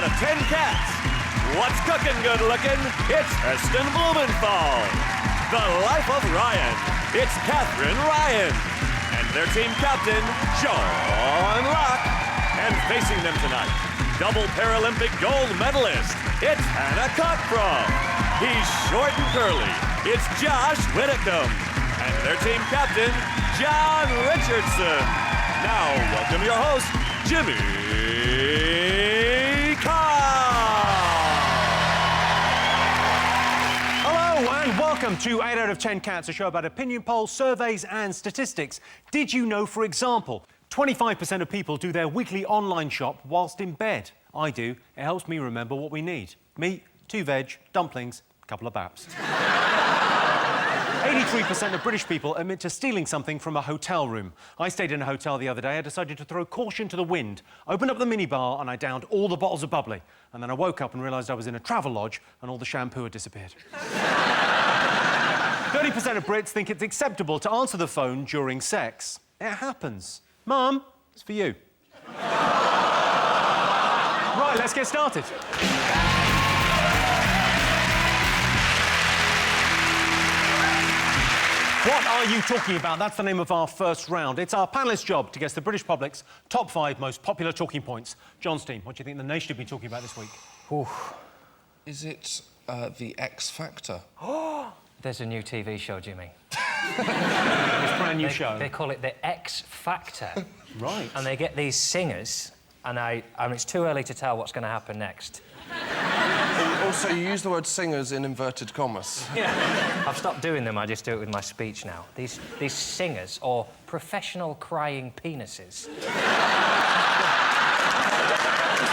of 10 cats. What's cooking good looking? It's Heston Blumenthal. The Life of Ryan. It's Catherine Ryan. And their team captain, John Locke. And facing them tonight, double Paralympic gold medalist, it's Hannah Cockcroft. He's short and curly. It's Josh Whitcomb. And their team captain, John Richardson. Now, welcome your host, Jimmy Carr. Hello and welcome to 8 out of 10 Cats, a show about opinion polls, surveys and statistics. Did you know, for example, 25% of people do their weekly online shop whilst in bed? I do. It helps me remember what we need. Meat, 2 veg, dumplings, a couple of baps. 83% of British people admit to stealing something from a hotel room. I stayed in a hotel the other day. I decided to throw caution to the wind, opened up the minibar and I downed all the bottles of bubbly. And then I woke up and realised I was in a travel lodge and all the shampoo had disappeared. 30% of Brits think it's acceptable to answer the phone during sex. It happens. Mum, it's for you. Right, let's get started. What are you talking about? That's the name of our first round. It's our panellists' job to guess the British public's top 5 most popular talking points. John's team, what do you think the nation have been talking about this week? Ooh. Is it the X Factor? Oh, there's a new TV show, Jimmy. It's a brand new show. They call it the X Factor. Right. And they get these singers, and I mean, it's too early to tell what's going to happen next. Also, you use the word singers in inverted commas. Yeah. I've stopped doing them, I just do it with my speech now. These singers, or professional crying penises.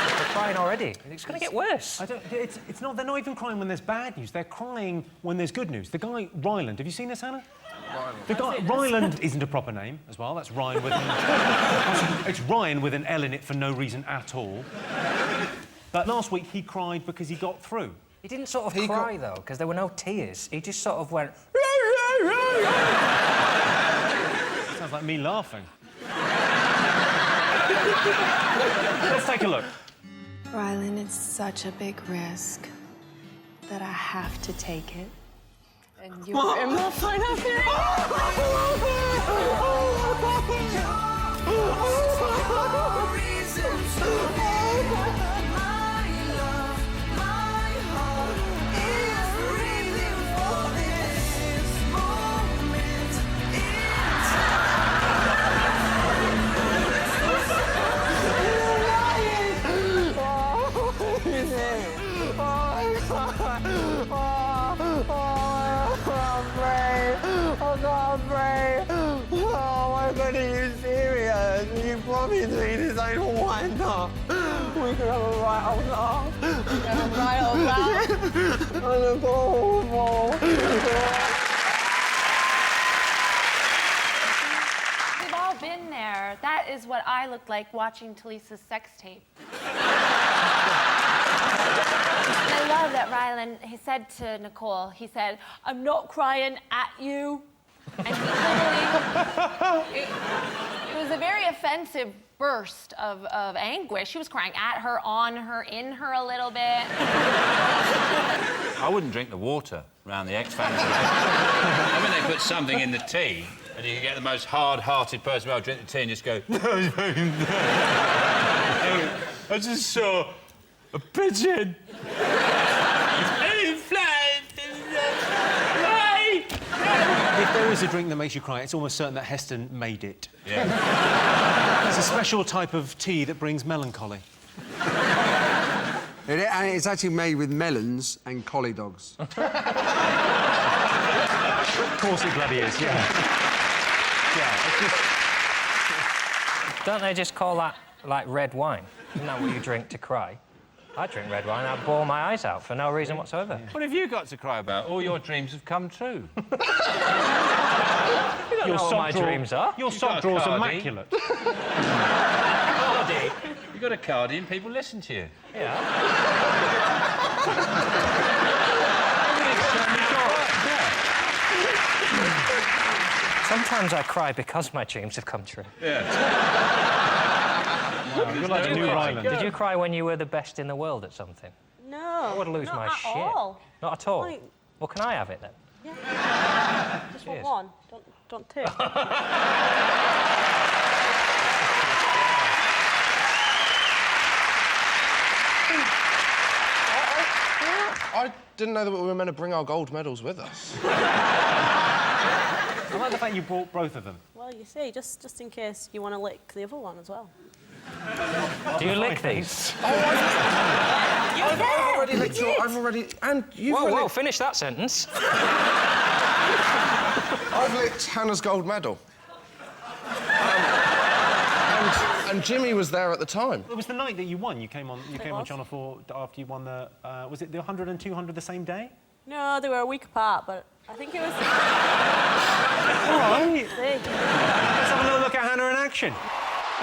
They're crying already. It's going to get worse. It's not... They're not even crying when there's bad news. They're crying when there's good news. The guy, Ryland, have you seen this, Hannah? Ryland. The guy, Ryland isn't a proper name, as well. That's Ryan with an... It's Ryan with an L in it for no reason at all. But last week, he cried because he got through. He didn't sort of cry, though, because there were no tears. He just sort of went... Sounds like me laughing. Let's take a look. Ryland, it's such a big risk that I have to take it. And you are in my final This ain't a wind-up. We could have a right old laugh. We could have a right old laugh. We've all been there. That is what I looked like watching Talisa's sex tape. And I love that Ryland, he said to Nicole, he said, "I'm not crying at you." And he literally... It was a very offensive burst of anguish. He was crying at her, on her, in her a little bit. I wouldn't drink the water around the X Factor. I mean, they put something in the tea, and you can get the most hard-hearted person who'll drink the tea and just go... I just saw a pigeon. If there is a drink that makes you cry, it's almost certain that Heston made it. Yeah. It's a special type of tea that brings melancholy. And it's actually made with melons and collie dogs. Of course it bloody is, yeah. Yeah, it's just... Don't they just call that, like, red wine? Isn't that what you drink to cry? I drink red wine, I bawl my eyes out for no reason whatsoever. What have you got to cry about? All your dreams have come true. You don't know what my dreams are. Your sock drawer's immaculate. Cardi. You've got a cardi and people listen to you. Yeah. Sometimes I cry because my dreams have come true. Yeah. You're like the new Ryland. Did you cry when you were the best in the world at something? No. I would lose not my at shit. All. Not at all? Like- Well, can I have it then? Yeah. Just want Cheers. one. Don't two. I didn't know that we were meant to bring our gold medals with us. I like the fact you brought both of them. Well, you see, just in case you want to lick the other one as well. Do you lick these? I've already licked your... I've already... And you've Whoa, already... finish that sentence. I've licked Hannah's gold medal. And Jimmy was there at the time. It was the night that you won. You came on Channel 4 after you won the... was it the 100 and 200 the same day? No, they were a week apart, but I think it was... All right. See? Let's have a little look at Hannah in action.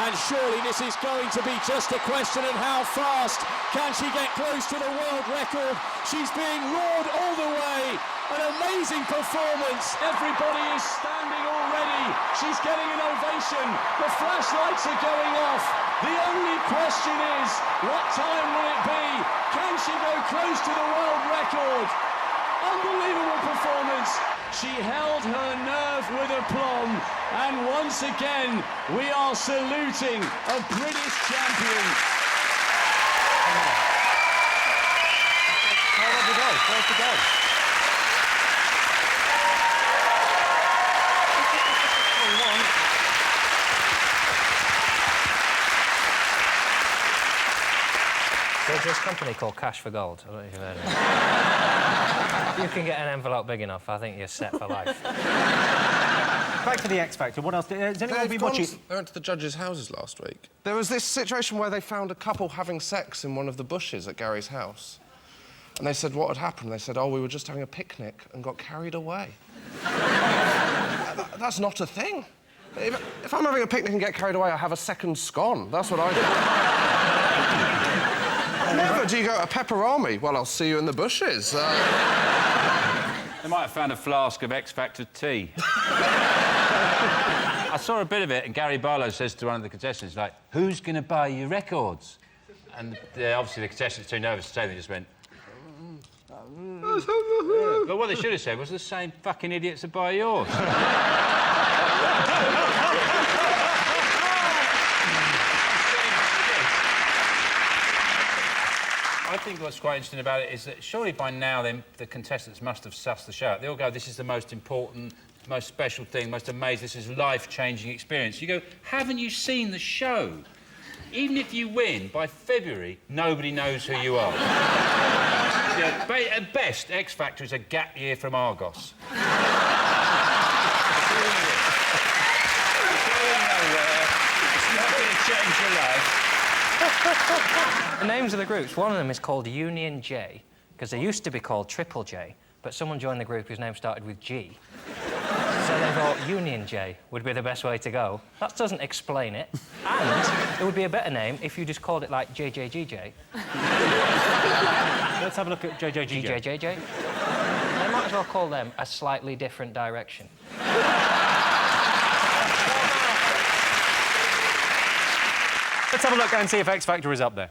And surely this is going to be just a question of how fast can she get close to the world record. She's being roared all the way. An amazing performance. Everybody is standing already. She's getting an ovation. The flashlights are going off. The only question is, what time will it be? Can she go close to the world record? Unbelievable performance. She held her nerve with aplomb, and once again, we are saluting a British champion. Where'd you go? Where'd you go? There's this company called Cash for Gold. I don't know if you've heard of it. If you can get an envelope big enough, I think you're set for life. Back to the X Factor. What else? Has anyone been watching? They went to the judges' houses last week. There was this situation where they found a couple having sex in one of the bushes at Gary's house. And they said what had happened. They said, oh, we were just having a picnic and got carried away. That's not a thing. If I'm having a picnic and get carried away, I have a second scone. That's what I do. Never do you go to Pepperami. Well, I'll see you in the bushes. They might have found a flask of X Factor tea. I saw a bit of it, and Gary Barlow says to one of the contestants, like, who's going to buy your records? And obviously the contestants too nervous to say, they just went... But what they should have said was the same fucking idiots that buy yours. I think what's quite interesting about it is that surely by now the contestants must have sussed the show out. They all go, this is the most important, most special thing, most amazing, this is life-changing experience. You go, haven't you seen the show? Even if you win, by February, nobody knows who you are. Yeah, at best, X Factor is a gap year from Argos. It's going nowhere. It's not going to change your life. The names of the groups, one of them is called Union J, because they used to be called Triple J, but someone joined the group whose name started with G. So they thought Union J would be the best way to go. That doesn't explain it. And it would be a better name if you just called it like JJGJ. Let's have a look at JJGJ. GJJJ. They might as well call them A Slightly Different Direction. Let's have a look and see if X Factor is up there.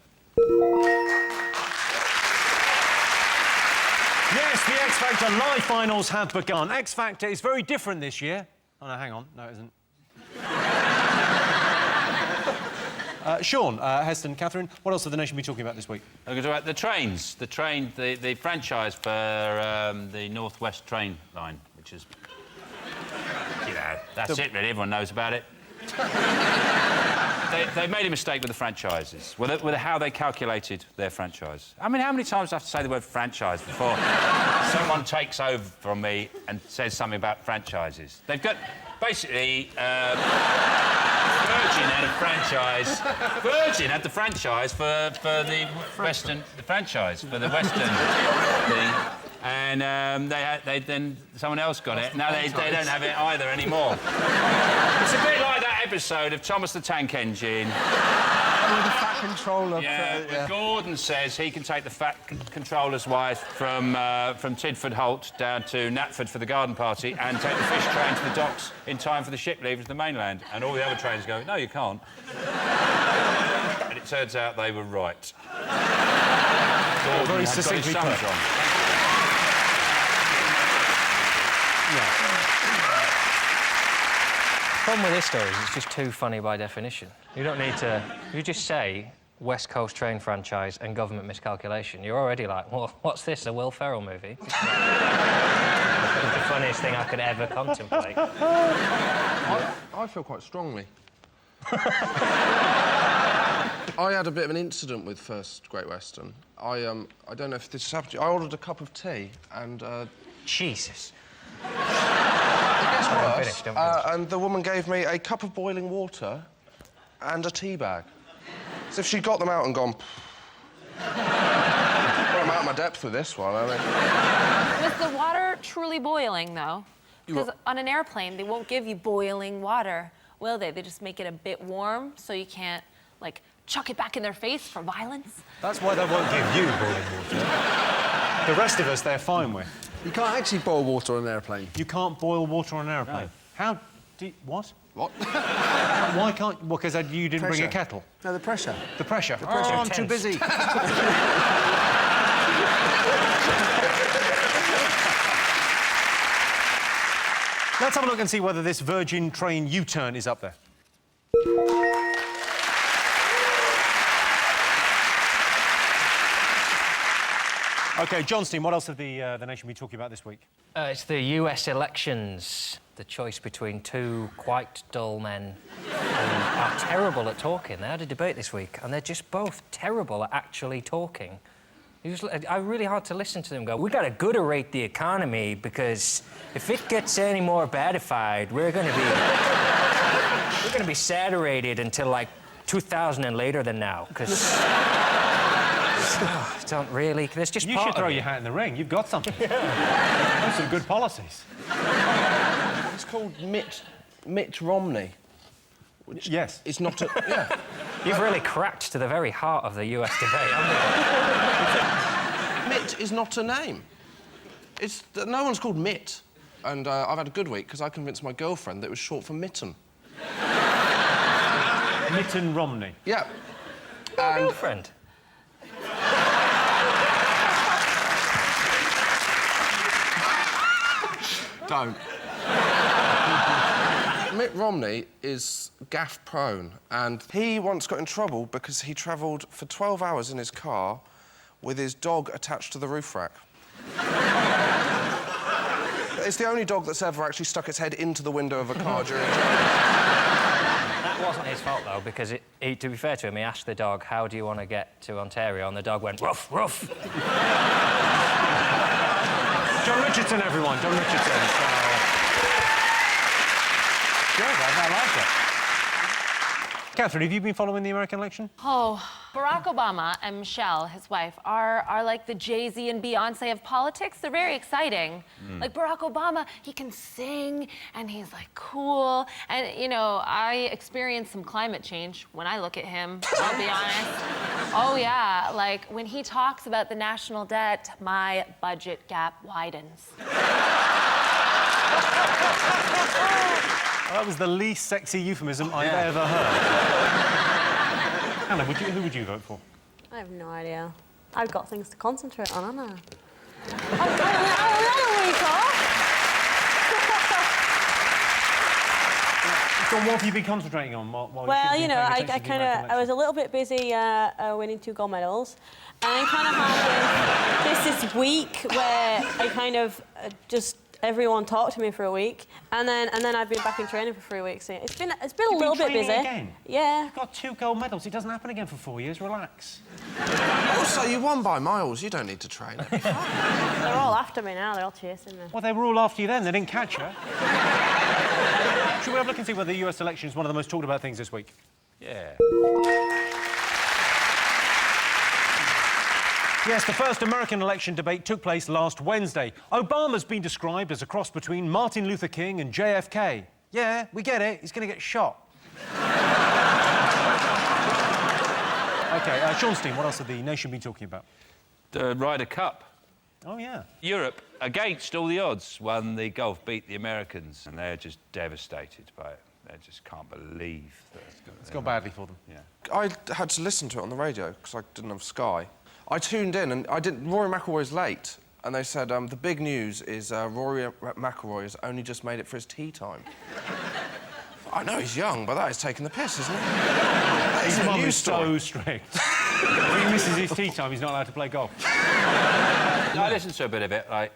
Yes, the X Factor live finals have begun. X Factor is very different this year. Oh, no, hang on. No, it isn't. Sean, Heston, Catherine, what else have the nation been talking about this week? I'm going to talk about the trains. The franchise for the North West train line, which is... You know, that's it, really. Everyone knows about it. They made a mistake with the franchises, with how they calculated their franchise. I mean, how many times do I have to say the word franchise before someone takes over from me and says something about franchises? They've got... Basically, Virgin had a franchise. Virgin had the franchise for the Western... The franchise for the Western thing. And then someone else got it. Now they don't have it either anymore. It's a bit like that episode of Thomas the Tank Engine. With the fat controller. Yeah, Gordon says he can take the fat controller's wife from Tidford Holt down to Knapford for the garden party and take the fish train to the docks in time for the ship leaving to the mainland. And all the other trains go, no, you can't. it turns out they were right. Very succinctly put. The problem with this story is it's just too funny by definition. You don't need to... You just say West Coast train franchise and government miscalculation. You're already like, well, what's this, a Will Ferrell movie? It's the funniest thing I could ever contemplate. I feel quite strongly. I had a bit of an incident with First Great Western. I don't know if this has happened to you. I ordered a cup of tea and... Jesus. It gets worse. Finished, and the woman gave me a cup of boiling water and a tea bag. As if she'd got them out and gone... well, I'm out of my depth with this one, I mean... Was the water truly boiling, though? Because on an airplane, they won't give you boiling water, will they? They just make it a bit warm so you can't, like, chuck it back in their face for violence. That's why they won't give you boiling water. The rest of us, they're fine with. You can't actually boil water on an airplane. You can't boil water on an airplane. No. How do you... What? What? Why can't... Well, because you didn't bring a kettle. No, the pressure. The pressure. The pressure. Oh, I'm too busy. Let's have a look and see whether this Virgin train U-turn is up there. OK, John Steen, what else have the nation been talking about this week? It's the US elections. The choice between two quite dull men who are terrible at talking. They had a debate this week, and they're just both terrible at actually talking. I really hard to listen to them go, we got to rate the economy because if it gets any more badified, we're going to be saturated until, like, 2000 and later than now, because... don't really... There's just You should throw your hat in the ring. You've got something. Those some good policies. It's called Mitt Romney. Which yes. It's not a... Yeah. You've really cracked to the very heart of the US debate, haven't you? Mitt is not a name. No one's called Mitt. And I've had a good week because I convinced my girlfriend that it was short for mitten. Mitten Romney? Yeah. Your girlfriend? Don't. Mitt Romney is gaff-prone, and he once got in trouble because he travelled for 12 hours in his car with his dog attached to the roof rack. It's the only dog that's ever actually stuck its head into the window of a car during a journey. That wasn't his fault, though, because to be fair to him, he asked the dog, how do you want to get to Ontario? And the dog went, ruff, ruff. John Richardson, everyone. John Richardson. Good, I like it. Catherine, have you been following the American election? Oh, Barack Obama and Michelle, his wife, are like the Jay-Z and Beyonce of politics. They're very exciting. Like, Barack Obama, he can sing, and he's, like, cool. And, you know, I experienced some climate change when I look at him, I'll be honest. Oh, yeah, like, when he talks about the national debt, my budget gap widens. Well, that was the least sexy euphemism I've ever heard. Anna, who would you vote for? I have no idea. I've got things to concentrate on, haven't I? So what have you been concentrating on? Well, you know, I was a little bit busy winning 2 gold medals, and I kind of had this week where I kind of just everyone talked to me for a week, and then I've been back in training for 3 weeks. It's been a little bit busy. Again? Yeah. You've got 2 gold medals. It doesn't happen again for 4 years. Relax. Also, you won by miles. You don't need to train. They're all after me now. They're all chasing me. Well, they were all after you then. They didn't catch you. Should we have a look and see whether the US election is one of the most talked about things this week? Yeah. Yes, the first American election debate took place last Wednesday. Obama's been described as a cross between Martin Luther King and JFK. Yeah, we get it. He's going to get shot. OK, Sean Steen, what else have the nation been talking about? The Ryder Cup. Oh, yeah. Europe, against all the odds, won the golf, beat the Americans, and they're just devastated by it. they just can't believe that it's gone badly for them. Yeah. I had to listen to it on the radio because I didn't have Sky. I tuned in and Rory McIlroy's late, and they said the big news is Rory McIlroy has only just made it for his tee time. I know he's young, but that is taking the piss, isn't it? His mum is so strict. If he misses his tee time, he's not allowed to play golf. I listened to a bit of it, like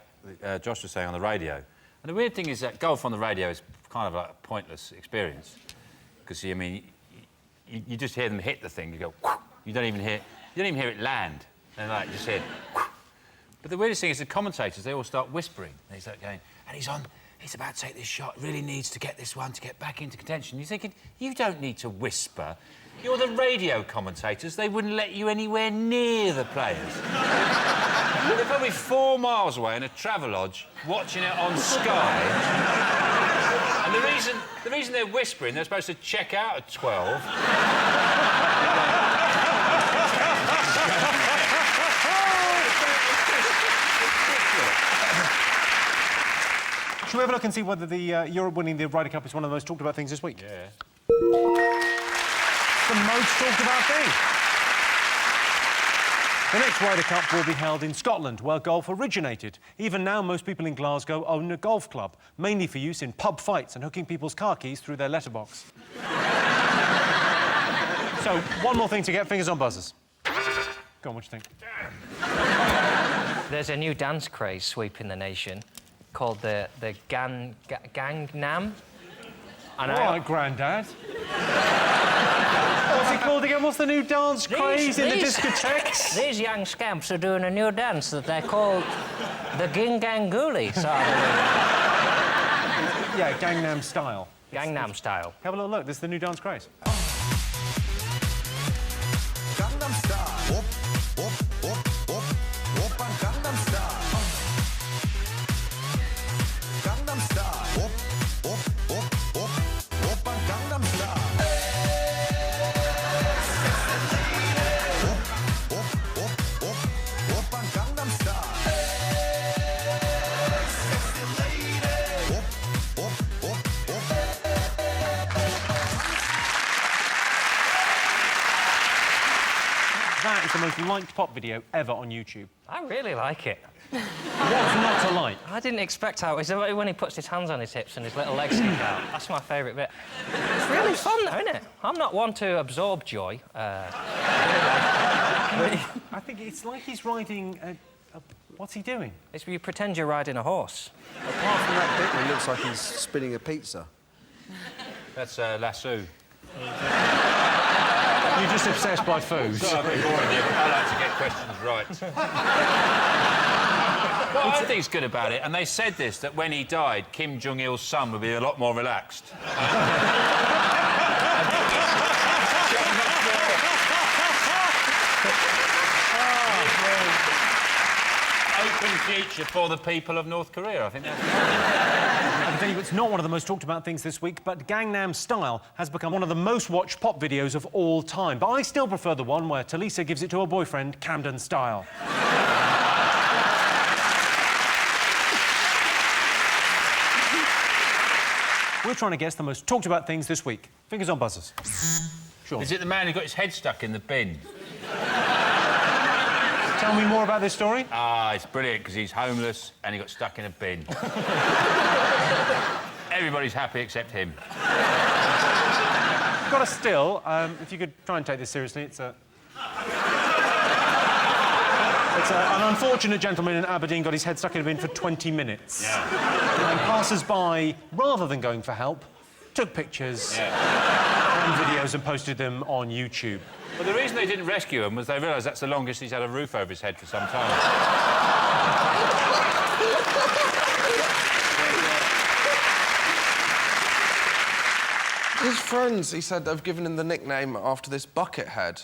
Josh was saying, on the radio. And the weird thing is that golf on the radio is kind of like a pointless experience. Because, I mean, you just hear them hit the thing, you go, whoosh, you don't even hear it land. And, like, you just hear, whoosh. But the weirdest thing is the commentators, they all start whispering. They start going, and he's about to take this shot, really needs to get this one to get back into contention. You're thinking, you don't need to whisper. You're the radio commentators. They wouldn't let you anywhere near the players. They're probably 4 miles away in a travelodge watching it on Sky. And the reason they're whispering, they're supposed to check out at 12. Shall we have a look and see whether the Europe winning the Ryder Cup is one of the most talked about things this week? Yeah. The most talked about thing. The next Ryder Cup will be held in Scotland, where golf originated. Even now, most people in Glasgow own a golf club, mainly for use in pub fights and hooking people's car keys through their letterbox. So, one more thing to get fingers on buzzers. Go on, what do you think? There's a new dance craze sweeping the nation called the Gangnam. All right, Grandad. What's it called again? What's the new dance craze in the discotheques? These young scamps are doing a new dance that they call the Ginganguli, sort of. Yeah, Gangnam Style. Gangnam Style. Have a little look. This is the new dance craze. Gangnam Style. Op, op, op, op, op, Gangnam Style. Gangnam Style. Op, op, op, op, op, Gangnam Style. That is the most liked pop video ever on YouTube. I really like it. What's not to like? I didn't expect how it's when he puts his hands on his hips and his little legs stick out. That's my favourite bit. It's really fun, though, isn't it? I'm not one to absorb joy. I think it's like he's riding what's he doing? It's where you pretend you're riding a horse. Apart from that bit where it looks like he's spinning a pizza. That's lasso. You're just obsessed by food. Sorry, I'm a bit boring here, but I like to get questions right. What I think is good about it, and they said this, that when he died, Kim Jong-il's son would be a lot more relaxed. Open future for the people of North Korea, I think that's... I can tell you it's not one of the most talked about things this week, but Gangnam Style has become one of the most watched pop videos of all time. But I still prefer the one where Talisa gives it to her boyfriend, Camden Style. We're trying to guess the most talked about things this week. Fingers on buzzers. Sure. Is it the man who got his head stuck in the bin? Tell me more about this story. Ah, it's brilliant, because he's homeless and he got stuck in a bin. Everybody's happy except him. Got a still. If you could try and take this seriously, it's an unfortunate gentleman in Aberdeen got his head stuck in a bin for 20 minutes. Yeah. And passers-by, rather than going for help, took pictures and videos and posted them on YouTube. Well, the reason they didn't rescue him was they realised that's the longest he's had a roof over his head for some time. His friends, he said, have given him the nickname after this bucket head.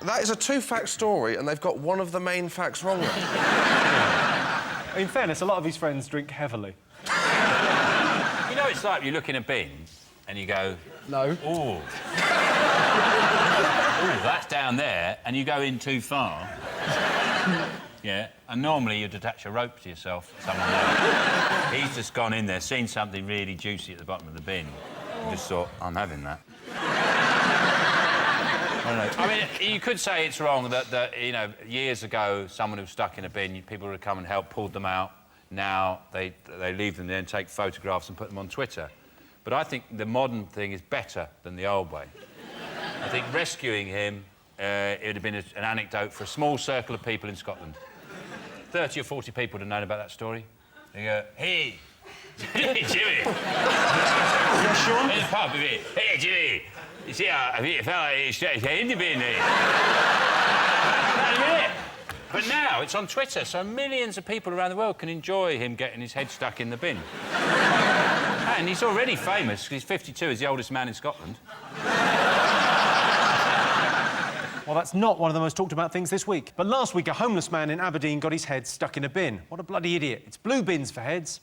That is a 2-fact story, and they've got one of the main facts wrong. In fairness, a lot of his friends drink heavily. You know, it's like you look in a bin and you go... No. Ooh. Ooh, that's down there, and you go in too far. Yeah, and normally you'd attach a rope to yourself, someone there. He's just gone in there, seen something really juicy at the bottom of the bin, Just thought, I'm having that. I don't know. I mean, you could say it's wrong that you know, years ago, someone who was stuck in a bin, people would have come and helped, pulled them out. Now they leave them there and take photographs and put them on Twitter. But I think the modern thing is better than the old way. I think rescuing him, it would have been an anecdote for a small circle of people in Scotland. 30 or 40 people would have known about that story. They go, hey, Jimmy. Yeah, Sean? In the pub, hey, Jimmy. You see, I think a fella stuck his head in the bin there. That'd be it. But now it's on Twitter, so millions of people around the world can enjoy him getting his head stuck in the bin. And he's already famous, because he's 52, he's the oldest man in Scotland. Well, that's not one of the most talked about things this week. But last week, a homeless man in Aberdeen got his head stuck in a bin. What a bloody idiot. It's blue bins for heads.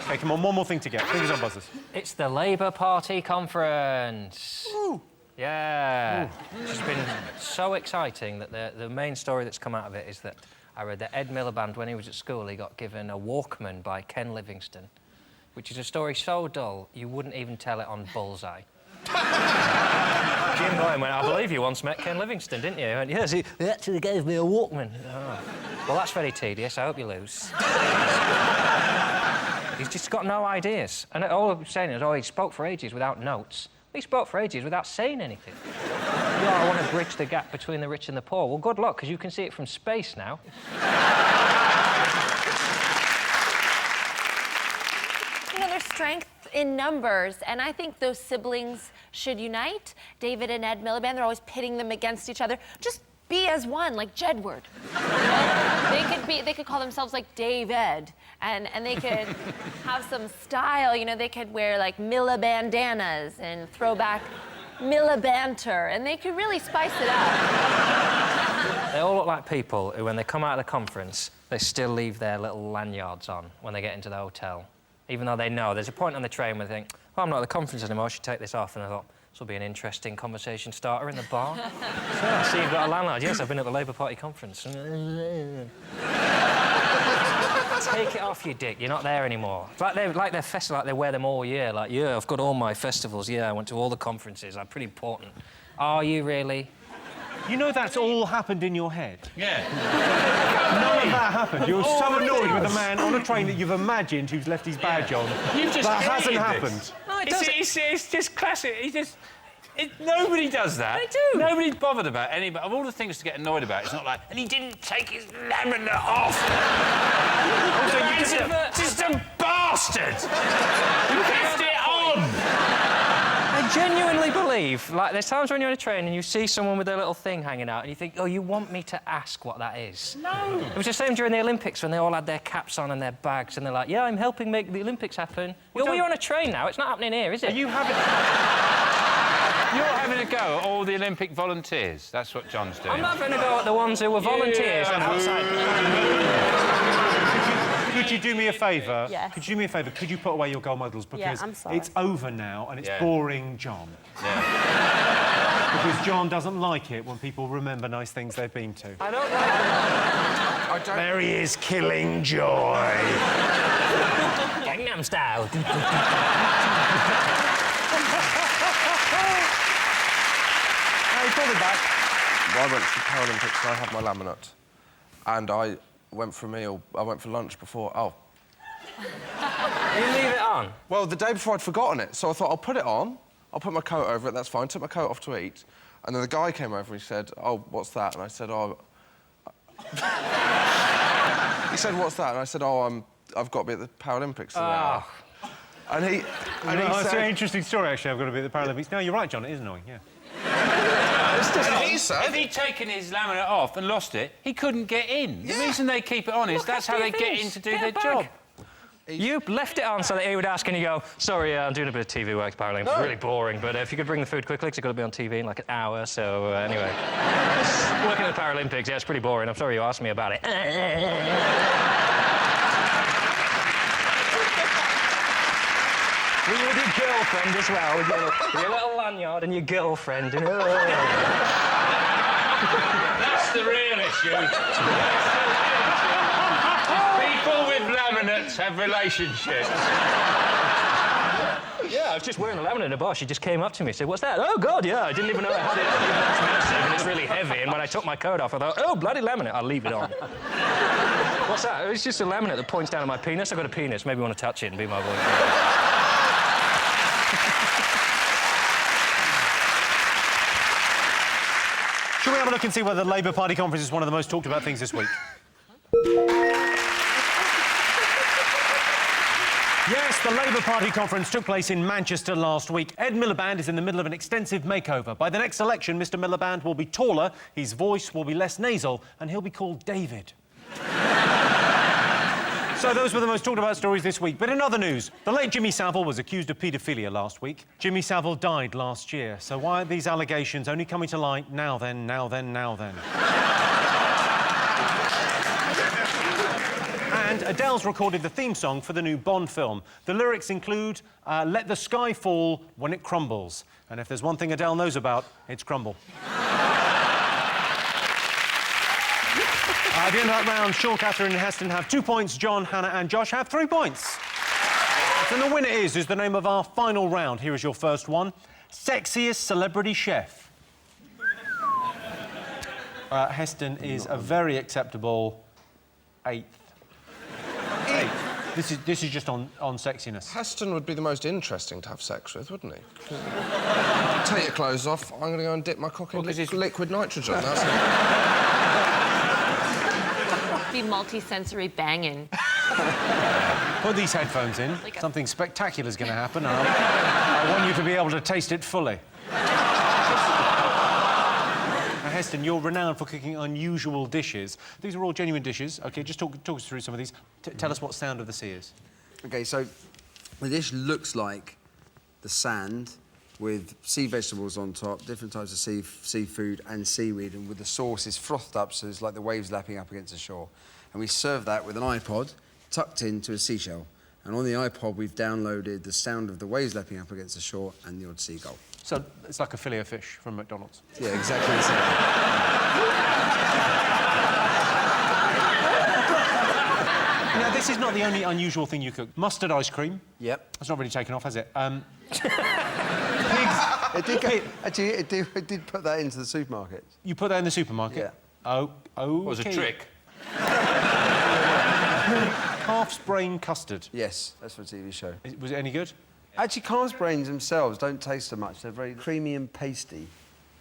OK, come on, one more thing to get. Fingers on buzzers. It's the Labour Party conference. Ooh. Yeah. Ooh. It's been so exciting that the main story that's come out of it is that I read that Ed Miliband, when he was at school, he got given a Walkman by Ken Livingstone, which is a story so dull, you wouldn't even tell it on Bullseye. Jim Boyne went, I believe you once met Ken Livingstone, didn't you? He went, yes, he actually gave me a Walkman. Oh. Well, that's very tedious. I hope you lose. He's just got no ideas. And all I'm saying is, oh, he spoke for ages without notes. He spoke for ages without saying anything. Yeah, I want to bridge the gap between the rich and the poor. Well, good luck, because you can see it from space now. You know, there's strength in numbers, and I think those siblings should unite. David and Ed Miliband, they're always pitting them against each other. Just be as one, like Jedward. You know? They could call themselves like Dave Ed, and they could have some style. You know, they could wear like Milibandanas and throw back Milibanter, and they could really spice it up. They all look like people who, when they come out of the conference, they still leave their little lanyards on when they get into the hotel. Even though they know, there's a point on the train where they think, oh, I'm not at the conference anymore, I should take this off. And I thought, this will be an interesting conversation starter in the bar. So, I see you've got a landlord. Yes, I've been at the Labour Party conference. Take it off, you dick. You're not there anymore. It's like their festival, like they wear them all year. Like, yeah, I've got all my festivals. Yeah, I went to all the conferences. I'm pretty important. Are you really? You know that's all happened in your head? Yeah. None of that happened. You're so annoyed with a man on a train that you've imagined who's left his badge on. You've just that hasn't this. happened. No, It's just classic. Nobody does that. They do. Nobody's bothered about any. Of all the things to get annoyed about, it's not like, and he didn't take his lamina off. Also, just a bastard. You left it on. I genuinely believe, like, there's times when you're on a train and you see someone with their little thing hanging out and you think, oh, you want me to ask what that is? No. It was the same during the Olympics when they all had their caps on and their bags and they're like, yeah, I'm helping make the Olympics happen. Well, you're on a train now. It's not happening here, is it? Are you having... You're having a go at all the Olympic volunteers. That's what John's doing. I'm not having a go at the ones who were volunteers outside. Could you do me a favour? Yes. Could you do me a favour? Could you put away your gold medals? Because I'm sorry. it's over now and it's Yeah. boring John. Yeah. Because John doesn't like it when people remember nice things they've been to. I don't like that. There he is, killing joy. Gangnam Style. Hey, call me back. I went to the Paralympics and I had my laminate. And I went for a meal. I went for lunch before. Oh. You leave it on? Well, the day before I'd forgotten it, so I thought I'll put it on. I'll put my coat over it. That's fine. Took my coat off to eat, and then the guy came over and he said, "Oh, what's that?" And I said, "Oh." He said, "What's that?" And I said, "Oh, I've got to be at the Paralympics." And he It's said, a very interesting story, actually. I've got to be at the Paralympics. No, you're right, John. It is annoying, yeah. If he'd taken his laminate off and lost it, he couldn't get in. The reason they keep it on is that's how they get in to do their job. You left it on so that he would ask and you go, sorry, I'm doing a bit of TV work, apparently. It's really boring, but if you could bring the food quickly, because it's got to be on TV in like an hour, so anyway. Working at the Paralympics, yeah, it's pretty boring. I'm sorry you asked me about it. With your girlfriend as well, with your little lanyard and your girlfriend. And, That's the real issue. People with laminates have relationships. Yeah, I was just wearing a laminate in a bar. She just came up to me and said, "What's that?" "Oh, God, yeah, I didn't even know I had it. It's massive and it's really heavy." And when I took my coat off, I thought, "Oh, bloody laminate, I'll leave it on." What's that? It's just a laminate that points down at my penis. I've got a penis. Maybe you want to touch it and be my boyfriend. Shall we have a look and see whether the Labour Party conference is one of the most talked about things this week? Yes, the Labour Party conference took place in Manchester last week. Ed Miliband is in the middle of an extensive makeover. By the next election, Mr Miliband will be taller, his voice will be less nasal, and he'll be called David. So those were the most talked about stories this week. But in other news, the late Jimmy Savile was accused of paedophilia last week. Jimmy Savile died last year. So why are these allegations only coming to light now then, now then, now then? And Adele's recorded the theme song for the new Bond film. The lyrics include, "Let the sky fall when it crumbles." And if there's one thing Adele knows about, it's crumble. At the end of that round, Sean, Catherine and Heston have 2 points. John, Hannah and Josh have 3 points. And the winner is the name of our final round. Here is your first one. Sexiest celebrity chef. Heston is a very acceptable 8th. This is just on sexiness. Heston would be the most interesting to have sex with, wouldn't he? Take your clothes off. I'm going to go and dip my cock in liquid nitrogen. That's it. Be multi-sensory banging. Put these headphones in. Something spectacular is going to happen. I want you to be able to taste it fully. Now, Heston, you're renowned for cooking unusual dishes. These are all genuine dishes. OK, just talk us through some of these. Tell us what Sound of the Sea is. OK, so the dish looks like the sand with sea vegetables on top, different types of seafood and seaweed, and with the sauce is frothed up, so it's like the waves lapping up against the shore. And we serve that with an iPod tucked into a seashell. And on the iPod, we've downloaded the sound of the waves lapping up against the shore and the odd seagull. So it's like a fillet of fish from McDonald's. Yeah, exactly the same. Now, this is not the only unusual thing you cook. Mustard ice cream. Yep. That's not really taken off, has it? Actually, it did put that into the supermarket. You put that in the supermarket? Yeah. Oh, What was a trick? Calf's brain custard. Yes, that's for a TV show. Was it any good? Actually, calf's brains themselves don't taste so much. They're very creamy and pasty.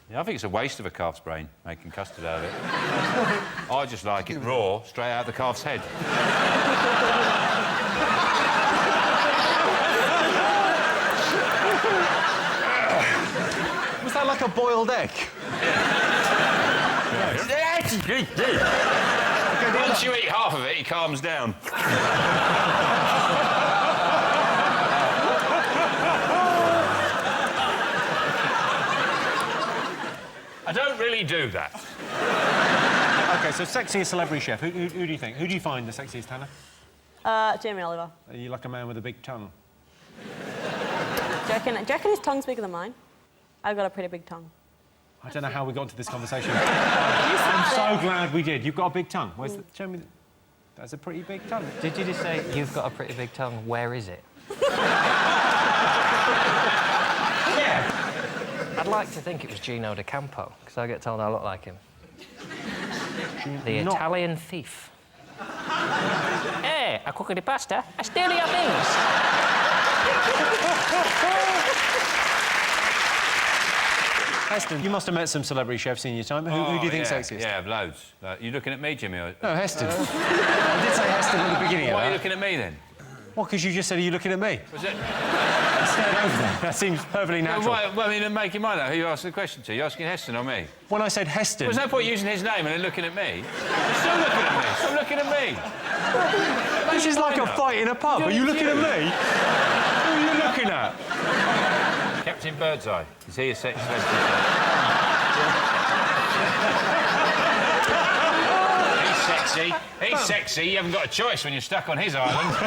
Yeah, I think it's a waste of a calf's brain, making custard out of it. I just like it raw, straight out of the calf's head. Was that like a boiled egg? Once you eat half of it, he calms down. I don't really do that. OK, so sexiest celebrity chef. Who do you think? Who do you find the sexiest, Hannah? Jamie Oliver. Are you like a man with a big tongue? Do you reckon his tongue's bigger than mine? I've got a pretty big tongue. I don't know how we got into this conversation. I'm so glad we did. You've got a big tongue. Show me. That's a pretty big tongue. Did you just say, "You've got a pretty big tongue, where is it?" Yeah. I'd like to think it was Gino De Campo, because I get told I look like him. The Italian thief. Hey, I cook the pasta, I steal your things. Heston, you must have met some celebrity chefs in your time. Who do you think's sexiest? Yeah, loads. You looking at me, Jimmy? Or... No, Heston. I did say Heston at the beginning of Why that. are you looking at me, then? Well, because you just said, "Are you looking at me?" Was it... I stared over there. That seems perfectly natural. Well, I mean, make your mind up. Who you asking the question to? You asking Heston or me? When I said Heston... There's no point using his name and then looking at me. You're still looking at me. Stop looking at me. This is like a fight in a pub. Are you looking at me? Who are you looking at? Captain Birdseye. Is he a sex celebrity? He's sexy. He's sexy. You haven't got a choice when you're stuck on his island.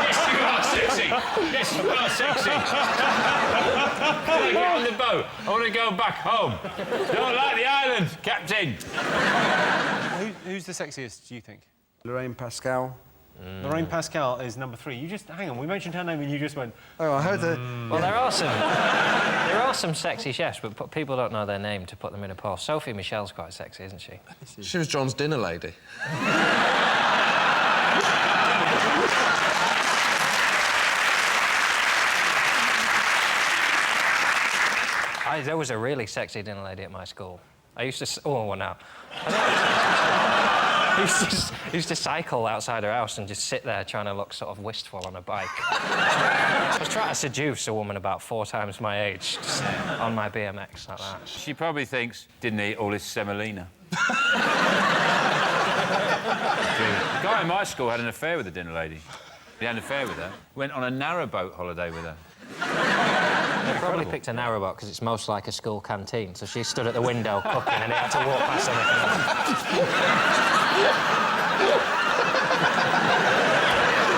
Yes, you are sexy. Yes, I'm not sexy. Can I get on the boat? I want to go back home. Don't like the island, Captain. Who's the sexiest, do you think? Lorraine Pascal. Lorraine Pascal is number 3. You just... Hang on, we mentioned her name and you just went... Oh, I heard that... Well, there are some sexy chefs, but people don't know their name to put them in a poll. Sophie Michelle's quite sexy, isn't she? She was John's dinner lady. There was a really sexy dinner lady at my school. I used to... Oh, well, now. I used to cycle outside her house and just sit there trying to look sort of wistful on a bike. I was trying to seduce a woman about 4 times my age, just on my BMX like that. She probably thinks, didn't eat all this semolina. The guy in my school had an affair with the dinner lady. He had an affair with her. Went on a narrowboat holiday with her. They probably picked a narrowboat because it's most like a school canteen, so she stood at the window cooking and he had to walk past anything.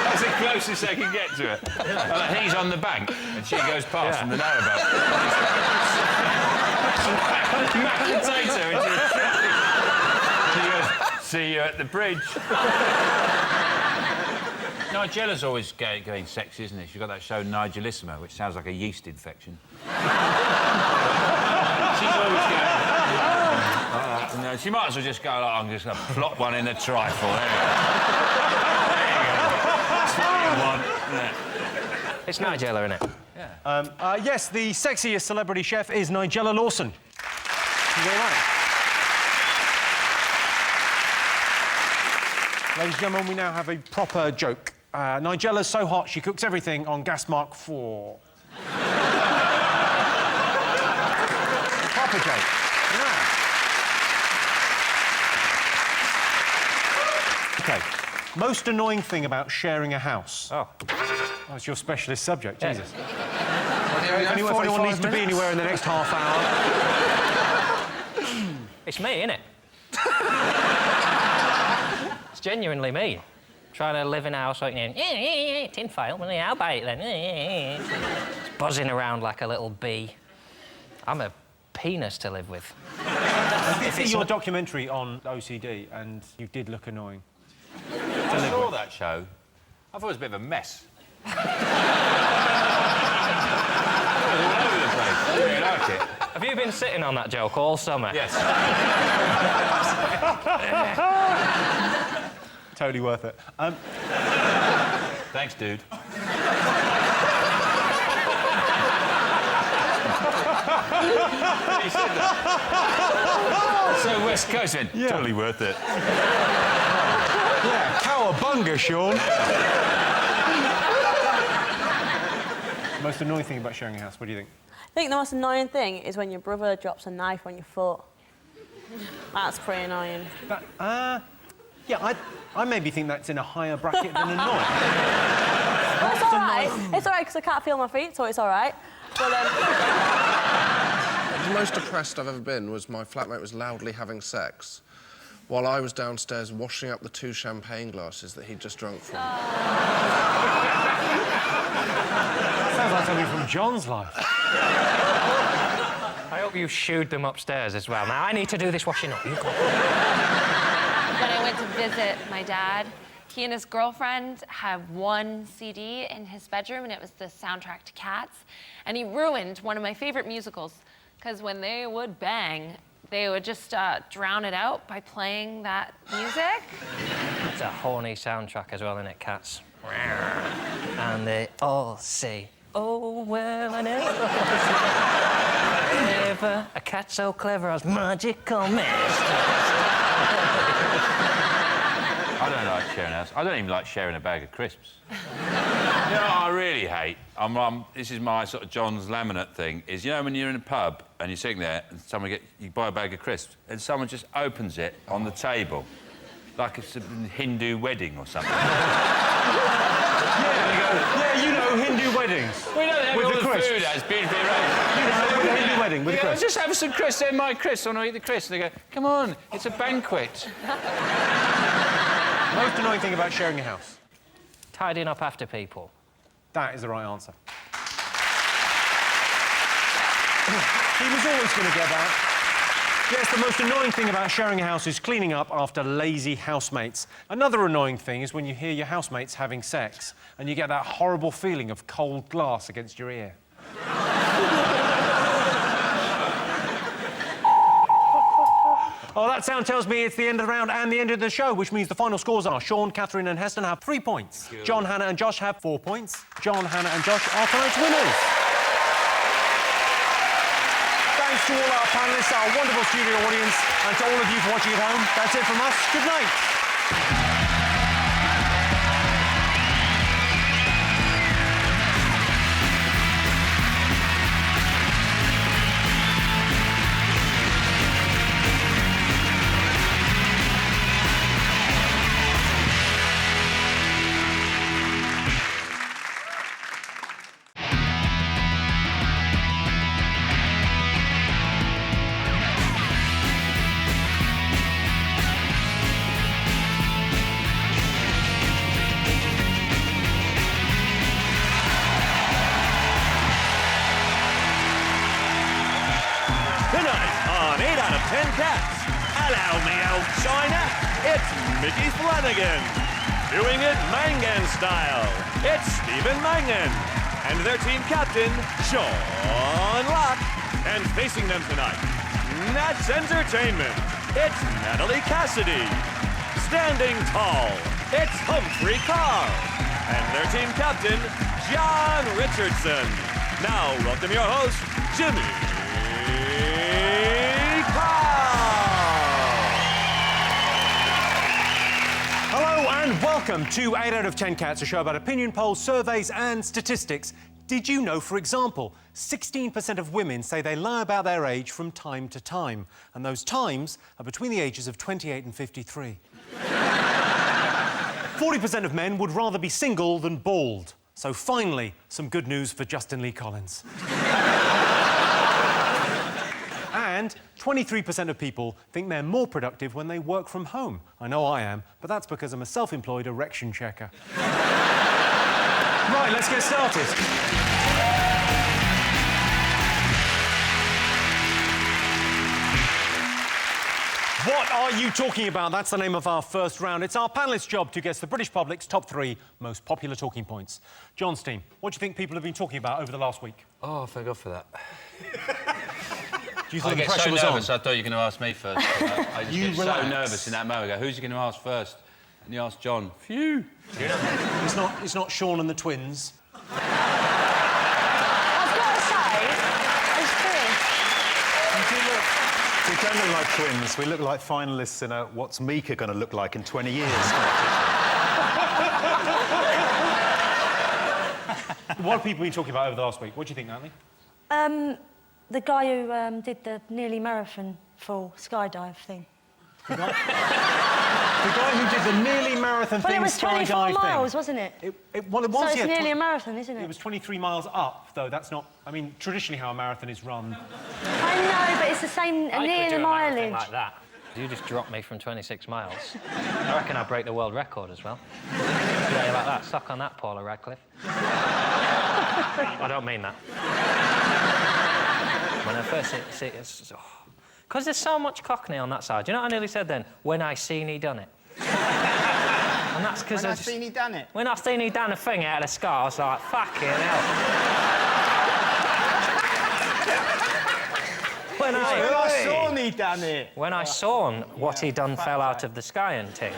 That's the closest they can get to it. Like, he's on the bank and she goes past in the narrowboat. Mashed potato into a trolley. She goes, see you at the bridge. Nigella's always going sexy, isn't it? She's got that show Nigelissima, which sounds like a yeast infection. She's always going... No, she might as well just go, like, I'm just going to plop one in the trifle. There you go. That's what you want, isn't it? It's Nigella, isn't it? Yeah. Yes, the sexiest celebrity chef is Nigella Lawson. She's all right. Ladies and gentlemen, we now have a proper joke. Nigella's so hot, she cooks everything on gas mark 4. Proper joke. Yeah. OK. Most annoying thing about sharing a house. Oh. That's your specialist subject, Yeah. Jesus. If anyone needs to be anywhere in the next half hour... It's me, innit? It's genuinely me. Trying to live in a house like, tin foil, well, yeah, I'll buy it then. It's buzzing around like a little bee. I'm a penis to live with. I did see your documentary on OCD, and you did look annoying. I saw that show. I thought it was a bit of a mess. All over the place. I really like it. Have you been sitting on that joke all summer? Yes. Totally worth it. Thanks, dude. He said that. So West Coast went, Yeah. Totally worth it. Yeah, cowabunga, Sean. Most annoying thing about sharing a house, what do you think? I think the most annoying thing is when your brother drops a knife on your foot. That's pretty annoying. Yeah, I maybe think that's in a higher bracket than annoying. It's all right. It's all right because I can't feel my feet, so it's all right. But, The most depressed I've ever been was my flatmate was loudly having sex while I was downstairs washing up the 2 champagne glasses that he'd just drunk from. Sounds like something from John's life. I hope you shooed them upstairs as well. Now, I need to do this washing up. You go. When I went to visit my dad, he and his girlfriend had one CD in his bedroom, and it was the soundtrack to Cats. And he ruined one of my favorite musicals, because when they would bang, they would just drown it out by playing that music. It's a horny soundtrack as well, isn't it, Cats? And they all say, oh, well, I never a cat so clever as magical mist. I don't like sharing a house. I don't even like sharing a bag of crisps. You know what I really hate? This is my sort of John's laminate thing, is, you know, when you're in a pub and you're sitting there and you buy a bag of crisps and someone just opens it on the table like it's a Hindu wedding or something. Yeah, you know, Hindu weddings. We don't have with all the the crisps. food as beautifully arranged. You know, with a Hindu wedding, with the crisps. Just have some crisps, they're my crisps, I want to eat the crisps. They go, come on, it's a banquet. Most annoying thing about sharing a house? Tidying up after people. That is the right answer. He was always going to get that. Yes, the most annoying thing about sharing a house is cleaning up after lazy housemates. Another annoying thing is when you hear your housemates having sex and you get that horrible feeling of cold glass against your ear. Oh, that sound tells me it's the end of the round and the end of the show, which means the final scores are Sean, Catherine and Heston have 3 points. Good. John, Hannah and Josh have 4 points. John, Hannah and Josh are tonight's winners. Thanks to all our panellists, our wonderful studio audience, and to all of you for watching at home. That's it from us. Good night. Tonight on 8 out of 10 Cats, hello me old China, it's Mickey Flanagan. Doing it Mangan style, it's Stephen Mangan. And their team captain, Sean Locke. And facing them tonight, Nats Entertainment, it's Natalie Cassidy. Standing tall, it's Humphrey Carr. And their team captain, John Richardson. Now welcome your host, Jimmy Carr. Hello and welcome to 8 out of 10 Cats, a show about opinion polls, surveys and statistics. Did you know, for example, 16% of women say they lie about their age from time to time, and those times are between the ages of 28 and 53. 40% of men would rather be single than bald. So finally, some good news for Justin Lee Collins. And 23% of people think they're more productive when they work from home. I know I am, but that's because I'm a self-employed erection checker. Right, let's get started. What are you talking about? That's the name of our first round. It's our panellists' job to guess the British public's top 3 most popular talking points. John's team, what do you think people have been talking about over the last week? Oh, thank God for that. Do you think I the get pressure so was nervous, on? I thought you were going to ask me first. I just get so nervous in that moment. I go, who's you going to ask first? And you ask John. Phew. It's not Sean and the twins. I've got to say, it's Chris. We don't look like twins. We look like finalists in a What's Mika going to look like in 20 years? What have people been talking about over the last week? What do you think, Natalie? The guy who did the nearly marathon full skydive thing. The guy who did the nearly marathon Well, thing, it was 24 skydive miles, thing. wasn't it? Well, it was, so it's yeah, nearly a marathon, isn't it? It was 23 miles up, though. That's not... I mean, traditionally how a marathon is run. I know, but it's the same, near the mileage. Like that. You just dropped me from 26 miles. I reckon I'll break the world record as well. Yeah, like that. Suck on that, Paula Radcliffe. I don't mean that. When I first see it, it's... Because there's so much cockney on that side. Do you know what I nearly said then? When I seen he done it. And that's because When I seen he done it? When I seen he done a thing out of the sky, I was like, fucking hell. When I saw he done it. When I saw what he done fell out of the sky and ting.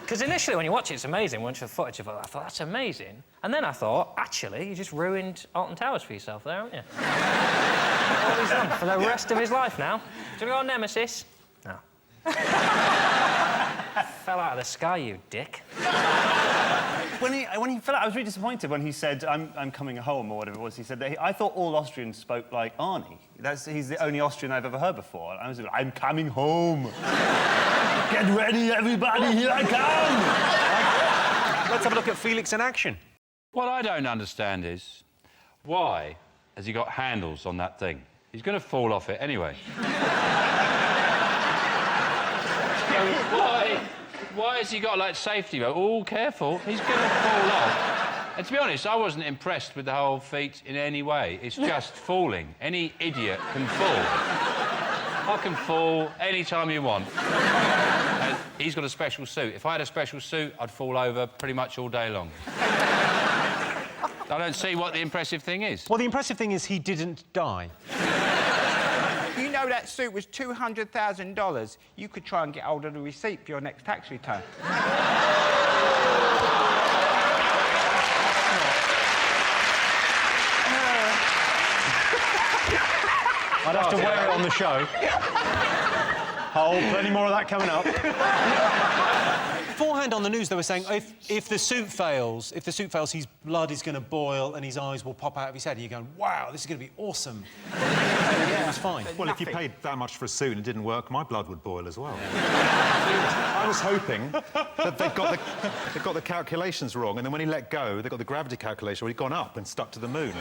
Because initially, when you watch it, it's amazing. Once the footage of it, I thought, that's amazing. And then I thought, actually, you just ruined Alton Towers for yourself there, haven't you? All he's done for the rest of his life now. Do you want Nemesis? No. Fell out of the sky, you dick. When he fell out, I was really disappointed when he said, I'm coming home, or whatever it was. He said that I thought all Austrians spoke like Arnie. He's the only Austrian I've ever heard before. I was like, I'm coming home. Get ready, everybody, here I come! Let's have a look at Felix in action. What I don't understand is, why has he got handles on that thing? He's going to fall off it anyway. So why Why has he got, like, safety belt? Oh, careful, he's going to fall off. And to be honest, I wasn't impressed with the whole feat in any way. It's just falling. Any idiot can fall. I can fall any time you want. And he's got a special suit. If I had a special suit, I'd fall over pretty much all day long. I don't see what the impressive thing is. Well, the impressive thing is he didn't die. You know that suit was $200,000. You could try and get hold of the receipt for your next tax return. I'd have to wear it on the show. Oh, plenty more of that coming up. Beforehand on the news, they were saying if the suit fails, his blood is going to boil and his eyes will pop out of his head. And you're going, wow, this is going to be awesome. Yeah, it was fine. Well, if you paid that much for a suit and it didn't work, my blood would boil as well. I was hoping that they got the calculations wrong, and then when he let go, they got the gravity calculation where he'd gone up and stuck to the moon. You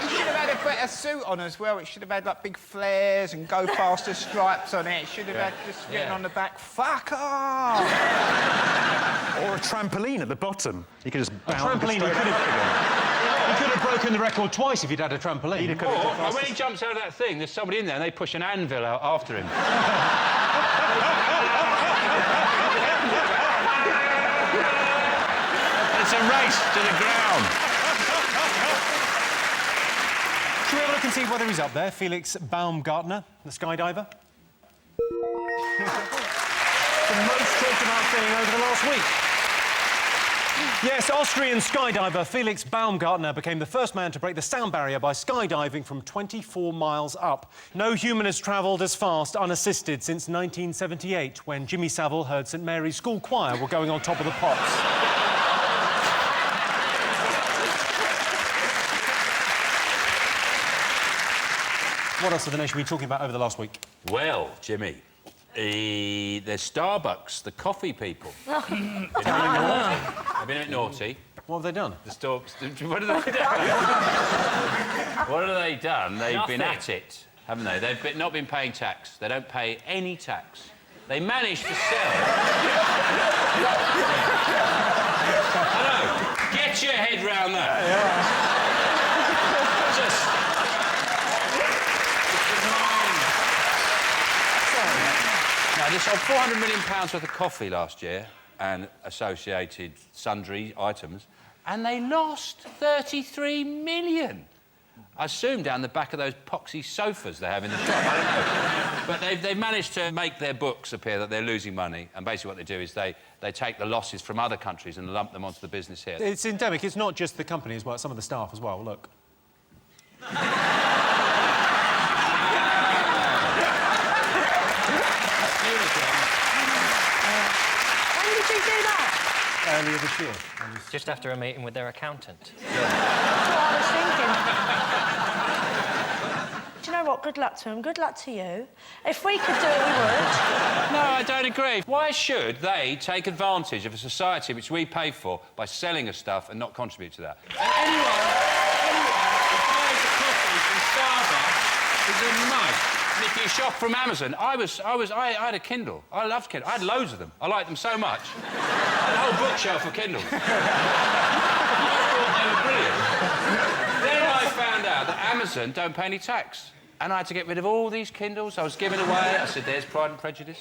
should have had a better suit on as well. It should have had, like, big flares and go faster stripes on it. It should have had just written on the back, fuck off! Or a trampoline at the bottom. You could just bounce. A trampoline, he could have broken the record twice if he'd had a trampoline. Or when he jumps out of that thing, there's somebody in there and they push an anvil out after him. It's a race to the ground. Should we have a look and see whether he's up there? Felix Baumgartner, the skydiver. The most talked about thing over the last week. Yes, Austrian skydiver Felix Baumgartner became the first man to break the sound barrier by skydiving from 24 miles up. No human has travelled as fast unassisted since 1978, when Jimmy Savile heard St Mary's School Choir were going on top of the pops. What else have the nation been talking about over the last week? Well, Jimmy, there's Starbucks, the coffee people. They've been a bit naughty. What have they done? The Storks. What have they done? What have they done? They've been at it, haven't they? They've not been paying tax. They don't pay any tax. They managed to sell. Hello, get your head round that. Now, they sold £400 million worth of coffee last year and associated sundry items, and they lost 33 million. I assume down the back of those poxy sofas they have in the shop. I don't know. But they've managed to make their books appear that they're losing money, and basically what they do is they take the losses from other countries and lump them onto the business here. It's endemic. It's not just the company as well, it's some of the staff as well. Look. When did you do that? Earlier this year. Just after a meeting with their accountant. That's what I was thinking. Do you know what? Good luck to him. Good luck to you. If we could do it, we would. No, I don't agree. Why should they take advantage of a society which we pay for by selling us stuff and not contribute to that? And anyone who buys a coffee from Starbucks is a mug. And if you shop from Amazon, I had a Kindle. I loved Kindle. I had loads of them. I liked them so much. I had a whole bookshelf of Kindles. I thought they were brilliant. Then I found out that Amazon don't pay any tax. And I had to get rid of all these Kindles I was giving away. I said, there's Pride and Prejudice.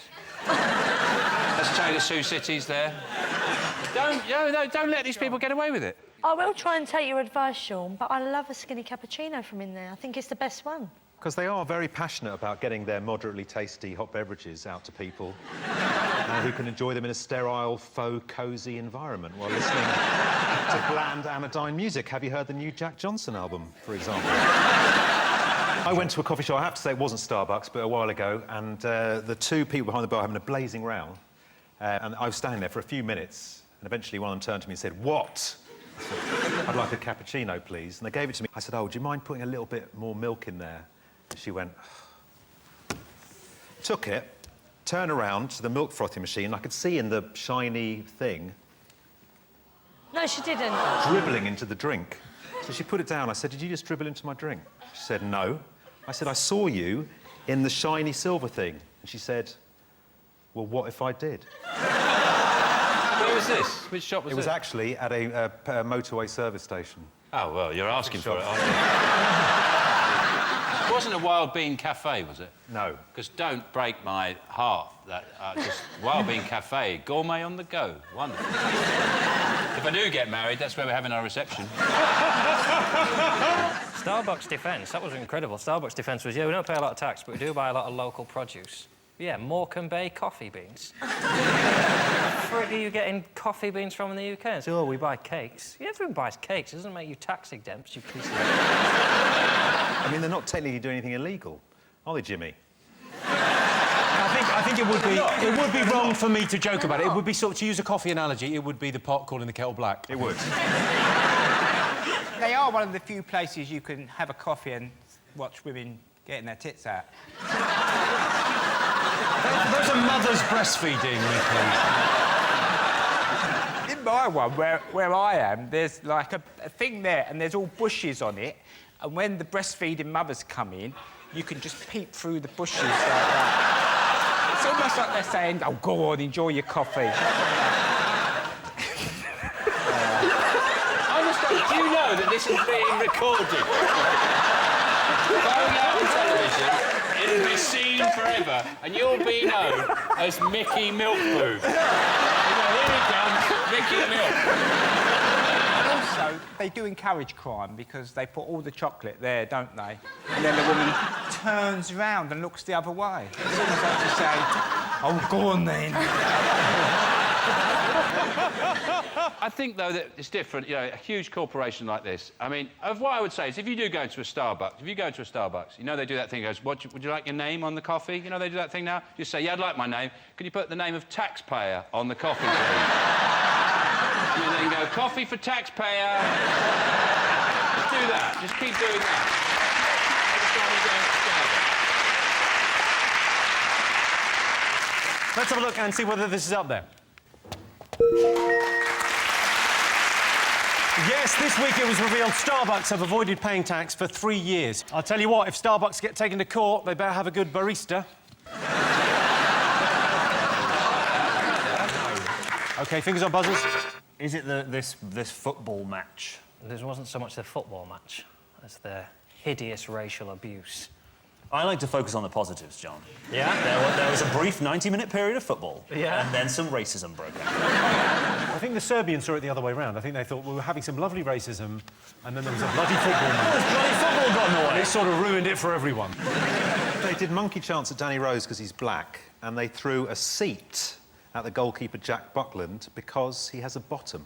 Let's change the Sioux Cities there. Don't let these people get away with it. I will try and take your advice, Sean, but I love a skinny cappuccino from in there. I think it's the best one. Because they are very passionate about getting their moderately tasty hot beverages out to people who can enjoy them in a sterile, faux, cosy environment while listening to bland anodyne music. Have you heard the new Jack Johnson album, for example? I went to a coffee shop, I have to say it wasn't Starbucks, but a while ago, and the two people behind the bar having a blazing row, and I was standing there for a few minutes, and eventually one of them turned to me and said, "What?" I said, "I'd like a cappuccino, please." And they gave it to me. I said, "Oh, do you mind putting a little bit more milk in there?" And she went... Took it, turned around to the milk frothing machine. I could see in the shiny thing... No, she didn't. Dribbling into the drink. So she put it down. I said, "Did you just dribble into my drink?" She said, "No." I said, "I saw you in the shiny silver thing. And she said, well, what if I did? Where was this? Which shop was it? It was actually at a motorway service station. Oh, well, you're asking for it, aren't you? It wasn't a Wild Bean Cafe, was it? No. Because don't break my heart. That just Wild Bean Cafe, gourmet on the go. Wonderful. If I do get married, that's where we're having our reception. Starbucks defence, that was incredible. Starbucks defence was, yeah, we don't pay a lot of tax, but we do buy a lot of local produce. Yeah, Morecambe Bay coffee beans. Where the frick are you getting coffee beans from in the UK? And say, oh, we buy cakes. Yeah, everyone buys cakes. It doesn't make you tax exempt, you piece of... I mean, they're not technically doing anything illegal, are they, Jimmy? I think it would be wrong for me to joke about it. It would be sort of, to use a coffee analogy, it would be the pot calling the kettle black. It would. They are one of the few places you can have a coffee and watch women getting their tits out. Those are mothers breastfeeding, Nicholas. In my one, where I am, there's like a thing there, and there's all bushes on it, and when the breastfeeding mothers come in, you can just peep through the bushes like that. It's almost like they're saying, oh, go on, enjoy your coffee. Do you know that this is being recorded? Going out on television, it'll be seen forever, and you'll be known as Mickey Milk Boob. Here he comes, Mickey Milk. And also, they do encourage crime because they put all the chocolate there, don't they? And then the woman turns round and looks the other way. As soon as they just say, oh, go on then. I think, though, that it's different, you know, a huge corporation like this. I mean, what I would say is if you do go into a Starbucks, you know they do that thing, goes, would you like your name on the coffee? You know they do that thing now? Just say, yeah, I'd like my name. Can you put the name of taxpayer on the coffee, please? And then go, coffee for taxpayer. Just do that. Just keep doing that. Let's have a look and see whether this is up there. Yes, this week it was revealed Starbucks have avoided paying tax for 3 years. I'll tell you what, if Starbucks get taken to court, they better have a good barista. OK, fingers on buzzers. Is it this football match? There wasn't so much the football match as the hideous racial abuse. I like to focus on the positives, John. Yeah? There was a brief 90-minute period of football. Yeah. And then some racism broke out. I think the Serbians saw it the other way round. I think they thought we were having some lovely racism, and then there was a bloody football match. Bloody football got in the way. It sort of ruined it for everyone. They did monkey chants at Danny Rose because he's black, and they threw a seat at the goalkeeper Jack Buckland because he has a bottom.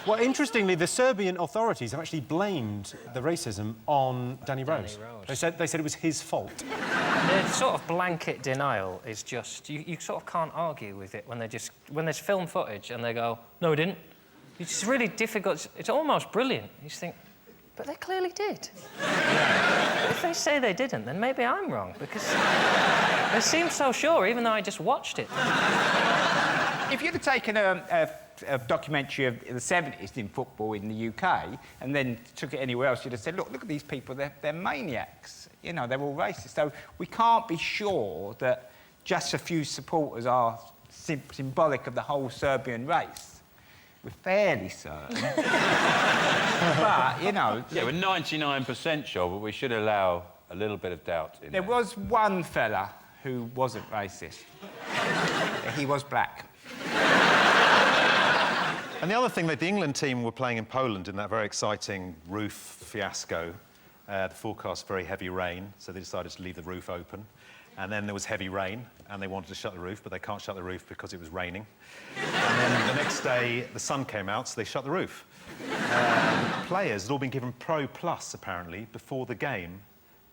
Well, interestingly, the Serbian authorities have actually blamed the racism on Danny Rose. They said it was his fault. The sort of blanket denial is just... You sort of can't argue with it when there's film footage and they go, no, we didn't. It's just really difficult. It's almost brilliant. You just think, but they clearly did. If they say they didn't, then maybe I'm wrong, because they seem so sure, even though I just watched it. If you'd have taken a documentary of the 70s in football in the UK and then took it anywhere else, you'd have said, look at these people, they're maniacs. You know, they're all racist. So we can't be sure that just a few supporters are symbolic of the whole Serbian race. We're fairly certain. But, you know... Yeah, we're 99% sure, but we should allow a little bit of doubt in there. There was one fella who wasn't racist. He was black. And the other thing, the England team were playing in Poland in that very exciting roof fiasco. The forecast very heavy rain, so they decided to leave the roof open. And then there was heavy rain, and they wanted to shut the roof, but they can't shut the roof because it was raining. And then the next day, the sun came out, so they shut the roof. The players had all been given Pro Plus, apparently, before the game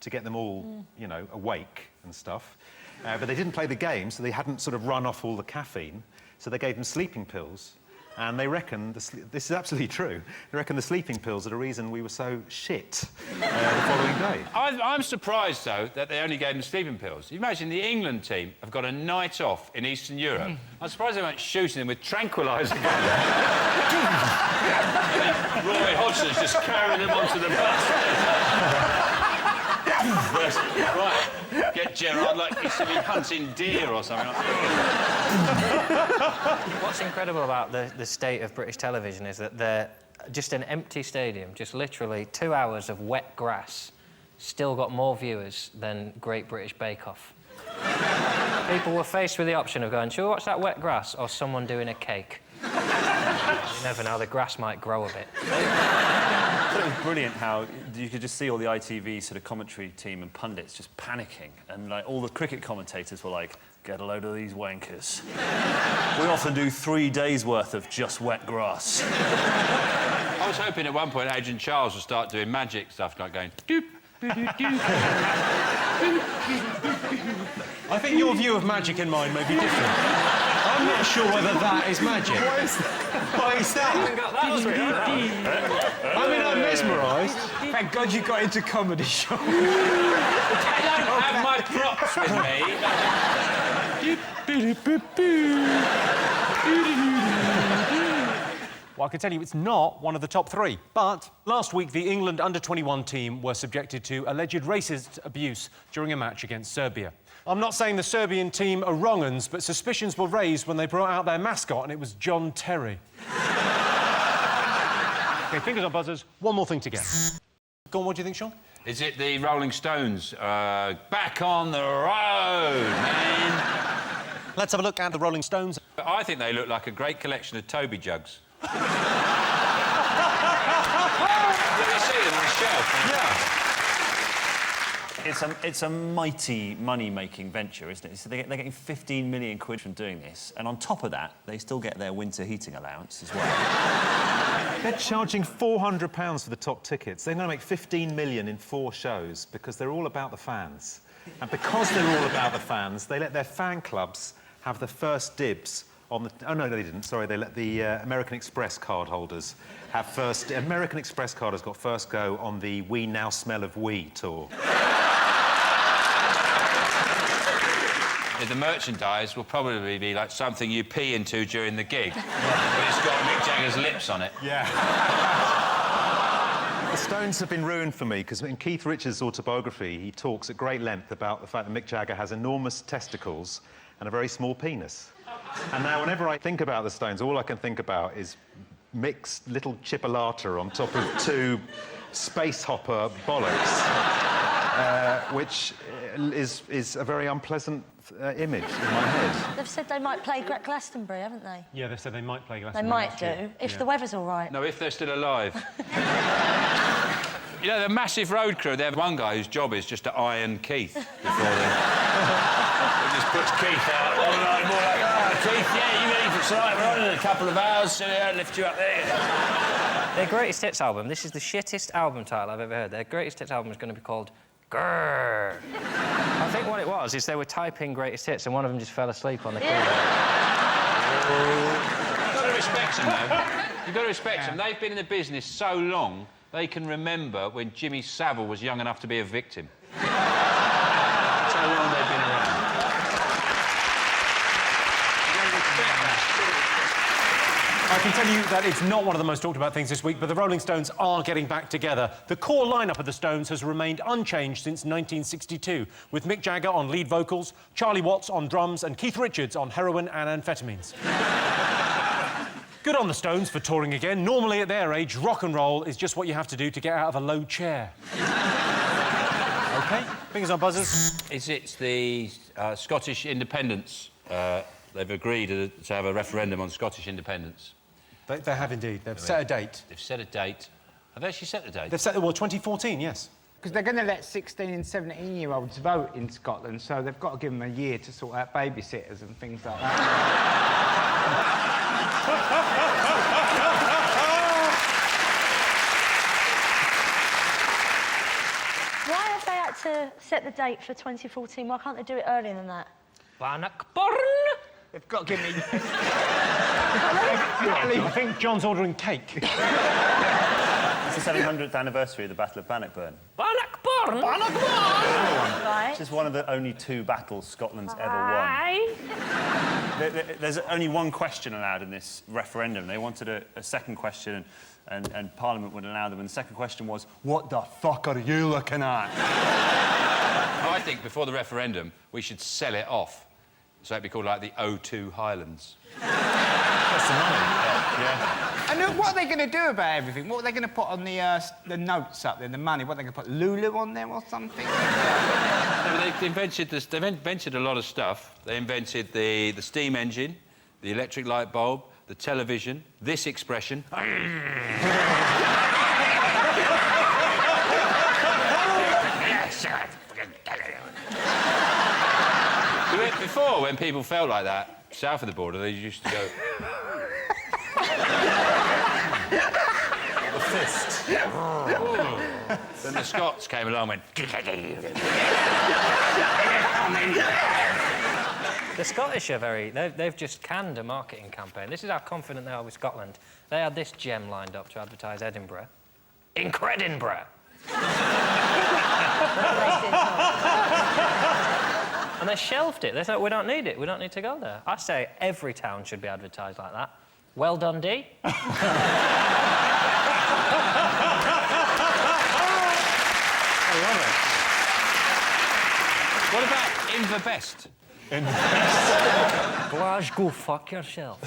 to get them all, you know, awake and stuff. But they didn't play the game, so they hadn't sort of run off all the caffeine, so they gave them sleeping pills. And they reckon, this is absolutely true, they reckon the sleeping pills are the reason we were so shit the following day. I'm surprised, though, that they only gave them sleeping pills. You imagine the England team have got a night off in Eastern Europe. I'm surprised they weren't shooting them with tranquiliser guns. Roy Hodgson's just carrying them onto the bus. Right, get Gerard like he's to be hunting deer or something like that. What's incredible about the state of British television is that they're just an empty stadium, just literally 2 hours of wet grass, still got more viewers than Great British Bake Off. People were faced with the option of going, should we watch that wet grass or someone doing a cake? You never know, the grass might grow a bit. I thought it was brilliant how you could just see all the ITV sort of commentary team and pundits just panicking, and like all the cricket commentators were like, get a load of these wankers. We often do 3 days worth of just wet grass. I was hoping at one point Adrian Charles would start doing magic stuff, like going doop, doop, doop. I think your view of magic and mine may be different. I'm not sure whether that is magic. What is that? I mean, I'm mesmerised. Thank God you got into comedy show. I don't have my props with me. Well, I can tell you it's not one of the top 3. But last week, the England under-21 team were subjected to alleged racist abuse during a match against Serbia. I'm not saying the Serbian team are wrong-uns, but suspicions were raised when they brought out their mascot and it was John Terry. OK, fingers on buzzers. One more thing to get. Go on, what do you think, Sean? Is it the Rolling Stones? Back on the road, man. Let's have a look at the Rolling Stones. I think they look like a great collection of Toby jugs. Did you see them on the shelf? Yeah. It's a mighty money-making venture, isn't it? So they're getting 15 million quid from doing this, and on top of that, they still get their winter heating allowance as well. They're charging £400 for the top tickets. They're going to make 15 million in 4 shows because they're all about the fans. And because they're all about the fans, they let their fan clubs have the first dibs on the... Oh, no, they didn't. Sorry, they let the American Express card holders have first... American Express card has got first go on the We Now Smell of We tour. The merchandise will probably be like something you pee into during the gig. But it's got Mick Jagger's lips on it. Yeah. The Stones have been ruined for me because in Keith Richards' autobiography, he talks at great length about the fact that Mick Jagger has enormous testicles and a very small penis. And now, whenever I think about the Stones, all I can think about is Mick's little chipolata on top of 2 space hopper bollocks, which is a very unpleasant image in my head. They've said they might play Glastonbury, haven't they? Yeah, they've said they might play They Glastonbury. might do, if the weather's all right. No, if they're still alive. You know, the massive road crew, they have one guy whose job is just to iron Keith before they... He just puts Keith out all night, more like, Keith, yeah, you ready for tonight? We're on in a couple of hours, so I'll lift you up there. Their greatest hits album, this is the shittest album title I've ever heard. Their greatest hits album is going to be called Grrr. I think what it was is they were typing greatest hits and one of them just fell asleep on the keyboard. You've got to respect them, though. You've got to respect them. They've been in the business so long, they can remember when Jimmy Savile was young enough to be a victim. That's how long they've been around. I can tell you that it's not one of the most talked about things this week, but the Rolling Stones are getting back together. The core lineup of the Stones has remained unchanged since 1962, with Mick Jagger on lead vocals, Charlie Watts on drums, and Keith Richards on heroin and amphetamines. Good on the Stones for touring again. Normally, at their age, rock and roll is just what you have to do to get out of a low chair. OK, fingers on buzzers. It's the Scottish independence. They've agreed to have a referendum on Scottish independence. They have indeed. They've set a date. They've set a date. Have they actually set the date? They've set the... Well, 2014, yes. Because they're going to let 16 and 17-year-olds vote in Scotland, so they've got to give them a year to sort out babysitters and things like that. Why have they had to set the date for 2014? Why can't they do it earlier than that? Bannockburn! They've got to give me... I think John's ordering cake. It's the 700th anniversary of the Battle of Bannockburn. Bannockburn! Right. This is one of the only 2 battles Scotland's ever won. There's only one question allowed in this referendum. They wanted a second question, and Parliament would allow them. And the second question was, what the fuck are you looking at? I think before the referendum, we should sell it off. So it'd be called, like, the O2 Highlands. That's the money. Yeah. And what are they going to do about everything? What are they going to put on the notes up there, the money? What are they going to put, Lulu on there or something? No, they invented this. They've invented a lot of stuff. They invented the steam engine, the electric light bulb, the television, this expression. Before, when people felt like that, south of the border, they used to go... The fist. Then the Scots came along and went... The Scottish are very... They've just canned a marketing campaign. This is how confident they are with Scotland. They had this gem lined up to advertise Edinburgh. Incredinburgh! And they shelved it. They said, we don't need it. We don't need to go there. I say every town should be advertised like that. Well done, D. What about Inverbest? Glasgow, fuck yourself.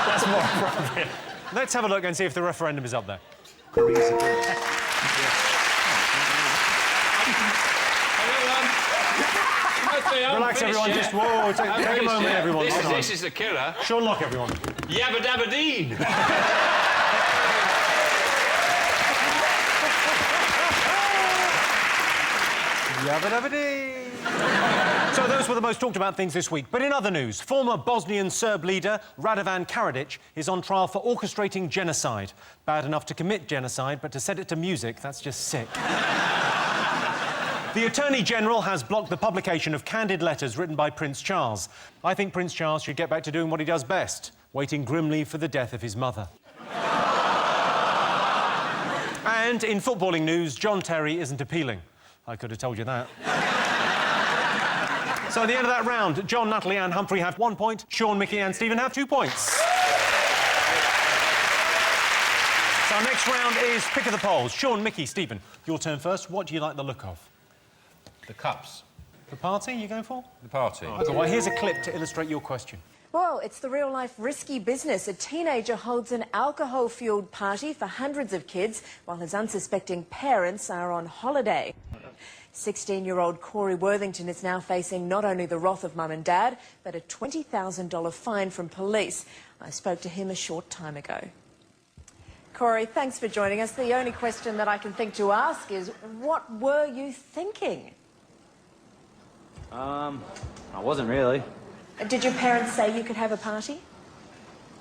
That's more appropriate. Let's have a look and see if the referendum is up there. Relax, everyone. Just whoa. Take a moment, everyone. This is the killer. Sean Lock, everyone. Yabba dabba deen. Yabba dabba dee. So those were the most talked about things this week. But in other news, former Bosnian Serb leader Radovan Karadzic is on trial for orchestrating genocide. Bad enough to commit genocide, but to set it to music, that's just sick. The Attorney General has blocked the publication of candid letters written by Prince Charles. I think Prince Charles should get back to doing what he does best, waiting grimly for the death of his mother. And in footballing news, John Terry isn't appealing. I could have told you that. So at the end of that round, John, Natalie and Humphrey have 1 point, Sean, Mickey and Stephen have 2 points. So our next round is Pick of the Polls. Sean, Mickey, Stephen, your turn first. What do you like the look of? The cups. The party you going for? The party. OK, well, here's a clip to illustrate your question. Well, it's the real-life risky business. A teenager holds an alcohol-fuelled party for hundreds of kids while his unsuspecting parents are on holiday. 16-year-old Corey Worthington is now facing not only the wrath of mum and dad, but a $20,000 fine from police. I spoke to him a short time ago. Corey, thanks for joining us. The only question that I can think to ask is, what were you thinking? I wasn't really. Did your parents say you could have a party?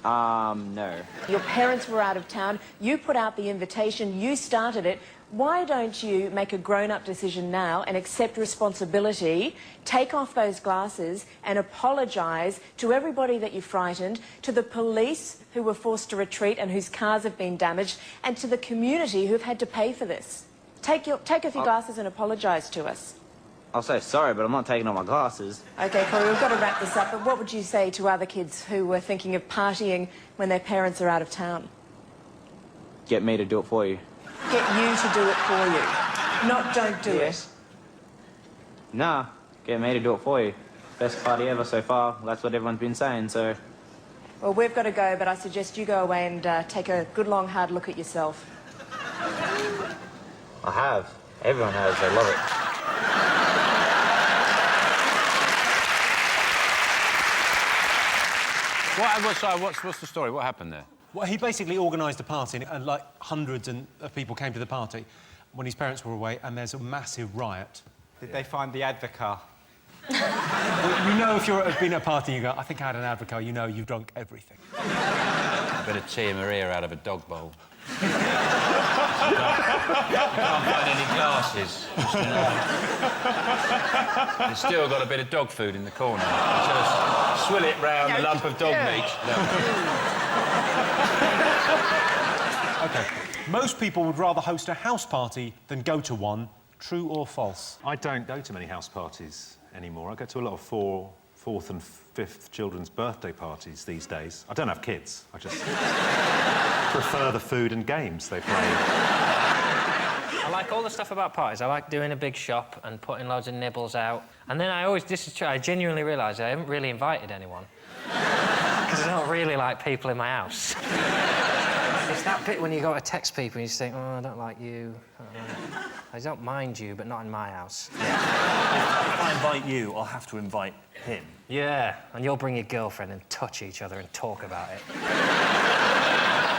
No. Your parents were out of town, you put out the invitation, you started it. Why don't you make a grown-up decision now and accept responsibility, take off those glasses and apologise to everybody that you frightened, to the police who were forced to retreat and whose cars have been damaged, and to the community who've had to pay for this? Take off your glasses and apologise to us. I'll say sorry, but I'm not taking off my glasses. OK, Corey, we've got to wrap this up, but what would you say to other kids who were thinking of partying when their parents are out of town? Get me to do it for you. Get you to do it for you, not don't do it. Nah, get me to do it for you. Best party ever so far. That's what everyone's been saying, so... Well, we've got to go, but I suggest you go away and take a good, long, hard look at yourself. I have. Everyone has. They love it. What's the story? What happened there? Well, he basically organised a party, and like hundreds of people came to the party when his parents were away, and there's a massive riot. Did they find the Advocar? Well, you know, if you've been at a party, you go, I think I had an Advocar, you know you've drunk everything. A bit of Tia Maria out of a dog bowl. Can't find any glasses. It's still got a bit of dog food in the corner. Just swill it round the lump of dog meat. OK. Most people would rather host a house party than go to one. True or false? I don't go to many house parties anymore. I go to a lot of four 4th and 5th children's birthday parties these days. I don't have kids. I just prefer the food and games they play. I like all the stuff about parties. I like doing a big shop and putting loads of nibbles out. And then I genuinely realise I haven't really invited anyone. Because I don't really like people in my house. It's that bit when you go to text people and you just think, oh, I don't like you. I don't mind you, but not in my house. If I invite you, I'll have to invite him. Yeah, and you'll bring your girlfriend and touch each other and talk about it.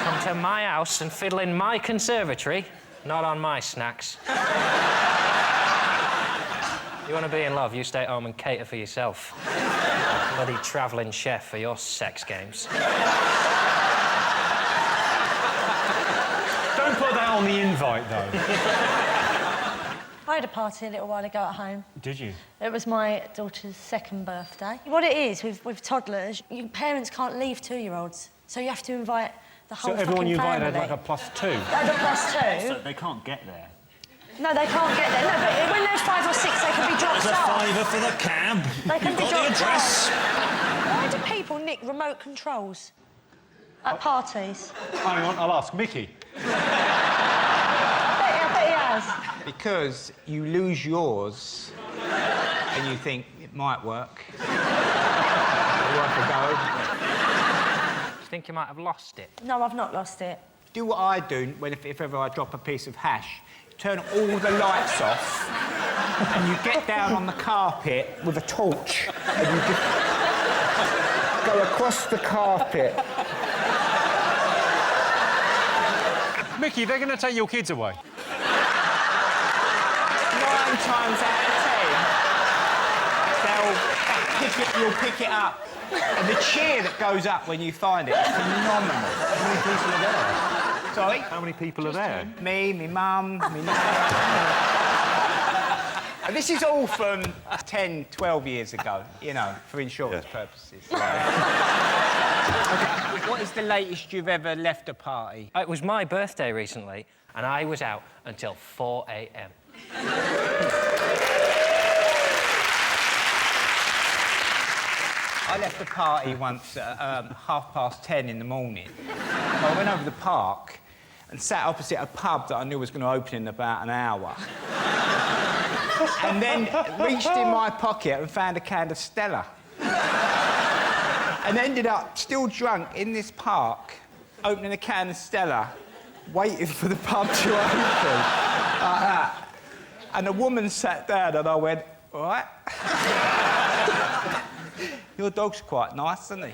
Come to my house and fiddle in my conservatory, not on my snacks. You want to be in love, you stay at home and cater for yourself. Bloody travelling chef for your sex games. Don't put that on the invite, though. I had a party a little while ago at home. Did you? It was my daughter's 2nd birthday. What it is with toddlers, your parents can't leave 2-year-olds, so you have to invite the whole So everyone you invited family. had like a +2? Had a +2. So they can't get there. No, they can't get there. No, but when there's 5 or 6, they can be dropped There's off. a £5 for the cab. They can You've be got the dropped address. off. Why do people nick remote controls at parties? Hang on, I'll ask Mickey. I bet he has. Because you lose yours and you think it might work. Worth a go. Do you think you might have lost it? No, I've not lost it. Do what I do if ever I drop a piece of hash. Turn all the lights off and you get down on the carpet with a torch and you just go across the carpet. Mickey, they're going to take your kids away. 9 times out of 10, you'll pick it up. And the cheer that goes up when you find it is phenomenal. How many people are there? Sorry? How many people are there? Me, my mum, my nan. And this is all from 10, 12 years ago, you know, for insurance purposes. Okay. What is the latest you've ever left a party? It was my birthday recently, and I was out until 4 a.m. I left a party once at 10:30 in the morning. I went over the park and sat opposite a pub that I knew was going to open in about an hour. And then reached in my pocket and found a can of Stella. And ended up, still drunk, in this park, opening a can of Stella, waiting for the pub to open, like that. And a woman sat down and I went, all right. Your dog's quite nice, isn't he?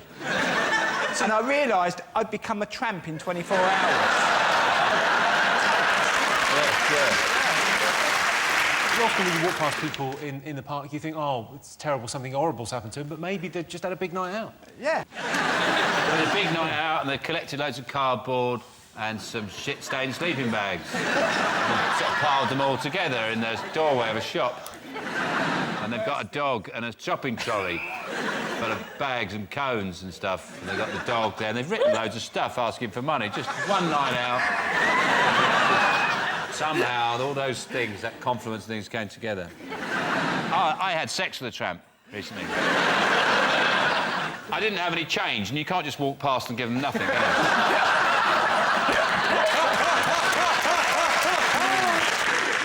And I realised I'd become a tramp in 24 hours. Often when you walk past people in the park, you think, oh, it's terrible, something horrible's happened to them, but maybe they've just had a big night out. Yeah. They had a big night out and they collected loads of cardboard and some shit-stained sleeping bags. And sort of piled them all together in the doorway of a shop. And they've got a dog and a shopping trolley full of bags and cones and stuff. And they've got the dog there and they've written loads of stuff asking for money. Just one night out. Somehow, all those things, that confluence of things came together. I had sex with a tramp recently. I didn't have any change, and you can't just walk past and give them nothing, can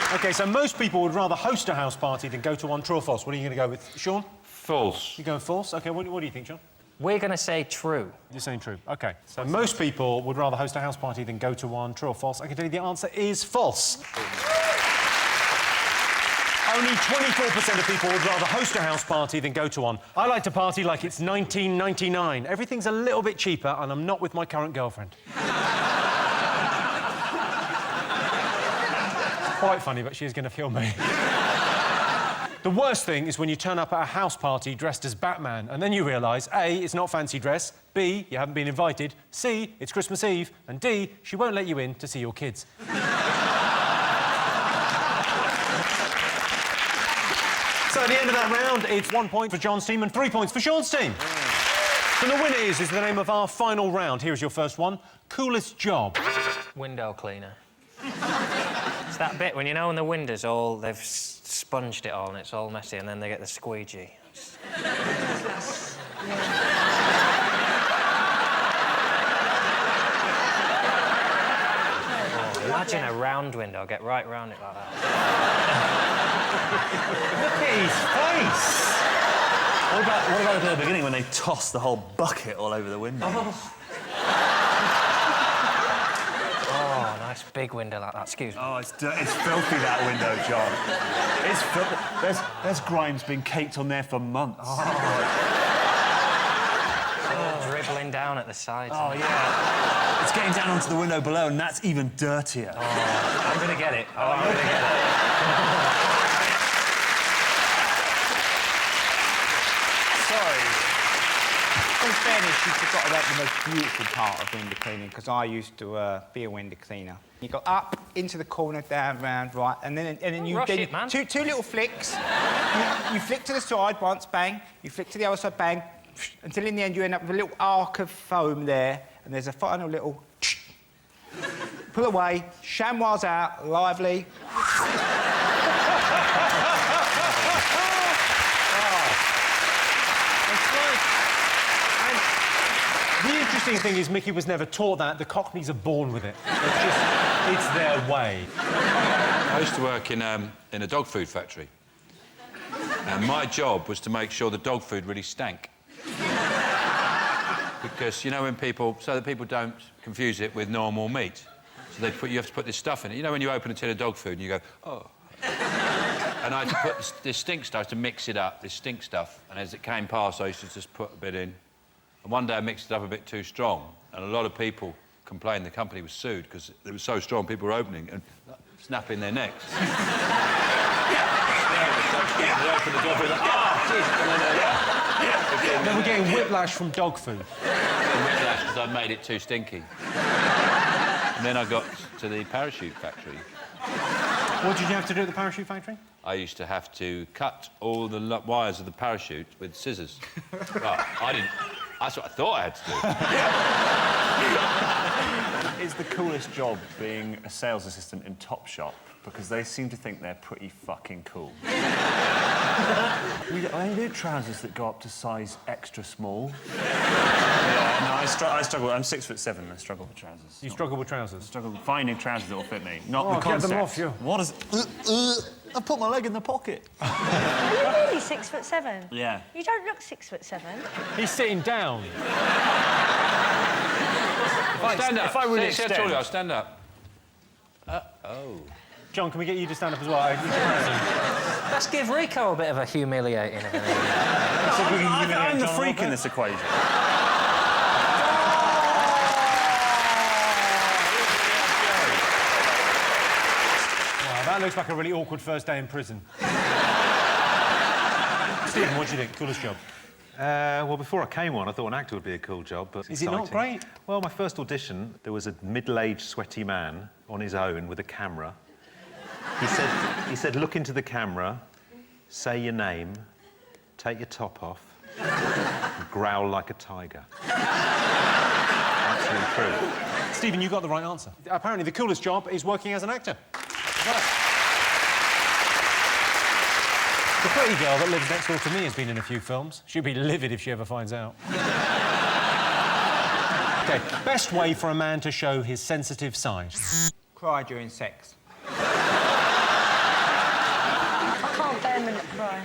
you? OK, so most people would rather host a house party than go to one. True or false? What are you going to go with? Sean? False. You're going false? OK, what do you think, Sean? We're going to say true. You're saying true. OK. So most people would rather host a house party than go to one. True or false? I can tell you the answer is false. Only 24% of people would rather host a house party than go to one. I like to party like it's 1999. Everything's a little bit cheaper and I'm not with my current girlfriend. It's quite funny, but she's going to kill me. The worst thing is when you turn up at a house party dressed as Batman and then you realise, A, it's not fancy dress, B, you haven't been invited, C, it's Christmas Eve, and D, she won't let you in to see your kids. So at the end of that round, it's 1 point for John's team and 3 points for Sean's team. So the winner is the name of our final round. Here is your first one. Coolest job. Window cleaner. It's that bit when you know when the window's all... they've sponged it all and it's all messy and then they get the squeegee. Imagine a round window. Get right round it like that. Look at his face! What about at the beginning when they toss the whole bucket all over the window? Oh, nice big window like that. Excuse me. Oh, it's filthy, that window, John. It's filthy. There's Grimes been caked on there for months. Dribbling down at the sides. Oh, yeah. It's getting down onto the window below, and that's even dirtier. Oh, I'm going to get it. Oh, I'm going to get it. Sorry. In fairness, you forgot about the most beautiful part of window cleaning, because I used to be a window cleaner. You go up, into the corner, down, round, right, and then you... Rush it, man. Two little flicks. you flick to the side once, bang. You flick to the other side, bang. Until in the end you end up with a little arc of foam there, and there's a final little... Pull away, chamois out, lively. The interesting thing is Mickey was never taught that. The Cockneys are born with it. It's their way. I used to work in a dog food factory. And my job was to make sure the dog food really stank. Because, you know, so that people don't confuse it with normal meat. So you have to put this stuff in it. You know when you open a tin of dog food and you go, oh. And I had to put this stink stuff to mix it up, this stink stuff. And as it came past, I used to just put a bit in. And one day I mixed it up a bit too strong, and a lot of people complained the company was sued because it was so strong, people were opening and snapping their necks. They opened the dog food, like, oh, jeez. They were getting whiplash from dog food. Whiplash because I made it too stinky. And then I got to the parachute factory. What did you have to do at the parachute factory? I used to have to cut all the wires of the parachute with scissors. Well, I didn't... That's what I thought I had to do. Is the coolest job being a sales assistant in Topshop? Because they seem to think they're pretty fucking cool. I do trousers that go up to size extra small. Yeah, no, I struggle. I'm 6'7". I struggle with trousers. You struggle with trousers? I struggle with finding trousers that will fit me. Not the get concept. them off you. What is... I put my leg in the pocket. Are you really 6'7"? Yeah. You don't look 6'7". He's sitting down. Stand up. If I really I told you, I'll stand up. Oh. John, can we get you to stand up as well? Let's give Rico a bit of a humiliating. I'm the freak in this equation. That looks like a really awkward first day in prison. Stephen, what do you think? Coolest job? Well, before I came on, I thought an actor would be a cool job, but Is it not great? Well, my first audition, there was a middle-aged, sweaty man on his own with a camera. He said, look into the camera, say your name, take your top off, and growl like a tiger. Absolutely true. Stephen, you got the right answer. Apparently, the coolest job is working as an actor. The pretty girl that lives next door to me has been in a few films. She'll be livid if she ever finds out. OK, best way for a man to show his sensitive side? Cry during sex. I can't bear men that cry.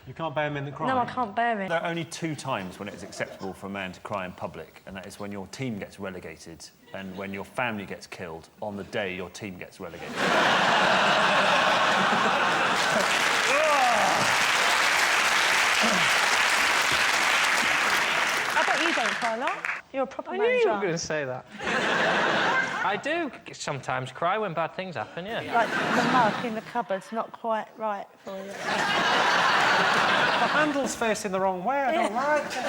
You can't bear men that cry? No, I can't bear it. There are only 2 times when it is acceptable for a man to cry in public, and that is when your team gets relegated and when your family gets killed on the day your team gets relegated. I bet you don't cry a lot. You're a proper I man. knew you were going to say that. I do sometimes cry when bad things happen, yeah. Like the mug in the cupboard's not quite right for you. The handle's facing the wrong way. I don't like it.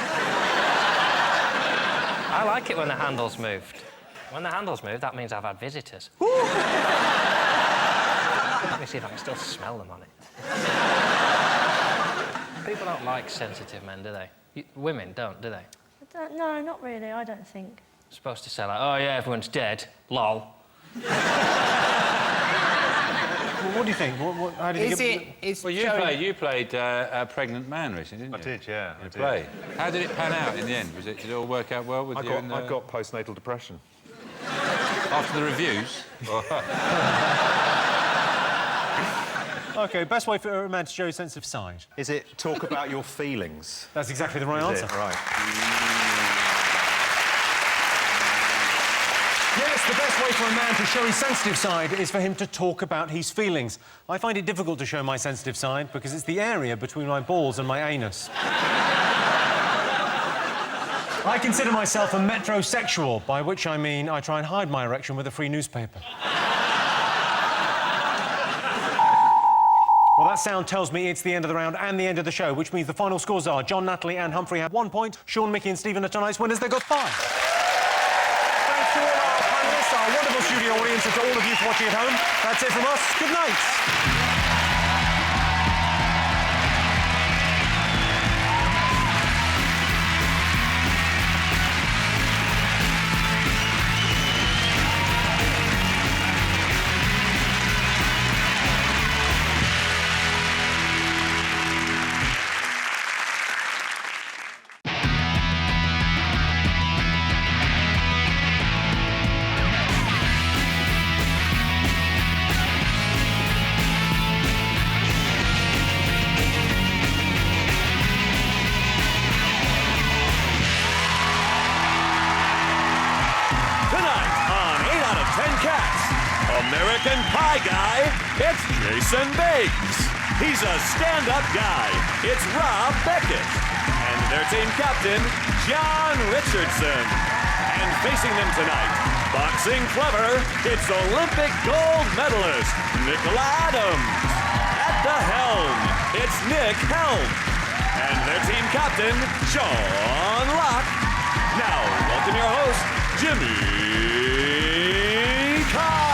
I like it when the handle's moved. When the handle's moved, that means I've had visitors. Let me see if I can still smell them on it. People don't like sensitive men, do they? Women don't, do they? No, not really, I don't think. Supposed to say like, oh yeah, everyone's dead. Lol. Well, what do you think? How did Well, you played a pregnant man recently, didn't you? I did, yeah. I did. How did it pan out in the end? Did it all work out well with you? I've got postnatal depression. Oh, After the reviews? OK, best way for a man to show his sensitive side? Is it talk about your feelings? That's exactly the right Is answer. it? Right. Yes, the best way for a man to show his sensitive side is for him to talk about his feelings. I find it difficult to show my sensitive side because it's the area between my balls and my anus. I consider myself a metrosexual, by which I mean I try and hide my erection with a free newspaper. Well, that sound tells me it's the end of the round and the end of the show, which means the final scores are John, Natalie and Humphrey have 1 point. Sean, Mickey and Stephen are tonight's winners. They've got 5. Thanks to all our panellists, our wonderful studio audience, and to all of you for watching at home. That's it from us. Good night. American Pie Guy, it's Jason Biggs. He's a stand-up guy. It's Rob Beckett. And their team captain, John Richardson. And facing them tonight, boxing clever, it's Olympic gold medalist, Nicola Adams. At the helm, it's Nick Helm. And their team captain, Sean Locke. Now, welcome your host, Jimmy Carr.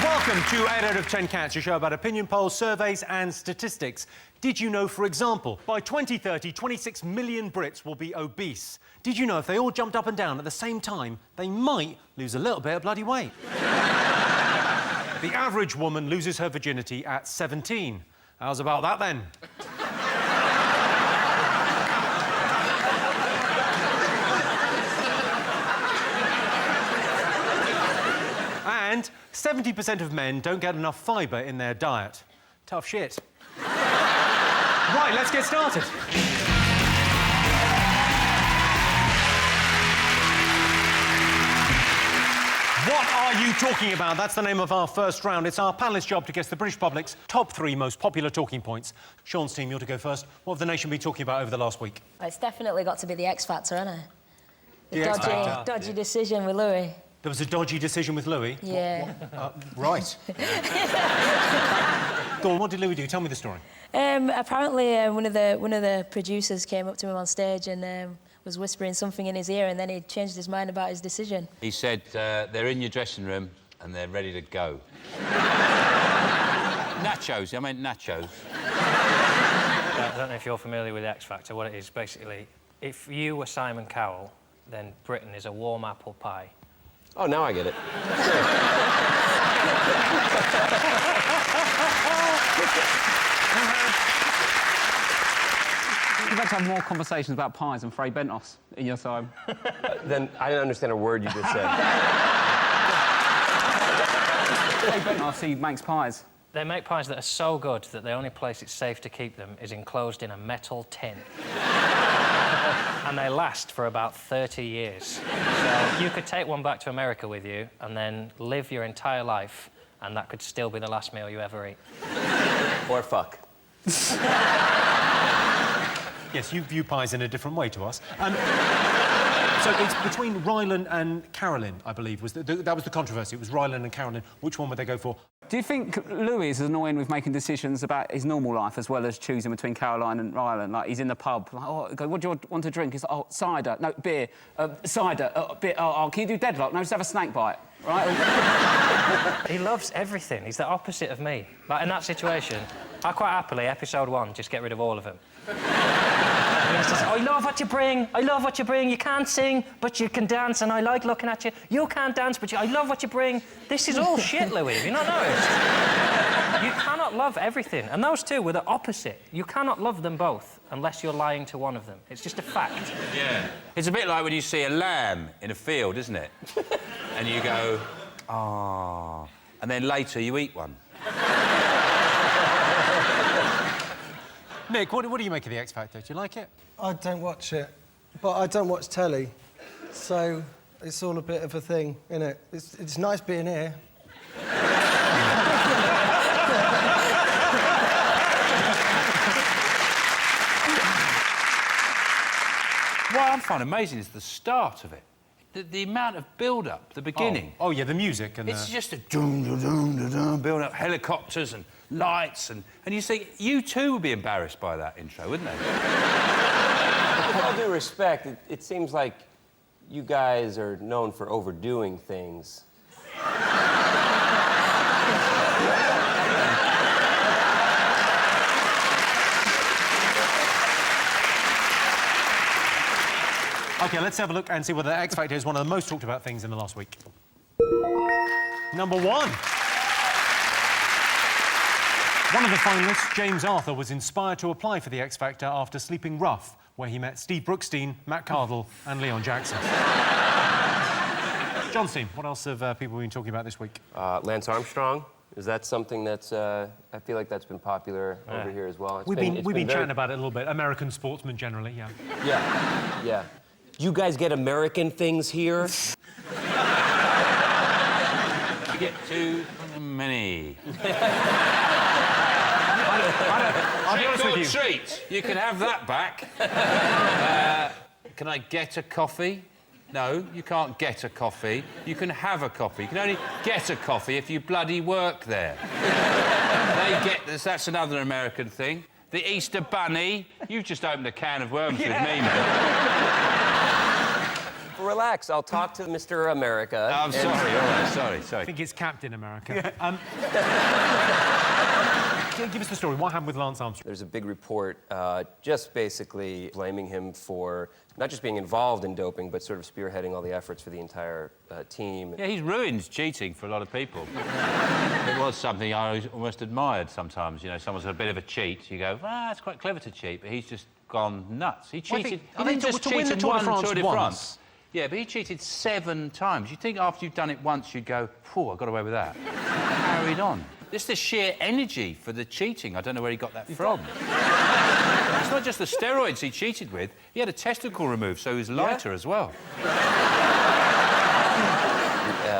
Welcome to 8 out of 10 Cats, a show about opinion polls, surveys and statistics. Did you know, for example, by 2030, 26 million Brits will be obese? Did you know if they all jumped up and down at the same time, they might lose a little bit of bloody weight? The average woman loses her virginity at 17. How's about that, then? And 70% of men don't get enough fibre in their diet. Tough shit. Right, let's get started. What are you talking about? That's the name of our first round. It's our panellists' job to guess the British public's top 3 most popular talking points. Sean's team, you're to go first. What have the nation been talking about over the last week? It's definitely got to be the X Factor, hasn't it? The X Factor. Dodgy decision with Louis. There was a dodgy decision with Louis? Yeah. Right. Go on, what did Louis do? Tell me the story. Apparently, one of the producers came up to him on stage and was whispering something in his ear, and then he changed his mind about his decision. He said, they're in your dressing room and they're ready to go. Nachos, I meant nachos. I don't know if you're familiar with the X Factor. What it is, basically, if you were Simon Cowell, then Britain is a warm apple pie. Oh, now I get it. You've had to have more conversations about pies and Fray Bentos in your time. Then I didn't understand a word you just said. Fray Bentos, he makes pies. They make pies that are so good that the only place it's safe to keep them is enclosed in a metal tin. And they last for about 30 years. So you could take one back to America with you and then live your entire life, and that could still be the last meal you ever eat. Or fuck. Yes, you view pies in a different way to us. So it's between Rylan and Carolyn, I believe, that was the controversy. It was Rylan and Carolyn. Which one would they go for? Do you think Louis is annoying with making decisions about his normal life as well as choosing between Caroline and Rylan? Like, he's in the pub, like, oh, what do you want to drink? He's like, oh, cider, no, beer, cider, beer, oh, can you do deadlock? No, just have a snake bite, right? He loves everything. He's the opposite of me. Like, in that situation, I quite happily, episode 1, just get rid of all of him. Says, I love what you bring, I love what you bring. You can't sing, but you can dance, and I like looking at you. You can't dance, but I love what you bring. This is all shit, Louis, have you not noticed? You cannot love everything. And those two were the opposite. You cannot love them both unless you're lying to one of them. It's just a fact. Yeah. It's a bit like when you see a lamb in a field, isn't it? And you go, ah. And then later you eat one. Nick, what do you make of the X Factor? Do you like it? I don't watch it, but I don't watch telly, so it's all a bit of a thing, isn't it? It's nice being here. What I find amazing is the start of it. The amount of build-up, the beginning. Oh, yeah, the music and It's just a dum-da-dum-da-dum, build-up, helicopters and lights, and you think you too would be embarrassed by that intro, wouldn't they? With all due respect, it seems like you guys are known for overdoing things. OK, let's have a look and see whether X Factor is one of the most talked about things in the last week. Number 1. One of the finalists, James Arthur, was inspired to apply for the X Factor after sleeping rough, where he met Steve Brookstein, Matt Cardle and Leon Jackson. John Steen, what else have people been talking about this week? Lance Armstrong. Is that something that's... I feel like that's been popular over here as well. We've been chatting about it a little bit. American sportsmen generally, yeah. Yeah, yeah. You guys get American things here? You get too many. I'll be honest with you. Treat. You can have that back. Can I get a coffee? No, you can't get a coffee. You can have a coffee. You can only get a coffee if you bloody work there. They get this. That's another American thing. The Easter Bunny. You've just opened a can of worms with me, mate. Relax, I'll talk to Mr. America. I'm sorry, all right, sorry. I think it's Captain America. Give us the story. What happened with Lance Armstrong? There's a big report just basically blaming him for not just being involved in doping, but sort of spearheading all the efforts for the entire team. Yeah, he's ruined cheating for a lot of people. It was something I almost admired sometimes. You know, someone's got a bit of a cheat. You go, ah, it's quite clever to cheat, but he's just gone nuts. He cheated. I think he didn't just to cheat win the in Tour de one France Tour de once. France. Yeah, but he cheated 7 times. You think after you've done it once, you'd go, phew, I got away with that. Carried on. Just the sheer energy for the cheating. I don't know where he got that from. It's not just the steroids he cheated with. He had a testicle removed, so he was lighter as well.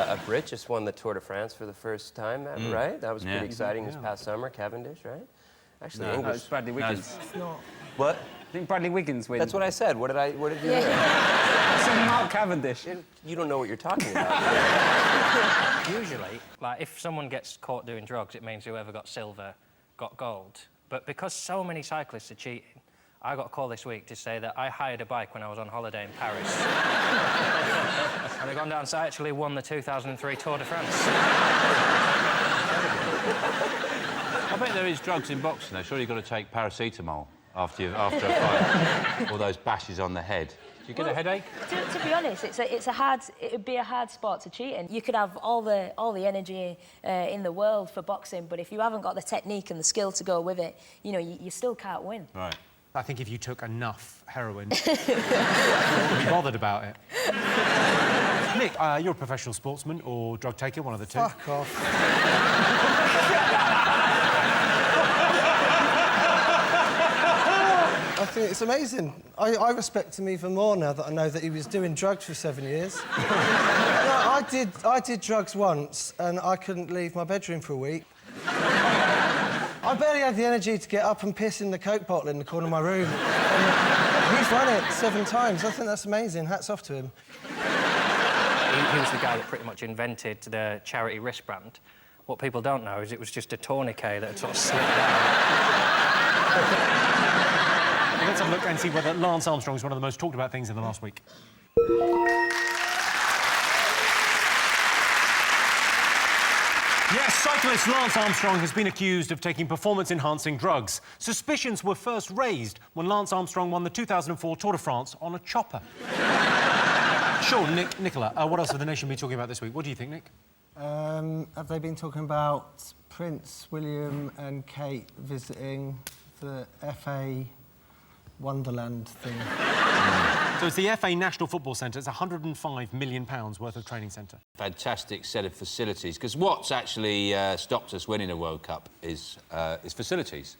A Brit just won the Tour de France for the first time, right? That was pretty exciting this past summer. Cavendish, right? Actually, English. No, it's Bradley Wiggins. No, it's not. What? I think Bradley Wiggins wins. That's what I said. What did you hear? I said Mark Cavendish. You don't know what you're talking about. Usually, like, if someone gets caught doing drugs, it means whoever got silver got gold. But because so many cyclists are cheating, I got a call this week to say that I hired a bike when I was on holiday in Paris. And I've gone down, so I actually won the 2003 Tour de France. I bet there is drugs in boxing, though. Surely you've got to take paracetamol after a fight. All those bashes on the head. Do you get a headache? To be honest, it'd be a hard sport to cheat in. You could have all the energy in the world for boxing, but if you haven't got the technique and the skill to go with it, you know, you still can't win. Right. I think if you took enough heroin, you wouldn't be bothered about it. Nick, you're a professional sportsman or drug taker, one of the two. Fuck off. I think it's amazing. I respect him even more now that I know that he was doing drugs for 7 years. I did drugs once, and I couldn't leave my bedroom for a week. I barely had the energy to get up and piss in the Coke bottle in the corner of my room. And he's run it 7 times. I think that's amazing. Hats off to him. He was the guy that pretty much invented the charity wristband. What people don't know is it was just a tourniquet that had sort of slipped down. Let's have a look and see whether Lance Armstrong is one of the most talked about things in the last week. Yes, cyclist Lance Armstrong has been accused of taking performance-enhancing drugs. Suspicions were first raised when Lance Armstrong won the 2004 Tour de France on a chopper. Sure, Nicola, what else have the nation been talking about this week? What do you think, Nick? Have they been talking about Prince William and Kate visiting the FA Wonderland thing? So it's the FA National Football Centre. It's £105 million worth of training centre. Fantastic set of facilities, because what's actually stopped us winning a World Cup is facilities.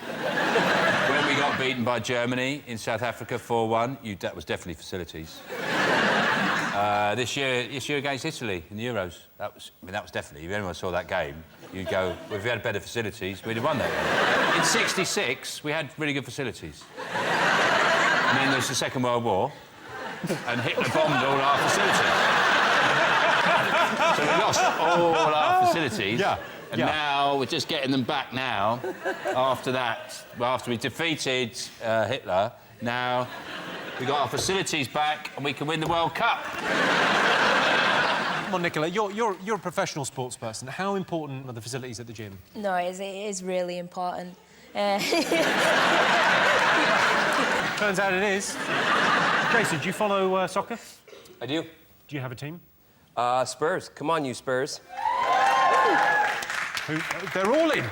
When we got beaten by Germany in South Africa 4-1, that was definitely facilities. This year against Italy in the Euros, that was definitely. If anyone saw that game, you'd go, well, if we had better facilities, we'd have won that game. In '66, we had really good facilities. And then there's the Second World War, and Hitler bombed all our facilities. So we lost all our facilities. Yeah. And now we're just getting them back now. After that, after we defeated Hitler, now we got our facilities back and we can win the World Cup. Come on, Nicola, you're a professional sports person. How important are the facilities at the gym? No, it is really important. Turns out it is. Jason, do you follow soccer? I do. Do you have a team? Spurs. Come on, you Spurs. They're all in.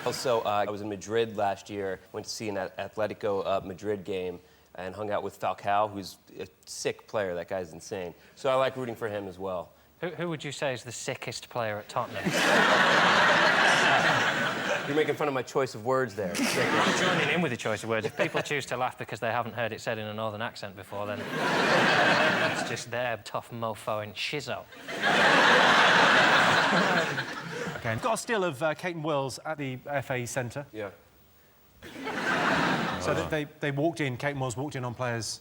Also, I was in Madrid last year, went to see an Atletico Madrid game and hung out with Falcao, who's a sick player. That guy's insane. So I like rooting for him as well. Who would you say is the sickest player at Tottenham? You're making fun of my choice of words there. I'm joining in with the choice of words. If people choose to laugh because they haven't heard it said in a northern accent before, then it's just their tough mofo and shizzo. OK. I've got a still of Kate and Wills at the FA Centre. Yeah. So that they walked in, Kate and Wills walked in on players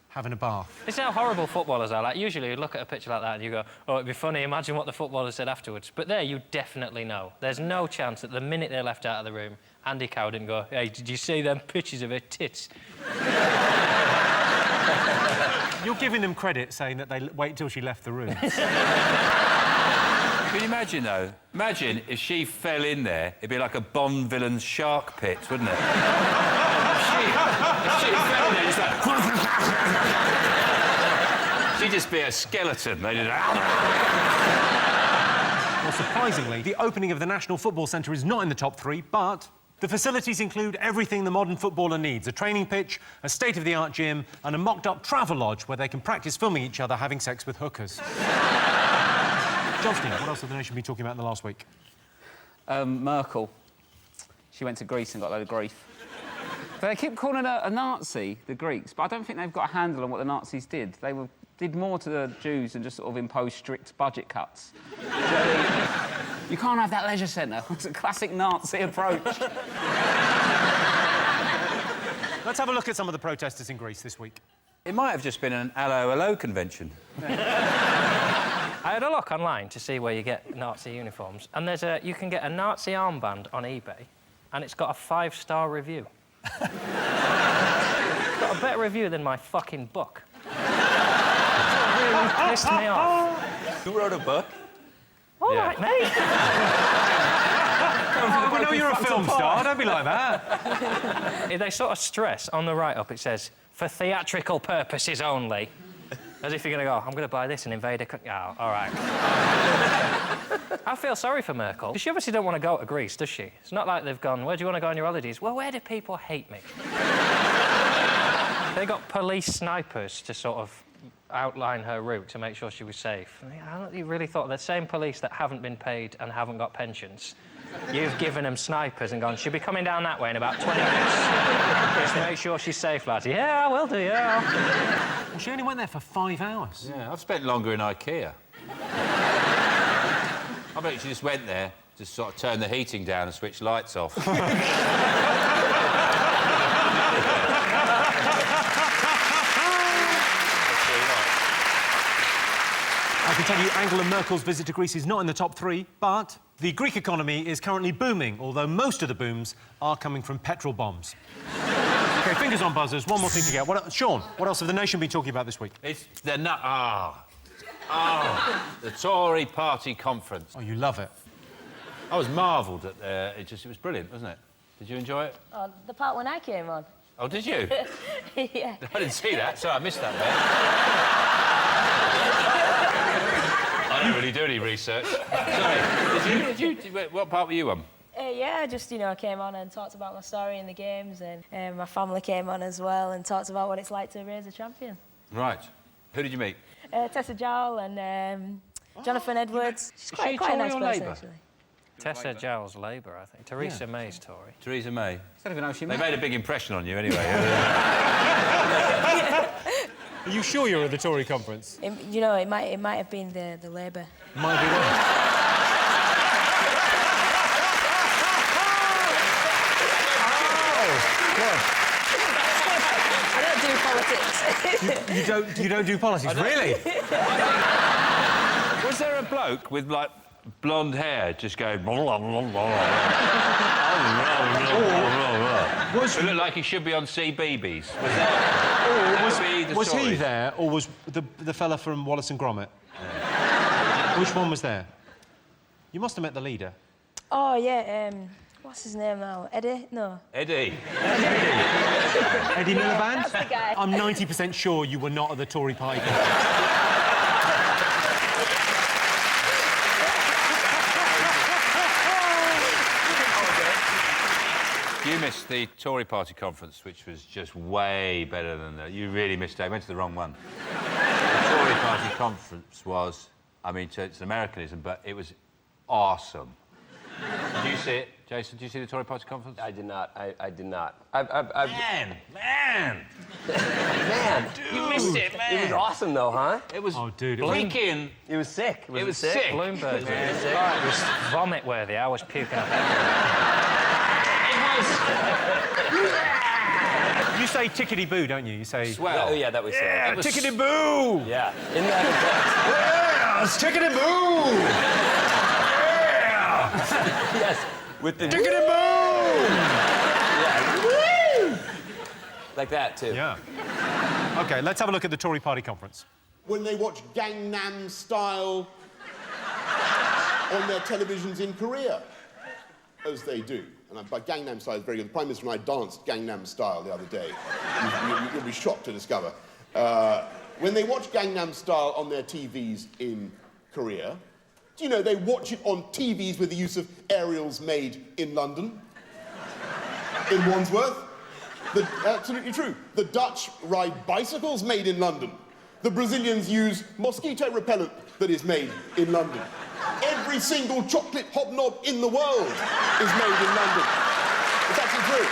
having a bath. This is how horrible footballers are. Like, usually you look at a picture like that and you go, oh, it'd be funny, imagine what the footballer said afterwards. But there, you definitely know. There's no chance that the minute they left out of the room, Andy Cow didn't go, hey, did you see them pictures of her tits? You're giving them credit, saying that they wait till she left the room. Can you imagine, though? Imagine if she fell in there, it'd be like a Bond villain's shark pit, wouldn't it? if she fell in there, just like... She'd just be a skeleton. They'd just... Well, surprisingly, the opening of the National Football Centre is not in the top 3, but the facilities include everything the modern footballer needs: a training pitch, a state-of-the-art gym, and a mocked-up travel lodge where they can practice filming each other having sex with hookers. Johnston, what else have the nation been talking about in the last week? Merkel. She went to Greece and got a load of grief. But they keep calling her a Nazi, the Greeks, but I don't think they've got a handle on what the Nazis did. They did more to the Jews than just sort of impose strict budget cuts. You can't have that leisure centre. It's a classic Nazi approach. Let's have a look at some of the protesters in Greece this week. It might have just been an hello convention. I had a look online to see where you get Nazi uniforms, and you can get a Nazi armband on eBay, and it's got a 5-star review. It's got a better review than my fucking book. It really pissed me off. Who wrote a book? All right, mate. Oh, we know you're a film star. Don't be like that. They sort of stress on the write-up, it says, for theatrical purposes only. As if you're going to go, I'm going to buy this and invade a... Oh, all right. I feel sorry for Merkel. She obviously don't want to go to Greece, does she? It's not like they've gone, where do you want to go on your holidays? Well, where do people hate me? They got police snipers to sort of outline her route to make sure she was safe. I don't think you really thought the same police that haven't been paid and haven't got pensions, you've given them snipers and gone, she'll be coming down that way in about 20 minutes. Just make sure she's safe, lads. Yeah, I will do, yeah. Well, she only went there for 5 hours. Yeah, I've spent longer in IKEA. I bet she just went there, just sort of turned the heating down and switched lights off. I can tell you Angela Merkel's visit to Greece is not in the top 3, but the Greek economy is currently booming, although most of the booms are coming from petrol bombs. OK, fingers on buzzers, one more thing to get. Sean, what else have the nation been talking about this week? It's the the Tory party conference. Oh, you love it. I was marvelled at it was brilliant, wasn't it? Did you enjoy it? Oh, the part when I came on. Oh, did you? Yeah. I didn't see that, so I missed that bit. I don't really do any research. Sorry, what part were you on? Yeah, just, came on and talked about my story in the games, and my family came on as well and talked about what it's like to raise a champion. Right. Who did you meet? Tessa Jowell and Jonathan Edwards. She's quite a nice person, actually. Tessa Jowell's Labour, I think. Theresa May's Tory. Theresa May. I don't even know if she They made a big impression on you, anyway. Are you sure you're at the Tory conference? It might have been the Labour. Might be right. I don't do politics. You don't do politics, really? Was there a bloke with, like, blonde hair just going... It looked like he should be on CBeebies. Was he there, or was the fella from Wallace and Gromit? Yeah. Which one was there? You must have met the leader. Oh, yeah, what's his name now? Eddie? No. Eddie. Eddie Miliband? That's the guy. I'm 90% sure you were not at the Tory party. You missed the Tory party conference, which was just way better than that. You really missed it. I went to the wrong one. The Tory party conference was, I mean, it's an Americanism, but it was awesome. Did you see it, Jason? Did you see the Tory party conference? I did not. I did not. Man! Man! You missed it, man! It was awesome, though, huh? It was Blinking. It was sick. It was sick. Bloomberg. Yeah. It was vomit-worthy. I was puking up. You say tickety-boo, don't you? You say... Swell. Oh, yeah, that was... Yeah, tickety-boo! Yeah. In that yeah, it's tickety-boo! yeah! Yes, with the... Tickety-boo! Yeah. Woo! Like that, too. Yeah. OK, let's have a look at the Tory party conference. When they watch Gangnam Style on their televisions in Korea, as they do. And by Gangnam Style is very good. The Prime Minister and I danced Gangnam Style the other day. You'll be shocked to discover. When they watch Gangnam Style on their TVs in Korea, do you know they watch it on TVs with the use of aerials made in London? In Wandsworth? Absolutely true. The Dutch ride bicycles made in London. The Brazilians use mosquito repellent that is made in London. Every single chocolate hobnob in the world is made in London. It's actually true.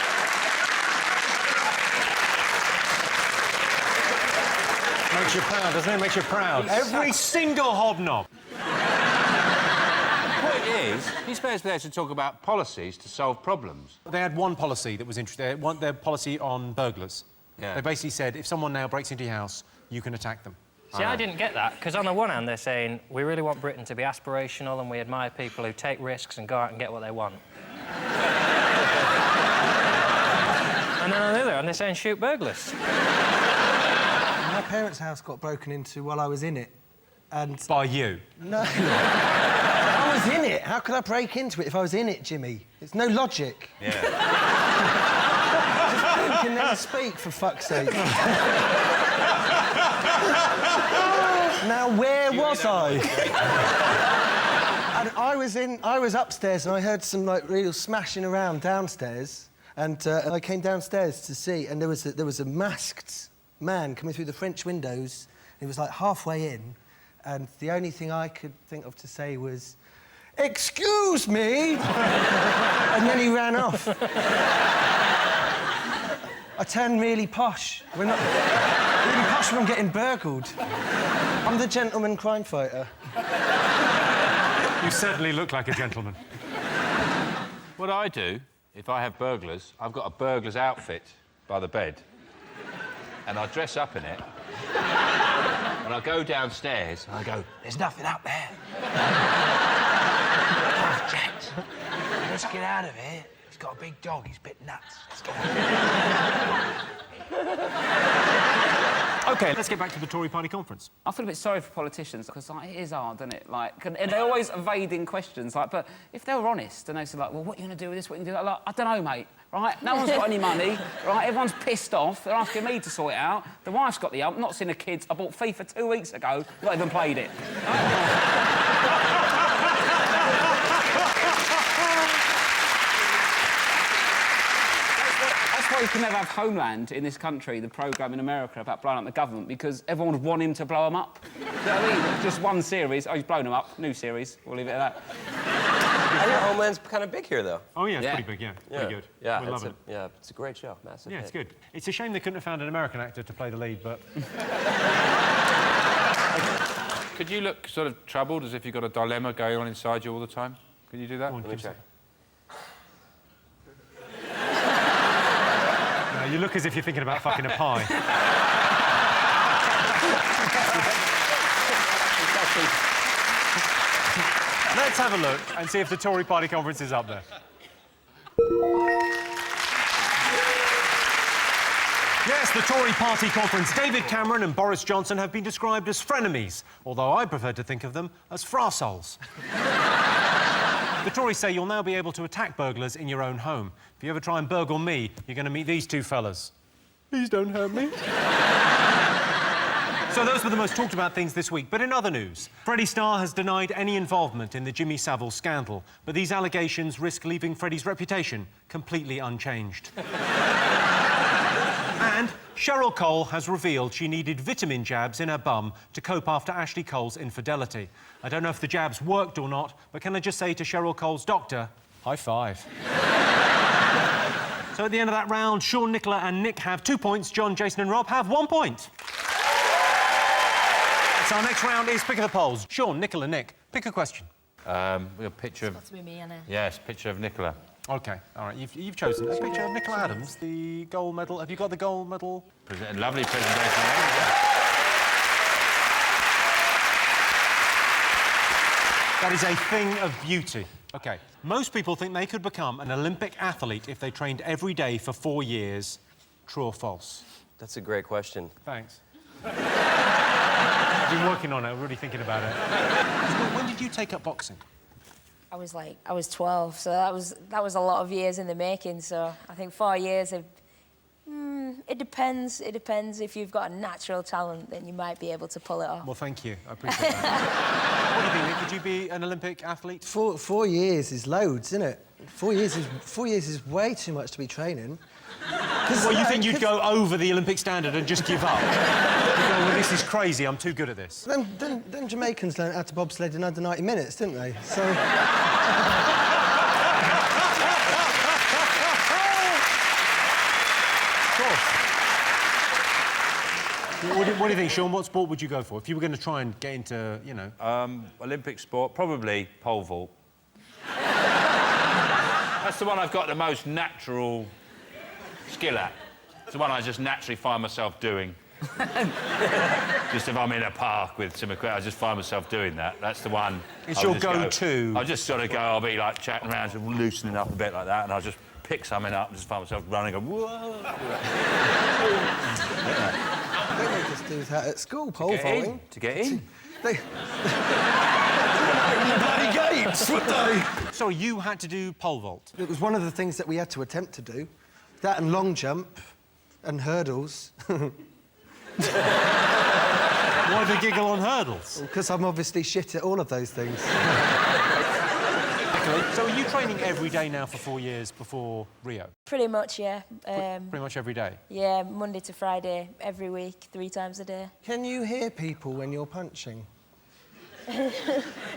Makes you proud, doesn't it? Makes you proud. Every single hobnob. The point is, you're supposed to be there to talk about policies to solve problems. They had one policy that was interesting. They had their policy on burglars. Yeah. They basically said, if someone now breaks into your house, you can attack them. See, I didn't get that, because on the one hand, they're saying, we really want Britain to be aspirational and we admire people who take risks and go out and get what they want. And then on the other hand, they're saying, shoot burglars. My parents' house got broken into while I was in it, and... By you? No. I was in it. How could I break into it if I was in it, Jimmy? It's no logic. Yeah. Just think and then speak, for fuck's sake. Now, where was I? And I was upstairs and I heard some, like, real smashing around downstairs. And I came downstairs to see, and there was a masked man coming through the French windows. He was, like, halfway in, and the only thing I could think of to say was, "Excuse me!" And then he ran off. I turned really posh. We're not... really posh when I'm getting burgled. I'm the gentleman crime fighter. You certainly look like a gentleman. What I do, if I have burglars, I've got a burglar's outfit by the bed. And I dress up in it. And I go downstairs and I go, "There's nothing up there." "Jax, let's get out of here. He's got a big dog, he's a bit nuts. Let's go." OK, let's get back to the Tory party conference. I feel a bit sorry for politicians, because, like, it is hard, isn't it? Like, and they're always evading questions, like, but if they were honest and they said, like, "Well, what are you going to do with this? What are you going to do?" Like, "I don't know, mate," right? "No one's got any money," right? "Everyone's pissed off. They're asking me to sort it out. The wife's got the hump, not seen the kids. I bought FIFA 2 weeks ago, not even played it." That's why you can never have Homeland in this country, the programme in America about blowing up the government, because everyone would want him to blow them up. Do you know what I mean? Just one series. Oh, he's blown them up. New series. We'll leave it at that. I hear Homeland's kind of big here, though. Oh, yeah, it's pretty big, yeah. Pretty good. Yeah, we love it. Yeah, it's a great show. Massive Yeah, hit. it's good. It's a shame they couldn't have found an American actor to play the lead, but... Could you look sort of troubled, as if you've got a dilemma going on inside you all the time? Can you do that? Let me check. No, you look as if you're thinking about fucking a pie. Let's have a look and see if the Tory party conference is up there. Yes, the Tory party conference. David Cameron and Boris Johnson have been described as frenemies, although I prefer to think of them as frasoles. The Tories say you'll now be able to attack burglars in your own home. If you ever try and burgle me, you're going to meet these two fellas. Please don't hurt me. So those were the most talked about things this week. But in other news, Freddie Starr has denied any involvement in the Jimmy Savile scandal. But these allegations risk leaving Freddie's reputation completely unchanged. And Cheryl Cole has revealed she needed vitamin jabs in her bum to cope after Ashley Cole's infidelity. I don't know if the jabs worked or not, but can I just say to Cheryl Cole's doctor, high five. So at the end of that round, Sean, Nicola and Nick have 2 points. John, Jason and Rob have 1 point. So our next round is Pick of the Polls. Sean, Nicola, Nick, pick a question. We got a picture of... It's got to be me, Anna. Yes, picture of Nicola. OK, all right, you've chosen a picture of Nicola Adams, the gold medal. Have you got the gold medal? Lovely presentation. That is a thing of beauty. OK, most people think they could become an Olympic athlete if they trained every day for 4 years. True or false? That's a great question. Thanks. I've been working on it, really thinking about it. When did you take up boxing? I was 12, so that was a lot of years in the making. So I think 4 years of... it depends. It depends. If you've got a natural talent, then you might be able to pull it off. Well, thank you. I appreciate that. What do you think, Nick? Could you be an Olympic athlete? 4 years is loads, isn't it? 4 years is way too much to be training. Well, you think you'd go over the Olympic standard and just give up? You go, well, this is crazy, I'm too good at this. Then Jamaicans learned how to bobsled in under 90 minutes, didn't they? So... What do you think, Sean? What sport would you go for if you were going to try and get into, you know... Olympic sport, probably pole vault. That's the one I've got the most natural skill at. It's the one I just naturally find myself doing. Just if I'm in a park with some equipment, I just find myself doing that. That's the one. It's your go-to. I'll just sort of go, I'll be like chatting around, sort of loosening up a bit like that, and I'll just pick something up and just find myself running and go, whoa. They just do that at school, pole vaulting. To get in. Bloody gates, would they? So you had to do pole vault? It was one of the things that we had to attempt to do. That and long jump and hurdles. Why the giggle on hurdles? Because I'm obviously shit at all of those things. So are you training every day now for 4 years before Rio? Pretty much, yeah. Pretty much every day? Yeah, Monday to Friday, every week, 3 times a day. Can you hear people when you're punching?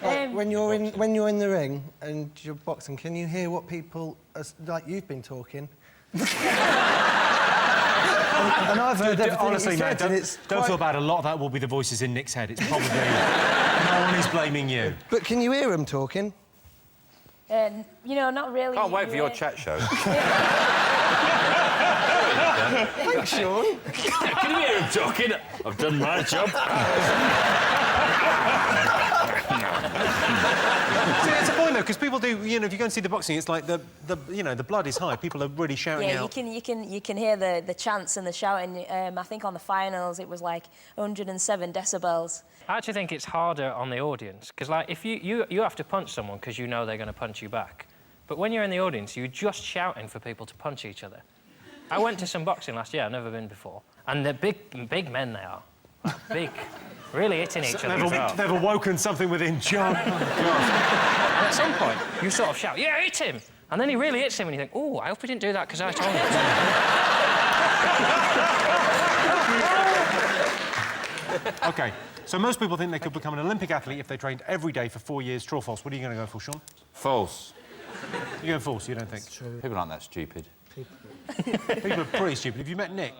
Like, when you're in the ring and you're boxing, can you hear what people are, like you've been talking? and I've heard everything honestly, you said, man, don't feel bad. A lot of that will be the voices in Nick's head. It's probably no one is blaming you. But can you hear them talking? You know, not really. Can't wait for your chat show. Thanks, Sean. Can you hear him talking? I've done my job. See, it's a point though, because people do. You know, if you go and see the boxing, it's like the blood is high. People are really shouting out. Yeah, you can hear the chants and the shouting. I think on the finals it was like 107 decibels. I actually think it's harder on the audience because, like, if you have to punch someone because you know they're going to punch you back, but when you're in the audience, you're just shouting for people to punch each other. I went to some boxing last year. I've never been before, and they're big men. They are big. Really hitting each other. They've awoken something within John. Oh, God. And at some point, you sort of shout, "Yeah, hit him!" And then he really hits him, and you think, "Oh, I hope he didn't do that because I told him." OK, so most people think they could become an Olympic athlete if they trained every day for 4 years. True or false? What are you going to go for, Sean? False. You're going false, you don't think? People aren't that stupid. People are pretty stupid. Have you met Nick?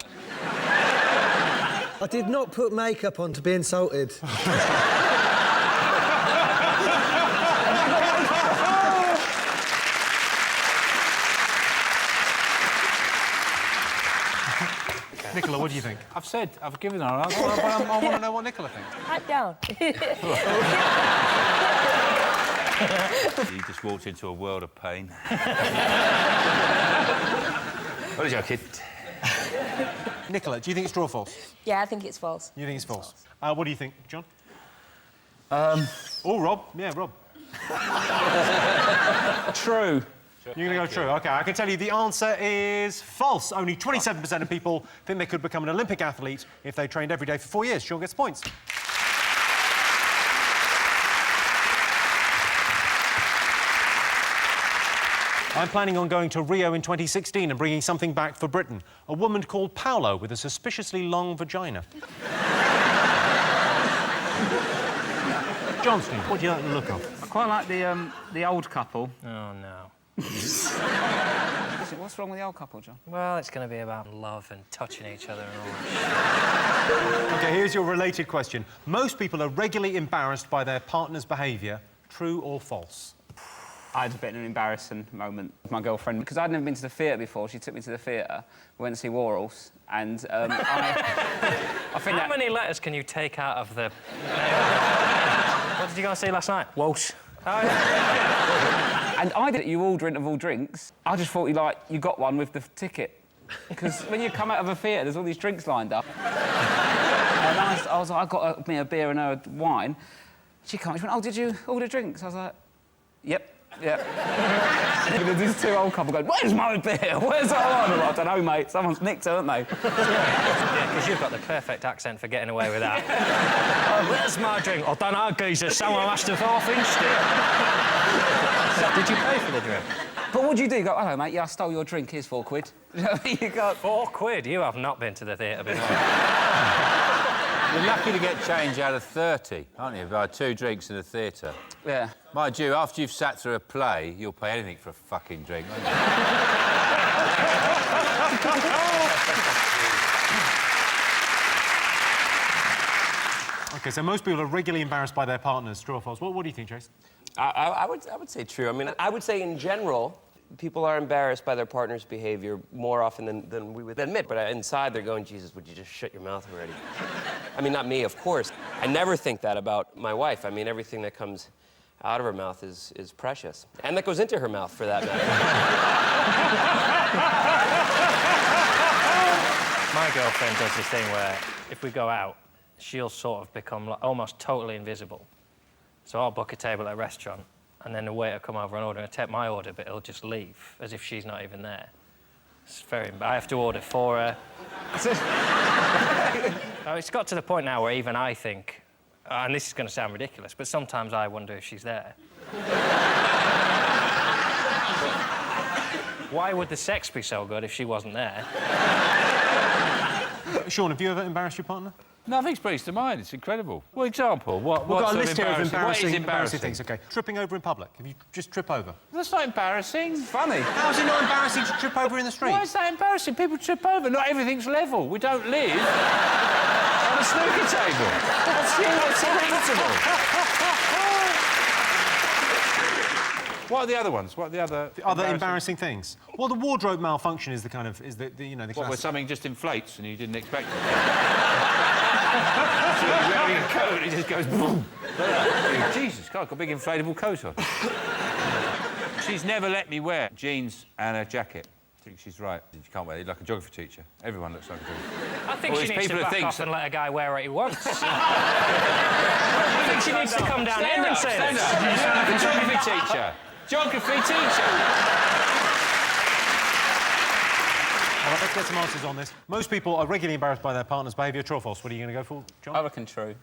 I did not put makeup on to be insulted. Nicola, what do you think? I've given her an answer, but I want to know what Nicola thinks. Pipe down. You just walked into a world of pain. What is your kid? Nicola, do you think it's true or false? Yeah, I think it's false. You think it's false? What do you think, John? Oh, Rob. Yeah, Rob. True. You're going to go true. OK, I can tell you the answer is false. Only 27% of people think they could become an Olympic athlete if they trained every day for 4 years. Sean gets points. I'm planning on going to Rio in 2016 and bringing something back for Britain. A woman called Paolo with a suspiciously long vagina. Johnston, what do you like the look of? I quite like the old couple. Oh, no. What's wrong with the old couple, John? Well, it's going to be about love and touching each other and all that. OK, here's your related question. Most people are regularly embarrassed by their partner's behaviour. True or false? I had a bit of an embarrassing moment with my girlfriend because I'd never been to the theatre before. She took me to the theatre. We went to see Warhorse, and I think How many letters can you take out of the... What did you go and see last night? Walsh. Oh, yeah. And I did. You order interval drinks. I just thought you got one with the ticket, because when you come out of a theatre, there's all these drinks lined up. And I was like, I got me a beer and a wine. She came. She went, "Oh, did you order drinks?" I was like, "Yep." Yeah. There's these two old couple going, "Where's my beer? Where's that one?" I don't know, mate. Someone's nicked it, haven't they? Yeah, because you've got the perfect accent for getting away with that. Oh, where's my drink? I don't know, geezer. Someone must have half-inched it. Did you pay for the drink? But what do you do? You go, "Hello, mate. Yeah, I stole your drink. Here's £4." You know what I mean? You go, £4? You have not been to the theatre before. You're lucky to get change out of 30, aren't you? By 2 drinks in a theatre. Yeah. Mind you, after you've sat through a play, you'll pay anything for a fucking drink, won't you? OK, so most people are regularly embarrassed by their partners. True or false? What do you think, Chase? I would say true. I mean, I would say in general, people are embarrassed by their partner's behavior more often than we would admit. But inside, they're going, "Jesus, would you just shut your mouth already?" I mean, not me, of course. I never think that about my wife. I mean, everything that comes out of her mouth is precious. And that goes into her mouth, for that matter. My girlfriend does this thing where if we go out, she'll sort of become almost totally invisible. So I'll book a table at a restaurant, and then the waiter will come over and order, and take my order, but he'll just leave, as if she's not even there. It's very... I have to order for her. It's got to the point now where even I think, and this is going to sound ridiculous, but sometimes I wonder if she's there. Why would the sex be so good if she wasn't there? Sean, have you ever embarrassed your partner? Nothing springs to mind. It's incredible. Well, example, what? We've got a list here of What is embarrassing things. OK, tripping over in public. Have you just trip over? That's not embarrassing. It's funny. How is it not embarrassing to trip over in the street? Why is that embarrassing? People trip over. Not everything's level. We don't live on a snooker table. That's unreasonable. What are the other ones? What are the other embarrassing things? Well, the wardrobe malfunction is the kind of the What, where something just inflates and you didn't expect it? So you're wearing a coat and it just goes boom. Jesus, God, I've got a big inflatable coat on. She's never let me wear jeans and a jacket. I think she's right. You can't wear it like a geography teacher. Everyone looks like a geography teacher. I think she needs to back off and let a guy wear what he wants. I think she needs to come down here and say stand this. up. You sound like a geography teacher. Geography teacher. All right, let's get some answers on this. Most people are regularly embarrassed by their partner's behaviour. True or false? What are you going to go for, John? I reckon true.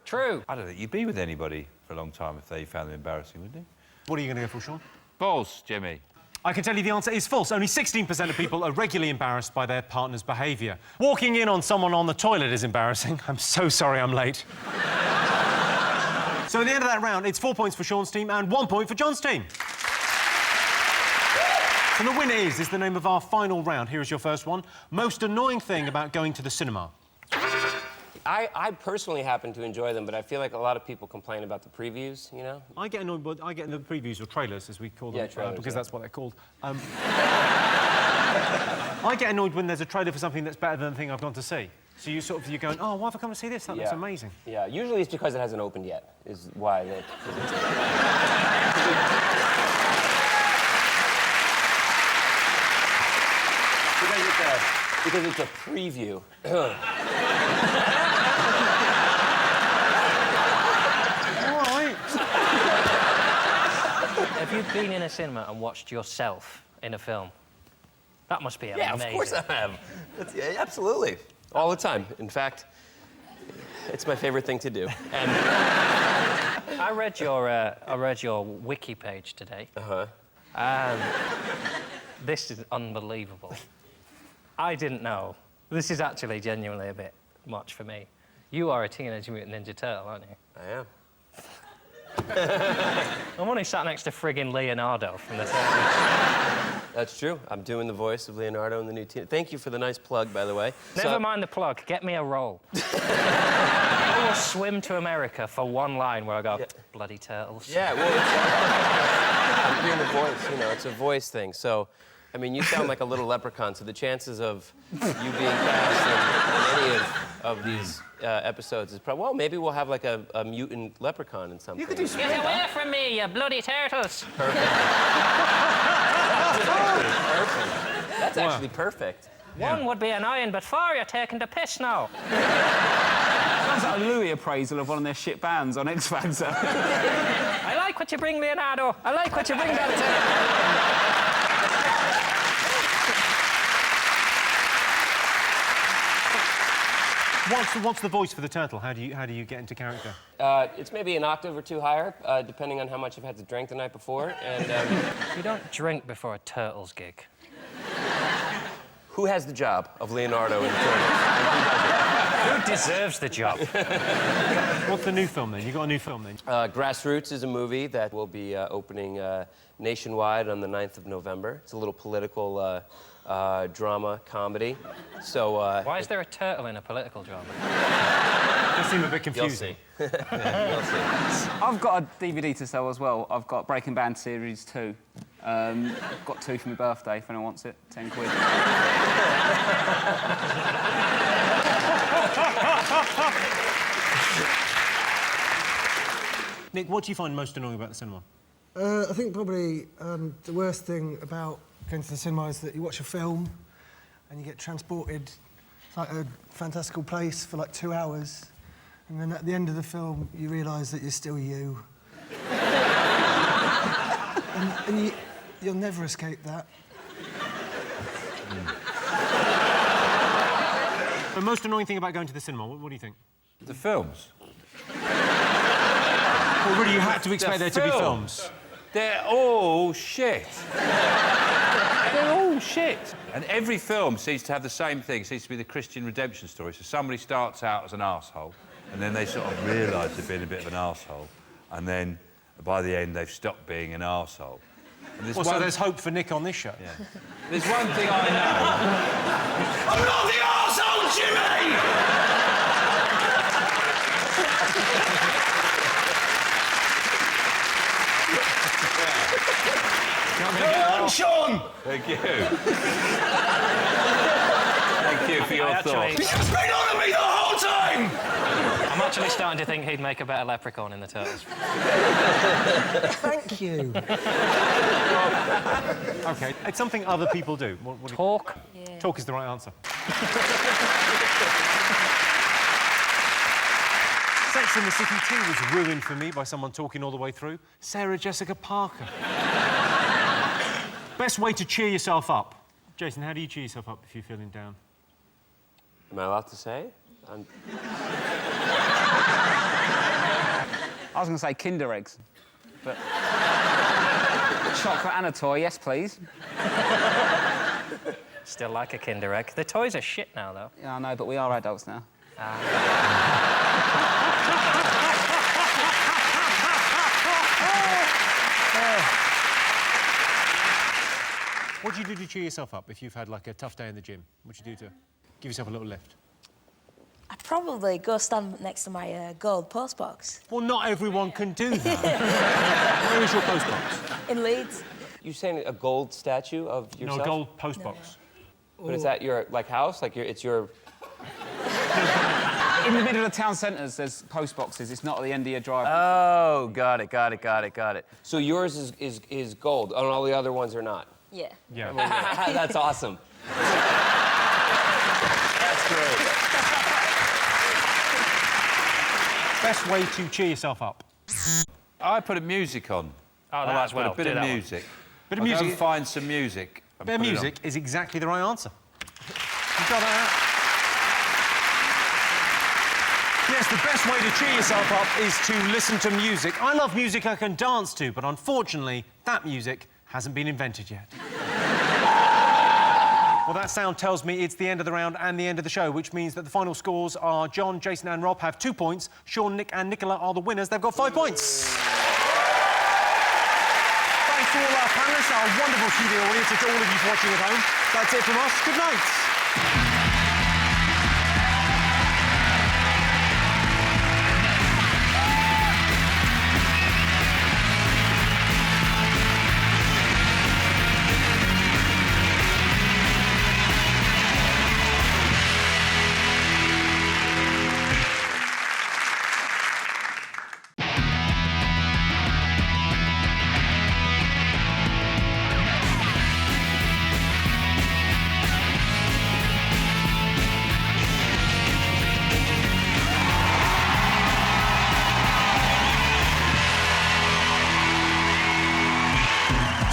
True. I don't think you'd be with anybody for a long time if they found them embarrassing, wouldn't you? What are you going to go for, Sean? False, Jimmy. I can tell you the answer is false. Only 16% of people are regularly embarrassed by their partner's behaviour. Walking in on someone on the toilet is embarrassing. I'm so sorry I'm late. So at the end of that round, it's 4 points for Sean's team and 1 point for John's team. So the winner is the name of our final round. Here is your first one. Most annoying thing about going to the cinema. I personally happen to enjoy them, but I feel like a lot of people complain about the previews, you know? I get annoyed, but I get the previews or trailers, as we call them, trailers, because that's what they're called. I get annoyed when there's a trailer for something that's better than the thing I've gone to see. So you're going, oh, why have I come to see this? That looks amazing. Yeah, usually it's because it hasn't opened yet, is why. Because it's a preview. Have you been in a cinema and watched yourself in a film? That must be amazing. Yeah, of course I have. Yeah, absolutely. All the time. In fact, it's my favorite thing to do. And I read your wiki page today. This is unbelievable. I didn't know. This is actually genuinely a bit much for me. You are a Teenage Mutant Ninja Turtle, aren't you? I am. I'm only sat next to friggin' Leonardo from the Turtles. That's true. I'm doing the voice of Leonardo in the new team. Thank you for the nice plug, by the way. Never mind the plug. Get me a role. I will swim to America for one line where I go, bloody turtles. Yeah, well, I'm doing the voice, you know, it's a voice thing. So, I mean, you sound like a little leprechaun, so the chances of you being cast in any of these episodes is probably, well, maybe we'll have like a mutant leprechaun in something. You could do something. Get away from me, you bloody turtles. Perfect. That's actually perfect. One would be annoying, but four, you're taking the piss now. Sounds like a Louis appraisal of one of their shit bands on X Factor. I like what you bring, Leonardo. I like what you bring, Delta. What's the voice for the turtle? How do you get into character? It's maybe an octave or two higher, depending on how much I've had to drink the night before. And you don't drink before a Turtles gig. Who has the job of Leonardo in the Turtles? Who deserves the job? What's the new film then? You got a new film then? Grassroots is a movie that will be opening nationwide on the 9th of November. It's a little political drama comedy. So why is there a turtle in a political drama? Does seem a bit confusing. You'll see. You'll see. I've got a DVD to sell as well. I've got Breaking Bad Series 2. Got 2 for my birthday if anyone wants it. 10 quid. Nick, what do you find most annoying about the cinema? I think probably the worst thing about going to the cinema is that you watch a film and you get transported. It's like a fantastical place for like 2 hours, and then at the end of the film you realise that you're still you. and you'll never escape that. The most annoying thing about going to the cinema, what do you think? The films. Well, really, you had to expect there to be films. They're all shit. They're all shit. And every film seems to have the same thing. It seems to be the Christian redemption story. So somebody starts out as an arsehole, and then they sort of realise they've been a bit of an arsehole, and then by the end they've stopped being an arsehole. Well, so there's hope for Nick on this show. Yeah. There's one thing I know. I'm not the arsehole, Jimmy! Well done, Sean! Thank you. Thank you for your thoughts. He's been on at me the whole time! I'm actually starting to think he'd make a better leprechaun in the Turtles. Thank you. OK, it's something other people do. Talk. Yeah. Talk is the right answer. Sex and the City 2 was ruined for me by someone talking all the way through. Sarah Jessica Parker. Best way to cheer yourself up. Jason, how do you cheer yourself up if you're feeling down? Am I allowed to say? I was going to say Kinder eggs, but... Chocolate and a toy, yes, please. Still like a Kinder Egg. The toys are shit now, though. Yeah, I know, but we are adults now. What do you do to cheer yourself up if you've had, like, a tough day in the gym? What do you do to give yourself a little lift? I'd probably go stand next to my gold postbox. Well, not everyone can do that. Where is your postbox? In Leeds. You saying a gold statue of yourself? No, a gold postbox. But is that your, like, house? Like, it's your... In the middle of town centres, there's post boxes. It's not at the end of your drive. Oh, got it. So yours is gold, and all the other ones are not? Yeah. Yeah. That's awesome. That's great. Best way to cheer yourself up? I put music on. Oh, I that like as to well. put a bit Do of that one. music. Bit of I'll music. Go and find some music. and Bit of put it on. music is exactly the right answer. You got that? Yes, the best way to cheer yourself up is to listen to music. I love music I can dance to, but unfortunately, that music hasn't been invented yet. Well, that sound tells me it's the end of the round and the end of the show, which means that the final scores are John, Jason and Rob have 2 points. Sean, Nick and Nicola are the winners. They've got 5 points. Thanks to all our panellists, our wonderful studio audience, and to all of you watching at home. That's it from us. Good night.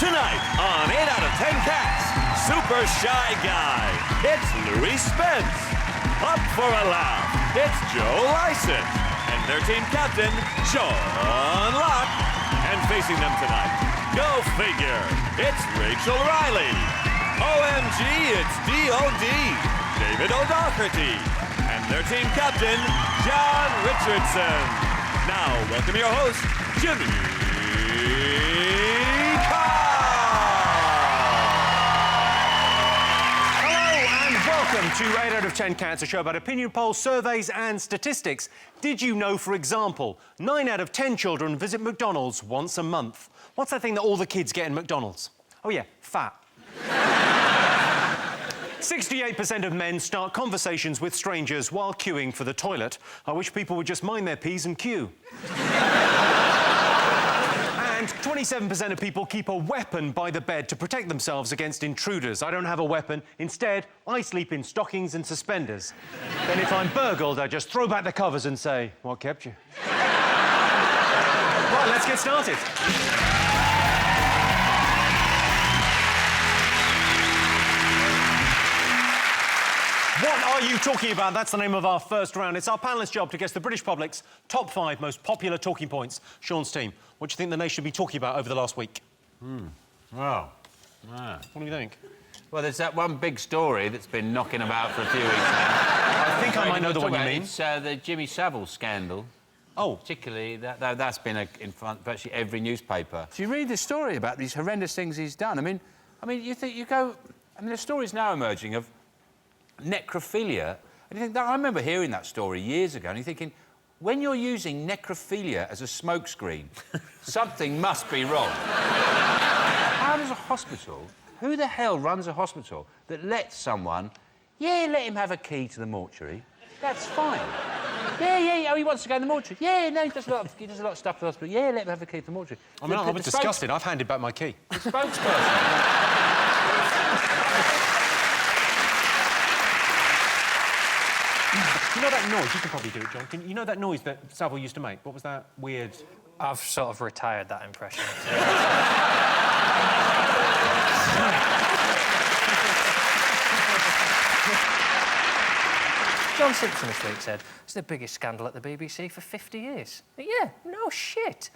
Tonight on 8 out of 10 Cats, super shy guy, it's Louis Spence. Up for a laugh, it's Joe Lyson. And their team captain, Sean Locke. And facing them tonight, go figure, it's Rachel Riley. OMG, it's D.O.D., David O'Doherty. And their team captain, John Richardson. Now, welcome your host, Jimmy Carr. Welcome to 8 out of 10 Cats, a show about opinion polls, surveys and statistics. Did you know, for example, 9 out of 10 children visit McDonald's once a month? What's that thing that all the kids get in McDonald's? Oh, yeah, fat. 68% of men start conversations with strangers while queuing for the toilet. I wish people would just mind their P's and queue. And 27% of people keep a weapon by the bed to protect themselves against intruders. I don't have a weapon. Instead, I sleep in stockings and suspenders. Then if I'm burgled, I just throw back the covers and say, what kept you? Right, let's get started. What are you talking about? That's the name of our first round. It's our panellists' job to guess the British public's top 5 most popular talking points. Sean's team, what do you think the nation should be talking about over the last week? Well, What do you think? Well, there's that one big story that's been knocking about for a few weeks now. I think I might know the one you mean. It's the Jimmy Savile scandal. Oh. Particularly, that's been in front of virtually every newspaper. So you read the story about these horrendous things he's done. I mean, you think, you go... I mean, the story's now emerging of necrophilia. And you think, I remember hearing that story years ago, and you're thinking, when you're using necrophilia as a smokescreen, something must be wrong. How does a hospital, who the hell runs a hospital that lets someone, let him have a key to the mortuary, that's fine. Oh, he wants to go in the mortuary. No, he does a lot of stuff for the hospital. Let him have a key to the mortuary. I mean, I was disgusted. I've handed back my key. The spokesperson... You know that noise? You can probably do it, John. You know that noise that Savile used to make? What was that weird... I've sort of retired that impression. John Simpson this week said, it's the biggest scandal at the BBC for 50 years. But yeah, no shit.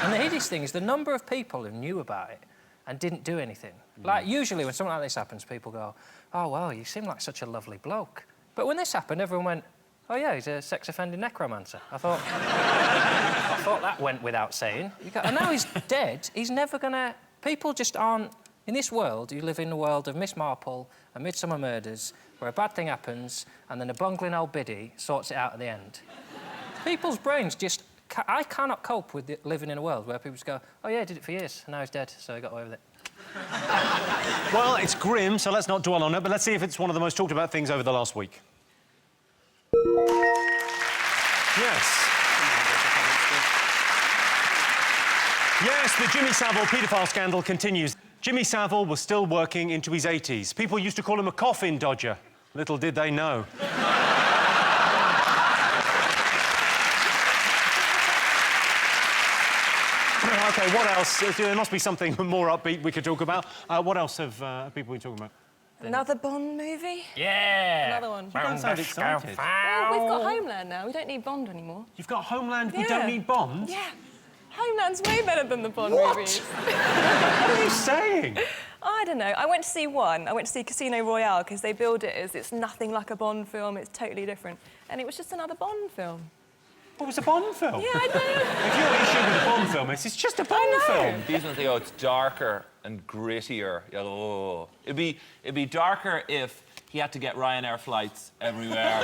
And the hideous thing is the number of people who knew about it and didn't do anything. Like, usually when something like this happens, people go, oh, well, you seem like such a lovely bloke. But when this happened, everyone went, oh, yeah, he's a sex-offending necromancer. I thought that went without saying. And now he's dead, he's never gonna... People just aren't... In this world, you live in a world of Miss Marple and Midsummer Murders, where a bad thing happens and then a bungling old biddy sorts it out at the end. People's brains just... I cannot cope with living in a world where people just go, oh, yeah, he did it for years, and now he's dead, so he got away with it. Well, it's grim, so let's not dwell on it, but let's see if it's one of the most talked about things over the last week. Yes. Yes, the Jimmy Savile paedophile scandal continues. Jimmy Savile was still working into his 80s. People used to call him a coffin dodger. Little did they know. OK, what else? There must be something more upbeat we could talk about. What else have people been talking about? Another Bond movie? Yeah! Another one. You don't sound excited. Well, we've got Homeland now. We don't need Bond anymore. You've got Homeland, we don't need Bond? Yeah. Homeland's way better than the Bond What? movies. What are you saying? I don't know. I went to see one. I went to see Casino Royale because they build it as it's nothing like a Bond film. It's totally different. And it was just another Bond film. What was a Bond film? Yeah, I know. If your issue with a Bond film is, it's just a Bond film. These ones, they go, it's darker and grittier. You go, oh. It'd be darker if he had to get Ryanair flights everywhere.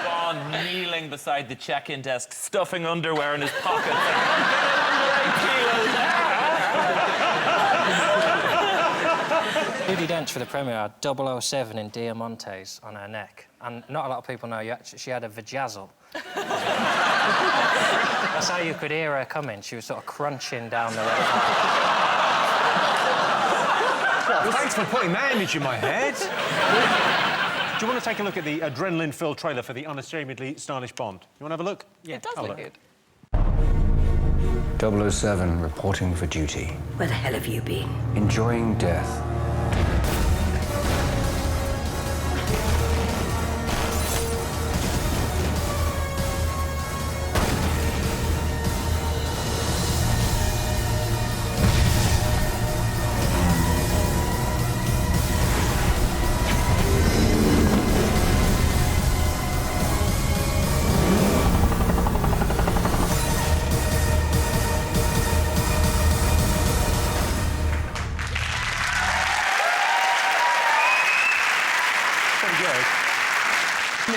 Bond kneeling beside the check-in desk, stuffing underwear in his pockets. Judi Dench for the premiere had 007 in Diamantes on her neck. And not a lot of people know she had a vajazzle. That's how you could hear her coming. She was sort of crunching down the road. Well, thanks for putting that image in my head. Do you want to take a look at the adrenaline-filled trailer for the unashamedly stylish Bond? You want to have a look? Yeah. It does look good. 007 reporting for duty. Where the hell have you been? Enjoying death.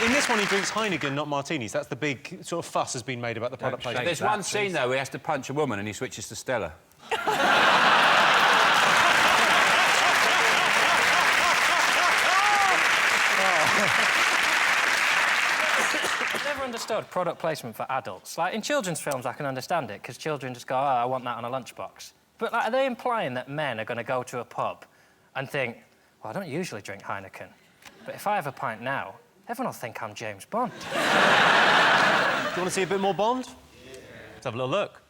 In this one, he drinks Heineken, not martinis. That's the big sort of fuss has been made about the product placement. There's one scene, though, where he has to punch a woman and he switches to Stella. I've never understood product placement for adults. Like, in children's films, I can understand it, because children just go, oh, I want that on a lunchbox. But, like, are they implying that men are going to go to a pub and think, well, I don't usually drink Heineken, but if I have a pint now, everyone will think I'm James Bond. Do you want to see a bit more Bond? Yeah. Let's have a little look.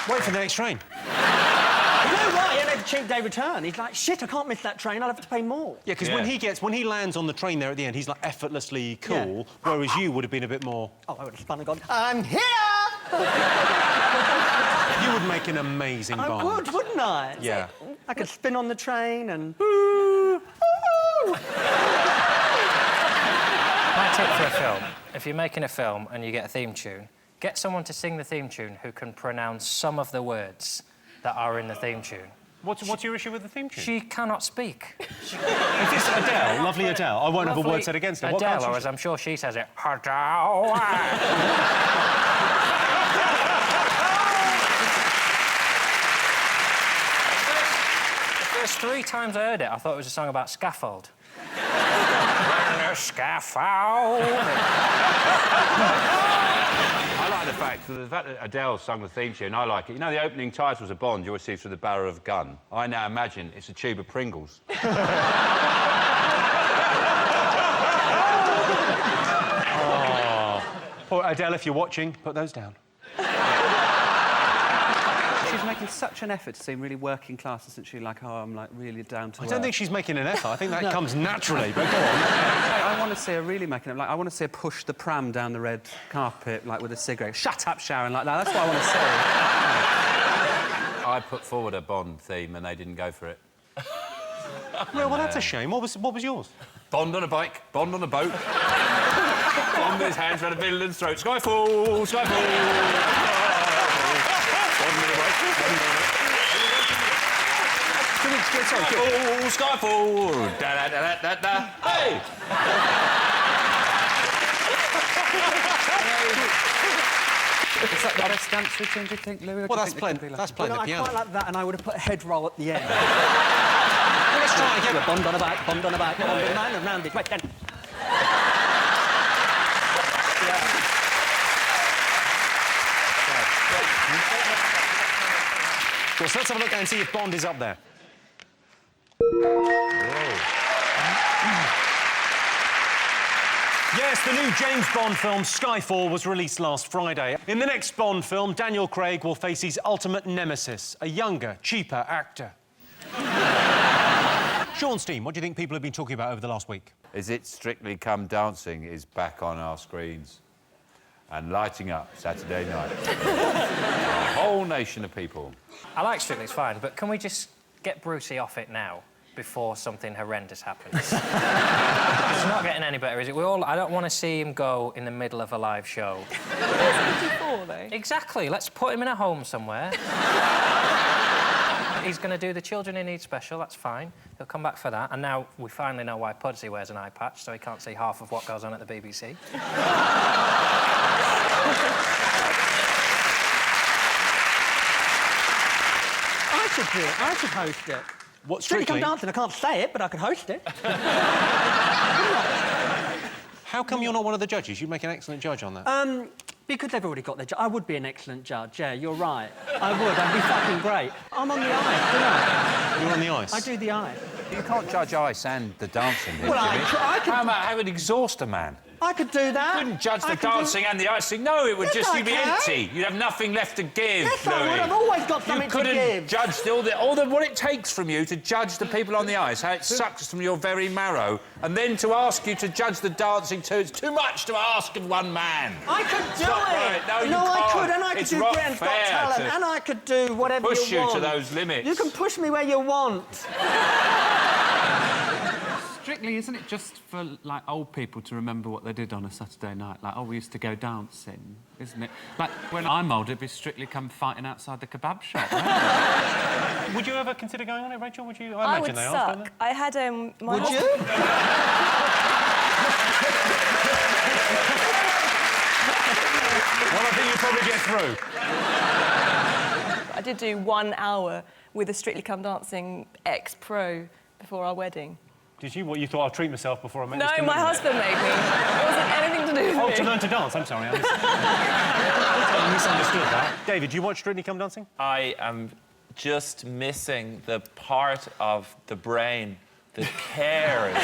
Wait for the next train. You know why? He had a cheap day return. He's like, shit, I can't miss that train. I'll have to pay more. Yeah, because when he lands on the train there at the end, he's like effortlessly cool, whereas you would have been a bit more. Oh, I would have spun and gone, I'm here! You would make an amazing Bond. I would, wouldn't I? Yeah. I could spin on the train and. My tip for a film: if you're making a film and you get a theme tune, get someone to sing the theme tune who can pronounce some of the words that are in the theme tune. What's your issue with the theme tune? She cannot speak. Is this Adele? Lovely Adele. I won't have a word said against her. What Adele, can't or she as I'm sure she says it, Adele. The first 3 times I heard it, I thought it was a song about scaffold. Scaffold. I like the fact that Adele sung the theme tune. I like it. You know, the opening titles of Bond, you always see through the barrel of a gun. I now imagine it's a tube of Pringles. Oh. Poor Adele, if you're watching, put those down. She's making such an effort to seem really working class, isn't she? Like, oh, I'm like really down to earth. I don't think she's making an effort. I think that comes naturally, but go on. I want to see her really making it. Like, I want to see her push the pram down the red carpet, like, with a cigarette. Shut up, Sharon, like that. That's what I want to see. I put forward a Bond theme and they didn't go for it. Well, that's a shame. What was yours? Bond on a bike, Bond on a boat. Bond with his hands around a villain's throat. Skyfall, Skyfall. Skyfall, Skyfall, da-da-da-da-da-da. Hey! Is that the best dance routine, do you think, Louis? Well, that's playing the piano. I quite like that, and I would have put a head roll at the end. Well, let's try again. Bond on a bike, Bond on a bike, Bond on a bike, and round it. Right, then. Well, so let's have a look and see if Bond is up there. Yes, the new James Bond film, Skyfall, was released last Friday. In the next Bond film, Daniel Craig will face his ultimate nemesis, a younger, cheaper actor. Sean Steen, what do you think people have been talking about over the last week? Is it Strictly Come Dancing is back on our screens and lighting up Saturday night. A whole nation of people. I like Strictly, it's fine, but can we just get Brucey off it now before something horrendous happens? It's not getting any better, is it? I don't want to see him go in the middle of a live show. Before, though. Exactly. Let's put him in a home somewhere. He's going to do the Children in Need special, that's fine. He'll come back for that. And now we finally know why Pudsey wears an eye patch, so he can't see half of what goes on at the BBC. I should do it. I should host it. What, Strictly Strictly? Come Dancing, I can't say it, but I could host it. How come you're not one of the judges? You'd make an excellent judge on that. Because they've already got their judge. I would be an excellent judge, yeah, you're right. I would, I'd be fucking great. I'm on the ice, you know. You're on the ice? I do the ice. You can't judge ice and the dancing here, Well, Jimmy. I could... How about have an exhauster man? I could do that. You couldn't judge the dancing and the icing. No, it would Yes, just I you'd be can. empty. You'd have nothing left to give, Yes, Louis. I would. I've always got something to You give. couldn't judge what it takes from you to judge the people on the ice, how it sucks from your very marrow, and then to ask you to judge the dancing too. It's too much to ask of one man. I could do It's not it. right. No, you I can't. could, and I could It's do not Britain's Got fair Talent, to and I could do whatever push you you want. to those limits. You can push me where you want. Strictly, isn't it just for, like, old people to remember what they did on a Saturday night? Like, oh, we used to go dancing, isn't it? Like, when I'm old, it'd be Strictly come fighting outside the kebab shop, right? Would you ever consider going on it, Rachel? Would you? I imagine would they suck. are, don't I had my Would husband... you? Well, I think you'd probably get through. I did do 1 hour with a Strictly Come Dancing ex-pro before our wedding. Did you? What, you thought I'd treat myself before I met No, this my commitment? husband made me. It wasn't anything to do with Oh, me. to learn to dance. I'm sorry. I misunderstood that. David, do you watch Strictly Come Dancing? I am just missing the part of the brain that cares.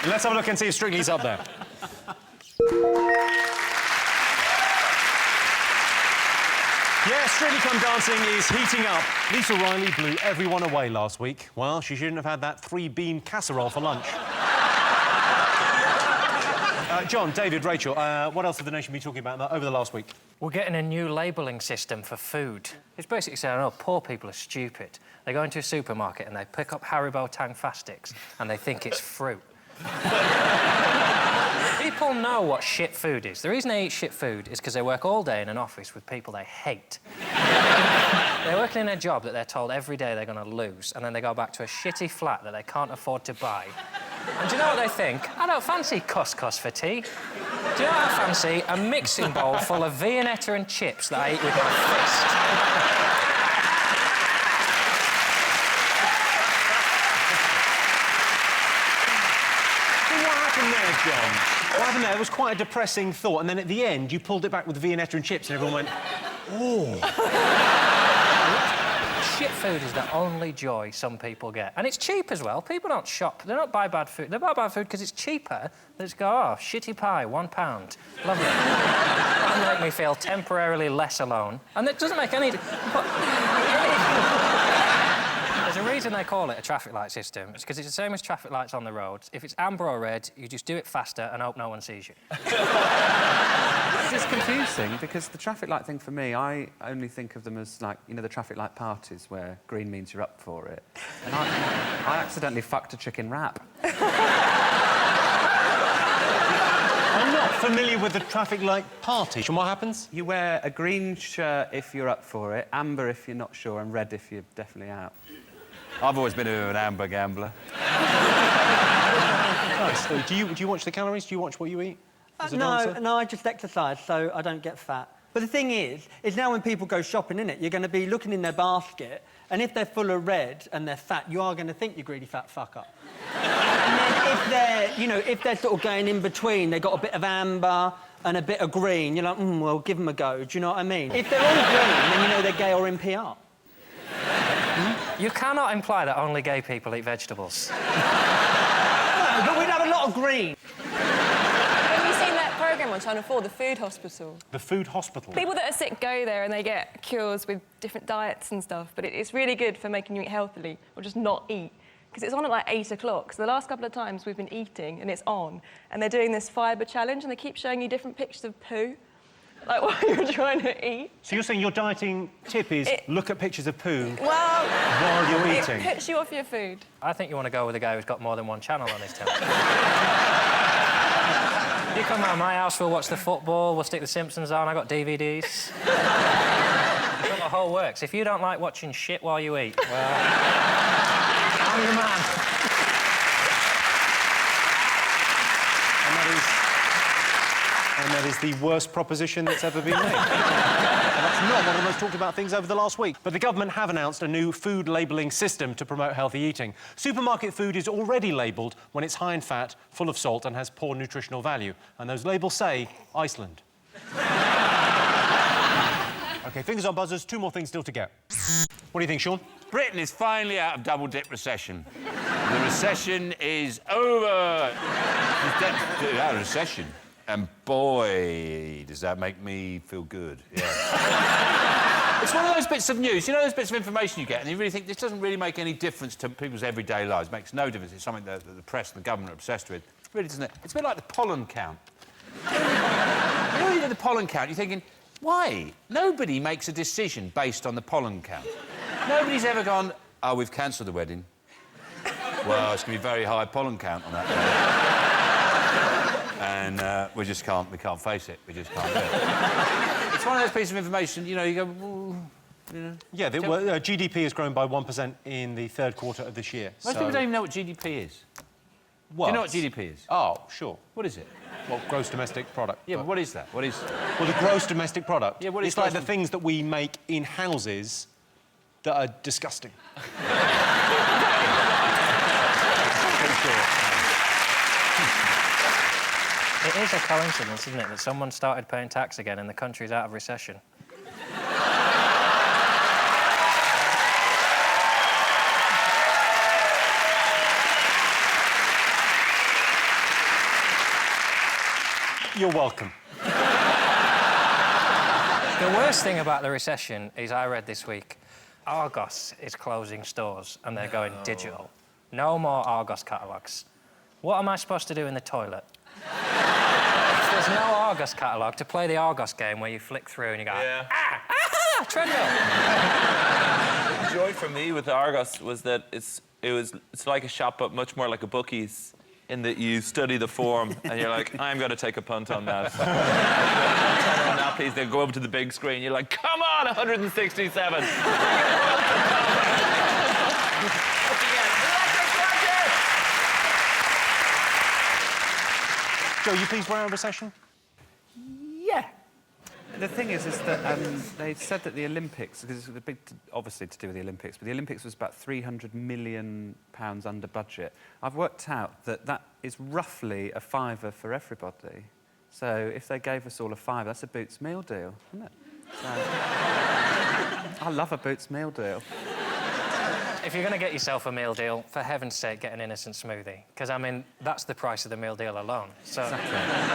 Let's have a look and see if Strictly's up there. Yeah, Strictly Come Dancing is heating up. Lisa Riley blew everyone away last week. Well, she shouldn't have had that 3-bean casserole for lunch. John, David, Rachel, what else have the nation been talking about over the last week? We're getting a new labelling system for food. It's basically saying, oh, poor people are stupid. They go into a supermarket and they pick up Haribo Tang Fast Sticks and they think it's fruit. People know what shit food is. The reason they eat shit food is because they work all day in an office with people they hate. They're working in a job that they're told every day they're going to lose, and then they go back to a shitty flat that they can't afford to buy. And do you know what they think? I don't fancy couscous for tea. Do you know what I fancy? A mixing bowl full of Viennetta and chips that I eat with my fist. What happened there, John? What happened there? It was quite a depressing thought, and then at the end, you pulled it back with Viennetta and chips, and everyone went, oh. Shit food is the only joy some people get. And it's cheap as well. People don't shop. They don't buy bad food. They buy bad food because it's cheaper. They just go, oh, shitty pie, £1. Lovely. That'll make me feel temporarily less alone. And it doesn't make any... There's a reason they call it a traffic light system. It's because it's the same as traffic lights on the roads. If it's amber or red, you just do it faster and hope no one sees you. It's just confusing, because the traffic light thing for me, I only think of them as, like, you know, the traffic light parties where green means you're up for it. And I accidentally fucked a chicken wrap. I'm not familiar with the traffic light party. And what happens? You wear a green shirt if you're up for it, amber if you're not sure, and red if you're definitely out. I've always been a bit of an amber gambler. Nice. So do you watch the calories? Do you watch what you eat? No, I just exercise, so I don't get fat. But the thing is now when people go shopping, innit, you're going to be looking in their basket, and if they're full of red and they're fat, you are going to think you're greedy fat fucker. And then if they're, you know, if they're sort of going in between, they've got a bit of amber and a bit of green, you're like, well, give them a go. Do you know what I mean? If they're all green, then you know they're gay or in PR. You cannot imply that only gay people eat vegetables. No, but we'd have a lot of green. Have you seen that programme on Channel 4, The Food Hospital? The Food Hospital? People that are sick go there and they get cures with different diets and stuff, but it's really good for making you eat healthily or just not eat. Because it's on at like 8 o'clock. So the last couple of times we've been eating and it's on, and they're doing this fibre challenge and they keep showing you different pictures of poo, like while you're trying to eat. So you're saying your dieting tip is look at pictures of poo while you're eating? It puts you off your food. I think you want to go with a guy who's got more than one channel on his television. You come round my house, we'll watch the football, we'll stick the Simpsons on, I got DVDs. I've got the whole works. If you don't like watching shit while you eat, well, I'm your man. And that is the worst proposition that's ever been made. And that's not one of the most talked about things over the last week. But the government have announced a new food labelling system to promote healthy eating. Supermarket food is already labelled when it's high in fat, full of salt and has poor nutritional value. And those labels say Iceland. OK, fingers on buzzers, 2 more things still to get. What do you think, Sean? Britain is finally out of double-dip recession. The recession is over. It's out of recession. And boy, does that make me feel good. Yeah. It's one of those bits of news, you know, those bits of information you get, and you really think this doesn't really make any difference to people's everyday lives. It makes no difference. It's something that the press and the government are obsessed with. It really doesn't it? It's a bit like the pollen count. You know, when you do the pollen count, you're thinking, why? Nobody makes a decision based on the pollen count. Nobody's ever gone, oh, we've cancelled the wedding. Well, it's going to be very high pollen count on that day. And we can't face it. We just can't do it. It's one of those pieces of information, you know, you go, well, you know... Yeah, GDP has grown by 1% in the 3rd quarter of this year. Most people don't even know what GDP is. What? Do you know what GDP is? Oh, sure. What is it? Well, gross domestic product. Yeah, but what is that? What is... Well, the gross domestic product. Yeah, what is it's like the things that we make in houses that are disgusting. It is a coincidence, isn't it, that someone started paying tax again and the country's out of recession. You're welcome. The worst thing about the recession is I read this week, Argos is closing stores and they're going digital. No more Argos catalogues. What am I supposed to do in the toilet? There's no Argos catalogue to play the Argos game where you flick through and you go, treadmill. The joy for me with Argos was that it's like a shop, but much more like a bookies. in that you study the form and you're like, I'm going to take a punt on that. On that piece, then go over to the big screen. You're like, come on, 167. Joe, you pleased we're out of recession? Yeah. The thing is that they said that the Olympics, because it's a big, obviously to do with the Olympics, but the Olympics was about £300 million under budget. I've worked out that that is roughly a fiver for everybody. So if they gave us all a fiver, that's a Boots meal deal, isn't it? So, I love a Boots meal deal. If you're going to get yourself a meal deal, for heaven's sake, get an innocent smoothie. Because, I mean, that's the price of the meal deal alone. So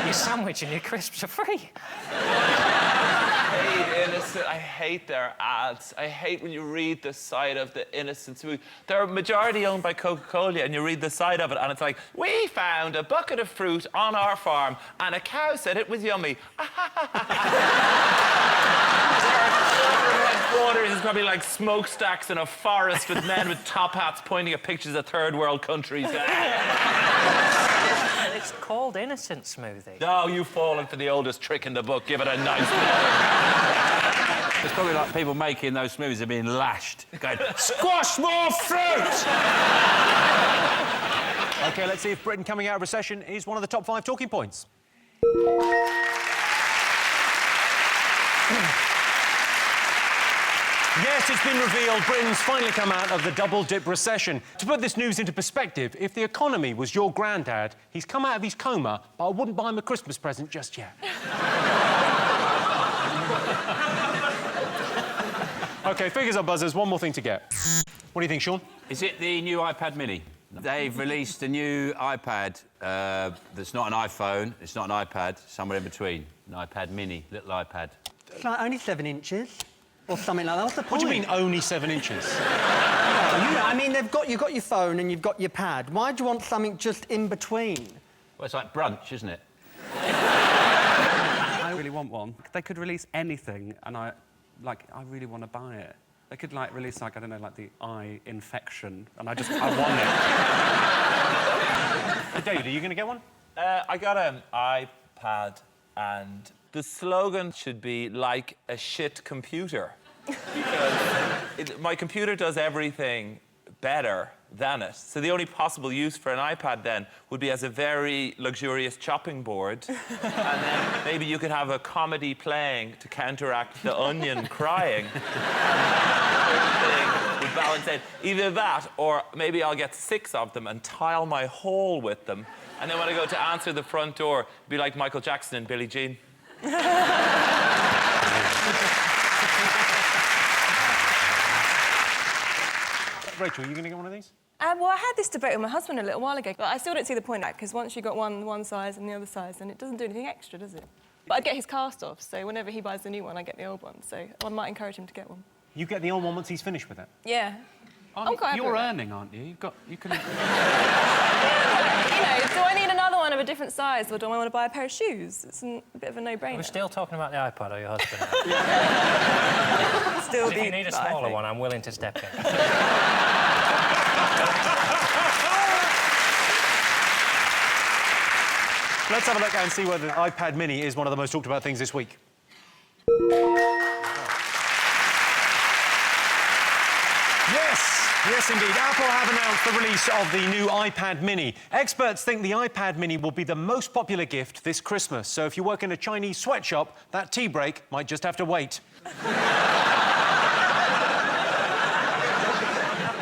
your sandwich and your crisps are free. I hate Innocent. I hate their ads. I hate when you read the side of the Innocent smoothie. They're majority owned by Coca-Cola, and you read the side of it, and it's like, we found a bucket of fruit on our farm, and a cow said it was yummy. Headquarters is probably like smokestacks in a forest with men with top hats pointing at pictures of third world countries. It's called innocent smoothie. No, you've fallen for the oldest trick in the book. Give it a nice It's probably like people making those smoothies are being lashed, going, squash more fruit! OK, let's see if Britain coming out of recession is one of the top 5 talking points. Yes, it's been revealed Britain's finally come out of the double-dip recession. To put this news into perspective, if the economy was your granddad, he's come out of his coma, but I wouldn't buy him a Christmas present just yet. OK, figures are buzzers. One more thing to get. What do you think, Sean? Is it the new iPad mini? They've released a new iPad that's not an iPhone, it's not an iPad, somewhere in between. An iPad mini, little iPad. It's like only 7 inches. Or something like that. What's the point? What do you mean, only 7 inches? I mean, you've got your phone and you've got your pad. Why do you want something just in between? Well, it's like brunch, isn't it? I really want one. They could release anything, and I really want to buy it. They could, like, release, like, I don't know, like the eye infection, and I want it. David, are you going to get one? I got an iPad, and the slogan should be like a shit computer. Because my computer does everything better than it. So the only possible use for an iPad then would be as a very luxurious chopping board. And then maybe you could have a comedy playing to counteract the onion crying. Everything would balance out. Either that, or maybe I'll get 6 of them and tile my hole with them. And then when I go to answer the front door, it'd be like Michael Jackson and Billie Jean. Rachel, are you going to get one of these? Well, I had this debate with my husband a little while ago, but I still don't see the point of that, because once you've got one size and the other size, then it doesn't do anything extra, does it? But I'd get his cast off, so whenever he buys the new one, I get the old one, so I might encourage him to get one. You get the old one once he's finished with it? Yeah. I'm quite happy You're with earning, aren't you? You can... You know, do I need another one of a different size, or do I want to buy a pair of shoes? It's a bit of a no-brainer. We're still talking about the iPad or your husband? Still if you need a smaller one, I'm willing to step in. Let's have a look and see whether the iPad mini is one of the most talked about things this week. Yes, indeed. Apple have announced the release of the new iPad mini. Experts think the iPad mini will be the most popular gift this Christmas. So if you work in a Chinese sweatshop, that tea break might just have to wait.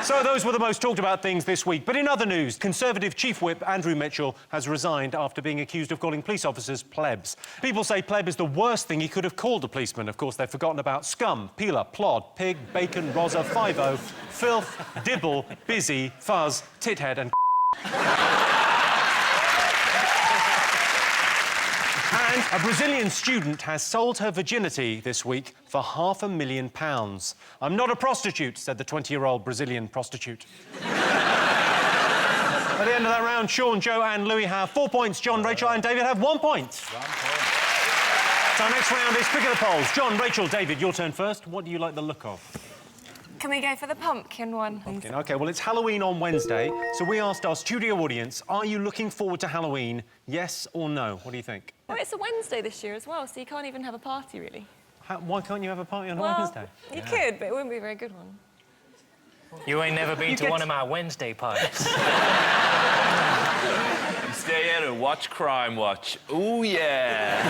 So those were the most talked about things this week. But in other news, Conservative Chief Whip Andrew Mitchell has resigned after being accused of calling police officers plebs. People say pleb is the worst thing he could have called a policeman. Of course, they've forgotten about scum, peeler, plod, pig, bacon, rozza, 5-0, filth, dibble, busy, fuzz, tithead and And a Brazilian student has sold her virginity this week for £500,000. I'm not a prostitute, said the 20-year-old Brazilian prostitute. At the end of that round, Sean, Joe and Louis have 4 points. John, Rachel and David have 1 point. So our next round is Pick of the Polls. John, Rachel, David, your turn first. What do you like the look of? Can we go for the pumpkin one, please? OK, well, it's Halloween on Wednesday, so we asked our studio audience, are you looking forward to Halloween, yes or no? What do you think? Oh, it's a Wednesday this year as well, so you can't even have a party, really. Why can't you have a party on a Wednesday? You could, but it wouldn't be a very good one. You ain't never been to one of my Wednesday parties. Stay in and watch Crime Watch. Ooh, yeah.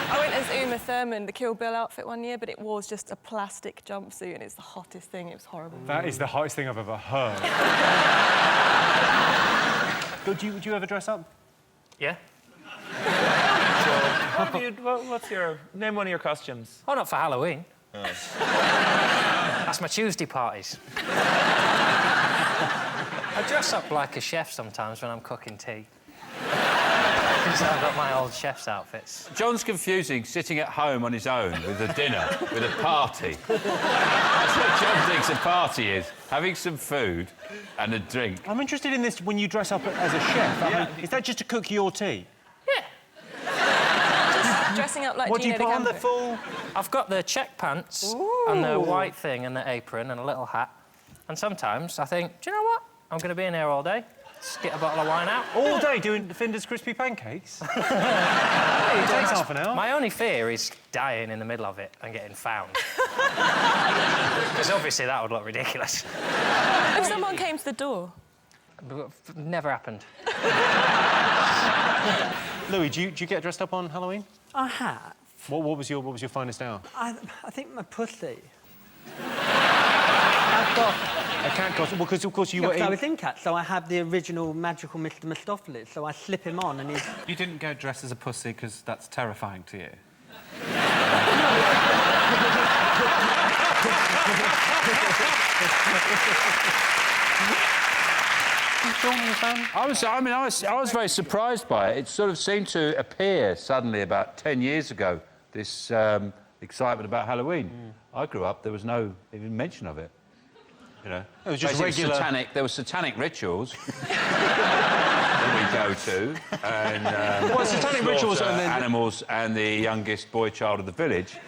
I went as Uma Thurman, the Kill Bill outfit one year, but it was just a plastic jumpsuit and it's the hottest thing. It was horrible. That is the hottest thing I've ever heard. Do you ever dress up? Yeah. What's your... Name one of your costumes. Oh, not for Halloween. That's my Tuesday parties. I dress up like a chef sometimes when I'm cooking tea. So I've got my old chef's outfits. John's confusing sitting at home on his own with a dinner, with a party. That's what John thinks a party is, having some food and a drink. I'm interested in this when you dress up as a chef. I mean, is that just to cook your tea? Just dressing up like What do you Gina put on the D'Acampo. full... I've got the check pants and the white thing and the apron and a little hat. And sometimes I think, do you know what? I'm going to be in here all day. Let's get a bottle of wine out. All day doing Finder's crispy pancakes? It takes half an hour. My only fear is dying in the middle of it and getting found. Because obviously that would look ridiculous. If someone came to the door. Never happened. Louis, do you get dressed up on Halloween? I have. What was your finest hour? I think my pussy. I've got... A cat costume? Well, because, of course, you were I was in Cats, so I have the original magical Mr. Mistopheles, so I slip him on and he's... You didn't go dressed as a pussy because that's terrifying to you? I was very surprised by it. It sort of seemed to appear suddenly about 10 years ago, this excitement about Halloween. I grew up, there was no even mention of it. You know, it was just regular. There were satanic rituals that we go to, and well, satanic rituals and then animals and the youngest boy child of the village.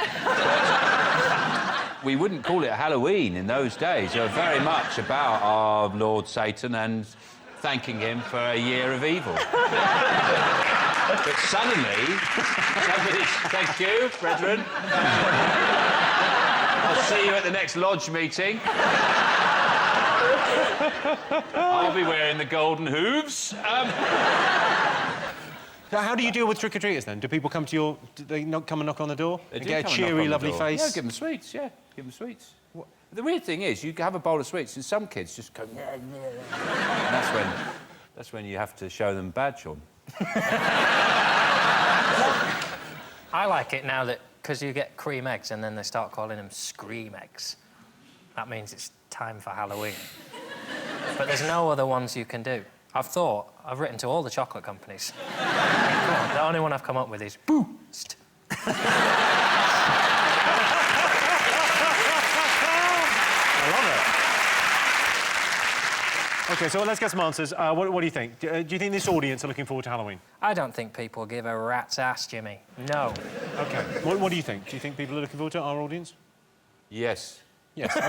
We wouldn't call it Halloween in those days. They were very much about our Lord Satan and thanking him for a year of evil. But suddenly, thank you, brethren. I'll see you at the next lodge meeting. I'll be wearing the golden hooves. So how do you deal with trick-or-treaters, then? Do people come to your... Do they not come and knock on the door? They and do get a come and knock cheery, on the lovely door. face? Yeah, give them sweets, yeah. Give them sweets. The weird thing is, you have a bowl of sweets and some kids just go... and that's when you have to show them bad, Sean. I like it now that, because you get cream eggs and then they start calling them scream eggs. That means it's time for Halloween. But there's no other ones you can do. I've written to all the chocolate companies. The only one I've come up with is Boost. I love it. OK, so let's get some answers. What do you think? Do you think this audience are looking forward to Halloween? I don't think people give a rat's ass, Jimmy. No. OK. What do you think? Do you think people are looking forward to it, our audience? Yes. Yes, OK.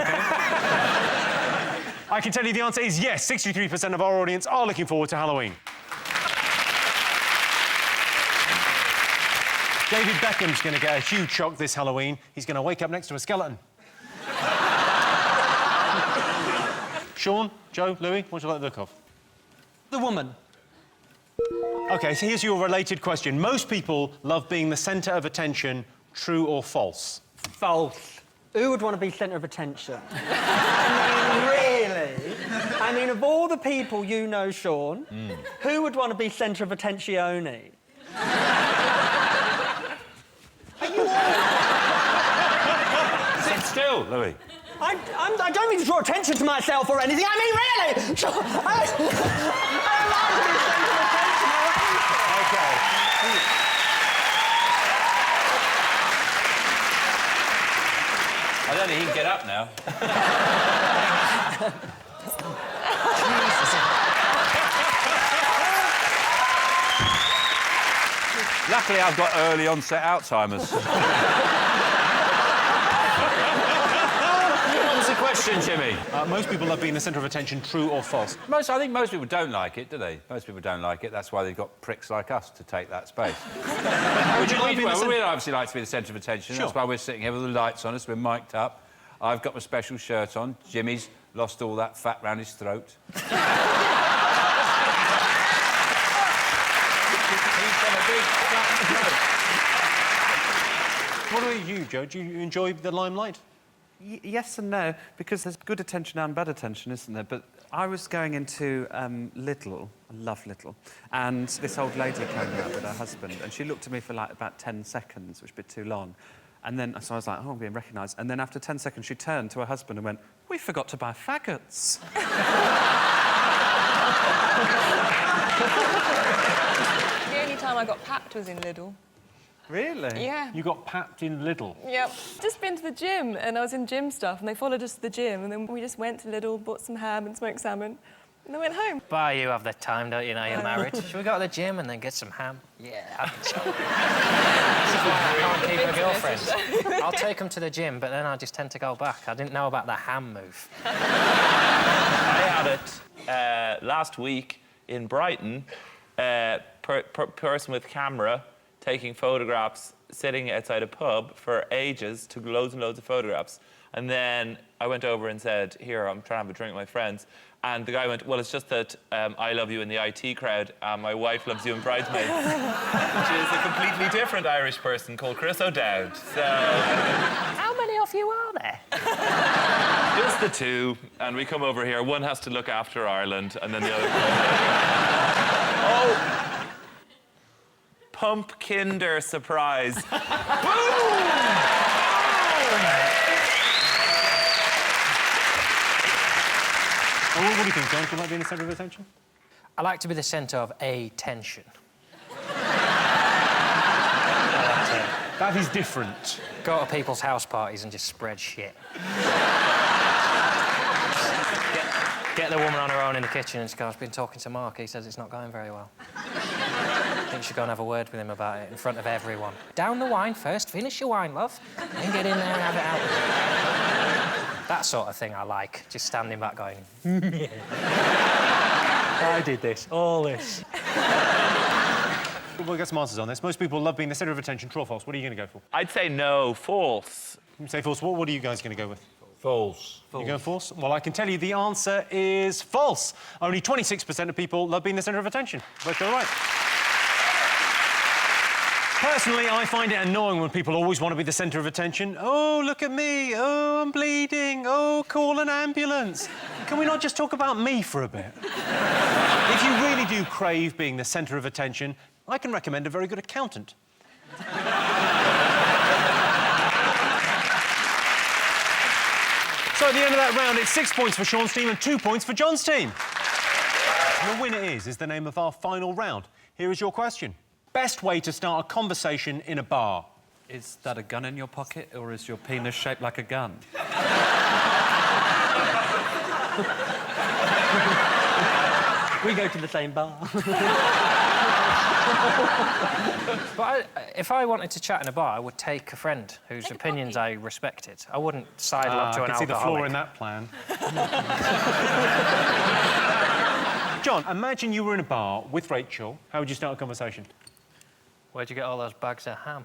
I can tell you the answer is yes. 63% of our audience are looking forward to Halloween. David Beckham's going to get a huge shock this Halloween. He's going to wake up next to a skeleton. Sean, Joe, Louis, what do you like the look of? The woman. OK, so here's your related question. Most people love being the centre of attention, true or false? False. Who would want to be centre of attention? I mean, really? I mean, of all the people you know, Sean, who would want to be centre of attentione? Sit still, Louis. I don't mean to draw attention to myself or anything. I mean, really! I like to be centre of attention, all right? OK. I don't think he can get up now. Luckily, I've got early onset Alzheimer's. What was the question? question, Jimmy. Most people love being the centre of attention, true or false? I think most people don't like it, do they? Most people don't like it. That's why they've got pricks like us to take that space. Would you like being the We'd obviously like to be the centre of attention. Sure. That's why we're sitting here with the lights on us. We're mic'd up. I've got my special shirt on. Jimmy's lost all that fat round his throat. He's got a big fat throat. What about you, Joe? Do you enjoy the limelight? Yes and no, because there's good attention and bad attention, isn't there? But I was going into Lidl, I love Lidl, and this old lady came out with her husband, and she looked at me for like about 10 seconds, which was a bit too long. And then, so I was like, oh, I'm being recognised. And then after 10 seconds, she turned to her husband and went, we forgot to buy faggots. The only time I got papped was in Lidl. Really? Yeah. You got papped in Lidl? Yep. Just been to the gym, and I was in gym stuff, and they followed us to the gym, and then we just went to Lidl, bought some ham and smoked salmon, and then went home. Bah, you have the time, don't you, now you're married? Should we go to the gym and then get some ham? Yeah, I think so. This is why I can't keep a girlfriend. I'll take them to the gym, but then I just tend to go back. I didn't know about the ham move. I had it last week in Brighton. Person with camera taking photographs, sitting outside a pub for ages, took loads and loads of photographs. And then I went over and said, here, I'm trying to have a drink with my friends. And the guy went, well, it's just that I love you in the IT crowd, and my wife loves you in Bridesmaids. Which is a completely different Irish person called Chris O'Dowd. So... How many of you are there? Just the two, and we come over here. One has to look after Ireland, and then the other... Oh! Pumpkinder surprise. Boom! Well, what do you think, John? Do you like being the centre of attention? I like to be the centre of attention. That is different. Go to people's house parties and just spread shit. Get the woman on her own in the kitchen and just go, I've been talking to Mark, he says it's not going very well. I think you should go and have a word with him about it in front of everyone. Down the wine first, finish your wine, love, then get in there and have it out with him. That sort of thing I like, just standing back going, I did this, all this. We'll get some answers on this. Most people love being the centre of attention. True or false? What are you going to go for? I'd say no, false. You say false. What are you guys going to go with? False. You going false? Well, I can tell you the answer is false. Only 26% of people love being the centre of attention. Both go right. Personally, I find it annoying when people always want to be the centre of attention. Oh, look at me. Oh, I'm bleeding. Oh, call an ambulance. Can we not just talk about me for a bit? If you really do crave being the centre of attention, I can recommend a very good accountant. So at the end of that round, it's 6 points for Sean's team and 2 points for John's team. And the winner is the name of our final round. Here is your question. Best way to start a conversation in a bar? Is that a gun in your pocket, or is your penis shaped like a gun? We go to the same bar. But if I wanted to chat in a bar, I would take a friend whose opinions I respected. I wouldn't sidle up to an I can see the alcoholic. flaw in that plan. John, imagine you were in a bar with Rachel. How would you start a conversation? Where'd you get all those bags of ham?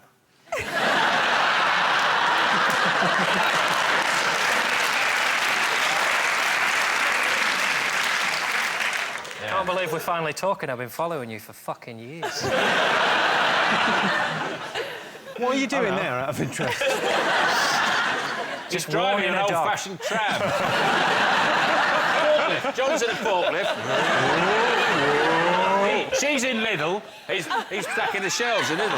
I can't believe we're finally talking. I've been following you for fucking years. What are you doing there, out of interest? Just driving an old-fashioned tram. Forklift. John's in a forklift. She's in Lidl. He's stacking the shelves in Lidl.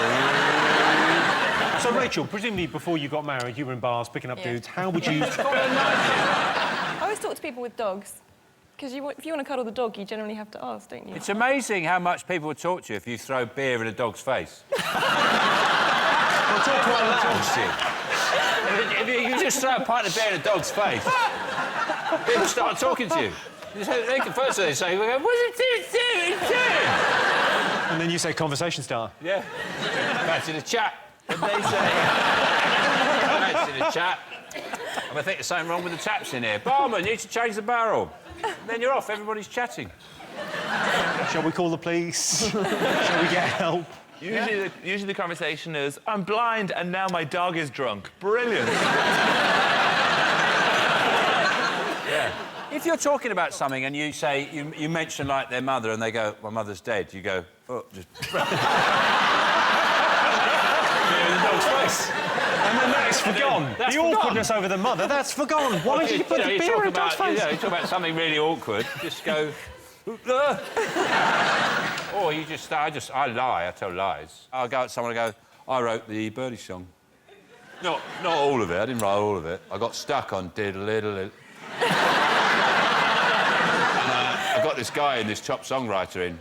So, Rachel, presumably before you got married, you were in bars picking up dudes. How would you... I always talk to people with dogs. Because if you want to cuddle the dog, you generally have to ask, don't you? It's amazing how much people will talk to you if you throw beer in a dog's face. They'll talk quite loud to you. If you just throw a pint of beer in a dog's face, people start talking to you. They can first they say, what's it doing? And then you say conversation starter. Yeah. Fancy the chat. And they say... Fancy the chat. And I think there's something wrong with the taps in here. Barman, you need to change the barrel. And then you're off, everybody's chatting. Shall we call the police? Shall we get help? Usually the conversation is, I'm blind and now my dog is drunk. Brilliant. Yeah. If you're talking about something and you say, you mention, like, their mother and they go, my mother's dead, you go, oh, just... And then that is forgone. The awkwardness over the mother, that's forgone. Why did you put the beer in a dog's face? You talk about something really awkward, just go... Or you just... I lie, I tell lies. I'll go at someone and go, I wrote the Birdie song. Not all of it, I didn't write all of it. I got stuck on diddle-diddle. I got this guy in, this top songwriter in.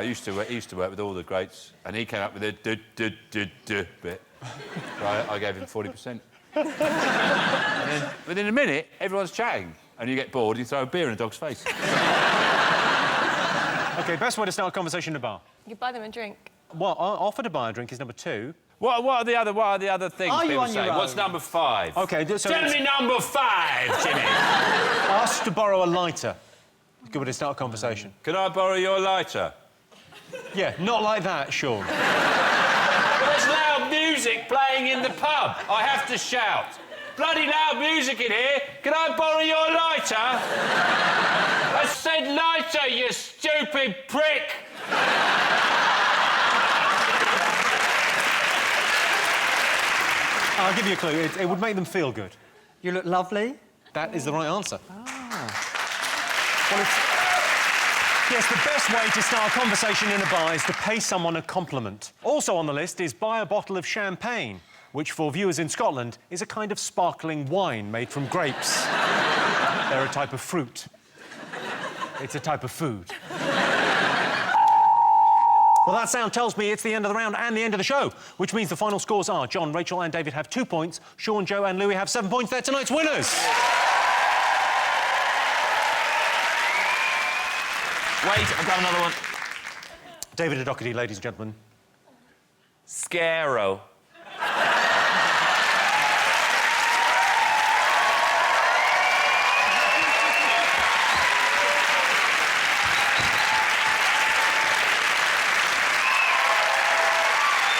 He used to work with all the greats, and he came up with a bit. So I gave him 40%. And then, within a minute, everyone's chatting, and you get bored, you throw a beer in a dog's face. OK, best way to start a conversation in a bar? You buy them a drink. Well, offer to buy a drink is number 2. What are the other things Are you people on your say? own? What's number 5? OK, so Tell me number 5, Jimmy! Ask to borrow a lighter. Good way to start a conversation. Can I borrow your lighter? Yeah, not like that, Sean. But there's loud music playing in the pub. I have to shout. Bloody loud music in here. Can I borrow your lighter? I said lighter, you stupid prick! I'll give you a clue. It would make them feel good. You look lovely. That is the right answer. Well, yes, the best way to start a conversation in a bar is to pay someone a compliment. Also on the list is buy a bottle of champagne, which for viewers in Scotland is a kind of sparkling wine made from grapes. They're a type of fruit. It's a type of food. Well, that sound tells me it's the end of the round and the end of the show, which means the final scores are John, Rachel and David have 2 points, Sean, Joe and Louis have 7 points. They're tonight's winners. Wait, I've got another one. David O'Doherty, ladies and gentlemen. Scaro.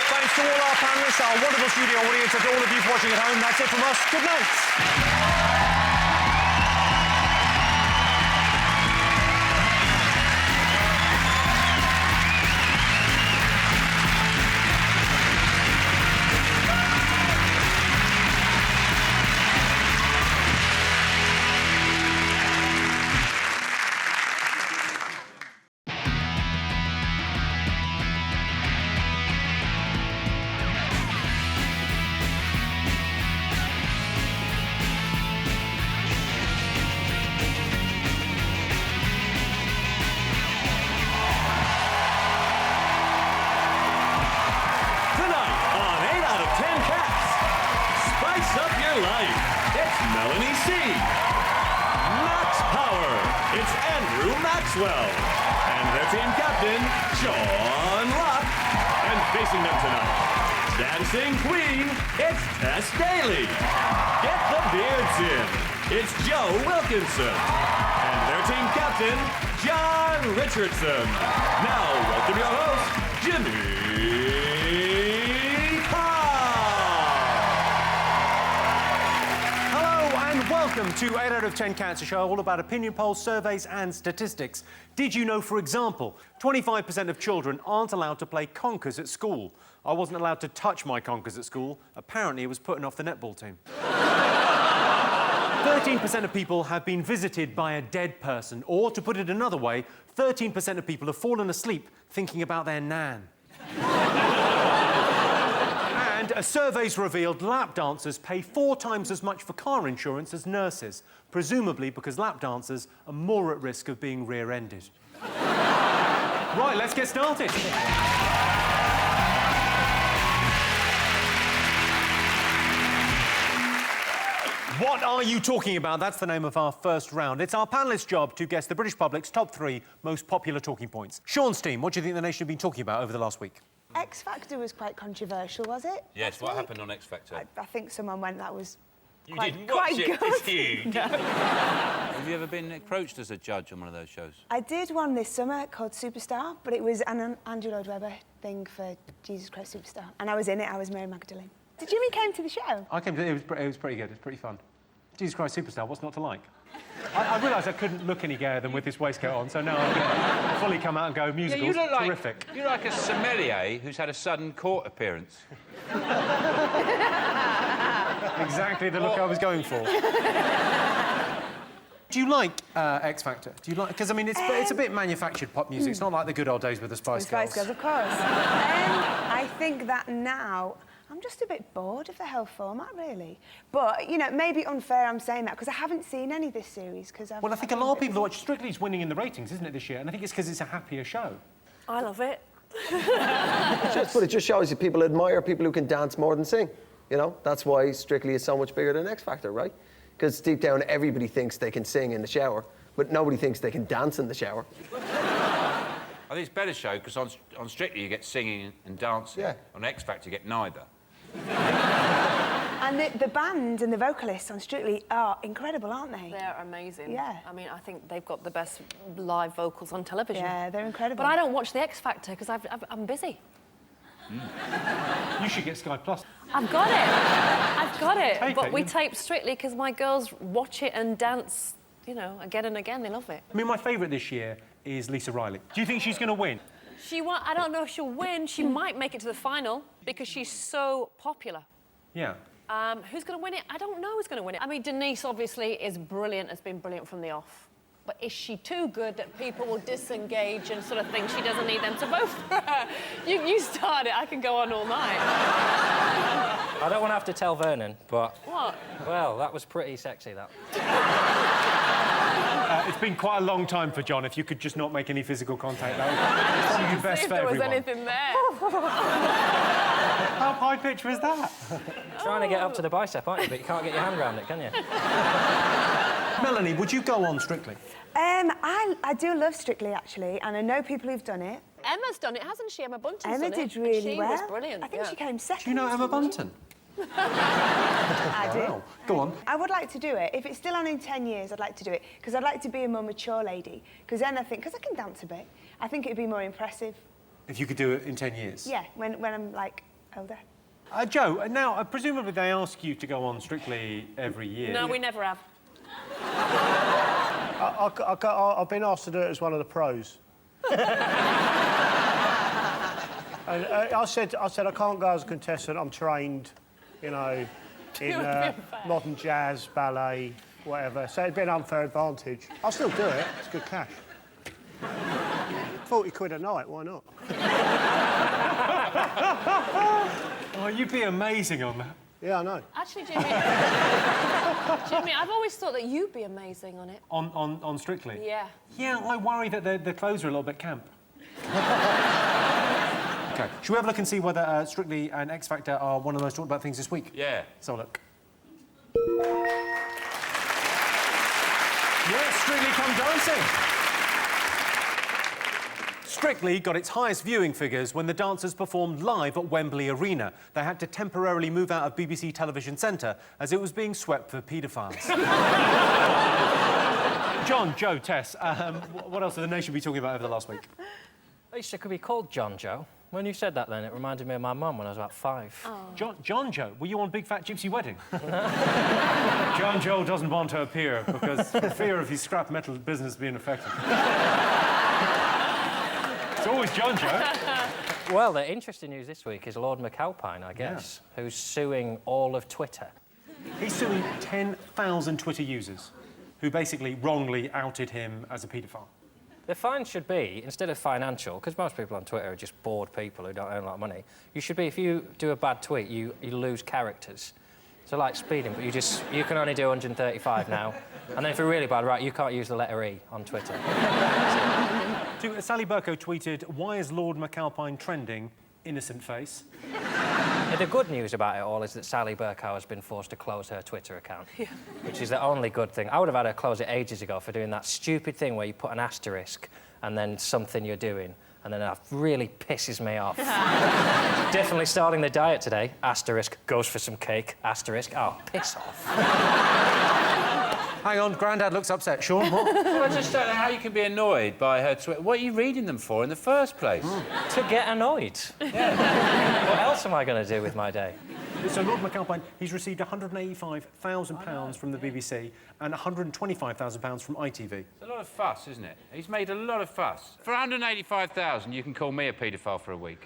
Thanks to all our panellists, our wonderful studio audience, and to all of you watching at home. That's it from us. Good night. Maxwell, and their team captain, Sean Locke. And facing them tonight, dancing queen, it's Tess Daly. Get the beards in, it's Joe Wilkinson. And their team captain, John Richardson. Now, welcome your host, Jimmy Welcome to 8 out of 10 Cancer Show, all about opinion polls, surveys and statistics. Did you know, for example, 25% of children aren't allowed to play conkers at school? I wasn't allowed to touch my conkers at school. Apparently, it was putting off the netball team. 13% of people have been visited by a dead person. Or, to put it another way, 13% of people have fallen asleep thinking about their nan. And a survey's revealed lap dancers pay 4 times as much for car insurance as nurses, presumably because lap dancers are more at risk of being rear-ended. Right, let's get started. What are you talking about? That's the name of our first round. It's our panellists' job to guess the British public's top 3 most popular talking points. Sean's team, what do you think the nation have been talking about over the last week? X Factor was quite controversial, was it? Yes, what happened on X Factor? I think someone went that was You quite, didn't watch quite it, good. did you? No. Have you ever been approached as a judge on one of those shows? I did one this summer called Superstar, but it was an Andrew Lloyd Webber thing for Jesus Christ Superstar. And I was in it, I was Mary Magdalene. Did Jimmy came to the show? I came to it. It was pretty good. It was pretty fun. Jesus Christ Superstar, what's not to like? I realised I couldn't look any gayer than with this waistcoat on, so now I can fully come out and go, musicals, you look like, terrific. You're like a sommelier who's had a sudden court appearance. Exactly the look I was going for. Do you like X Factor? Do you like? Because I mean, it's a bit manufactured pop music. It's not like the good old days with the Spice Girls. Spice Girls, of course. I think that now I'm just a bit bored of the whole format, really. But you know, maybe unfair I'm saying that because I haven't seen any this series. Well, I think a lot of people who watch Strictly's winning in the ratings, isn't it, this year? And I think it's because it's a happier show. I love it. But it just shows you people admire people who can dance more than sing. You know, that's why Strictly is so much bigger than X Factor, right? Because deep down, everybody thinks they can sing in the shower, but nobody thinks they can dance in the shower. I think it's a better show because on Strictly you get singing and dancing. Yeah. On X Factor you get neither. And the band and the vocalists on Strictly are incredible, aren't they? They're amazing. Yeah. I mean, I think they've got the best live vocals on television. Yeah, they're incredible. But I don't watch the X Factor because I'm busy. You should get Sky Plus. I've got it. I've got it. Take But it. we tape Strictly because my girls watch it and dance, you know, again and again. They love it. I mean, my favourite this year is Lisa Riley. Do you think she's going to win? I don't know if she'll win. She might make it to the final because she's so popular. Yeah. Who's going to win it? I don't know who's going to win it. I mean, Denise obviously is brilliant, has been brilliant from the off. But is she too good that people will disengage and sort of think she doesn't need them to vote for her? You start it, I can go on all night. I don't want to have to tell Vernon, but... What? Well, that was pretty sexy, that. It's been quite a long time for John. If you could just not make any physical contact, that would probably be best See if for there was everyone. anything there. How high pitch was that? Trying to get up to the bicep, aren't you? But you can't get your hand around it, can you? Melanie, would you go on Strictly? I do love Strictly, actually, and I know people who've done it. Emma's done it, hasn't she? Emma Bunton's Emma done it. did really she well. She was brilliant. I think she came second. Do you know Emma Bunton? I do. Wow. Go on. I would like to do it. If it's still on in 10 years, I'd like to do it. Because I'd like to be a more mature lady. Because then I think, because I can dance a bit, I think it'd be more impressive. If you could do it in 10 years? Yeah, when I'm, like, older. Joe, now, presumably they ask you to go on Strictly every year. No, we never have. I've been asked to do it as one of the pros. And, I said I can't go as a contestant. I'm trained, you know, in modern jazz, ballet, whatever. So it'd be an unfair advantage. I'll still do it. It's good cash. 40 quid a night, why not? Oh, you'd be amazing on that. Yeah, I know. Actually, Jimmy, Jimmy, I've always thought that you'd be amazing on it. On Strictly? Yeah. Yeah, I worry that the clothes are a little bit camp. OK, should we have a look and see whether Strictly and X Factor are one of the most talked about things this week? Yeah. Let's have a look. Yes, Strictly Come Dancing! Strictly got its highest viewing figures when the dancers performed live at Wembley Arena. They had to temporarily move out of BBC Television Centre as it was being swept for paedophiles. John, Joe, Tess, what else did the nation be talking about over the last week? I used to be called John Joe. When you said that then, it reminded me of my mum when I was about 5. Oh. John Joe? Were you on Big Fat Gypsy Wedding? John Joe doesn't want to appear because for fear of his scrap metal business being affected. It's always John Joe. Well, the interesting news this week is Lord McAlpine, I guess, who's suing all of Twitter. He's suing 10,000 Twitter users who basically wrongly outed him as a paedophile. The fine should be, instead of financial, because most people on Twitter are just bored people who don't earn a lot of money, you should be, if you do a bad tweet, you lose characters. So like speeding, but you can only do 135 now. And then if you're really bad, right, you can't use the letter E on Twitter. Sally Burko tweeted, "Why is Lord McAlpine trending? innocent face. Yeah, the good news about it all is that Sally Bercow has been forced to close her Twitter account, which is the only good thing. I would have had her close it ages ago for doing that stupid thing where you put an asterisk and then something you're doing, and then that really pisses me off. Definitely starting the diet today. Asterisk, goes for some cake. Asterisk, oh, piss off. Hang on, Grandad looks upset. Sean, what? Well, I just don't know how you can be annoyed by her Twitter. What are you reading them for in the first place? To get annoyed. Yeah. What else am I going to do with my day? So Lord McAlpine, he's received £185,000 from the BBC and £125,000 from ITV. It's a lot of fuss, isn't it? He's made a lot of fuss. For £185,000, you can call me a paedophile for a week.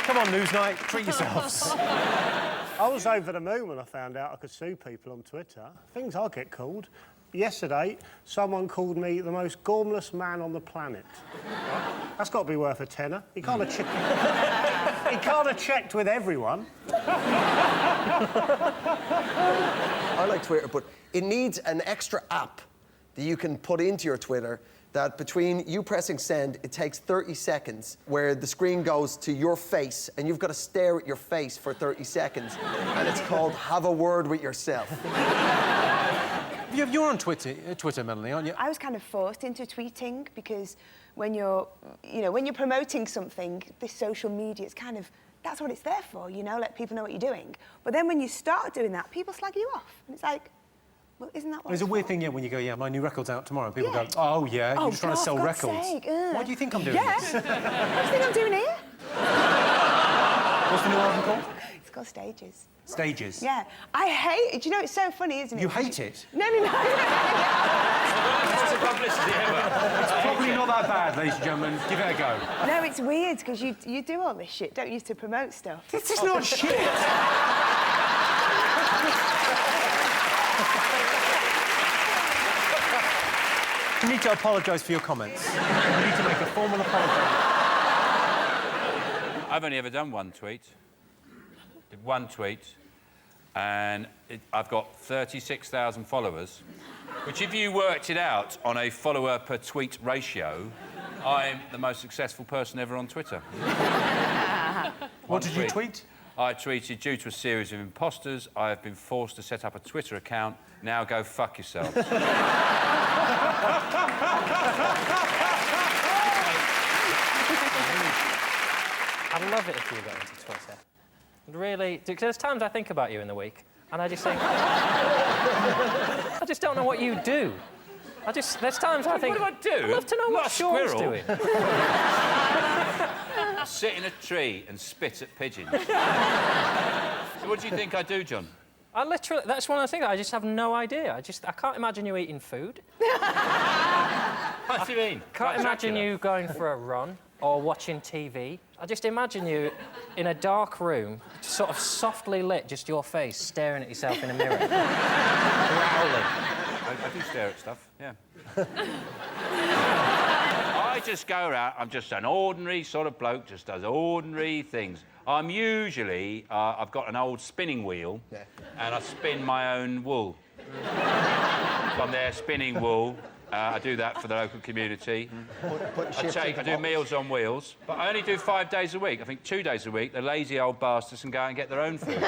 Come on, Newsnight, treat yourselves. I was over the moon when I found out I could sue people on Twitter. Things I get called. Yesterday, someone called me the most gormless man on the planet. That's got to be worth a tenner. He can't have he can't have checked with everyone. I like Twitter, but it needs an extra app that you can put into your Twitter that between you pressing send, it takes 30 seconds, where the screen goes to your face, and you've got to stare at your face for 30 seconds, and it's called Have a Word with Yourself. You're on Twitter, Melanie, aren't you? I was kind of forced into tweeting because when you're promoting something, this social media, it's kind of, that's what it's there for, you know, let people know what you're doing. But then when you start doing that, people slag you off. And it's like, well, isn't that what There's a weird thing, yeah, when you go, yeah, my new record's out tomorrow, and people go, oh, yeah, you're just trying to sell records. Why do you think I'm doing this? What do you think I'm doing here? What's the new album called? It's called Stages. Stages? Yeah. I hate it. Do you know, it's so funny, isn't it? You hate it? No. What's the publicity ever? It's probably not that bad, ladies and gentlemen. Give it a go. No, it's weird, because you do all this shit, don't you, to promote stuff? This is not shit! You need to apologise for your comments. You need to make a formal apology. I've only ever done one tweet. Did one tweet, and I've got 36,000 followers, which if you worked it out on a follower per tweet ratio, I'm the most successful person ever on Twitter. What did you tweet? I tweeted, due to a series of imposters, I have been forced to set up a Twitter account. Now go fuck yourselves. I'd love it if you got into Twitter. Really, because there's times I think about you in the week, and I just think... I just don't know what you do. There's times I think... What do I do? I'd love to know what Sean's doing. Sit in a tree and spit at pigeons. So what do you think I do, John? I literally... That's one of the things, I just have no idea. I can't imagine you eating food. What do you mean? Can't imagine you going for a run or watching TV. I just imagine you in a dark room, sort of softly lit, just your face, staring at yourself in a mirror. Growling. I do stare at stuff, yeah. I just go around, I'm just an ordinary sort of bloke, just does ordinary things. I'm usually, I've got an old spinning wheel, and I spin my own wool. So I'm there spinning wool. I do that for the local community. I do Meals on Wheels, but I only do 5 days a week. I think 2 days a week, the lazy old bastards can go out and get their own food.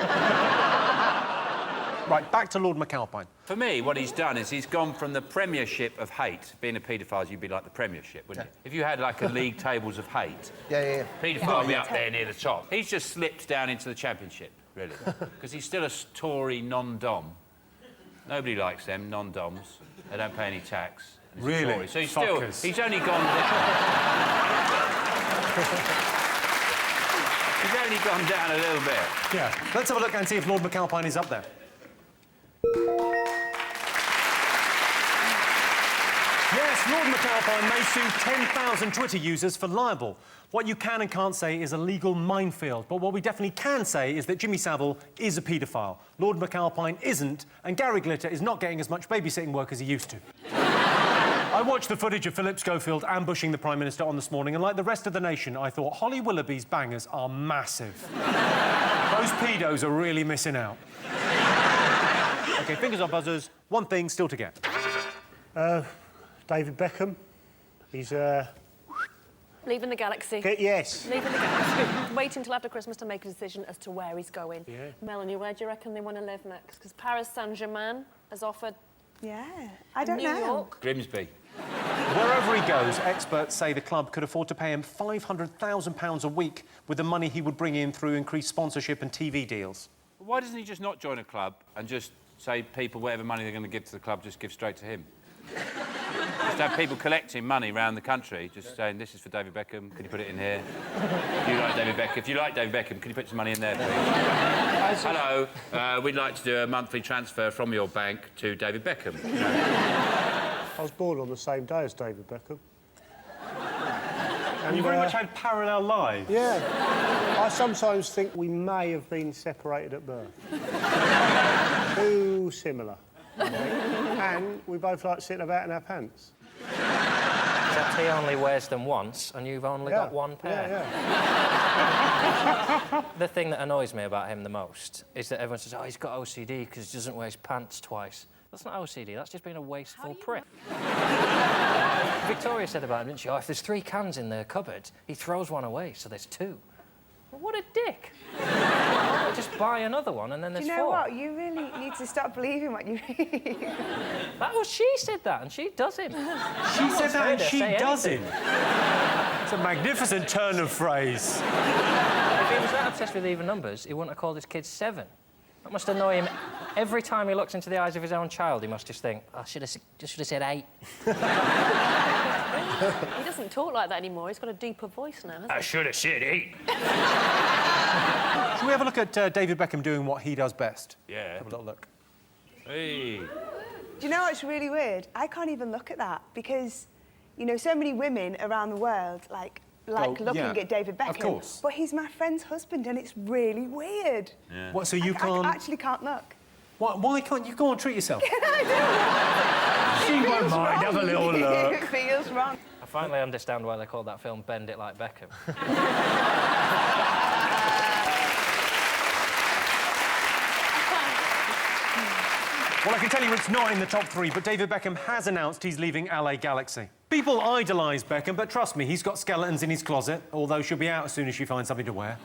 Right, back to Lord McAlpine. For me, what he's done is he's gone from the Premiership of hate. Being a paedophile, you'd be like the Premiership, wouldn't you? If you had, like, a league tables of hate... Yeah. Paedophile would be up there near the top. He's just slipped down into the Championship, really. Because he's still a Tory non-dom. Nobody likes them, non-doms. They don't pay any tax. Really? So he's Fuckers. he's only gone down. He's only gone down a little bit. Yeah. Let's have a look and see if Lord McAlpine is up there. Yes, Lord McAlpine may sue 10,000 Twitter users for libel. What you can and can't say is a legal minefield, but what we definitely can say is that Jimmy Savile is a paedophile. Lord McAlpine isn't, and Gary Glitter is not getting as much babysitting work as he used to. I watched the footage of Philip Schofield ambushing the Prime Minister on This Morning, and like the rest of the nation, I thought Holly Willoughby's bangers are massive. Those pedos are really missing out. OK, fingers on buzzers. One thing still to get. David Beckham. He's, Leaving the galaxy. Yes. Leaving the galaxy. Wait until after Christmas to make a decision as to where he's going. Yeah. Melanie, where do you reckon they want to live next? Because Paris Saint-Germain has offered... Yeah, I don't New know. York. Grimsby. Wherever he goes, experts say the club could afford to pay him £500,000 a week with the money he would bring in through increased sponsorship and TV deals. Why doesn't he just not join a club and just say people, whatever money they're going to give to the club, just give straight to him? Just have people collecting money around the country, just saying, this is for David Beckham, can you put it in here? If you like David Beckham, can you put some money in there, please? Hello, we'd like to do a monthly transfer from your bank to David Beckham. I was born on the same day as David Beckham. And you very much had parallel lives. Yeah. I sometimes think we may have been separated at birth. Too similar. And we both like sitting about in our pants. Except he only wears them once, and you've only got one pair. Yeah. The thing that annoys me about him the most is that everyone says, oh, he's got OCD because he doesn't wear his pants twice. That's not OCD, that's just being a wasteful prick. Victoria said about him, didn't she? Oh, if there's 3 cans in the cupboard, he throws one away, so there's 2. Well, what a dick. Just buy another one and then there's 4. Do you know what? You really need to stop believing what you read. She said that and she does him. She said that and she does him. It's a magnificent turn of phrase. If he was that obsessed with even numbers, he wouldn't have called his kids 7. That must annoy him. Every time he looks into the eyes of his own child, he must just think, I should have said 8. He doesn't talk like that anymore. He's got a deeper voice now, hasn't he? I should have said 8. Shall we have a look at David Beckham doing what he does best? Yeah. Have a little look. Hey. Do you know what's really weird? I can't even look at that because, you know, so many women around the world like looking at David Beckham. Of course. But he's my friend's husband and it's really weird. Yeah. What, so you can't... I actually can't look. Why can't you? Go on, treat yourself. She won't mind. Have a little look. It feels wrong. I finally understand why they called that film Bend It Like Beckham. Well, I can tell you it's not in the top 3, but David Beckham has announced he's leaving LA Galaxy. People idolise Beckham, but trust me, he's got skeletons in his closet, although she'll be out as soon as she finds something to wear.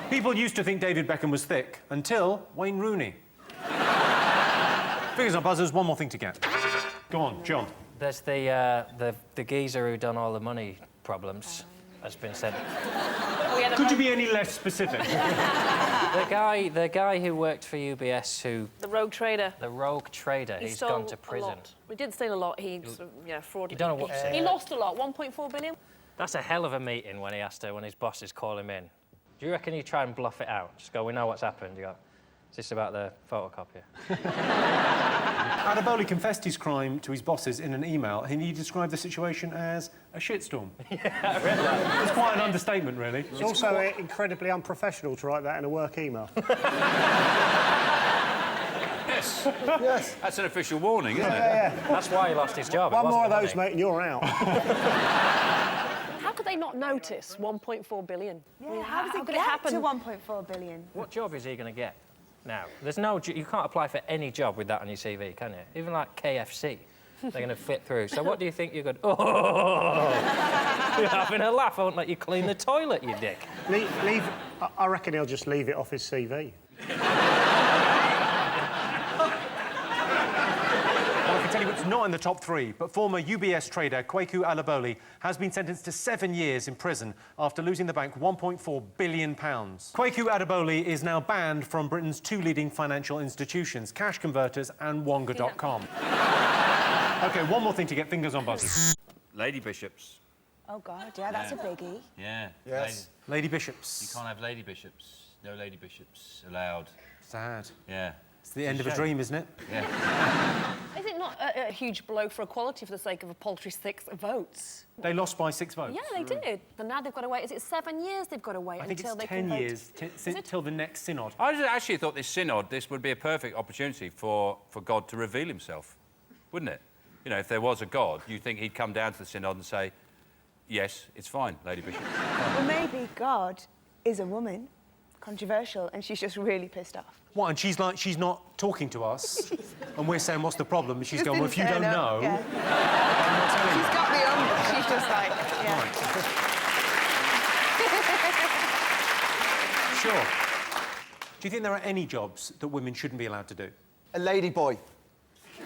People used to think David Beckham was thick, until Wayne Rooney. Fingers on buzzers, one more thing to get. Go on, John. There's the geezer who done all the money problems has been said. Could you be any less specific? The guy who worked for UBS who... The rogue trader. The rogue trader. He's gone to prison. We did steal a lot. He's, frauded. You don't know what... He lost a lot, 1.4 billion. That's a hell of a meeting when his bosses call him in. Do you reckon you try and bluff it out? Just go, we know what's happened. You go, is this about the photocopier? Adeboli confessed his crime to his bosses in an email, and he described the situation as a shitstorm. Yeah, I read that. It's quite an understatement, really. It's also incredibly unprofessional to write that in a work email. Yes. Yes. That's an official warning, isn't it? Yeah. That's why he lost his job. One more of those, mate, and you're out. How could they not notice 1.4 billion? Yeah, I mean, how does it could get happen? to 1.4 billion? What job is he going to get now? There's no... You can't apply for any job with that on your CV, can you? Even like KFC. They're going to fit through. So what do you think you're going to... Oh! You're having a laugh. I won't let you clean the toilet, you dick. I reckon he'll just leave it off his CV. I can tell you it's not in the top 3, but former UBS trader Kwaku Adeboli has been sentenced to 7 years in prison after losing the bank £1.4 billion. Kwaku Adeboli is now banned from Britain's 2 leading financial institutions, Cash Converters and Wonga.com. OK, one more thing to get fingers on buzzers. Lady bishops. Oh, God, yeah, that's a biggie. Yeah. Yes. Lady bishops. You can't have lady bishops. No lady bishops allowed. Sad. Yeah. It's the end of a dream, isn't it? Yeah. Is it not a huge blow for equality for the sake of a paltry 6 votes? They lost by 6 votes. Yeah, they did. But now they've got to wait. Is it 7 years they've got to wait I think until it's they 10 can vote? years till the next synod. I actually thought this would be a perfect opportunity for God to reveal himself, wouldn't it? You know, if there was a God, you'd think he'd come down to the synod and say, yes, it's fine, Lady Bishop. Well, maybe God is a woman. controversial, and she's just really pissed off. What, and she's like, she's not talking to us, and we're saying, what's the problem? And she's Just going, well, if you didn't don't turn know... up, yeah. I'm not telling She's you. got the umber. She's just like, yeah. Sure. Do you think there are any jobs that women shouldn't be allowed to do? A ladyboy. Is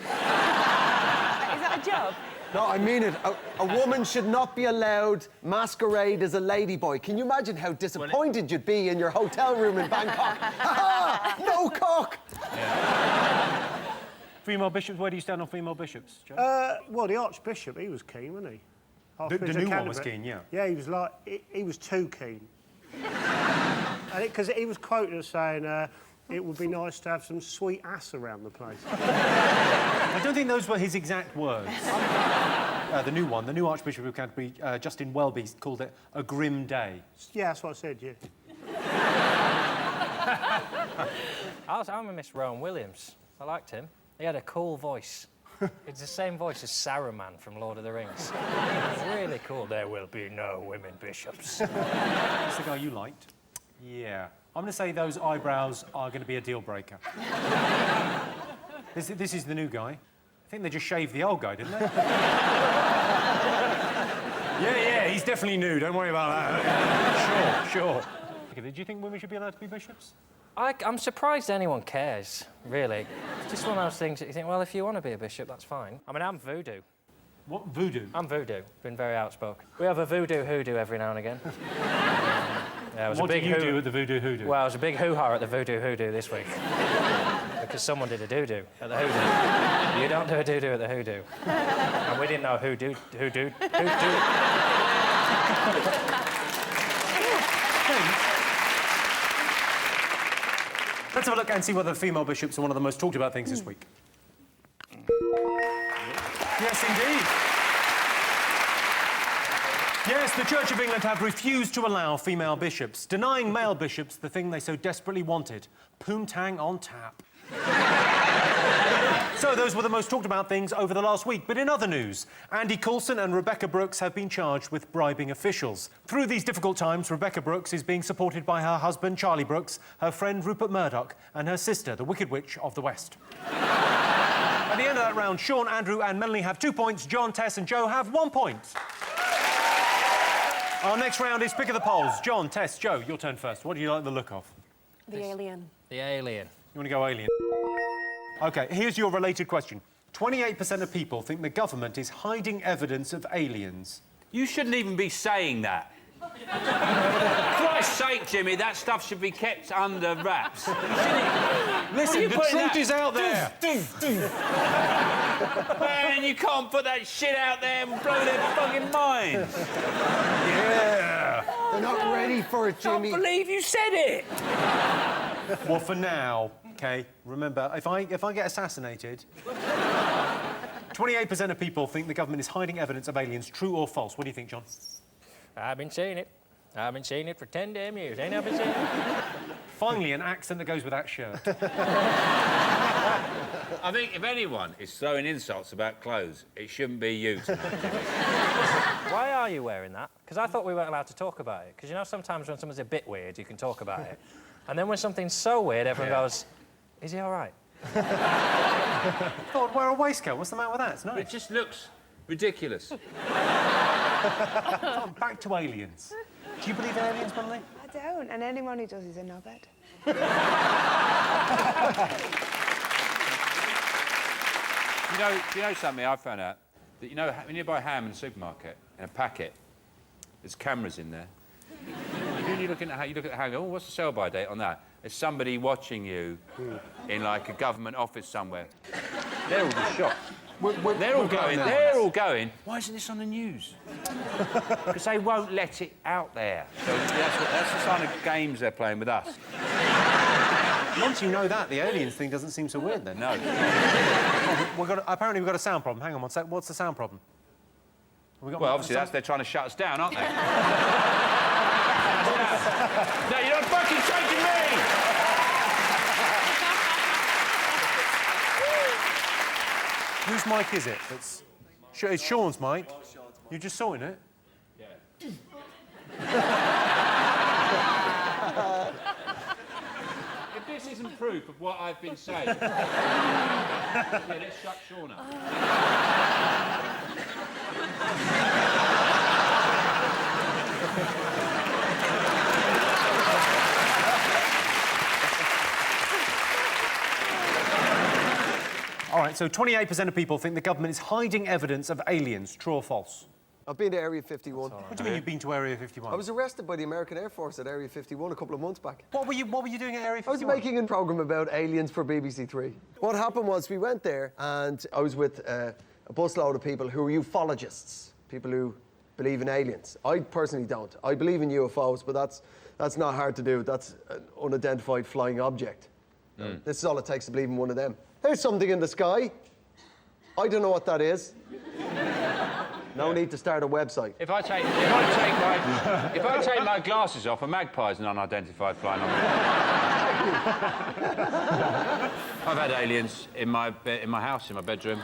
that a job? No, I mean it. A woman should not be allowed masquerade as a ladyboy. Can you imagine how disappointed you'd be in your hotel room in Bangkok? Ha-ha! No cock! Female bishops, where do you stand on female bishops, Joe? Well, the Archbishop, he was keen, wasn't he? The new one was keen, yeah. Yeah, he was like... He was too keen. Because he was quoted as saying, it would be nice to have some sweet ass around the place. I don't think those were his exact words. The new one, the new Archbishop of Canterbury, Justin Welby, called it a grim day. Yeah, that's what I said, yeah. I remember Miss Rowan Williams. I liked him. He had a cool voice. It's the same voice as Saruman from Lord of the Rings. It's really cool. There will be no women bishops. That's the guy you liked? Yeah. I'm going to say those eyebrows are going to be a deal breaker. This is the new guy. I think they just shaved the old guy, didn't they? Yeah, he's definitely new. Don't worry about that. Sure. Okay, do you think women should be allowed to be bishops? I'm surprised anyone cares, really. It's just one of those things that you think, well, if you want to be a bishop, that's fine. I mean, I'm voodoo. What, voodoo? I'm voodoo. Been very outspoken. We have a voodoo hoodoo every now and again. Yeah, it was what a big do you do at the voodoo hoodoo? Well, it was a big hoo-ha at the voodoo hoodoo this week. Because someone did a doo-doo at the hoodoo. You don't do a doo-doo at the hoodoo. And we didn't know who do. Let's have a look and see whether female bishops are one of the most talked about things this week. Yes, indeed. Yes, the Church of England have refused to allow female bishops, denying male bishops the thing they so desperately wanted, poontang on tap. So those were the most talked about things over the last week. But in other news, Andy Coulson and Rebecca Brooks have been charged with bribing officials. Through these difficult times, Rebecca Brooks is being supported by her husband, Charlie Brooks, her friend Rupert Murdoch, and her sister, the Wicked Witch of the West. At the end of that round, Sean, Andrew and Melanie have 2 points, John, Tess and Joe have 1 point. Our next round is Pick of the Polls. John, Tess, Joe, your turn first. What do you like the look of? The alien. The alien. You want to go alien? OK, here's your related question. 28% of people think the government is hiding evidence of aliens. You shouldn't even be saying that. For Christ's sake, Jimmy, that stuff should be kept under wraps. Listen, the truth is out there. Man, you can't put that shit out there and blow their fucking minds. Yeah. They're not ready for it, Jimmy. I can't believe you said it. Well, for now, OK, remember, if I get assassinated... 28% of people think the government is hiding evidence of aliens. True or false? What do you think, John? I've been saying it. I've been saying it for 10 damn years. Ain't I been saying it? Finally, an accent that goes with that shirt. I think if anyone is throwing insults about clothes, it shouldn't be you tonight. Why are you wearing that? Because I thought we weren't allowed to talk about it. Because, you know, sometimes when someone's a bit weird, you can talk about it. And then when something's so weird, everyone goes, is he all right? God, wear a waistcoat. What's the matter with that? It's nice. It just looks ridiculous. Back to aliens. Do you believe in aliens, Melanie? I don't, and anyone who does is a knobhead. You know something I found out? That, you know, when you buy ham in the supermarket, in a packet, there's cameras in there. When you look at the ham, and go, oh, what's the sell-by date on that? There's somebody watching you in, like, a government office somewhere. They're all just shocked. They're all going, why isn't this on the news? Because they won't let it out there. So that's the kind of games they're playing with us. Once you know that, the aliens thing doesn't seem so weird, then. No. Apparently we've got a sound problem. Hang on one sec. What's the sound problem? Well, obviously, they're trying to shut us down, aren't they? No, you're not fucking taking me! Whose mic is it? It's Sean's mic. You're just sorting it? Yeah. isn't proof of what I've been saying. Yeah, let's shut Sean up. All right, so 28% of people think the government is hiding evidence of aliens. True or false? I've been to Area 51. What do you mean you've been to Area 51? I was arrested by the American Air Force at Area 51 a couple of months back. What were you doing at Area 51? I was making a programme about aliens for BBC Three. What happened was we went there and I was with a busload of people who are ufologists, people who believe in aliens. I personally don't. I believe in UFOs, but that's not hard to do. That's an unidentified flying object. This is all it takes to believe in one of them. There's something in the sky. I don't know what that is. No need to start a website. If I take my glasses off, a magpie's an unidentified flying object. I've had aliens in my house, in my bedroom.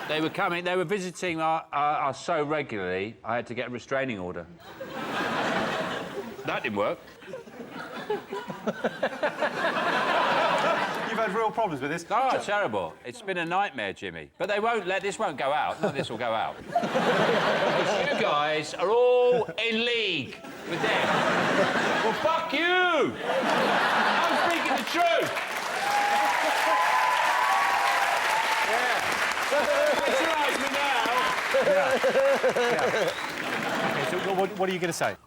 They were visiting us so regularly, I had to get a restraining order. That didn't work. You've had real problems with this? Oh, terrible. It's been a nightmare, Jimmy. But this won't go out. None of this will go out. You guys are all in league with them. Well, fuck you! I'm speaking the truth! Patronize me now! Okay, so what are you going to say?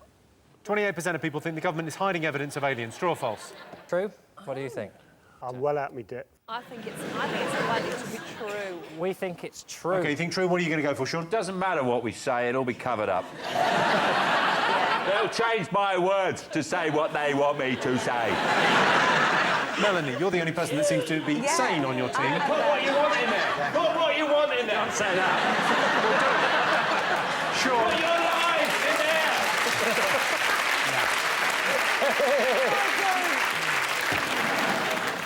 28% of people think the government is hiding evidence of aliens. True or false? True. What do you think? I'm well out my depth. I think it's likely to be true. We think it's true. OK, you think true? What are you going to go for, Sean? Doesn't matter what we say, it'll be covered up. They'll change my words to say what they want me to say. Melanie, you're the only person that seems to be sane on your team. Put what you want in there. Put what you want in there. Don't say that. Sure. Put your lives in there.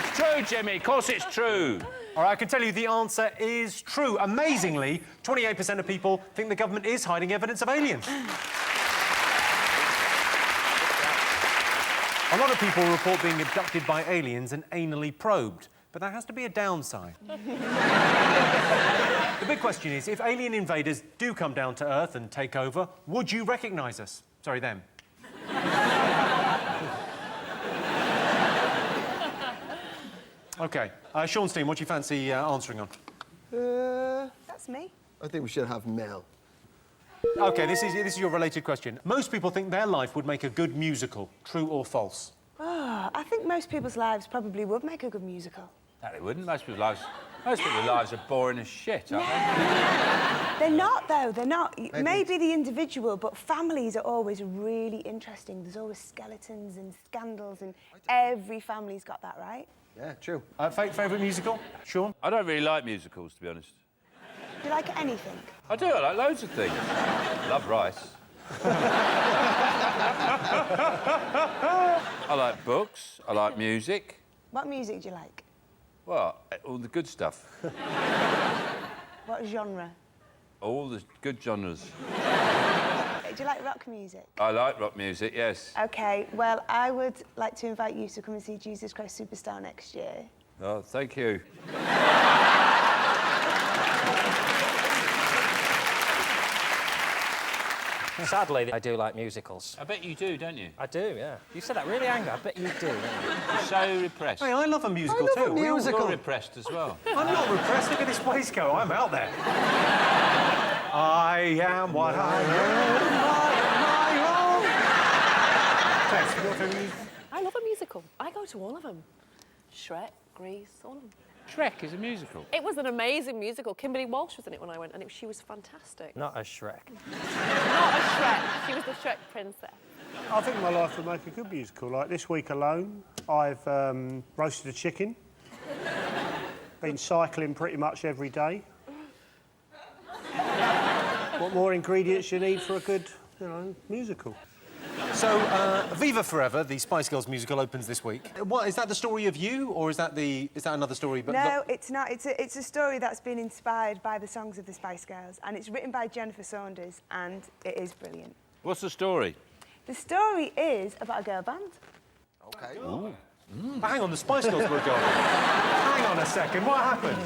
It's true, Jimmy. Of course it's true. All right, I can tell you the answer is true. Amazingly, 28% of people think the government is hiding evidence of aliens. A lot of people report being abducted by aliens and anally probed, but there has to be a downside. The big question is, if alien invaders do come down to Earth and take over, would you recognise us? Sorry, them. OK. Sean's team, what do you fancy answering on? That's me. I think we should have Mel. OK, this is your related question. Most people think their life would make a good musical. True or false? Oh, I think most people's lives probably would make a good musical. No, they wouldn't. Most people's lives are boring as shit, aren't they? They're not, though. They're not. Maybe the individual, but families are always really interesting. There's always skeletons and scandals, and every family's got that, right? Yeah, true. Favourite musical? Sean? I don't really like musicals, to be honest. Do you like anything? I do. I like loads of things. I love rice. I like books. I like music. What music do you like? Well, all the good stuff. What genre? All the good genres. Do you like rock music? I like rock music, yes. OK, well, I would like to invite you to come and see Jesus Christ Superstar next year. Oh, thank you. Sadly, I do like musicals. I bet you do, don't you? I do, yeah. You said that really angry. I bet you do. You're so repressed. Hey, I love a musical I love too. a musical. You're repressed as well. I'm not repressed. Look at this waistcoat. I'm out there. I am what I am. Tess, your favourite musical? I love a musical. I go to all of them. Shrek, Grease, all of them. Shrek is a musical. It was an amazing musical. Kimberly Walsh was in it when I went, and she was fantastic. Not a Shrek. Not a Shrek. She was the Shrek princess. I think my life would make a good musical. Like this week alone, I've roasted a chicken. Been cycling pretty much every day. What more ingredients you need for a good, musical? So, Viva Forever, the Spice Girls musical, opens this week. What is that? The story of you, or is that another story? But no, it's not. It's a story that's been inspired by the songs of the Spice Girls, and it's written by Jennifer Saunders, and it is brilliant. What's the story? The story is about a girl band. OK. Ooh. But hang on, the Spice Girls were gone. Hang on a second, what happened?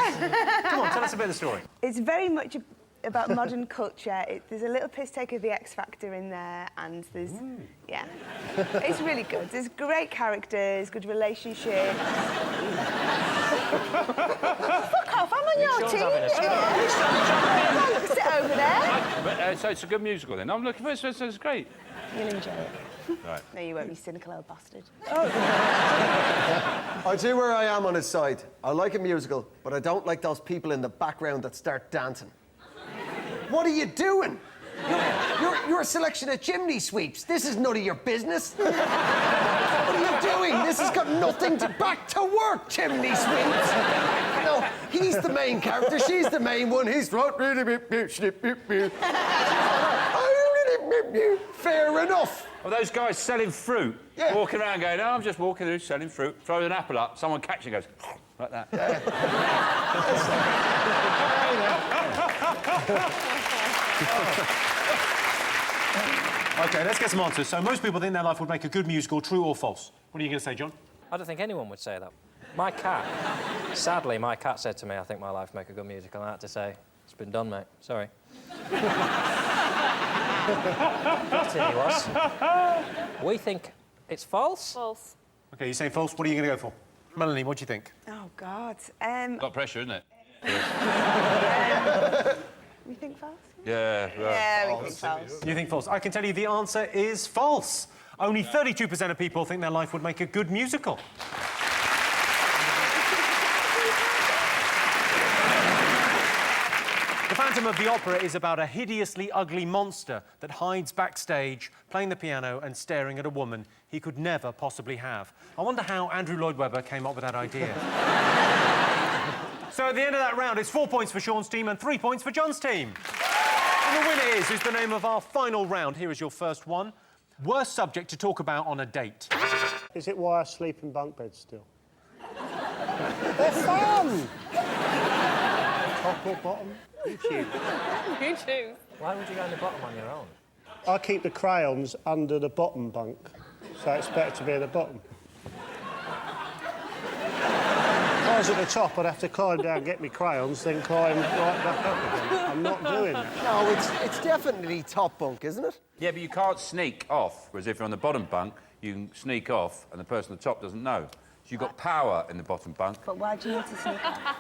Come on, tell us a bit of the story. It's very much about modern culture. There's a little piss take of the X Factor in there, and there's... Yeah. It's really good. There's great characters, good relationships. Fuck off, I'm on your team. Sit over there. So it's a good musical then. I'm looking for it, so it's great. You'll enjoy it. Right. No, you won't, you cynical old bastard. I do where I am on his side. I like a musical, but I don't like those people in the background that start dancing. What are you doing? You're a selection of chimney sweeps. This is none of your business. What are you doing? This has got nothing to... Back to work, chimney sweeps. No, he's the main character, she's the main one. He's... Fair enough. Well, those guys selling fruit, walking around going, oh, I'm just walking through selling fruit, throws an apple up, someone catches it and goes, like that. OK, let's get some answers. So most people think their life would make a good musical, true or false? What are you going to say, John? I don't think anyone would say that. My cat, sadly, my cat said to me, I think my life would make a good musical, and I had to say, it's been done, mate. Sorry. That's it, he was. We think it's false. False. OK, you say false. What are you going to go for? Melanie, what do you think? Oh, God. Got pressure, isn't it? We think false? Yeah, right. Yeah, we think false. You think false? I can tell you the answer is false. Only 32% of people think their life would make a good musical. The Phantom of the Opera is about a hideously ugly monster that hides backstage, playing the piano and staring at a woman he could never possibly have. I wonder how Andrew Lloyd Webber came up with that idea. So at the end of that round, it's 4 points for Sean's team and 3 points for John's team. And the winner is the name of our final round. Here is your first one. Worst subject to talk about on a date. Is it why I sleep in bunk beds still? They're fun! Top or bottom? You choose. You choose. Why would you go in the bottom on your own? I keep the crayons under the bottom bunk, so it's better to be at the bottom. If I was at the top, I'd have to climb down, get me crayons, then climb right back up again. I'm not doing that. No, it's definitely top bunk, isn't it? Yeah, but you can't sneak off, whereas if you're on the bottom bunk, you can sneak off and the person at the top doesn't know. So you've got power in the bottom bunk. But why do you need to sneak off?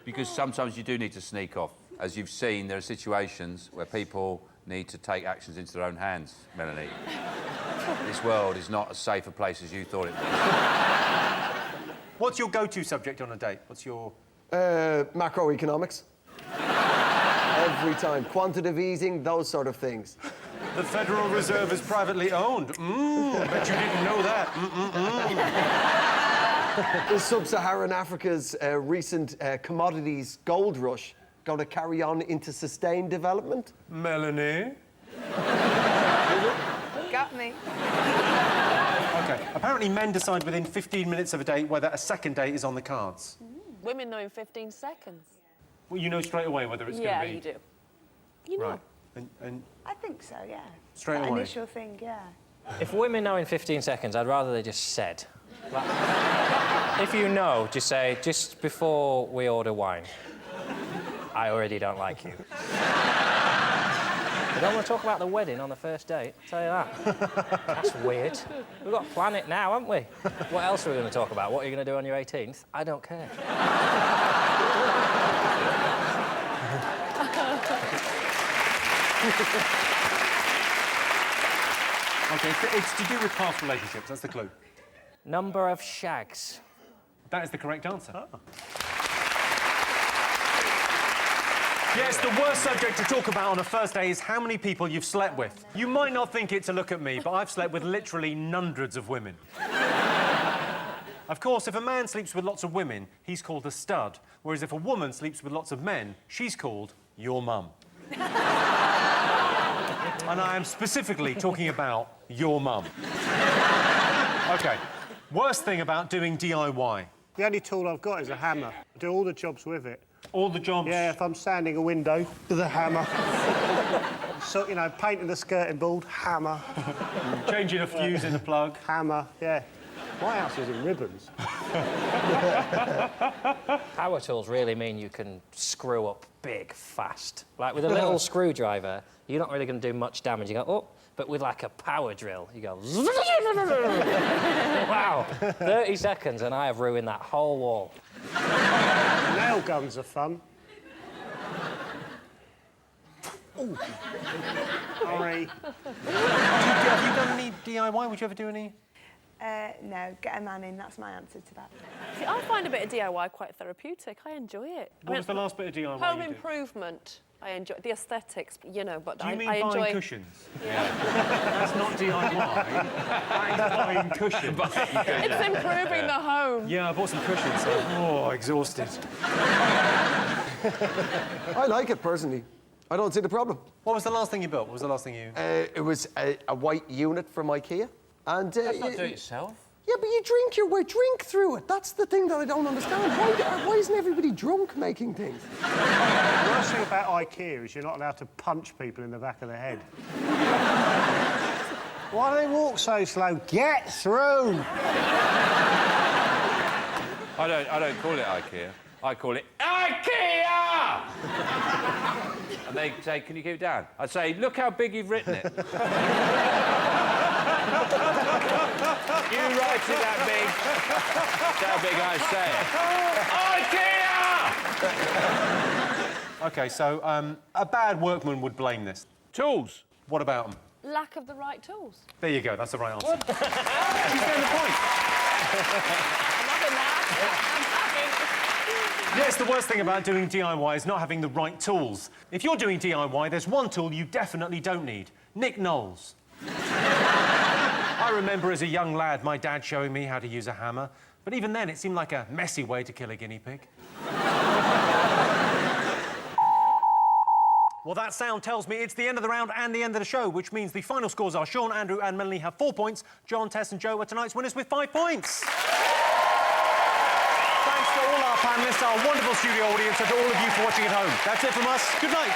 Because sometimes you do need to sneak off. As you've seen, there are situations where people need to take actions into their own hands, Melanie. This world is not as safe a place as you thought it was. What's your go-to subject on a date? What's your... Macroeconomics. Every time. Quantitative easing, those sort of things. The Federal Reserve is privately owned. I bet you didn't know that. Is Sub-Saharan Africa's recent commodities gold rush going to carry on into sustained development? Melanie? Got me. OK. Apparently men decide within 15 minutes of a date whether a second date is on the cards. Women know in 15 seconds. Well, you know straight away whether it's going to be... Yeah, you do. You know. Right. And I think so, yeah. Straight that away. initial thing, yeah. If women know in 15 seconds, I'd rather they just said. Like, if you know, just say, just before we order wine, I already don't like you. We don't want to talk about the wedding on the first date, I'll tell you that. That's weird. We've got to plan it now, haven't we? What else are we going to talk about? What are you going to do on your 18th? I don't care. OK, it's to do with past relationships, that's the clue. Number of shags. That is the correct answer. Oh. Yes, the worst subject to talk about on a first date is how many people you've slept with. You might not think it to look at me, but I've slept with literally hundreds of women. Of course, if a man sleeps with lots of women, he's called a stud, whereas if a woman sleeps with lots of men, she's called your mum. And I am specifically talking about your mum. OK, worst thing about doing DIY. The only tool I've got is a hammer. I do all the jobs with it. All the jobs? Yeah, if I'm sanding a window, with a hammer. So, you know, painting the skirting board, hammer. Changing a fuse in the plug. Hammer, yeah. My house is in ribbons. Power tools really mean you can screw up big, fast. Like, with a little screwdriver, you're not really going to do much damage. You go, oh, but with, like, a power drill, you go... Wow, 30 seconds and I have ruined that whole wall. Nail guns are fun. Ooh. Sorry. Have you done any DIY? Would you ever do any? No, get a man in, that's my answer to that. See, I find a bit of DIY quite therapeutic. I enjoy it. What was the last bit of DIY Home you did? improvement. I enjoy the aesthetics, you know, but Do you mean I enjoy... buying cushions? Yeah. That's not DIY. That is buying cushions. It's improving the home. Yeah, I bought some cushions. Oh, exhausted. I like it, personally. I don't see the problem. What was the last thing you built? What was the last thing you... It was a white unit from IKEA. And, That's not do it yourself. Yeah, but you drink your way, drink through it. That's the thing that I don't understand. Why isn't everybody drunk making things? The worst thing about IKEA is you're not allowed to punch people in the back of the head. Why do they walk so slow? Get through! I don't call it IKEA. I call it IKEA! And they say, can you keep it down? I say, look how big you've written it. You write it that big. That's how big I say it. IKEA! OK, so a bad workman would blame this. Tools. What about them? Lack of the right tools. There you go, that's the right answer. What? She's getting the point. I'm loving that. Yes, the worst thing about doing DIY is not having the right tools. If you're doing DIY, there's one tool you definitely don't need. Nick Knowles. I remember as a young lad my dad showing me how to use a hammer, but even then it seemed like a messy way to kill a guinea pig. Well, that sound tells me it's the end of the round and the end of the show, which means the final scores are Sean, Andrew and Melanie have 4 points. John, Tess and Joe are tonight's winners with 5 points. Thanks to all our panellists, our wonderful studio audience, and to all of you for watching at home. That's it from us. Good night.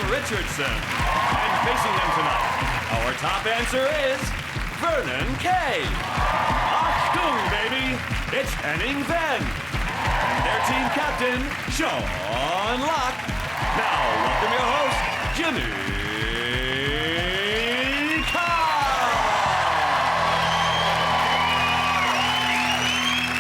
Richardson. And facing them tonight, our top answer is Vernon Kay. Achtung, baby, it's Henning Venn. And their team captain, Sean Locke. Now, welcome your host, Jimmy Carr.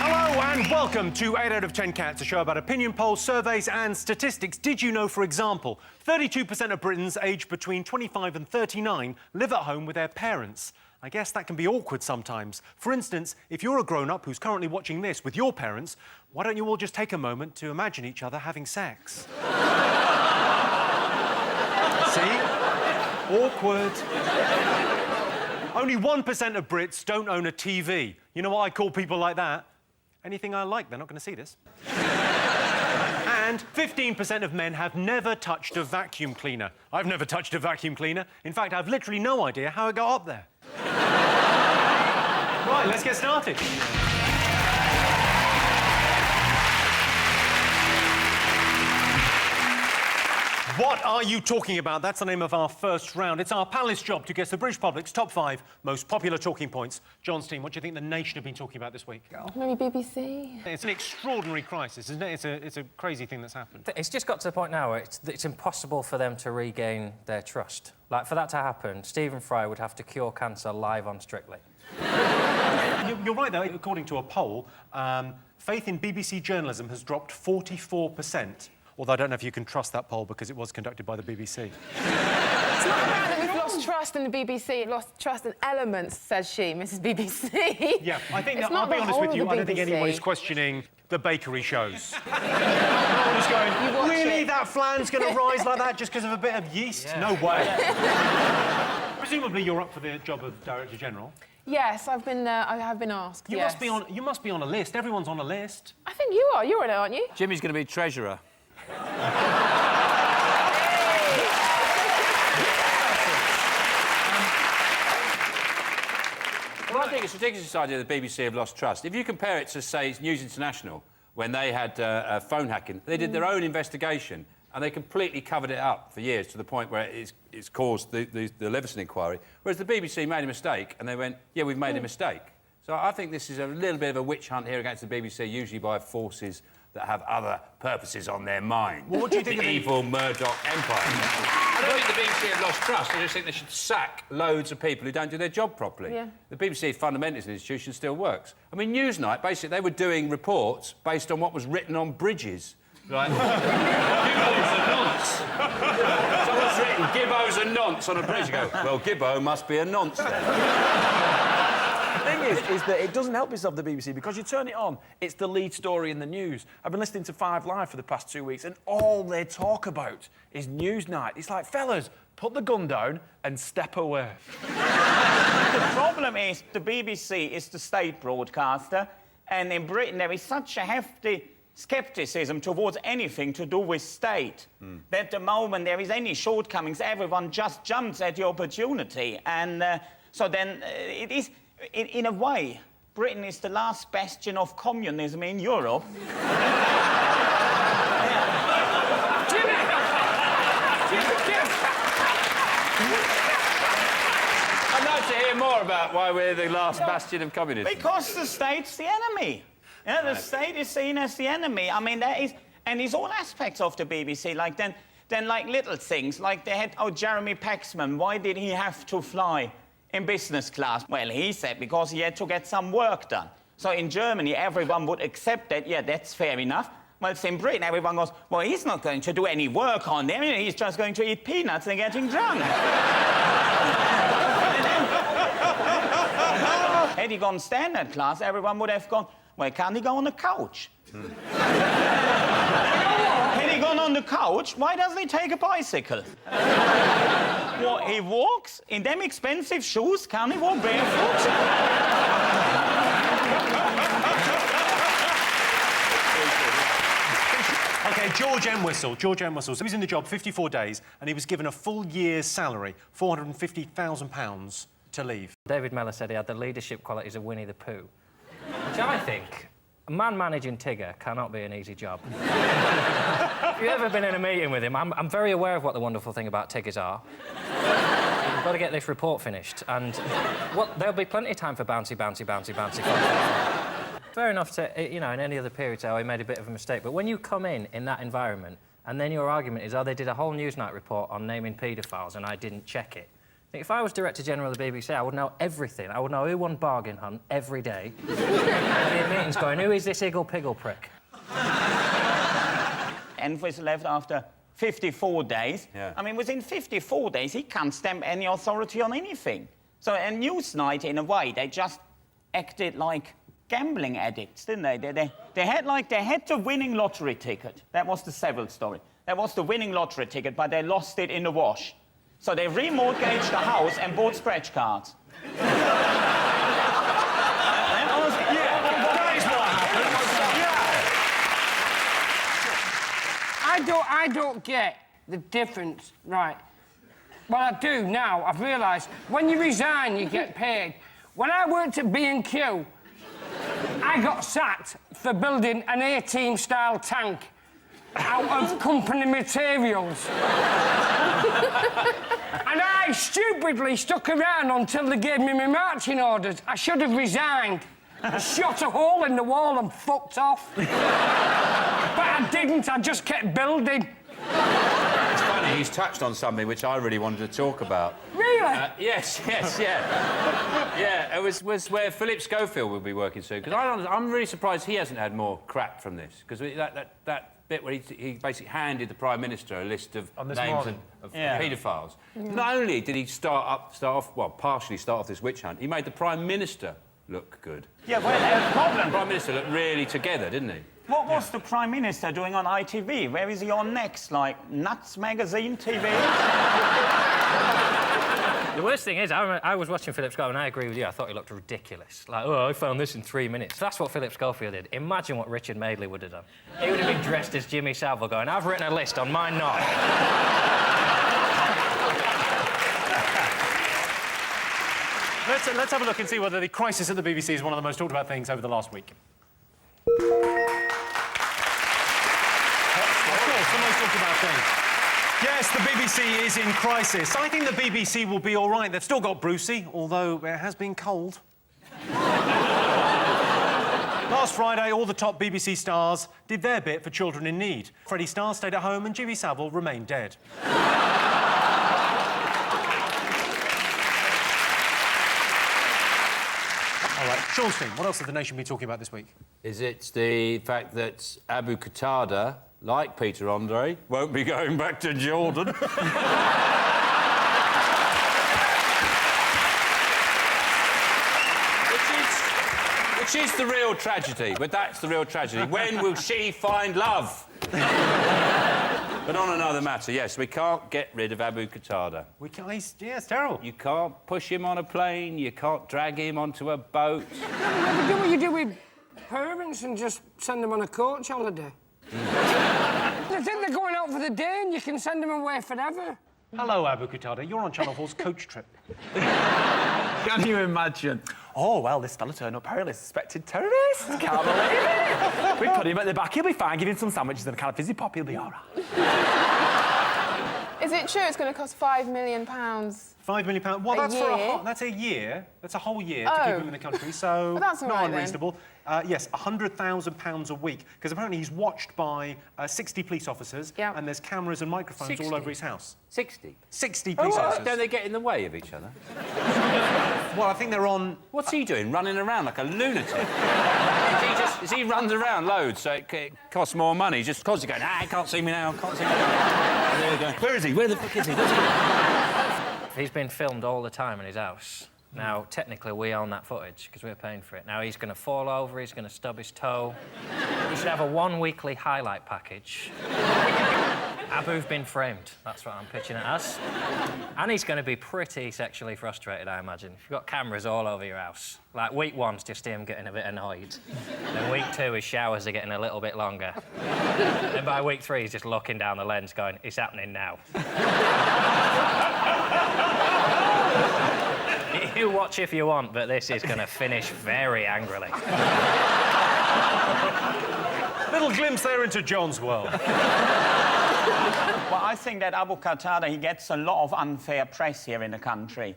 Hello and welcome to 8 out of 10 Cats, a show about opinion polls, surveys and statistics. Did you know, for example, 32% of Britons aged between 25 and 39 live at home with their parents? I guess that can be awkward sometimes. For instance, if you're a grown-up who's currently watching this with your parents, why don't you all just take a moment to imagine each other having sex? See? Awkward. Only 1% of Brits don't own a TV. You know what I call people like that? Anything I like, they're not going to see this. And 15% of men have never touched a vacuum cleaner. I've never touched a vacuum cleaner. In fact, I've literally no idea how it got up there. Right, let's get started. What are you talking about? That's the name of our first round. It's our panellist's job to guess the British public's top 5 most popular talking points. John's team, what do you think the nation have been talking about this week? Maybe BBC. It's an extraordinary crisis, isn't it? It's a crazy thing that's happened. It's just got to the point now where it's impossible for them to regain their trust. Like, for that to happen, Stephen Fry would have to cure cancer live on Strictly. You're right, though. According to a poll, faith in BBC journalism has dropped 44%. although I don't know if you can trust that poll because it was conducted by the BBC. It's not about that we've lost trust in the BBC, lost trust in elements, says she, Mrs. BBC. Yeah, I think It's that, I'll not be the honest whole with of you, the I don't think BBC. anyone is questioning the bakery shows. No one is going, You watch really, it. that flan's going to rise like that just because of a bit of yeast? Yeah. No way. Presumably you're up for the job of Director General. Yes, I have been asked, You yes. must be on a list. Everyone's on a list. I think you are. You're on it, aren't you? Jimmy's going to be treasurer. Well, I think it's ridiculous, this idea that the BBC have lost trust. If you compare it to, say, News International, when they had phone hacking, they did their own investigation and they completely covered it up for years to the point where it's caused the Leveson inquiry, whereas the BBC made a mistake and they went, yeah, we've made a mistake. So I think this is a little bit of a witch hunt here against the BBC, usually by forces that have other purposes on their mind. Well, what do you think the of evil Murdoch empire? I don't think the BBC have lost trust. I just think they should sack loads of people who don't do their job properly. Yeah. The BBC, fundamentally, as an institution, still works. I mean, Newsnight, basically, they were doing reports based on what was written on bridges. Like, Gibbo's a nonce. Someone's written, Gibbo's a nonce on a bridge. You go, well, Gibbo must be a nonce then. The thing is that it doesn't help yourself, the BBC, because you turn it on, it's the lead story in the news. I've been listening to 5 Live for the past 2 weeks, and all they talk about is Newsnight. It's like, fellas, put the gun down and step away. The problem is the BBC is the state broadcaster, and in Britain there is such a hefty scepticism towards anything to do with state that the moment there is any shortcomings, everyone just jumps at the opportunity. And so then it is... In a way, Britain is the last bastion of communism in Europe. I'd like to hear more about why we're the last bastion of communism. Because the state's the enemy. Yeah, the state is seen as the enemy. I mean, that is... And it's all aspects of the BBC. Like, then like, little things. Like, they had... Oh, Jeremy Paxman, why did he have to fly in business class? Well, he said because he had to get some work done. So in Germany, everyone would accept that, yeah, that's fair enough. Well, in Britain, everyone goes, well, he's not going to do any work on them. He's just going to eat peanuts and getting drunk. Had he gone standard class, everyone would have gone, well, can't he go on the couch? Had he gone on the couch, why doesn't he take a bicycle? What, he walks in them expensive shoes? Can't he walk barefoot? OK, George Entwistle. George Entwistle. So he was in the job 54 days and he was given a full year's salary, £450,000, to leave. David Mellor said he had the leadership qualities of Winnie the Pooh, which I think a man managing Tigger cannot be an easy job. If you've ever been in a meeting with him, I'm very aware of what the wonderful thing about Tiggers are. We've got to get this report finished, and there'll be plenty of time for bouncy. Fair enough to, you know, in any other period, say, oh, he made a bit of a mistake. But when you come in that environment, and then your argument is, oh, they did a whole Newsnight report on naming paedophiles and I didn't check it. I think if I was Director General of the BBC, I would know everything. I would know who won Bargain Hunt every day. I'd be in meetings going, who is this Iggle-Piggle prick? Entwistle left after 54 days. Yeah. I mean, within 54 days, he can't stamp any authority on anything. So, and Newsnight, in a way, they just acted like gambling addicts, didn't they? They had the winning lottery ticket. That was the Seville story. That was the winning lottery ticket, but they lost it in the wash. So they remortgaged the house and bought scratch cards. I don't get the difference, right? Well, I do now. I've realised when you resign, you get paid. When I worked at B&Q, I got sacked for building an A-team style tank out of company materials. And I stupidly stuck around until they gave me my marching orders. I should have resigned. Shot a hole in the wall and fucked off. But I didn't, I just kept building. It's funny, he's touched on something which I really wanted to talk about. Really? Yes, yeah. Yeah, it was where Philip Schofield will be working soon, because I'm really surprised he hasn't had more crap from this, because bit where he basically handed the Prime Minister a list of this names morning. of Yeah. paedophiles. Not only did he partially start off this witch hunt, he made the Prime Minister look good. Yeah, well, the problem... The Prime Minister looked really together, didn't he? What was the Prime Minister doing on ITV? Where is he on next? Like, Nuts Magazine TV? The worst thing is, I was watching Philip Schofield, and I agree with you. I thought he looked ridiculous. Like, oh, I found this in 3 minutes. That's what Philip Schofield did. Imagine what Richard Madeley would have done. He would have been dressed as Jimmy Savile going, I've written a list on my knob. Let's have a look and see whether the crisis at the BBC is one of the most talked about things over the last week. Of course, the most talked about thing. Yes, the BBC is in crisis. I think the BBC will be all right. They've still got Brucey, although it has been cold. Last Friday, all the top BBC stars did their bit for children in need. Freddie Starr stayed at home and Jimmy Savile remained dead. All right, Sean's team, what else has the nation been talking about this week? Is it the fact that Abu Qatada, like Peter Andre, won't be going back to Jordan? Which is the real tragedy, but that's the real tragedy. When will she find love? But on another matter, yes, we can't get rid of Abu Qatada. We can't, yeah, it's terrible. You can't push him on a plane, you can't drag him onto a boat. You never do what you do with parents and just send them on a coach holiday. They think they're going out for the day and you can send them away forever. Hello, Abu Qatada. You're on Channel 4's coach trip. Can you imagine? Oh, well, this fella turned up apparently suspected terrorist. Can't believe it. We put him at the back, he'll be fine. Give him some sandwiches and a can of fizzy pop, he'll be all right. Is it true it's going to cost £5 million? £5 million? Well, that's that's a year. That's a whole year to keep him in the country, so well, that's all not right, unreasonable. Yes, £100,000 a week, because apparently he's watched by 60 police officers, and there's cameras and microphones 60? all over his house. 60? 60 police officers. Don't they get in the way of each other? Well, I think they're on... What's he doing, running around like a lunatic? He runs around loads, so it costs more money. He's just constantly going, he can't see me now, can't see me now. There you go. Where is he? Where the fuck is he? He's been filmed all the time in his house. Now, technically, we own that footage because we're paying for it. Now, he's going to fall over, he's going to stub his toe. He should have a one-weekly highlight package. Abu's been framed. That's what I'm pitching it as. And he's going to be pretty sexually frustrated, I imagine. If you've got cameras all over your house. Like, week one's just him getting a bit annoyed. Then week two, his showers are getting a little bit longer. Then by week three, he's just looking down the lens going, it's happening now. You watch if you want, but this is going to finish very angrily. Little glimpse there into John's world. Well, I think that Abu Qatada, he gets a lot of unfair press here in the country.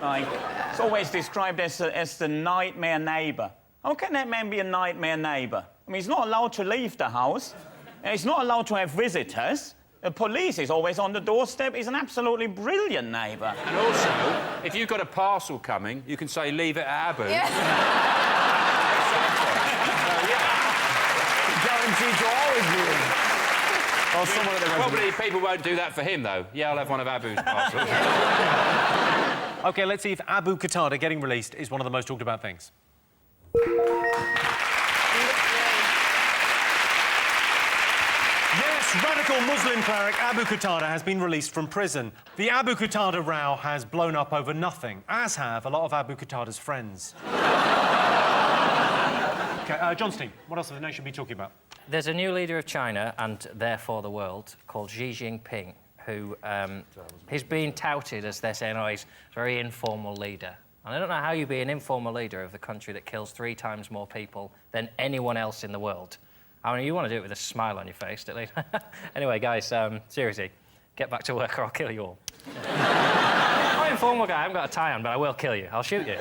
Like, it's always described as the nightmare neighbour. How can that man be a nightmare neighbour? I mean, he's not allowed to leave the house. He's not allowed to have visitors. The police is always on the doorstep. He's an absolutely brilliant neighbour. And also, if you've got a parcel coming, you can say, leave it at Abu. Yeah. Guaranteed to always be in. Or someone at the Probably people won't do that for him, though. Yeah, I'll have one of Abu's parcels. OK, let's see if Abu Qatada getting released is one of the most talked about things. Yes, radical Muslim cleric Abu Qatada has been released from prison. The Abu Qatada row has blown up over nothing, as have a lot of Abu Qatada's friends. OK, John's team, what else has the nation been talking about? There's a new leader of China, and therefore the world, called Xi Jinping, who he's been touted as they're saying, he's a very informal leader. And I don't know how you be an informal leader of the country that kills 3 times more people than anyone else in the world. I mean, you want to do it with a smile on your face, at least. Anyway, guys, seriously, get back to work or I'll kill you all. I'm an informal guy, I haven't got a tie on, but I will kill you. I'll shoot you.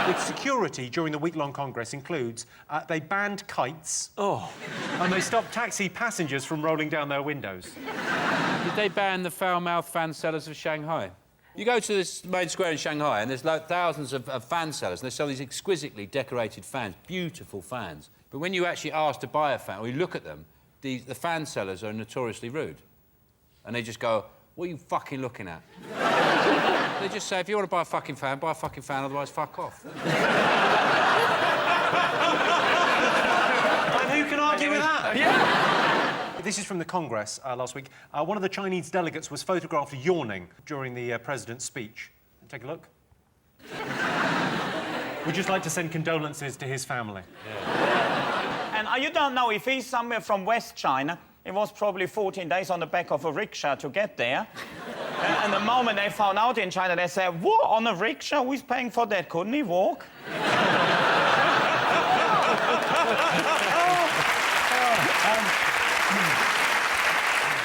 With security during the week-long Congress includes they banned kites and they stopped taxi passengers from rolling down their windows. Did they ban the foul-mouthed fan sellers of Shanghai? You go to this main square in Shanghai and there's like thousands of fan sellers and they sell these exquisitely decorated fans, beautiful fans. But when you actually ask to buy a fan, or you look at them, the fan sellers are notoriously rude. And they just go, what are you fucking looking at? They just say, if you want to buy a fucking fan, otherwise fuck off. And who can argue with that? Yeah. This is from the Congress last week. One of the Chinese delegates was photographed yawning during the president's speech. Take a look. We'd just like to send condolences to his family. And you don't know if he's somewhere from West China. It was probably 14 days on the back of a rickshaw to get there. And the moment they found out in China, they said, what, on a rickshaw? Who's paying for that? Couldn't he walk?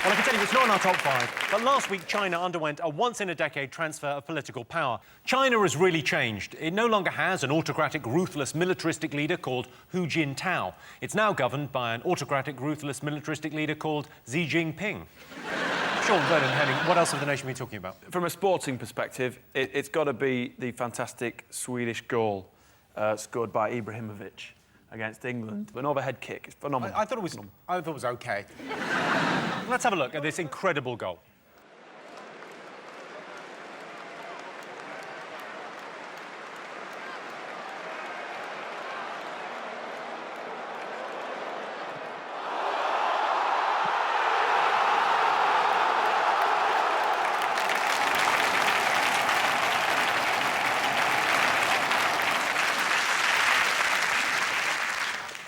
Well, I can tell you it's not in our top 5, but last week China underwent a once-in-a-decade transfer of political power. China has really changed. It no longer has an autocratic, ruthless, militaristic leader called Hu Jintao. It's now governed by an autocratic, ruthless, militaristic leader called Xi Jinping. Sean, Vernon, Henning, what else have the nation been talking about? From a sporting perspective, it's got to be the fantastic Swedish goal scored by Ibrahimovic against England. An overhead kick. It's phenomenal. I thought it was OK. Let's have a look at this incredible goal.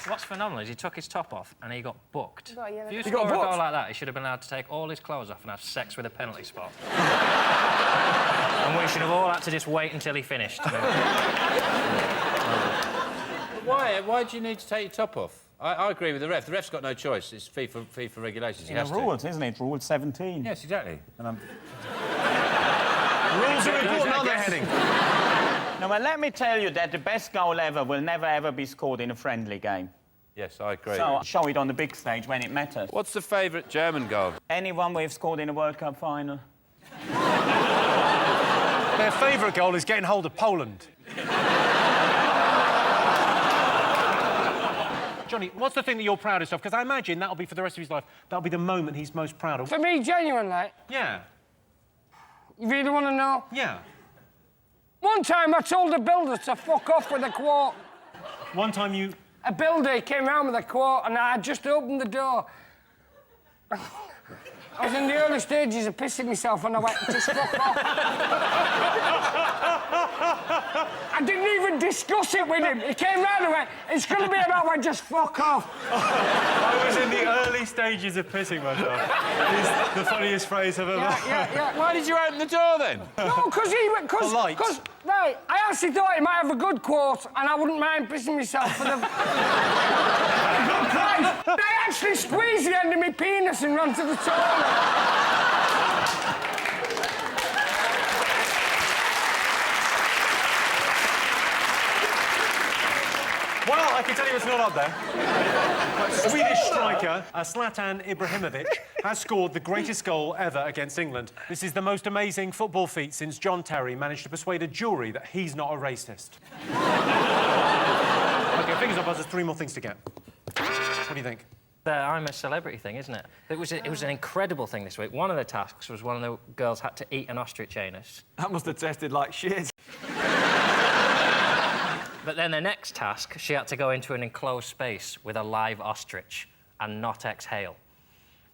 What's phenomenal is he took his top off and he got booked. If you He score got a goal booked? like that, he should have been allowed to take all his clothes off and have sex with a penalty spot. And we should have all had to just wait until he finished. Why do you need to take your top off? I agree with the ref. The ref's got no choice. It's FIFA regulations. He has the rules, isn't it? Rule 17. Yes, exactly. And Rules are important, aren't they, Henning? No, well, let me tell you that the best goal ever will never, ever be scored in a friendly game. Yes, I agree. So show it on the big stage when it matters. What's the favourite German goal? Anyone we've scored in a World Cup final. Their favourite goal is getting hold of Poland. Johnny, what's the thing that you're proudest of? Because I imagine that'll be, for the rest of his life, that'll be the moment he's most proud of. For me, genuinely. Yeah. You really want to know? Yeah. One time I told a builder to fuck off with a quote. One time you... A builder came round with a quote and I had just opened the door. I was in the early stages of pissing myself and I went, just fuck off. I didn't even discuss it with him. He came round and went, it's going to be about when just fuck off. I was in the early stages of pissing myself. It's the funniest phrase I've ever Yeah. Why did you open the door then? No, because he went... Because, right, I actually thought he might have a good quote and I wouldn't mind pissing myself for the... good price. I actually squeezed the end of my penis and ran to the toilet. Well, I can tell you it's not up there. But Swedish striker Zlatan Ibrahimovic has scored the greatest goal ever against England. This is the most amazing football feat since John Terry managed to persuade a jury that he's not a racist. OK, fingers up, there's 3 more things to get. What do you think? The I'm a celebrity thing, isn't it? It was an incredible thing this week. One of the tasks was one of the girls had to eat an ostrich anus. That must have tasted like shit. But then the next task, she had to go into an enclosed space with a live ostrich and not exhale.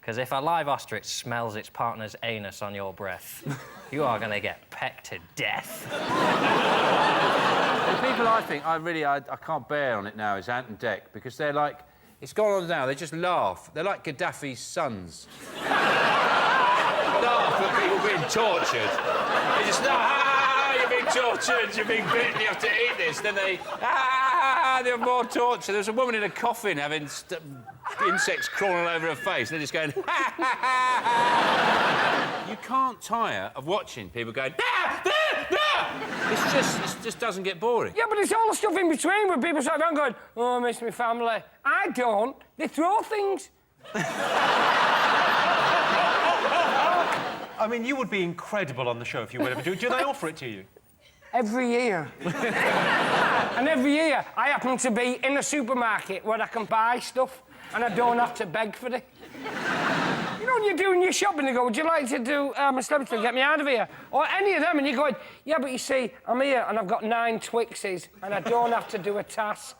Because if a live ostrich smells its partner's anus on your breath, you are going to get pecked to death. The people I think I can't bear on it now is Ant and Dec, because they're like, it's gone on now, they just laugh. They're like Gaddafi's sons. Laugh at people being tortured. They just laugh. You're being tortured, you're being bitten, you have to eat this. Then they have more torture. There's a woman in a coffin having insects crawling over her face. They're just going, You can't tire of watching people going, It just doesn't get boring. Yeah, but it's all the stuff in between where people sit down going, oh, I miss my family. I don't. They throw things. I mean, you would be incredible on the show if you would ever do it. Do they offer it to you? Every year. And every year, I happen to be in a supermarket where I can buy stuff. and I don't have to beg for it. You know, when you're doing your shopping, they go, would you like to do a celebrity to get me out of here? Or any of them, and you're going, yeah, but you see, I'm here and I've got 9 Twixes and I don't have to do a task.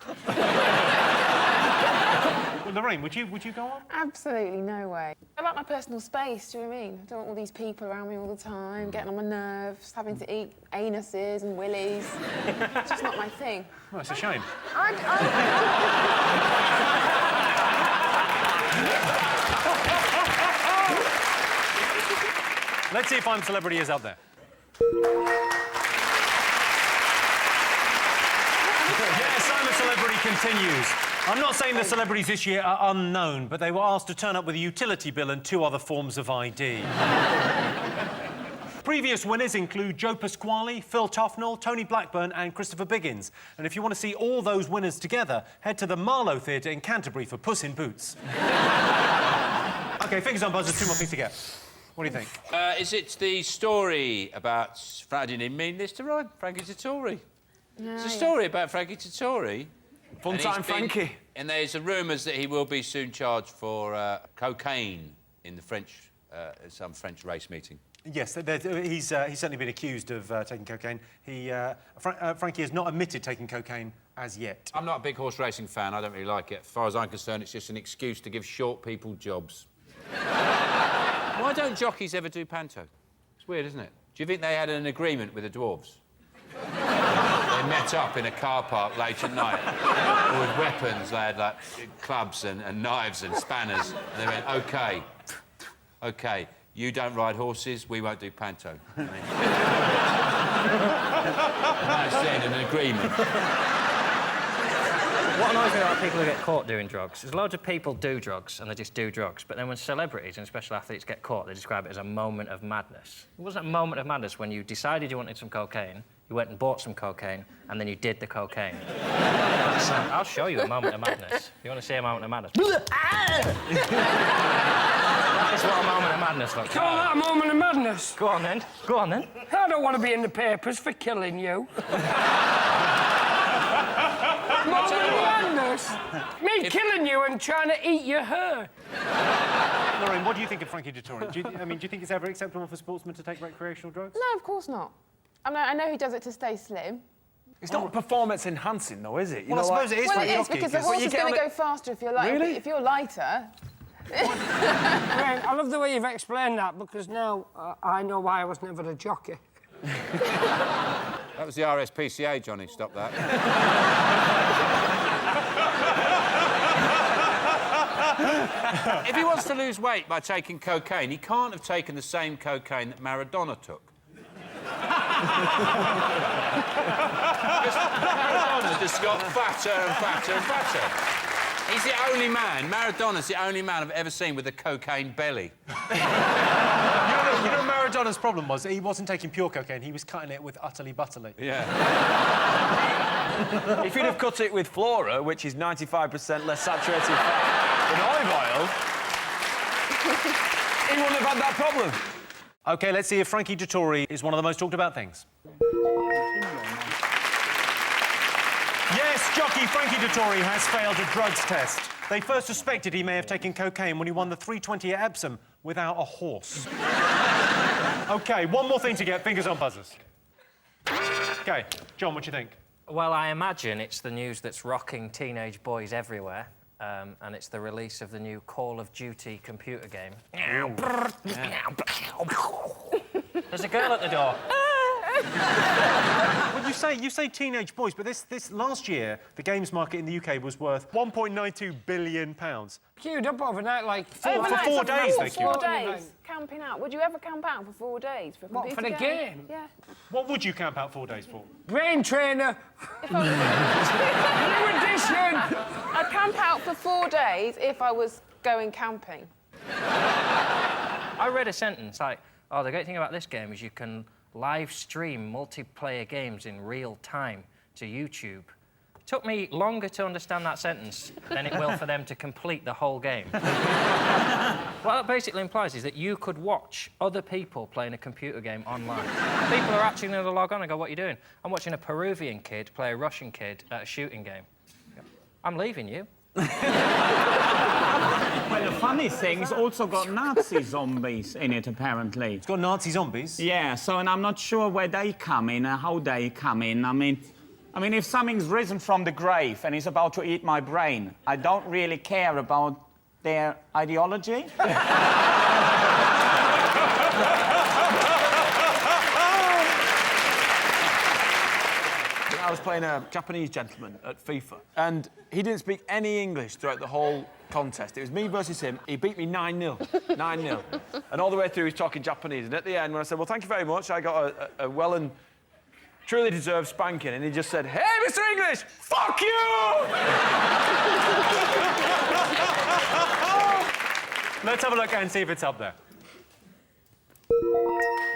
Well, Lorraine, would you go on? Absolutely no way. I like my personal space, do you know what I mean? I don't want all these people around me all the time, getting on my nerves, having to eat anuses and willies. It's just not my thing. Oh, it's a shame. Let's see if I'm Celebrity is out there. Yes, I'm a Celebrity continues. I'm not saying the celebrities this year are unknown, but they were asked to turn up with a utility bill and 2 other forms of ID. Previous winners include Joe Pasquale, Phil Tufnell, Tony Blackburn and Christopher Biggins. And if you want to see all those winners together, head to the Marlow Theatre in Canterbury for Puss in Boots. OK, fingers on buzzers, 2 more things to get. What do you think? Is it the story about... I didn't mean this to rhyme. Frankie Dettori. It's a story about Frankie Dettori. Fun time, Frankie. And there's rumours that he will be soon charged for cocaine in the French... some French race meeting. Yes, he's certainly been accused of taking cocaine. Frankie has not admitted taking cocaine as yet. I'm not a big horse racing fan. I don't really like it. As far as I'm concerned, it's just an excuse to give short people jobs. Why don't jockeys ever do panto? It's weird, isn't it? Do you think they had an agreement with the dwarves? They met up in a car park late at night. With weapons, they had, like, clubs and knives and spanners. And they went, OK, OK, you don't ride horses, we won't do panto. That's then an agreement. What annoys me about people who get caught doing drugs is loads of people do drugs and they just do drugs, but then when celebrities and special athletes get caught, they describe it as a moment of madness. It wasn't a moment of madness when you decided you wanted some cocaine, you went and bought some cocaine, and then you did the cocaine. I'll show you a moment of madness. You want to see a moment of madness? That is what a moment of madness looks like. Call that a moment of madness? Go on, then. Go on, then. I don't want to be in the papers for killing you. Moment of madness? Me killing you and trying to eat your hair. Lorraine, what do you think of Frankie Dettori? Do you think it's ever acceptable for sportsmen to take recreational drugs? No, of course not. I know he does it to stay slim. It's not performance enhancing, though, is it? I suppose it is. Well, it is, because the horse is going to go faster if you're lighter. Really? If you're lighter... Right, I love the way you've explained that, because now I know why I was never a jockey. That was the RSPCA, Johnny. Stop that. If he wants to lose weight by taking cocaine, he can't have taken the same cocaine that Maradona took. Maradona just got fatter and fatter and fatter. He's the only man, Maradona's the only man I've ever seen with a cocaine belly. You know Maradona's problem was he wasn't taking pure cocaine, he was cutting it with utterly butterly. Yeah. If he'd have cut it with Flora, which is 95% less saturated fat than olive oil, he wouldn't have had that problem. OK, let's see if Frankie Dettori is one of the most talked about things. Yes, jockey Frankie Dettori has failed a drugs test. They first suspected he may have taken cocaine when he won the 320 at Epsom without a horse. OK, one more thing to get, fingers on buzzers. OK, John, what do you think? Well, I imagine it's the news that's rocking teenage boys everywhere, and it's the release of the new Call of Duty computer game. There's a girl at the door. Well, you say teenage boys, but this last year, the games market in the UK was worth £1.92 billion. Queued up overnight, like... For 4 days, they queued up. 4 days. Camping out. Would you ever camp out for 4 days for a What, computer for the game? Yeah. What would you camp out 4 days for? Brain trainer. New edition. I'd camp out for 4 days if I was going camping. I read a sentence like, oh, the great thing about this game is you can live stream multiplayer games in real time to YouTube. It took me longer to understand that sentence than it will for them to complete the whole game. What that basically implies is that you could watch other people playing a computer game online. People are actually going to log on and go, what are you doing? I'm watching a Peruvian kid play a Russian kid at a shooting game. I'm leaving you. Well, the funny thing, it's also got Nazi zombies in it, apparently. It's got Nazi zombies? Yeah, so, and I'm not sure where they come in and how they come in. I mean, if something's risen from the grave and is about to eat my brain, I don't really care about their ideology. I was playing a Japanese gentleman at FIFA, and he didn't speak any English throughout the whole contest. It was me versus him. He beat me 9-0. 9-0. And all the way through, he's talking Japanese. And at the end, when I said, well, thank you very much, I got a well and truly deserved spanking. And he just said, hey, Mr. English, fuck you! Let's have a look and see if it's up there.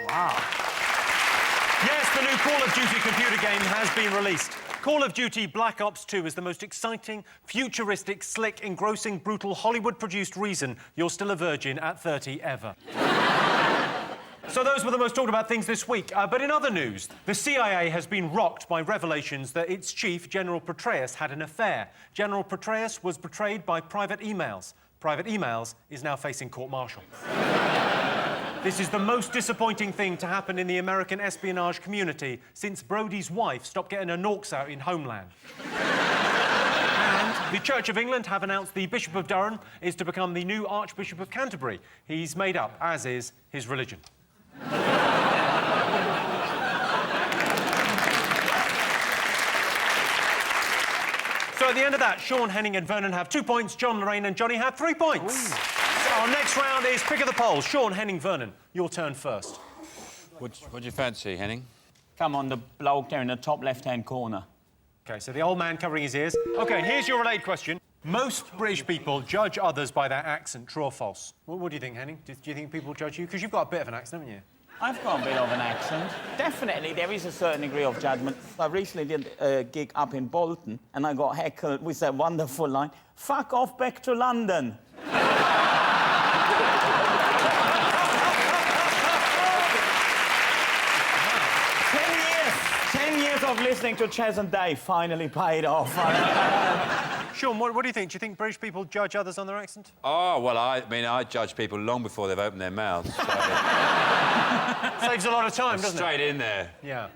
Wow. Yes, the new Call of Duty computer game has been released. Call of Duty Black Ops 2 is the most exciting, futuristic, slick, engrossing, brutal, Hollywood-produced reason you're still a virgin at 30 ever. So those were the most talked about things this week. But in other news, the CIA has been rocked by revelations that its chief, General Petraeus, had an affair. General Petraeus was betrayed by private emails. Private emails is now facing court-martial. This is the most disappointing thing to happen in the American espionage community since Brodie's wife stopped getting her norks out in Homeland. And the Church of England have announced the Bishop of Durham is to become the new Archbishop of Canterbury. He's made up, as is his religion. So at the end of that, Sean, Henning and Vernon have 2 points, John, Lorraine and Johnny have 3 points. So our next round is pick of the poll. Sean, Henning, Vernon, your turn first. What do you fancy, Henning? Come on, the bloke there in the top left-hand corner. OK, so the old man covering his ears. OK, here's your related question. Most British people judge others by their accent, true or false? What do you think, Henning? Do you think people judge you? Because you've got a bit of an accent, haven't you? I've got a bit of an accent. Definitely, there is a certain degree of judgment. I recently did a gig up in Bolton, and I got heckled with that wonderful line, "Fuck off back to London." 10 years of listening to Chaz and Dave finally paid off. Sean, what do you think? Do you think British people judge others on their accent? Oh, well, I judge people long before they've opened their mouths. So. Saves a lot of time, doesn't it? Straight in there. Yeah.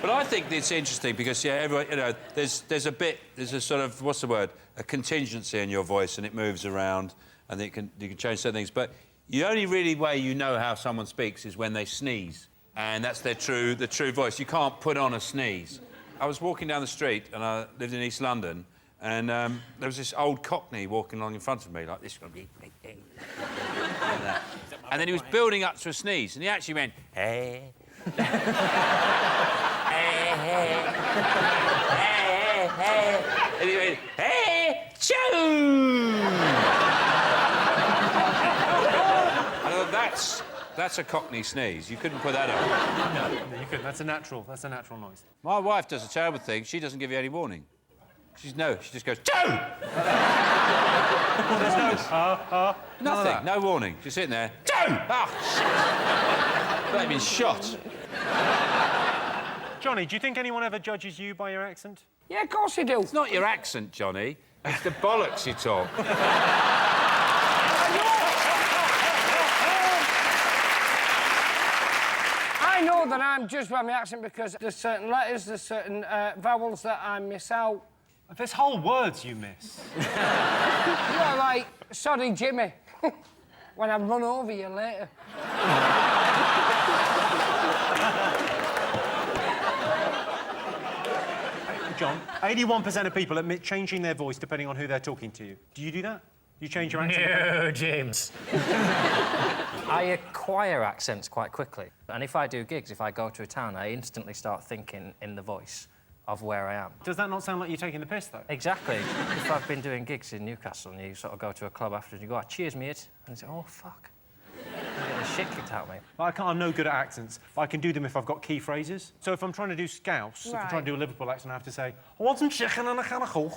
But I think it's interesting because, yeah, everyone, you know, there's a sort of, what's the word? A contingency in your voice, and it moves around, and you can change certain things. But the only really way you know how someone speaks is when they sneeze, and that's the true voice. You can't put on a sneeze. I was walking down the street, and I lived in East London, and there was this old Cockney walking along in front of me, like this. And then he was building up to a sneeze, and he actually went, hey. And he went, hey, choo! I thought, that's a Cockney sneeze. You couldn't put that on. No, you couldn't. That's a natural noise. My wife does a terrible thing. She doesn't give you any warning. She just goes, choo! Well, there's nothing, no warning. Just sitting there, choo! Oh, shit! They've been shot. Johnny, do you think anyone ever judges you by your accent? Yeah, of course you do. It's not your accent, Johnny. It's the bollocks you talk. I know that I'm judged by my accent because there's certain letters, there's certain vowels that I miss out. There's whole words you miss. Yeah, like, sorry, Jimmy, when I run over you later. John, 81% of people admit changing their voice depending on who they're talking to. Do you do that? You change your accent? No, James. I acquire accents quite quickly. And if I do gigs, if I go to a town, I instantly start thinking in the voice of where I am. Does that not sound like you're taking the piss, though? Exactly. If I've been doing gigs in Newcastle and you sort of go to a club after and you go, oh, cheers, mate, and you say, oh, fuck. You get the shit kicked out of me. I'm no good at accents, but I can do them if I've got key phrases. So if I'm trying to do Scouse, if I'm trying to do a Liverpool accent, I have to say, I want some chicken and a can of Coke.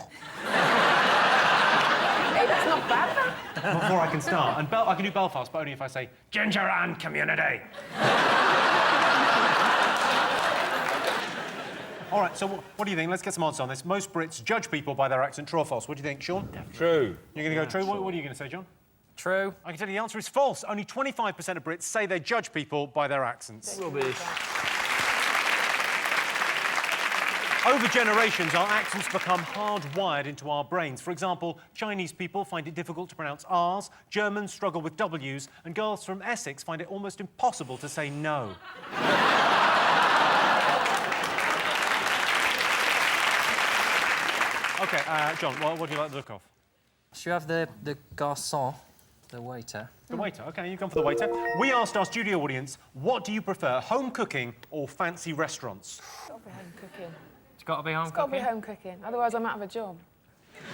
Hey, that's not bad, though. Before I can start. And I can do Belfast, but only if I say, Ginger and Community. All right, so what do you think? Let's get some answers on this. Most Brits judge people by their accent. True or false? What do you think, Sean? True. You're going to go true? What are you going to say, John? True. I can tell you the answer is false. Only 25% of Brits say they judge people by their accents. Rubbish. Over generations, our accents become hardwired into our brains. For example, Chinese people find it difficult to pronounce R's, Germans struggle with W's, and girls from Essex find it almost impossible to say no. OK, John, what do you like the look of? Should you have the garçon, the waiter? The waiter, OK, you've gone for the waiter. We asked our studio audience, what do you prefer, home cooking or fancy restaurants? It's got to be home cooking. It's got to be home It's got to cooking? be home cooking, otherwise I'm out of a job.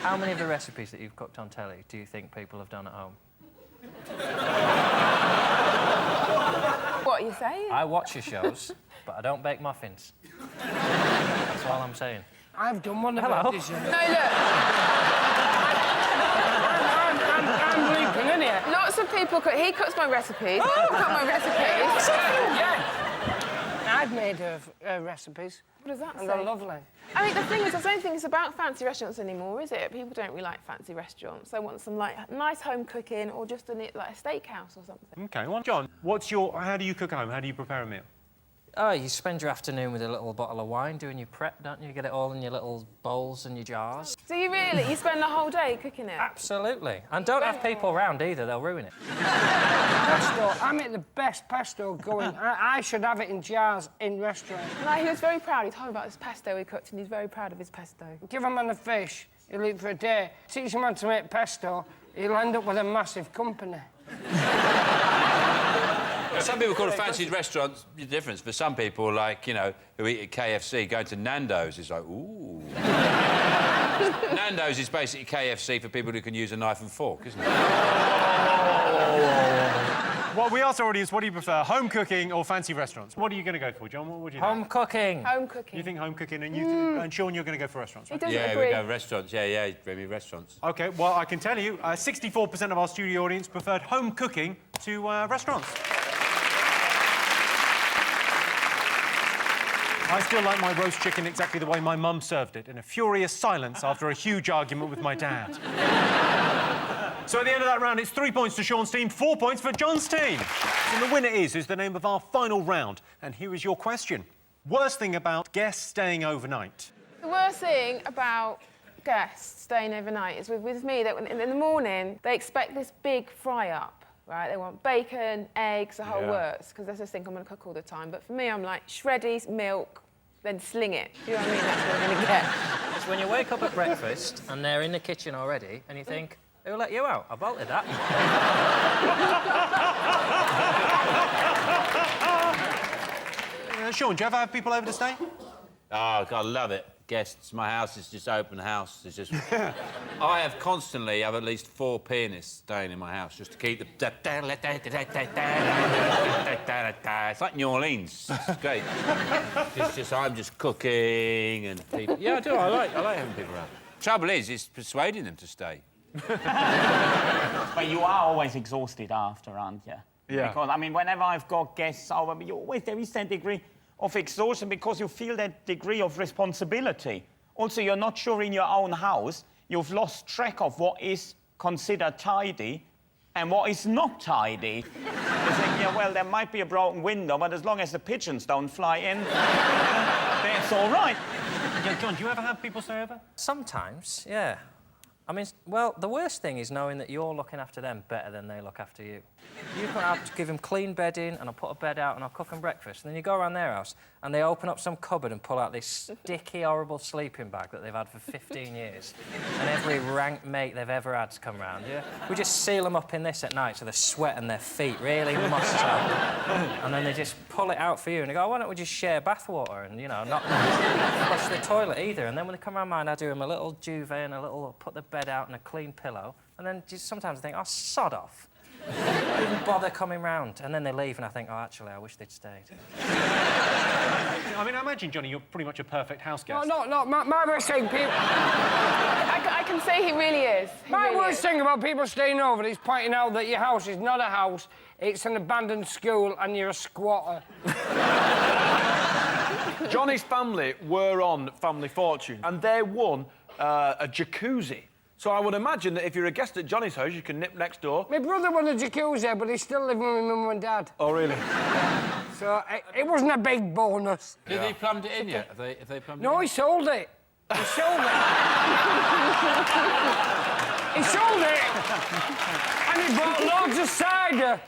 How many of the recipes that you've cooked on telly do you think people have done at home? What are you saying? I watch your shows, but I don't bake muffins. That's all I'm saying. I've done one of Hello. those. No, look. I'm leaping in here. Lots of people cook. He cooks my recipes. I don't cook my recipes. Yeah. I've made recipes. What does that And say? they're lovely. I mean, the thing is, I don't think it's about fancy restaurants anymore, is it? People don't really like fancy restaurants. They want some, like, nice home cooking or just like a steakhouse or something. OK, well, John, how do you cook at home? How do you prepare a meal? Oh, you spend your afternoon with a little bottle of wine doing your prep, don't you? You get it all in your little bowls and your jars. Do you really? You spend the whole day cooking it? Absolutely. And don't have people around either, they'll ruin it. Pesto. I make the best pesto going. I should have it in jars in restaurants. No, he was very proud. He told me about this pesto he cooked and he's very proud of his pesto. Give a man a fish, he'll eat for a day. Teach a man to make pesto, he'll end up with a massive company. Some people call it fancy restaurants the difference. For some people, like, you know, who eat at KFC, going to Nando's is like, ooh. Nando's is basically KFC for people who can use a knife and fork, isn't it? Well, we asked our audience, what do you prefer, home cooking or fancy restaurants? What are you going to go for, John? What do you think? Home cooking. Home cooking. You think home cooking, and and Sean, you're going to go for restaurants, right? Yeah, we go restaurants. Yeah, maybe restaurants. OK, well, I can tell you, 64% of our studio audience preferred home cooking to restaurants. I still like my roast chicken exactly the way my mum served it, in a furious silence after a huge argument with my dad. So at the end of that round, it's 3 points to Sean's team, 4 points for John's team. And the winner is the name of our final round. And here is your question. Worst thing about guests staying overnight? The worst thing about guests staying overnight is with me that in the morning they expect this big fry-up. Right, they want bacon, eggs, the whole works, because they just think I'm going to cook all the time. But for me, I'm like, shreddies, milk, then sling it. Do you know what I mean? That's what I'm going to get. It's when you wake up at breakfast and they're in the kitchen already and you think, who let you out? I bolted that. Sean, do you ever have people over to stay? Oh, God, I love it. Guests. My house is just open house. It's just... I have at least 4 pianists staying in my house just to keep the... It's like New Orleans. It's great. I'm just cooking and people... Yeah, I do. I like having people around. Trouble is, it's persuading them to stay. But you are always exhausted after, aren't you? Yeah. Because, I mean, whenever I've got guests over, there is that degree of exhaustion because you feel that degree of responsibility. Also, you're not sure in your own house, you've lost track of what is considered tidy and what is not tidy. You think, yeah, well, there might be a broken window, but as long as the pigeons don't fly in, that's all right. John, do you ever have people stay over? Sometimes, yeah. I mean, well, the worst thing is knowing that you're looking after them better than they look after you. You've got to have to give them clean bedding, and I'll put a bed out, and I'll cook them breakfast. And then you go around their house, and they open up some cupboard and pull out this sticky, horrible sleeping bag that they've had for 15 years. And every rank mate they've ever had's come round, yeah? We just seal them up in this at night so they're sweating their feet really must have. And then they just pull it out for you, and they go, why don't we just share bathwater and, you know, not flush the toilet either. And then when they come around mine, I do them a little duvet and a little, put the bed out and a clean pillow. And then just sometimes I think, oh, sod off. Even bother coming round. And then they leave and I think, oh, actually, I wish they'd stayed. I mean, I imagine, Johnny, you're pretty much a perfect house guest. No, my worst thing, people... I can say he really is. My worst thing about people staying over is pointing out that your house is not a house, it's an abandoned school and you're a squatter. Johnny's family were on Family Fortune, and they won a jacuzzi. So I would imagine that if you're a guest at Johnny's house, you can nip next door. My brother won a jacuzzi, but he's still living with my mum and dad. Oh, really? So it wasn't a big bonus. Have they plumbed it in yet? Have they plumbed it No, in? he sold it. He sold it. He sold it. And he bought loads of cider.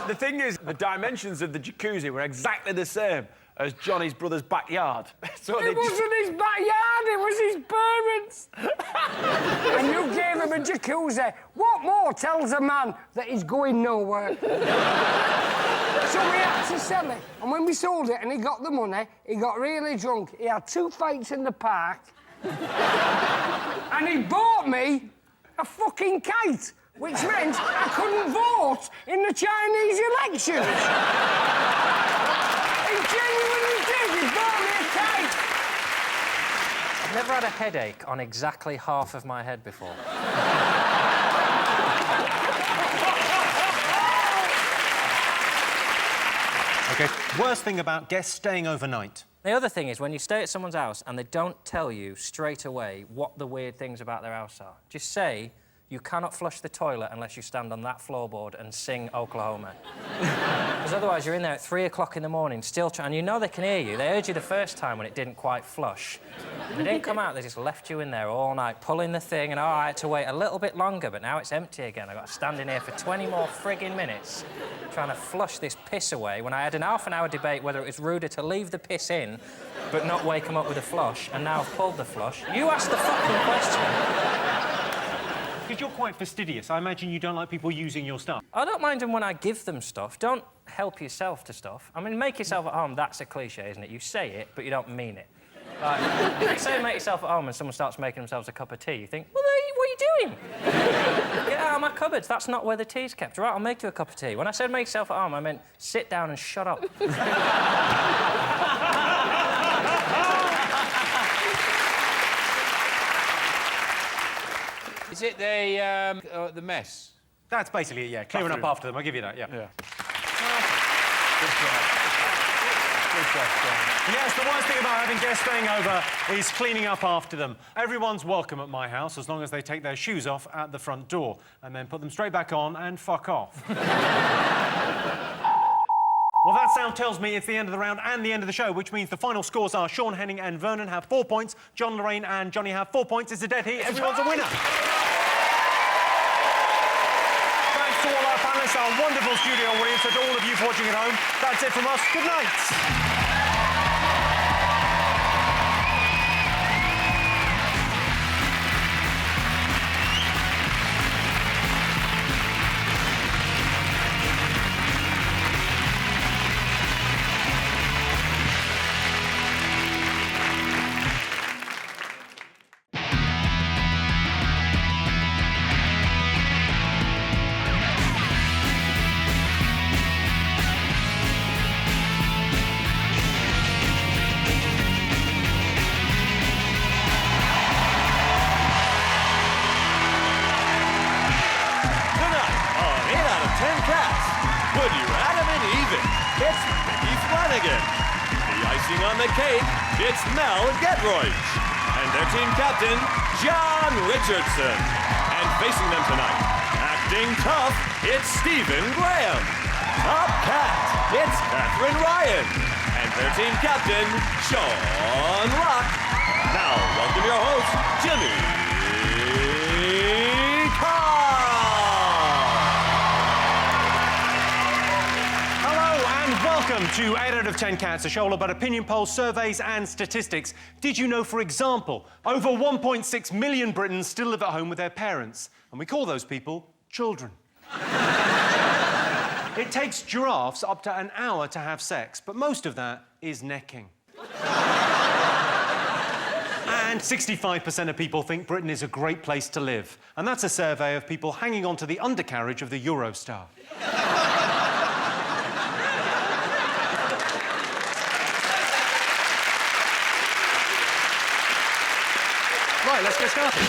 The thing is, the dimensions of the jacuzzi were exactly the same as Johnny's brother's backyard. So It wasn't his backyard, it was his parents. And you gave him a jacuzzi. What more tells a man that he's going nowhere? So we had to sell it. And when we sold it and he got the money, he got really drunk. He had 2 fights in the park. And he bought me a fucking kite, which meant I couldn't vote in the Chinese elections. He genuinely did. He bought me a kite. I've never had a headache on exactly half of my head before. OK, worst thing about guests staying overnight. The other thing is when you stay at someone's house and they don't tell you straight away what the weird things about their house are. Just say, you cannot flush the toilet unless you stand on that floorboard and sing Oklahoma. Because otherwise you're in there at 3 o'clock in the morning still trying, and you know they can hear you. They heard you the first time when it didn't quite flush. They didn't come out, they just left you in there all night, pulling the thing, and I had to wait a little bit longer, but now it's empty again. I've got to stand in here for 20 more frigging minutes trying to flush this piss away when I had an half-an-hour debate whether it was ruder to leave the piss in but not wake them up with a flush, and now I've pulled the flush. You asked the fucking question. Because you're quite fastidious. I imagine you don't like people using your stuff. I don't mind them when I give them stuff. Don't help yourself to stuff. I mean, make yourself at home, that's a cliche, isn't it? You say it, but you don't mean it. Like, if you say make yourself at home and someone starts making themselves a cup of tea, you think, well, what are you doing? Get out of my cupboards, that's not where the tea's kept. Right, I'll make you a cup of tea. When I said make yourself at home, I meant sit down and shut up. Is it the mess? That's basically it, yeah. Clearing up after them, I'll give you that, yeah. Good job, Yes, the worst thing about having guests staying over is cleaning up after them. Everyone's welcome at my house as long as they take their shoes off at the front door and then put them straight back on and fuck off. Well, that sound tells me it's the end of the round and the end of the show, which means the final scores are Sean, Henning and Vernon have 4 points, John, Lorraine and Johnny have 4 points. It's a dead heat. Everyone's a winner. Thanks to all our panellists, our wonderful studio audience, and to all of you watching at home. That's it from us. Good night. On the cake, it's Mel Getroich and their team captain, John Richardson. And facing them tonight, acting tough, it's Stephen Graham. Top cat, it's Catherine Ryan. And their team captain, Sean Rock. Now, welcome your host, Jimmy Carr. Welcome to 8 out of 10 Cats, a show all about opinion polls, surveys and statistics. Did you know, for example, over 1.6 million Britons still live at home with their parents? And we call those people children. It takes giraffes up to an hour to have sex, but most of that is necking. And 65% of people think Britain is a great place to live. And that's a survey of people hanging on to the undercarriage of the Eurostar. Right, let's get started.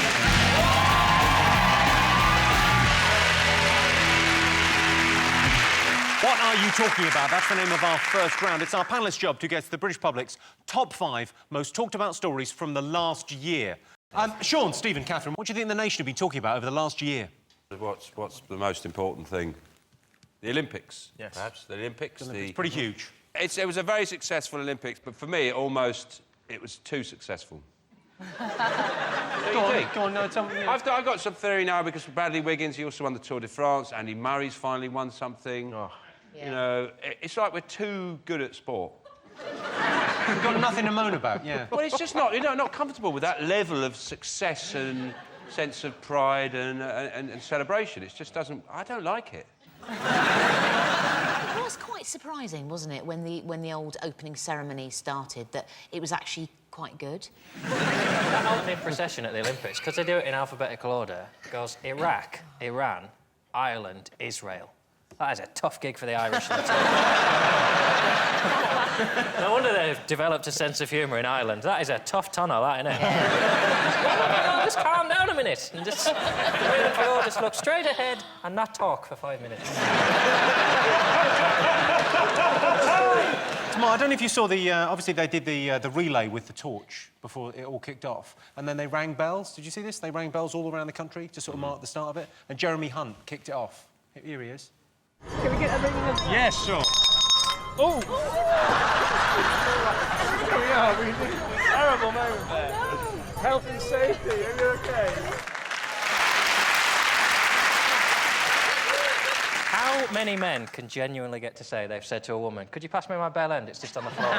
What What are you talking about? That's the name of our first round. It's our panellists' job to guess the British public's top 5 most talked about stories from the last year. Sean, Stephen, Catherine, what do you think the nation have been talking about over the last year? What's the most important thing? The Olympics, yes. Perhaps. The Olympics. It's pretty huge. It was a very successful Olympics, but for me, it was too successful. Go on, no, tell me. Yeah. I've got some theory now because Bradley Wiggins, he also won the Tour de France. Andy Murray's finally won something. Oh. Yeah. You know, it's like we're too good at sport. We've got nothing to moan about, yeah. Well, it's just not comfortable with that level of success and sense of pride and celebration. It just doesn't... I don't like it. It was quite surprising, wasn't it, when the old opening ceremony started, that it was actually quite good. That opening procession at the Olympics, because they do it in alphabetical order, goes Iraq, Iran, Ireland, Israel. That is a tough gig for the Irish. No wonder they've developed a sense of humour in Ireland. That is a tough tunnel, that, isn't it? Yeah. Just calm down a minute and just look straight ahead and not talk for 5 minutes. Tomorrow, I don't know if you saw the... obviously, they did the relay with the torch before it all kicked off. And then they rang bells. Did you see this? They rang bells all around the country to sort of mark the start of it. And Jeremy Hunt kicked it off. Here he is. Can we get a ring in the... Yes, sure. Oh! We did a terrible moment there. Health and safety, are you OK? How many men can genuinely get to say they've said to a woman, could you pass me my bell end? It's just on the floor.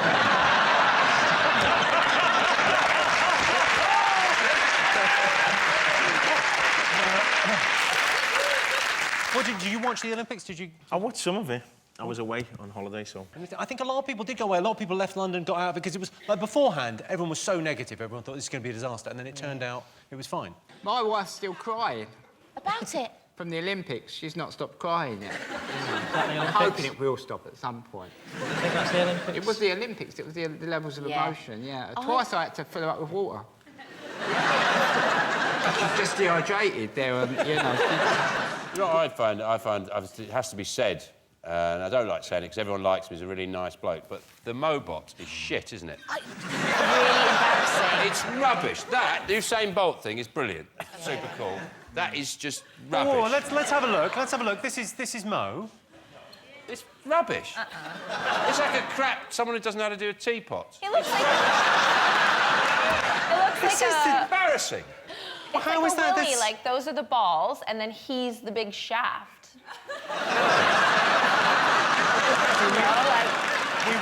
Did you watch the Olympics? Did you? I watched some of it. I was away on holiday, so... I think a lot of people did go away. A lot of people left London, got out of it, because it was... Like, beforehand, everyone was so negative. Everyone thought this was going to be a disaster, and then it turned out it was fine. My wife's still crying. About it? From the Olympics. She's not stopped crying yet. I'm hoping it will stop at some point. You think that's the Olympics? It was the Olympics. It was the levels of emotion, yeah. Twice I had to fill her up with water. She's just dehydrated there, you know. You know what I find, it has to be said, and I don't like saying it because everyone likes me, he's a really nice bloke, but the Mobot is shit, isn't it? Really embarrassing. It's rubbish. That, the Usain Bolt thing is brilliant. Super cool. That is just rubbish. Oh, let's have a look. Let's have a look. This is Mo. It's rubbish. It's like a crap someone who doesn't know how to do a teapot. It looks like... This is embarrassing. It's how like is a that? Willy, like, those are the balls, and then he's the big shaft. You know, like,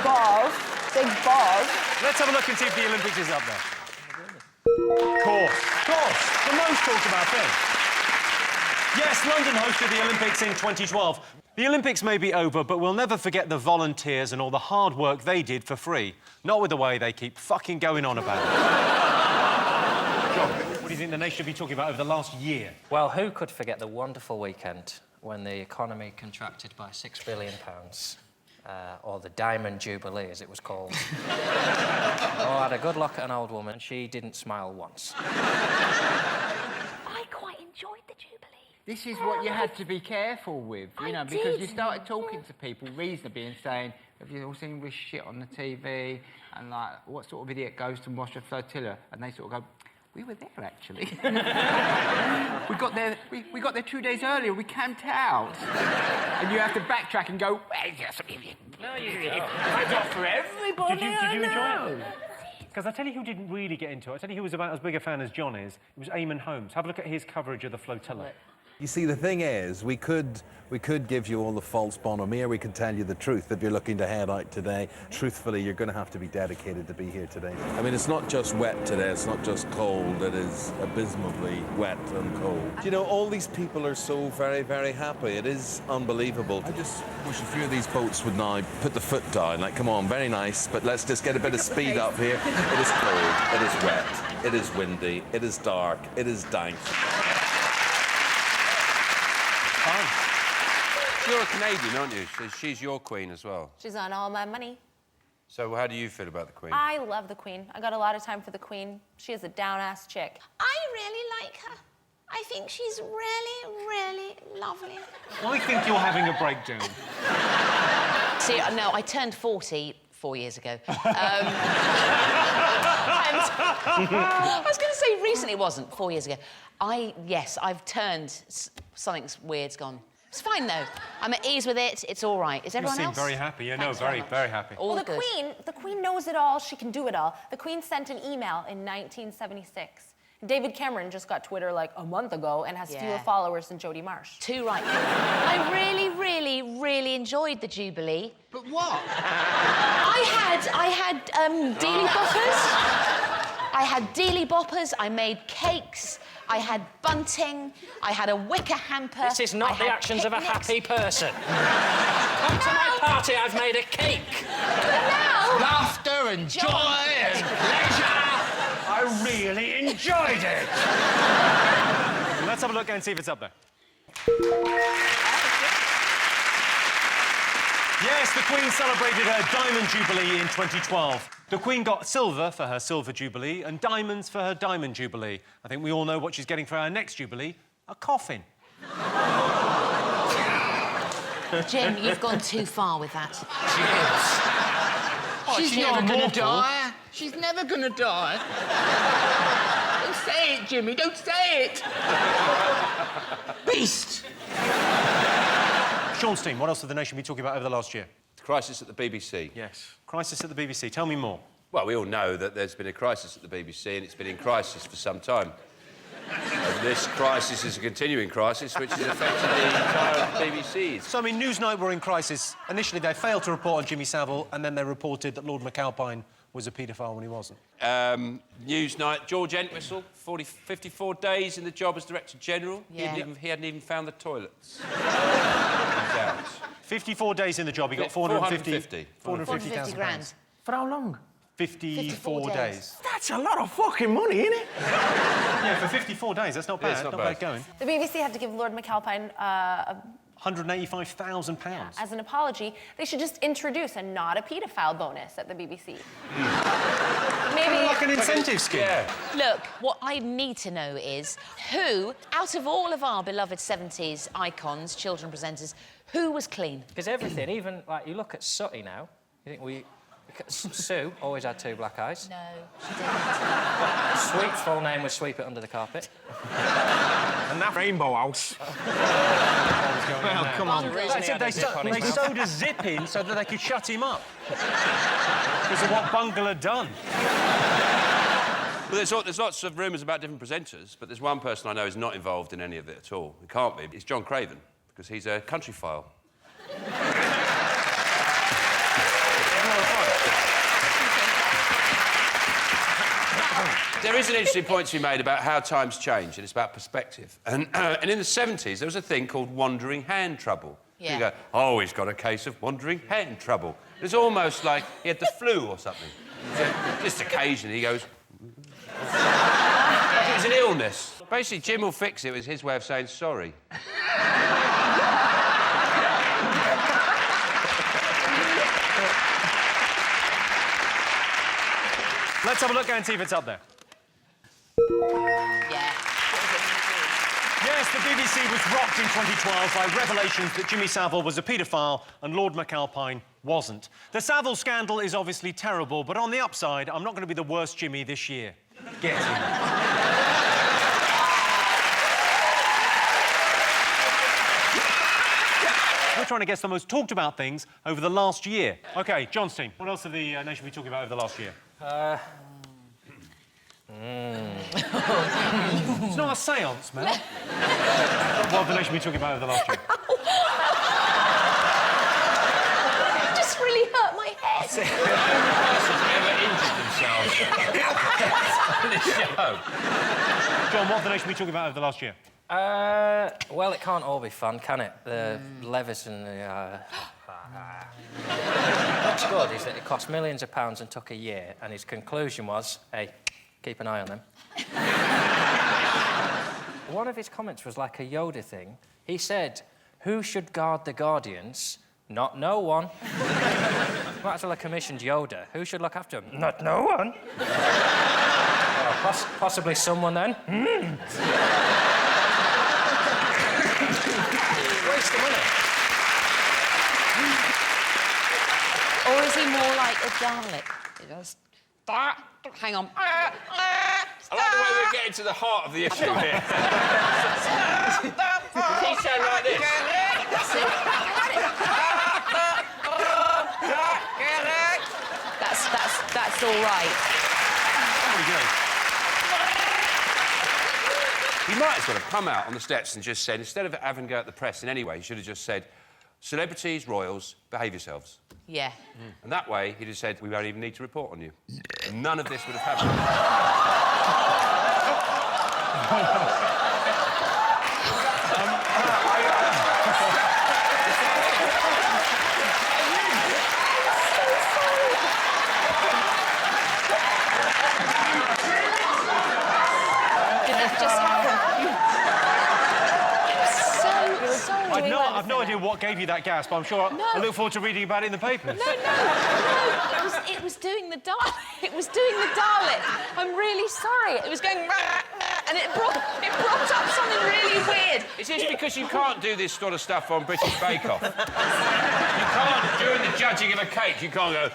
balls, big balls. Let's have a look and see if the Olympics is up there. Course, the most talked about thing. Yes, London hosted the Olympics in 2012. The Olympics may be over, but we'll never forget the volunteers and all the hard work they did for free. Not with the way they keep fucking going on about it. John, what do you think the nation should be talking about over the last year? Well, who could forget the wonderful weekend when the economy contracted by £6 billion? Or the Diamond Jubilee, as it was called. I had a good look at an old woman. She didn't smile once. I quite enjoyed the Jubilee. This is what you had to be careful with, you know, because you started talking to people reasonably and saying, have you all seen this shit on the TV? And, like, what sort of idiot goes to watch a flotilla? And they sort of go, we were there, actually. we got there 2 days earlier. We camped out. And you have to backtrack and go, well, yes, no, you don't. It's not for everybody. Did you enjoy it? Because I tell you who didn't really get into it. I tell you who was about as big a fan as John is. It was Eamon Holmes. Have a look at his coverage of the flotilla. You see, the thing is, we could give you all the false bonhomie. We could tell you the truth if you're looking to head out today. Truthfully, you're going to have to be dedicated to be here today. I mean, it's not just wet today. It's not just cold. It is abysmally wet and cold. You know, all these people are so very, very happy. It is unbelievable. I just wish a few of these boats would now put the foot down. Like, come on, very nice, but let's just get a bit of speed up here. It is cold. It is wet. It is windy. It is dark. It is dank. You're a Canadian, aren't you? So she's your queen as well. She's on all my money. So how do you feel about the Queen? I love the Queen. I got a lot of time for the Queen. She is a down-ass chick. I really like her. I think she's really, really lovely. I think you're having a breakdown. See, no, I turned 40 4 years ago. And I was going to say recently, it wasn't, 4 years ago. Yes, I've turned, something's weird's gone. It's fine, though. I'm at ease with it. It's all right. Is everyone else? You seem very happy. Yeah, Thanks no, very, very happy. All well, the Queen knows it all. She can do it all. The Queen sent an email in 1976. David Cameron just got Twitter like a month ago and has fewer followers than Jodie Marsh. Too right. I really, really, really enjoyed the Jubilee. But what? I had dealy boppers. I had dealy boppers. I made cakes. I had bunting. I had a wicker hamper. This is not the actions of a happy person. Come to my party, I've made a cake. But now... Laughter and joy and pleasure. I really enjoyed it. Let's have a look and see if it's up there. Yes, the Queen celebrated her Diamond Jubilee in 2012. The Queen got silver for her Silver Jubilee and diamonds for her Diamond Jubilee. I think we all know what she's getting for her next Jubilee, a coffin. Jim, you've gone too far with that. She's never gonna die. She's never gonna die. Don't say it, Jimmy, don't say it. Beast! Sean Steen, what else did the nation be talking about over the last year? Crisis at the BBC. Yes. Crisis at the BBC. Tell me more. Well, we all know that there's been a crisis at the BBC and it's been in crisis for some time. And this crisis is a continuing crisis which has affected the entire BBC. So, I mean, Newsnight were in crisis. Initially, they failed to report on Jimmy Savile, and then they reported that Lord McAlpine was a paedophile when he wasn't. Newsnight, George Entwistle, 54 days in the job as Director General. Yeah. He hadn't even found the toilets. 54 days in the job, he got 450 grand. For how long? 54 days. That's a lot of fucking money, isn't it? Yeah, for 54 days, that's not bad. it's not bad going. The BBC had to give Lord McAlpine £185,000. as an apology. They should just introduce a not a paedophile bonus at the BBC. Maybe like an incentive scheme. Yeah. Look, what I need to know is who, out of all of our beloved 70s icons, children presenters, who was clean? Because everything, even, like, you look at Sooty now, you think Sue always had 2 black eyes. No, she didn't. Sweet's full name was Sweep It Under the Carpet. And that Rainbow House. Well, come on. They sewed a zip in so that they could shut him up. Because of what Bungle had done. Well, there's lots of rumours about different presenters, but there's one person I know is not involved in any of it at all. It can't be. It's John Craven, because he's a countryphile. There is an interesting point to be made about how times change, and it's about perspective. And in the 70s, there was a thing called wandering hand trouble. Yeah. You go, oh, he's got a case of wandering hand trouble. It's almost like he had the flu or something. Just occasionally he goes... It's an illness. Basically, Jim will fix it with his way of saying sorry. Let's have a look and see if it's up there. Yeah. Yes, the BBC was rocked in 2012 by revelations that Jimmy Savile was a paedophile and Lord McAlpine wasn't. The Savile scandal is obviously terrible, but on the upside, I'm not going to be the worst Jimmy this year. Get him. We're trying to guess the most talked about things over the last year. OK, John Steen, what else have the nation been talking about over the last year? It's not a séance, Mel. What have the nation been talking about over the last year? it just really hurt my head. Ever injured themselves on this show? John, what have the nation been talking about over the last year? Well, it can't all be fun, can it? The levies and the... What's good is that it cost millions of pounds and took a year, and his conclusion was, hey, keep an eye on them. One of his comments was like a Yoda thing. He said, who should guard the Guardians? Not no one. Might as well have commissioned Yoda. Who should look after him? Not no one. Well, possibly someone then. waste of money. Or is he more like a Dalek? He goes, hang on. I like the way we're getting to the heart of the issue here. He sound like this. That's all right. There we go. He might as well have come out on the steps and just said, instead of having to go at the press in any way, he should have just said, celebrities, royals, behave yourselves. Yeah. And that way, he'd have said, we won't even need to report on you. And none of this would have happened. I've no idea what gave you that gasp, but I'm sure I look forward to reading about it in the papers. No. It was doing the Dalek. It was doing the Dalek. I'm really sorry. It was going and it brought up something really weird. Is this because you can't do this sort of stuff on British Bake Off? You can't, during the judging of a cake, you can't go...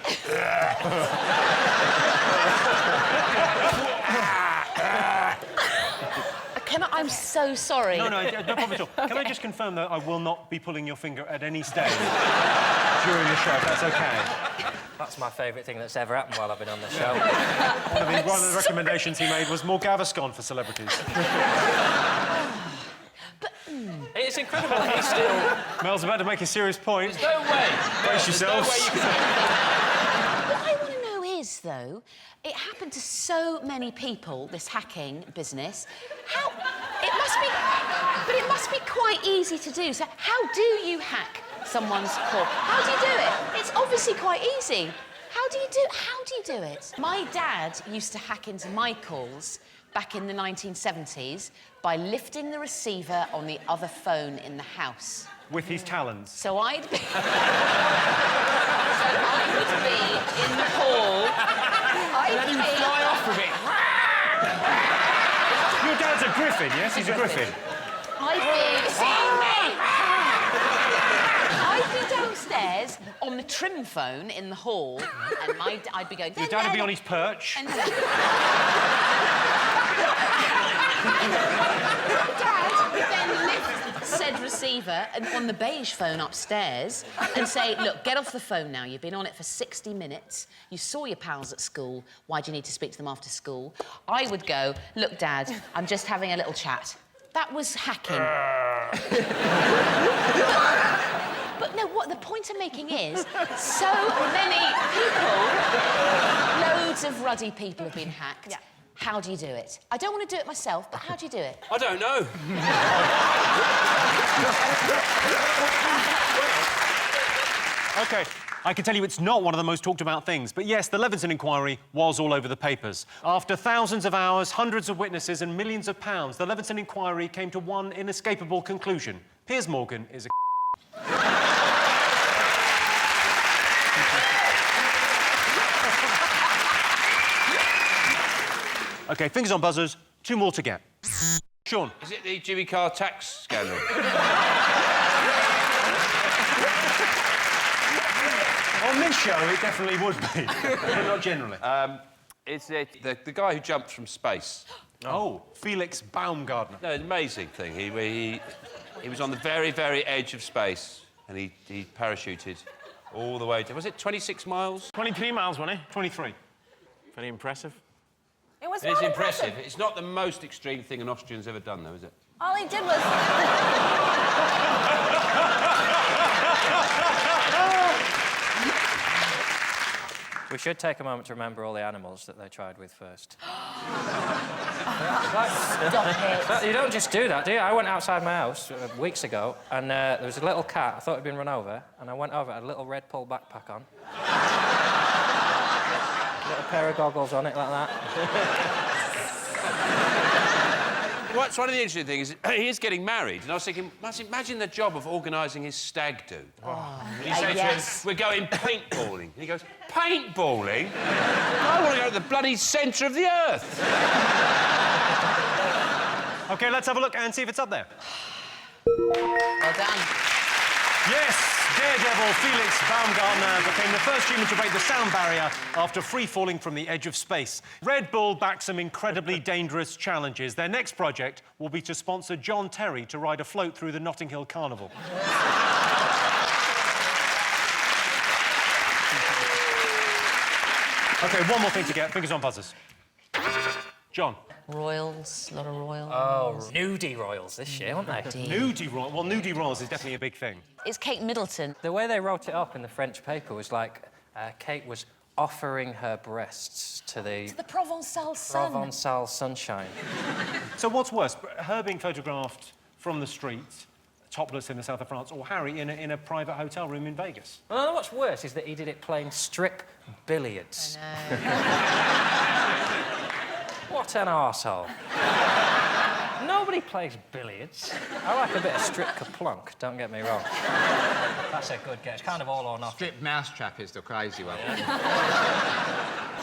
I'm so sorry. No problem at all. Can I just confirm that I will not be pulling your finger at any stage during the show, if that's OK? That's my favourite thing that's ever happened while I've been on the show. One of the recommendations he made was more Gaviscon for celebrities. It's incredible that he's still... Mel's about to make a serious point. There's no way. Brace yourselves. What I want to know is, though, it happened to so many people, this hacking business. It must be quite easy to do. So how do you hack someone's call? How do you do it? It's obviously quite easy. How do you do it? My dad used to hack into my calls back in the 1970s by lifting the receiver on the other phone in the house. With his talons? So I'd be... in the hall. And then he would fly off with it. Your dad's a griffin, yes? He's a griffin. I'd be downstairs on the trim phone in the hall, and I'd be going... Your dad would be on his perch. And Dad would then lift said receiver and on the beige phone upstairs and say, look, get off the phone now. You've been on it for 60 minutes. You saw your pals at school. Why do you need to speak to them after school? I would go, look, Dad, I'm just having a little chat. That was hacking. But no, what the point I'm making is, so many people, loads of ruddy people have been hacked. Yeah. How do you do it? I don't want to do it myself, but how do you do it? I don't know. OK, I can tell you it's not one of the most talked about things, but yes, the Levinson inquiry was all over the papers. After thousands of hours, hundreds of witnesses and millions of pounds, the Levinson inquiry came to one inescapable conclusion. Piers Morgan is a OK, fingers on buzzers, 2 more to get. Sean. Is it the Jimmy Carr tax scandal? On this show, it definitely would be, but not generally. Is it the guy who jumped from space? Oh, Felix Baumgartner. No, an amazing thing. He was on the very, very edge of space, and he parachuted all the way to... Was it 26 miles? 23 miles, wasn't it? 23. Very impressive. It was It's impressive. It's not the most extreme thing an Austrian's ever done, though, is it? All he did was... We should take a moment to remember all the animals that they tried with first. Stop it. You don't just do that, do you? I went outside my house weeks ago, and there was a little cat. I thought it'd been run over, and I went over, had a little red pull backpack on. Little pair of goggles on it, like that. What's one of the interesting things is he is getting married, and I was thinking, imagine the job of organising his stag do. And you say to him, we're going paintballing. And he goes, paintballing? I want to go to the bloody centre of the earth. OK, let's have a look and see if it's up there. Well done. Yes, daredevil Felix Baumgartner became the first human to break the sound barrier after free-falling from the edge of space. Red Bull backed some incredibly dangerous challenges. Their next project will be to sponsor John Terry to ride a float through the Notting Hill Carnival. OK, one more thing to get. Fingers on buzzers. John. Royals, a lot of royals. Oh, nudie royals this year, aren't they? Nudie royals? Well, nudie royals is definitely a big thing. It's Kate Middleton. The way they wrote it up in the French paper was like Kate was offering her breasts to the Provençal sun. Provençal sunshine. So what's worse, her being photographed from the street, topless in the south of France, or Harry in a private hotel room in Vegas? Well, what's worse is that he did it playing strip billiards. I know. What an arsehole. Nobody plays billiards. I like a bit of strip Kaplunk, don't get me wrong. That's a good guess. Kind of all or nothing. Strip mousetrap is the crazy one.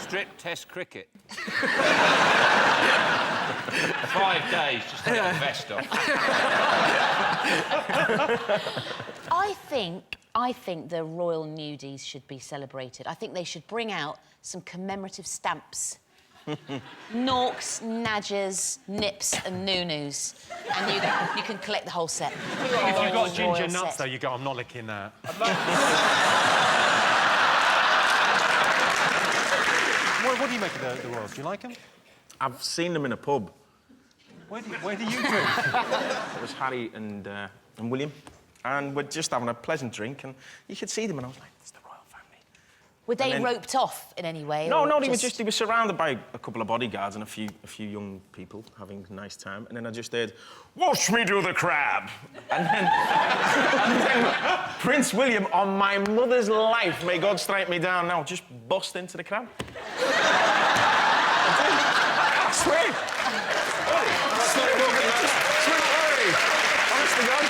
Strip test cricket. 5 days just to get the vest off. I think the royal nudies should be celebrated. I think they should bring out some commemorative stamps. Norks, Nadgers, Nips and Nunus. And you can collect the whole set. If you've got ginger nuts, though, you go, I'm not licking that. What do you make of the royals? Do you like them? I've seen them in a pub. Where do you drink? It was Harry and William, and we're just having a pleasant drink, and you could see them, and I was like, it's the royal family. Were they roped off in any way? No, or no, he was surrounded by a couple of bodyguards and a few young people having a nice time, and then I just heard, watch me do the crab! And then Prince William, on my mother's life, may God strike me down now, just bust into the crab. I swear. Honest to God.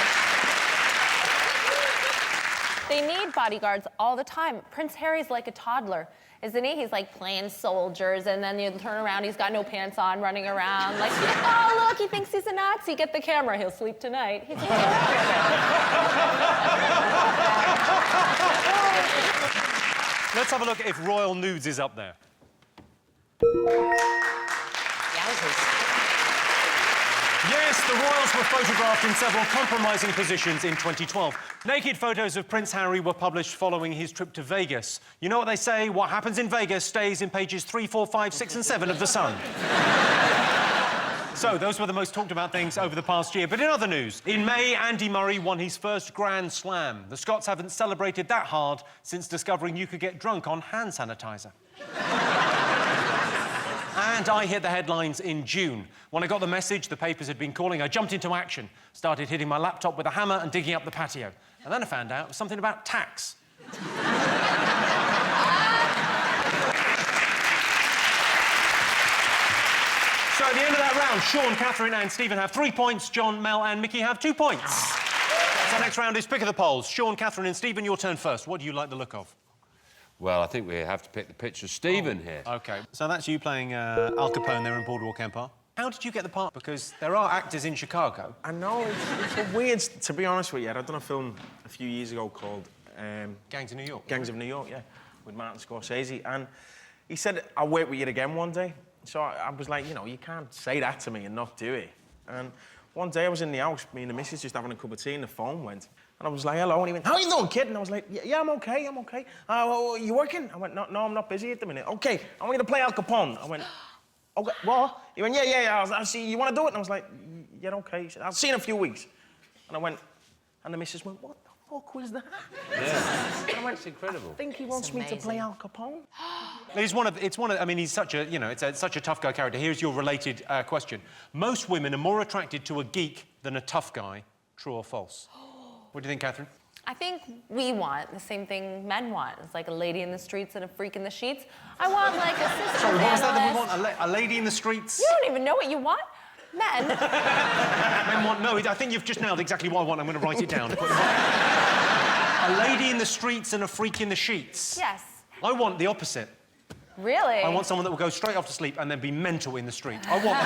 They need bodyguards all the time. Prince Harry's like a toddler, isn't he? He's like playing soldiers, and then you turn around, he's got no pants on, running around like, oh, look, he thinks he's a Nazi. Get the camera, he'll sleep tonight. He's Let's have a look if Royal Nudes is up there. Yes, the royals were photographed in several compromising positions in 2012. Naked photos of Prince Harry were published following his trip to Vegas. You know what they say? What happens in Vegas stays in pages 3, 4, 5, 6 and 7 of The Sun. So, those were the most talked about things over the past year. But in other news, in May, Andy Murray won his first Grand Slam. The Scots haven't celebrated that hard since discovering you could get drunk on hand sanitizer. And I hit the headlines in June. When I got the message the papers had been calling, I jumped into action, started hitting my laptop with a hammer and digging up the patio. And then I found out it was something about tax. So at the end of that round, Sean, Catherine and Stephen have 3 points. John, Mel and Mickey have 2 points. So next round is pick of the polls. Sean, Catherine and Stephen, your turn first. What do you like the look of? Well, I think we have to pick the picture of Stephen here. OK. So that's you playing Al Capone there in Boardwalk Empire. How did you get the part? Because there are actors in Chicago. I know, it's a weird... To be honest with you, I'd done a film a few years ago called... Gangs of New York. Gangs of New York, yeah, with Martin Scorsese. And he said, I'll work with you again one day. So I was like, you know, you can't say that to me and not do it. And one day I was in the house, me and the missus just having a cup of tea, and the phone went. And I was like, hello, and he went, how you doing, kid? And I was like, yeah, I'm okay. Well, you working? I went, no, I'm not busy at the minute. Okay, I want you to play Al Capone. I went, okay, what? He went, yeah, I'll see, you want to do it? And I was like, yeah, okay. He said, I'll see you in a few weeks. And I went, and the missus went, what the fuck was that? Yeah. I went, it's incredible. I think he wants me to play Al Capone. I mean, he's such a, you know, it's such a tough guy character. Here's your related question. Most women are more attracted to a geek than a tough guy. True or false? What do you think, Catherine? I think we want the same thing men want. It's like a lady in the streets and a freak in the sheets. I want, like, a system Sorry, what was that we analyst. want? A lady in the streets? You don't even know what you want? Men. Men want... No, I think you've just nailed exactly what I want. I'm going to write it down. A lady in the streets and a freak in the sheets. Yes. I want the opposite. Really? I want someone that will go straight off to sleep and then be mental in the street. I want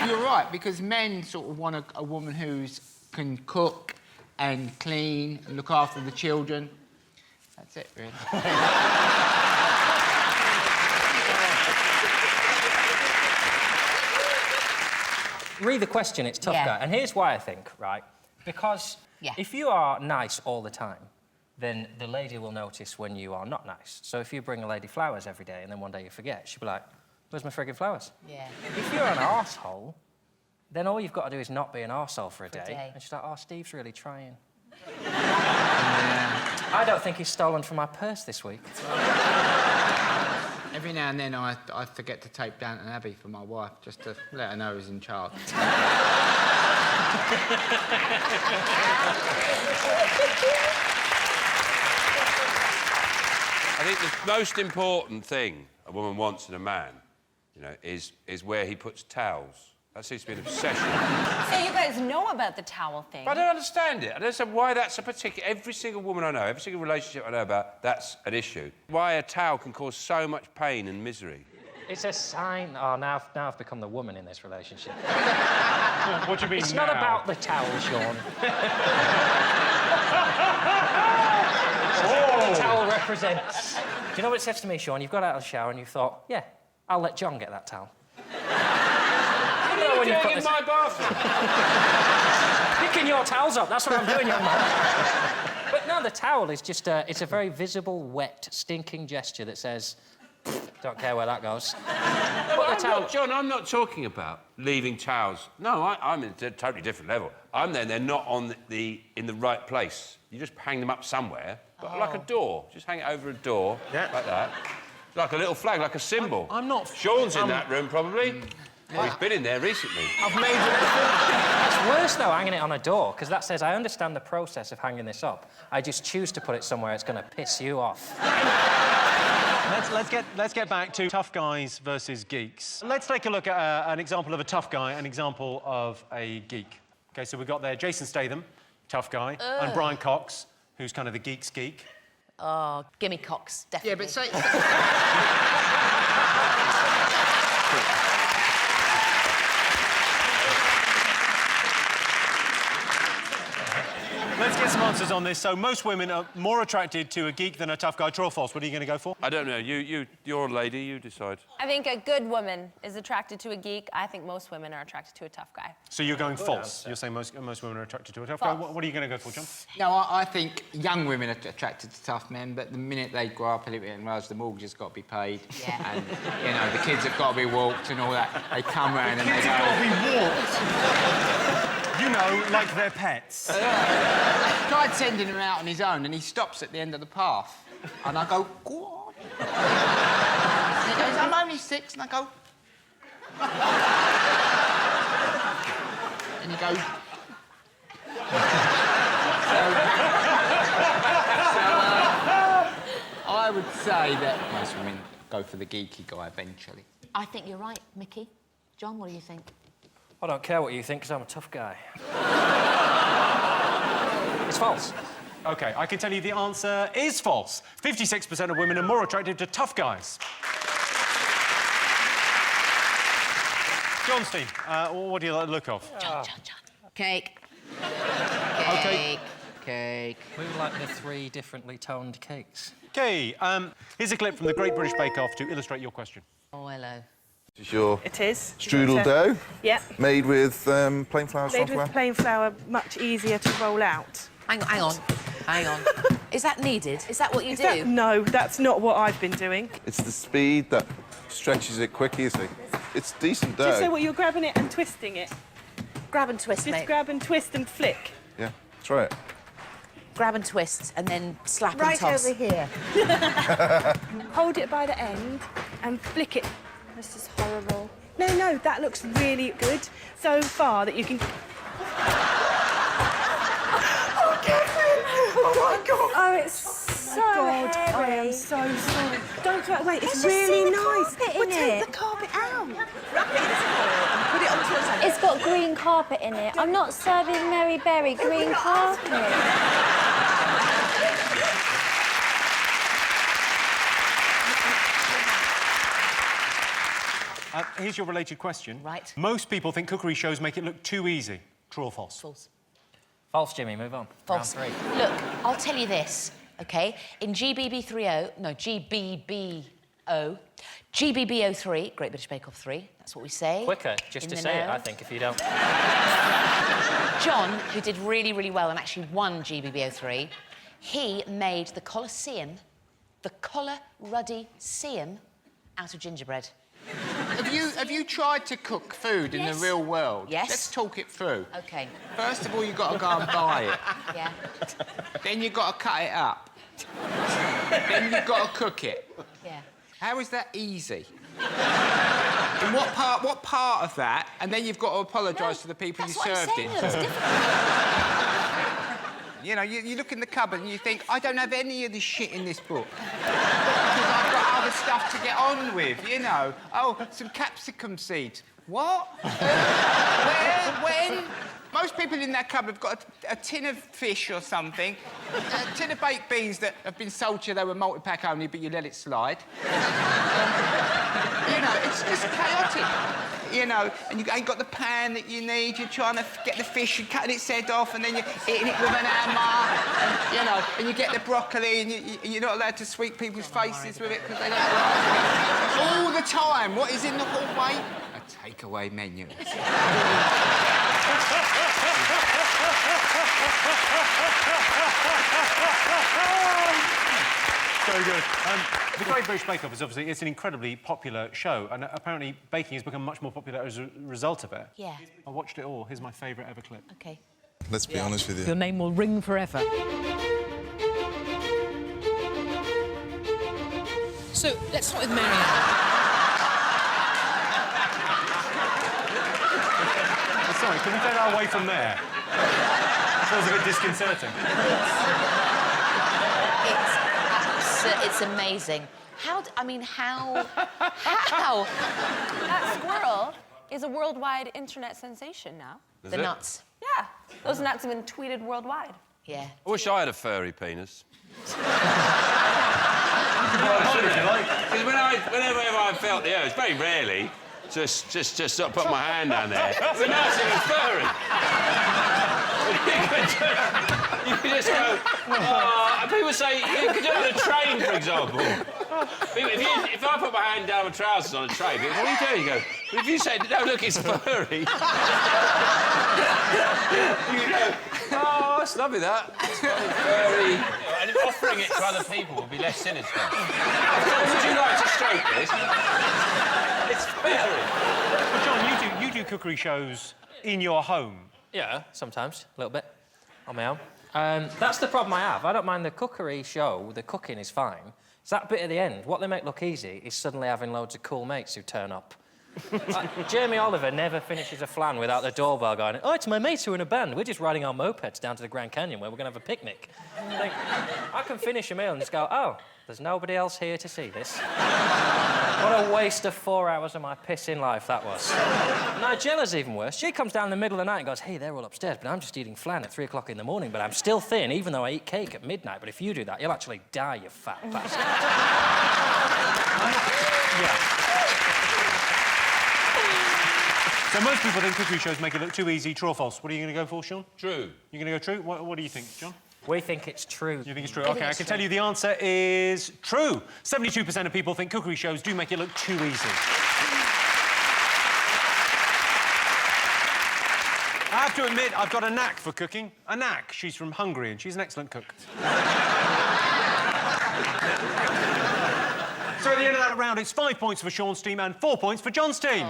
You're right, because men sort of want a woman who can cook and clean and look after the children. That's it, really. Read the question, it's tough guy. And here's why I think, right? Because if you are nice all the time, then the lady will notice when you are not nice. So if you bring a lady flowers every day and then one day you forget, she'll be like, where's my friggin' flowers? Yeah. If you're an arsehole, then all you've got to do is not be an arsehole for a day. And she's like, oh, Steve's really trying. I don't think he's stolen from my purse this week. Every now and then I forget to tape Downton Abbey for my wife, just to let her know who's in charge. I think the most important thing a woman wants in a man, you know, is where he puts towels. That seems to be an obsession. So you guys know about the towel thing. But I don't understand it. I don't understand why that's a particular... Every single woman I know, every single relationship I know about, that's an issue. Why a towel can cause so much pain and misery. It's a sign... Oh, now I've become the woman in this relationship. What do you mean It's now? not about the towel, Sean. Oh. The towel represents... Do you know what it says to me, Sean? You've got out of the shower and you thought, yeah, I'll let John get that towel. What are you doing in my bathroom? Picking your towels up, that's what I'm doing, young man. But no, the towel is just it's a very visible, wet, stinking gesture that says, don't care where that goes. John, I'm not talking about leaving towels. No, I'm in a totally different level. I'm there, they're not in the right place. You just hang them up somewhere, but like a door. Just hang it over a door, like that. Like a little flag, like a symbol. I'm not... Sean's in that room, probably. Well, he's been in there recently. I've made it. It's worse, though, hanging it on a door, because that says, I understand the process of hanging this up. I just choose to put it somewhere it's going to piss you off. Let's get back to tough guys versus geeks. Let's take a look at an example of a tough guy, an example of a geek. OK, so we've got there Jason Statham, tough guy, and Brian Cox, who's kind of the geek's geek. Oh, gimme Cox, definitely. Yeah, but say... Let's get some answers on this. So most women are more attracted to a geek than a tough guy. True or false? What are you going to go for? I don't know. You're a lady. You decide. I think a good woman is attracted to a geek. I think most women are attracted to a tough guy. So you're going false. You're saying most women are attracted to a tough guy. What are you going to go for, John? No, I think young women are attracted to tough men, but the minute they grow up a little bit and realise the mortgage has got to be paid, and, you know, the kids have got to be walked and all that, they come round and they go... Kids have got to be walked? You know, like they're pets. Tried sending him out on his own, and he stops at the end of the path. And I go, go on. And he goes, I'm only 6, and I go... And he goes... I would say that most women go for the geeky guy eventually. I think you're right, Mickey. John, what do you think? I don't care what you think, because I'm a tough guy. It's false. OK, I can tell you the answer is false. 56% of women are more attracted to tough guys. John, Steve, what do you like the look of? John. Cake. OK. Cake. We would like the 3 differently toned cakes. OK, here's a clip from the Great British Bake Off to illustrate your question. Oh, hello. This is your It is. strudel dough? Yeah. Made with plain flour, Made with plain flour, much easier to roll out. Hang on. Is that needed? Is that what you do? No, that's not what I've been doing. It's the speed that stretches it quicker, you see. It's decent dough. Just so what you're grabbing it and twisting it. Grab and twist, Just mate. grab and twist and flick. Yeah, try it. Grab and twist, and then slap Right and toss. over here. Hold it by the end and flick it. This is horrible. No, that looks really good so far that you can... Oh, Catherine! Oh, my God! Oh, it's so hairy. I am so sorry. Don't throw it away. It's really nice. Take the carpet out. Wrap it in foil and put it on the table. It's got green carpet in it. I'm not serving Mary Berry green carpet. Here's your related question. Right. Most people think cookery shows make it look too easy. True or false? False. False, Jimmy. Move on. False. Round 3. Look, I'll tell you this, OK? In GBB03, Great British Bake Off 3, that's what we say. Quicker, just to say it, I think, if you don't. John, who did really, really well and actually won GBB03, he made the Colosseum, the Ruddy Seum, out of gingerbread. Have you tried to cook food in the real world? Yes. Let's talk it through. OK. First of all, you've got to go and buy it. Yeah. Then you've got to cut it up. Then you've got to cook it. Yeah. How is that easy? And what part of that? And then you've got to apologise to the people you served it. You know, you look in the cupboard and you think, I don't have any of this shit in this book. Because I've got other stuff to get on with, you know. Oh, some capsicum seeds. What? Where? When? Most people in that cupboard have got a tin of fish or something, a tin of baked beans that have been sold to you, they were multi-pack only, but you let it slide. You know, it's just chaotic. You know, and you ain't got the pan that you need, you're trying to get the fish and cutting its head off, and then you're eating it with an hammer, and, you know, and you get the broccoli, and you're not allowed to sweep people's faces with it because they don't like it. All the time. What is in the hallway? A takeaway menu. Very good. The Great British Bake Off is obviously it's an incredibly popular show, and apparently baking has become much more popular as a result of it. Yeah. I watched it all. Here's my favourite ever clip. OK. Let's be honest with you. Your name will ring forever. So, let's start with Marianne. Sorry, can we take our way from there? It feels a bit disconcerting. It's amazing. How? That squirrel is a worldwide internet sensation now. Is the it? nuts. Yeah. Those nuts have been tweeted worldwide. Yeah. I wish I had a furry penis. Because whenever I felt the urge, very rarely, just sort of put my hand down there. It'd be nice if it was furry. You could just go, oh, people say, you could do it on a train, for example. If I put my hand down my trousers on a train, people, what are you doing? You go, but if you say, no, look, it's furry. You go, oh, that's lovely, that. It's furry. And offering it to other people would be less sinister. Would you like to stroke this? It's furry. Well, John, you do cookery shows in your home. Yeah, sometimes, a little bit, on my own. That's the problem I have. I don't mind the cookery show, the cooking is fine. It's that bit at the end. What they make look easy is suddenly having loads of cool mates who turn up. Jamie Oliver never finishes a flan without the doorbell going, oh, it's my mates who are in a band. We're just riding our mopeds down to the Grand Canyon where we're going to have a picnic. I can finish a meal and just go, oh, there's nobody else here to see this. What a waste of 4 hours of my pissing life that was. Nigella's even worse. She comes down in the middle of the night and goes, hey, they're all upstairs, but I'm just eating flan at 3 o'clock in the morning, but I'm still thin, even though I eat cake at midnight. But if you do that, you'll actually die, you fat bastard. Yeah. So most people think cookery shows make it look too easy. True or false? What are you going to go for, Sean? True. You're going to go true? What do you think, John? We think it's true. You think it's true? OK, I can tell you the answer is true. 72% of people think cookery shows do make it look too easy. I have to admit, I've got a knack for cooking. A knack. She's from Hungary and she's an excellent cook. So at the end of that round, it's 5 points for Sean's team and 4 points for John's team.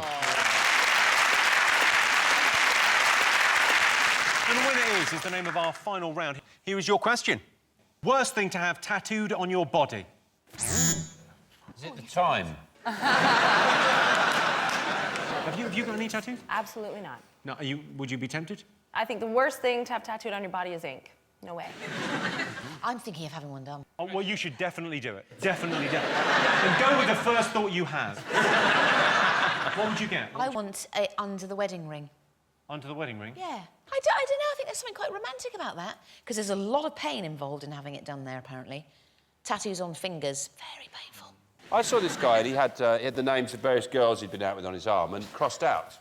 And the winner is the name of our final round. Here is your question. Worst thing to have tattooed on your body? Is it the time? Have you got any tattoos? Absolutely not. No, would you be tempted? I think the worst thing to have tattooed on your body is ink. No way. I'm thinking of having one done. Oh, well, you should definitely do it. Definitely. And go with the first thought you have. What would you get? I want it under the wedding ring. Under the wedding ring? Yeah. I don't know. I think there's something quite romantic about that. Because there's a lot of pain involved in having it done there, apparently. Tattoos on fingers, very painful. I saw this guy and he had the names of various girls he'd been out with on his arm and crossed out.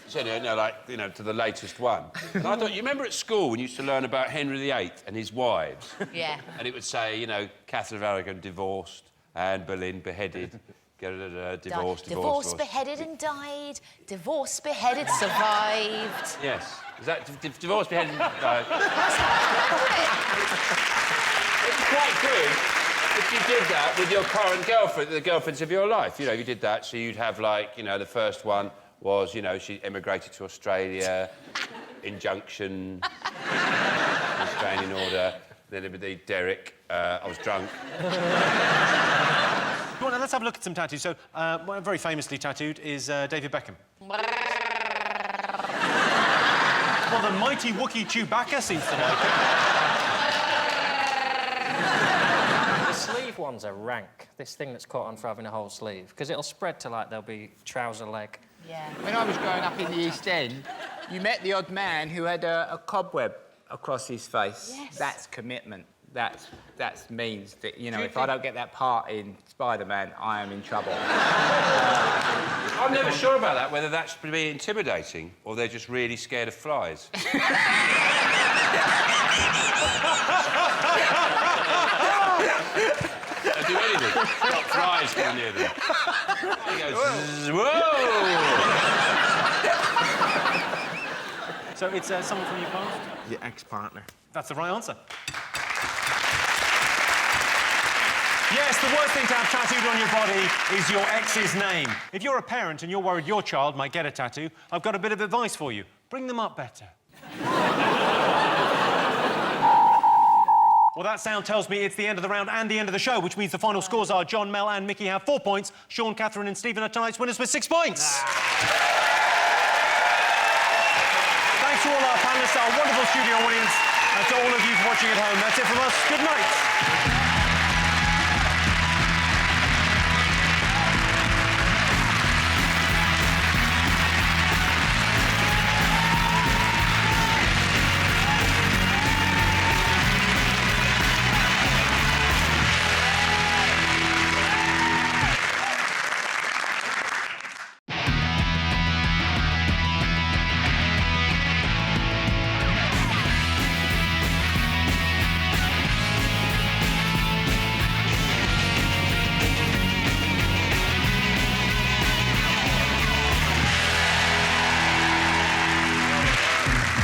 So, to the latest one. And I thought, you remember at school when you used to learn about Henry VIII and his wives? Yeah. And it would say, Catherine of Aragon divorced, Anne Boleyn beheaded, divorced. Divorced, beheaded and died. Divorced, beheaded, survived. Yes. Is that divorced, beheaded, died? It's quite good if you did that with your current girlfriend, the girlfriends of your life. You did that, so you'd have, the first one was, she emigrated to Australia, injunction, restraining order. Then it would be Derek, I was drunk. Go on, now let's have a look at some tattoos. So, one very famously tattooed is David Beckham. Well, the mighty Wookiee Chewbacca seems to like it. The sleeve ones are rank. This thing that's caught on for having a whole sleeve. Because it'll spread to, there'll be trouser leg. Yeah. When I was growing up in the East End, you met the odd man who had a cobweb across his face. Yes. That's commitment. That means that, if I don't get that part in Spider-Man, I am in trouble. I'm never sure about that, whether that's to be intimidating or they're just really scared of flies. They'll do anything. Got flies going near them. He goes, whoa! So it's someone from your past? Your ex-partner. That's the right answer. Yes, the worst thing to have tattooed on your body is your ex's name. If you're a parent and you're worried your child might get a tattoo, I've got a bit of advice for you. Bring them up better. Well, that sound tells me it's the end of the round and the end of the show, which means the final scores are John, Mel and Mickey have 4 points. Sean, Catherine and Stephen are tonight's winners with 6 points. Thanks to all our panellists, our wonderful studio audience, and to all of you for watching at home. That's it from us. Good night.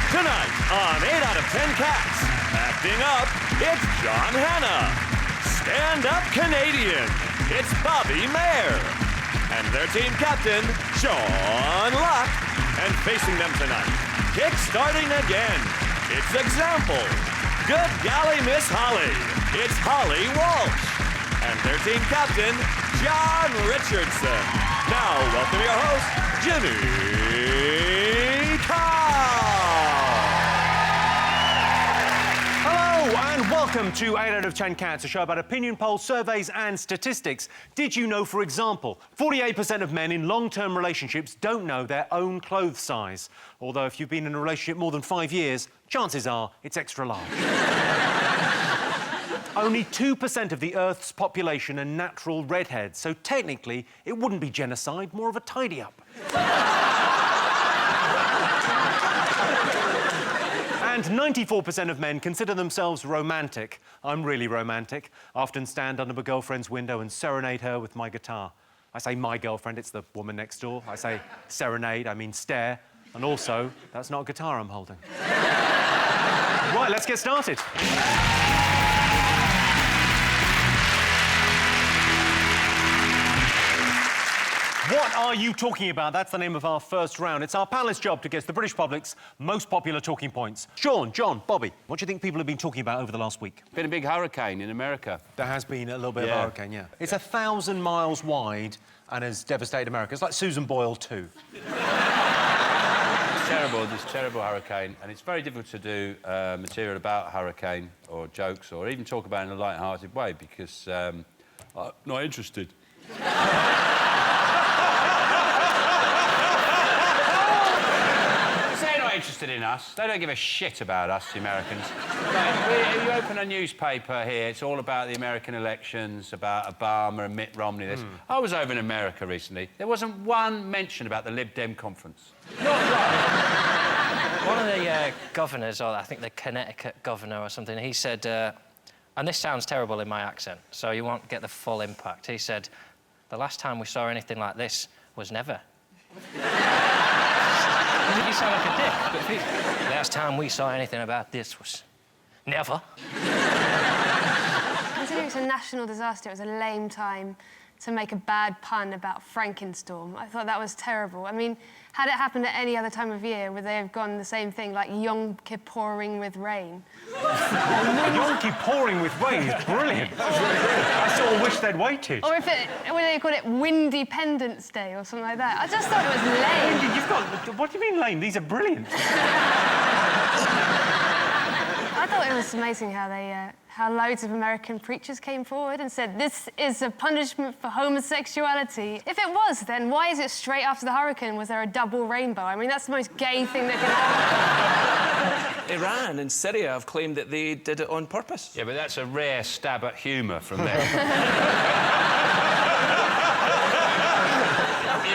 Tonight on 8 out of 10 Cats, acting up, it's John Hanna. Stand Up Canadian, it's Bobby Mayer. And their team captain, Sean Luck. And facing them tonight, kick-starting again, it's Example. Good golly, Miss Holly, it's Holly Walsh. And their team captain, John Richardson. Now, welcome your host, Jimmy Carr. And welcome to 8 out of 10 Cats, a show about opinion polls, surveys and statistics. Did you know, for example, 48% of men in long-term relationships don't know their own clothes size? Although if you've been in a relationship more than 5 years, chances are it's extra large. Only 2% of the Earth's population are natural redheads, so technically it wouldn't be genocide, more of a tidy-up. And 94% of men consider themselves romantic. I'm really romantic. I often stand under my girlfriend's window and serenade her with my guitar. I say my girlfriend, it's the woman next door. I say serenade, I mean stare. And also, that's not a guitar I'm holding. Right, let's get started. What are you talking about? That's the name of our first round. It's our panelist's job to guess the British public's most popular talking points. Sean, John, Bobby, what do you think people have been talking about over the last week? Been a big hurricane in America. There has been a little bit of a hurricane, yeah. It's 1,000 miles wide and has devastated America. It's like Susan Boyle 2. It's terrible, this terrible hurricane, and it's very difficult to do material about a hurricane or jokes or even talk about it in a light-hearted way because I'm not interested. They're not interested in us. They don't give a shit about us, the Americans. Mate, you open a newspaper here, it's all about the American elections, about Obama and Mitt Romney. This. I was over in America recently. There wasn't one mention about the Lib Dem conference. One of the governors, or I think the Connecticut governor or something, he said, and this sounds terrible in my accent, so you won't get the full impact. He said, the last time we saw anything like this was never. You sound like a dick, but the last time we saw anything about this was never. Considering it's a national disaster, it was a lame time to make a bad pun about Frankenstorm. I thought that was terrible. I mean, had it happened at any other time of year, would they have gone the same thing, like Yom Kippuring with rain? Yom Kippuring with rain is brilliant. I sort of wish they'd waited. Or if they called it Windependence Day or something like that. I just thought it was lame. You've got... What do you mean lame? These are brilliant. I thought it was amazing how they... how loads of American preachers came forward and said, this is a punishment for homosexuality. If it was, then why is it straight after the hurricane was there a double rainbow? I mean, that's the most gay thing that can happen. Iran and Syria have claimed that they did it on purpose. Yeah, but that's a rare stab at humour from them.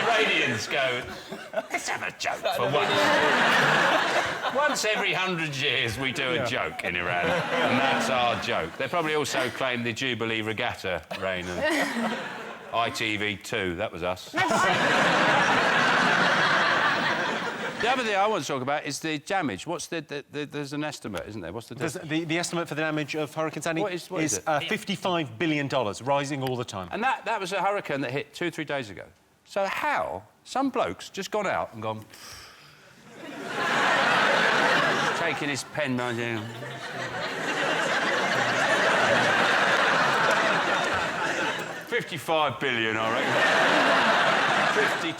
Iranians go, let's have a joke for once. Once every 100 years we do a joke in Iran, and that's our joke. They probably also claim the Jubilee Regatta rain and ITV2, that was us. The other thing I want to talk about is the damage. What's there's an estimate, isn't there? What's the... The estimate for the damage of Hurricane Sandy what is it? $55 billion, rising all the time. And that was a hurricane that hit 2 or 3 days ago. So how? Some bloke's just gone out and gone... taking his pen, mind you. $55 billion, I reckon.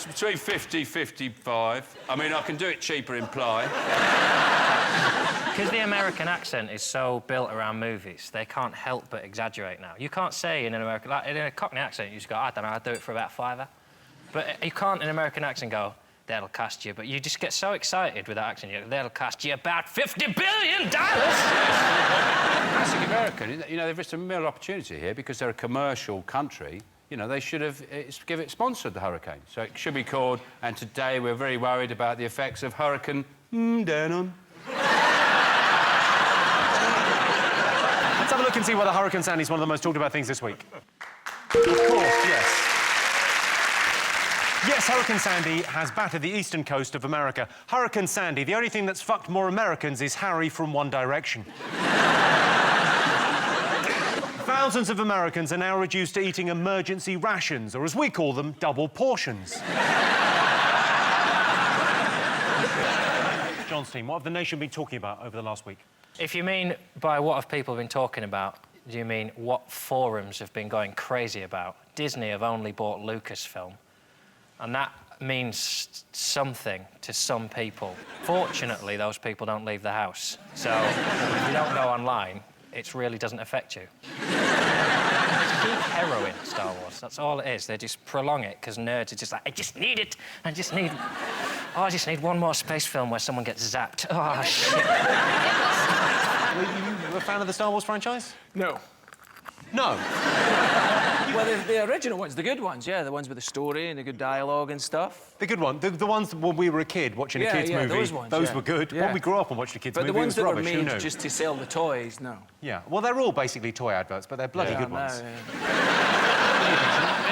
Between 50, 55. I mean, I can do it cheaper in ply. Because the American accent is so built around movies, they can't help but exaggerate now. You can't say in an American... Like, in a Cockney accent, you just go, I don't know, I'd do it for about £5. But you can't in an American accent go, that'll cost you. But you just get so excited with that accent, you go, that'll cost you about $50 billion! Classic American. You know, they've missed a real opportunity here because they're a commercial country. You know, they should have give it sponsored the hurricane. So it should be called, and today we're very worried about the effects of Hurricane Danon. Let's have a look and see whether Hurricane Sandy is one of the most talked about things this week. Of course, yes. Yes, Hurricane Sandy has battered the eastern coast of America. Hurricane Sandy, the only thing that's fucked more Americans is Harry from One Direction. Thousands of Americans are now reduced to eating emergency rations, or as we call them, double portions. John's team, what have the nation been talking about over the last week? If you mean by what have people been talking about, do you mean what forums have been going crazy about? Disney have only bought Lucasfilm. And that means something to some people. Fortunately, those people don't leave the house. So if you don't go online, it really doesn't affect you. It's peak heroin, Star Wars. That's all it is. They just prolong it because nerds are just like, I just need it. I just need one more space film where someone gets zapped. Oh, shit. Were you a fan of the Star Wars franchise? No. No? Well, the original ones, the good ones, yeah, the ones with the story and the good dialogue and stuff. The good one, the ones when we were a kid watching a kids movie, those ones, were good. Yeah. When we grew up and watched a kids movie, but the ones it was that rubbish. were made just to sell the toys, no. Yeah, well, they're all basically toy adverts, but they're bloody good ones. You know,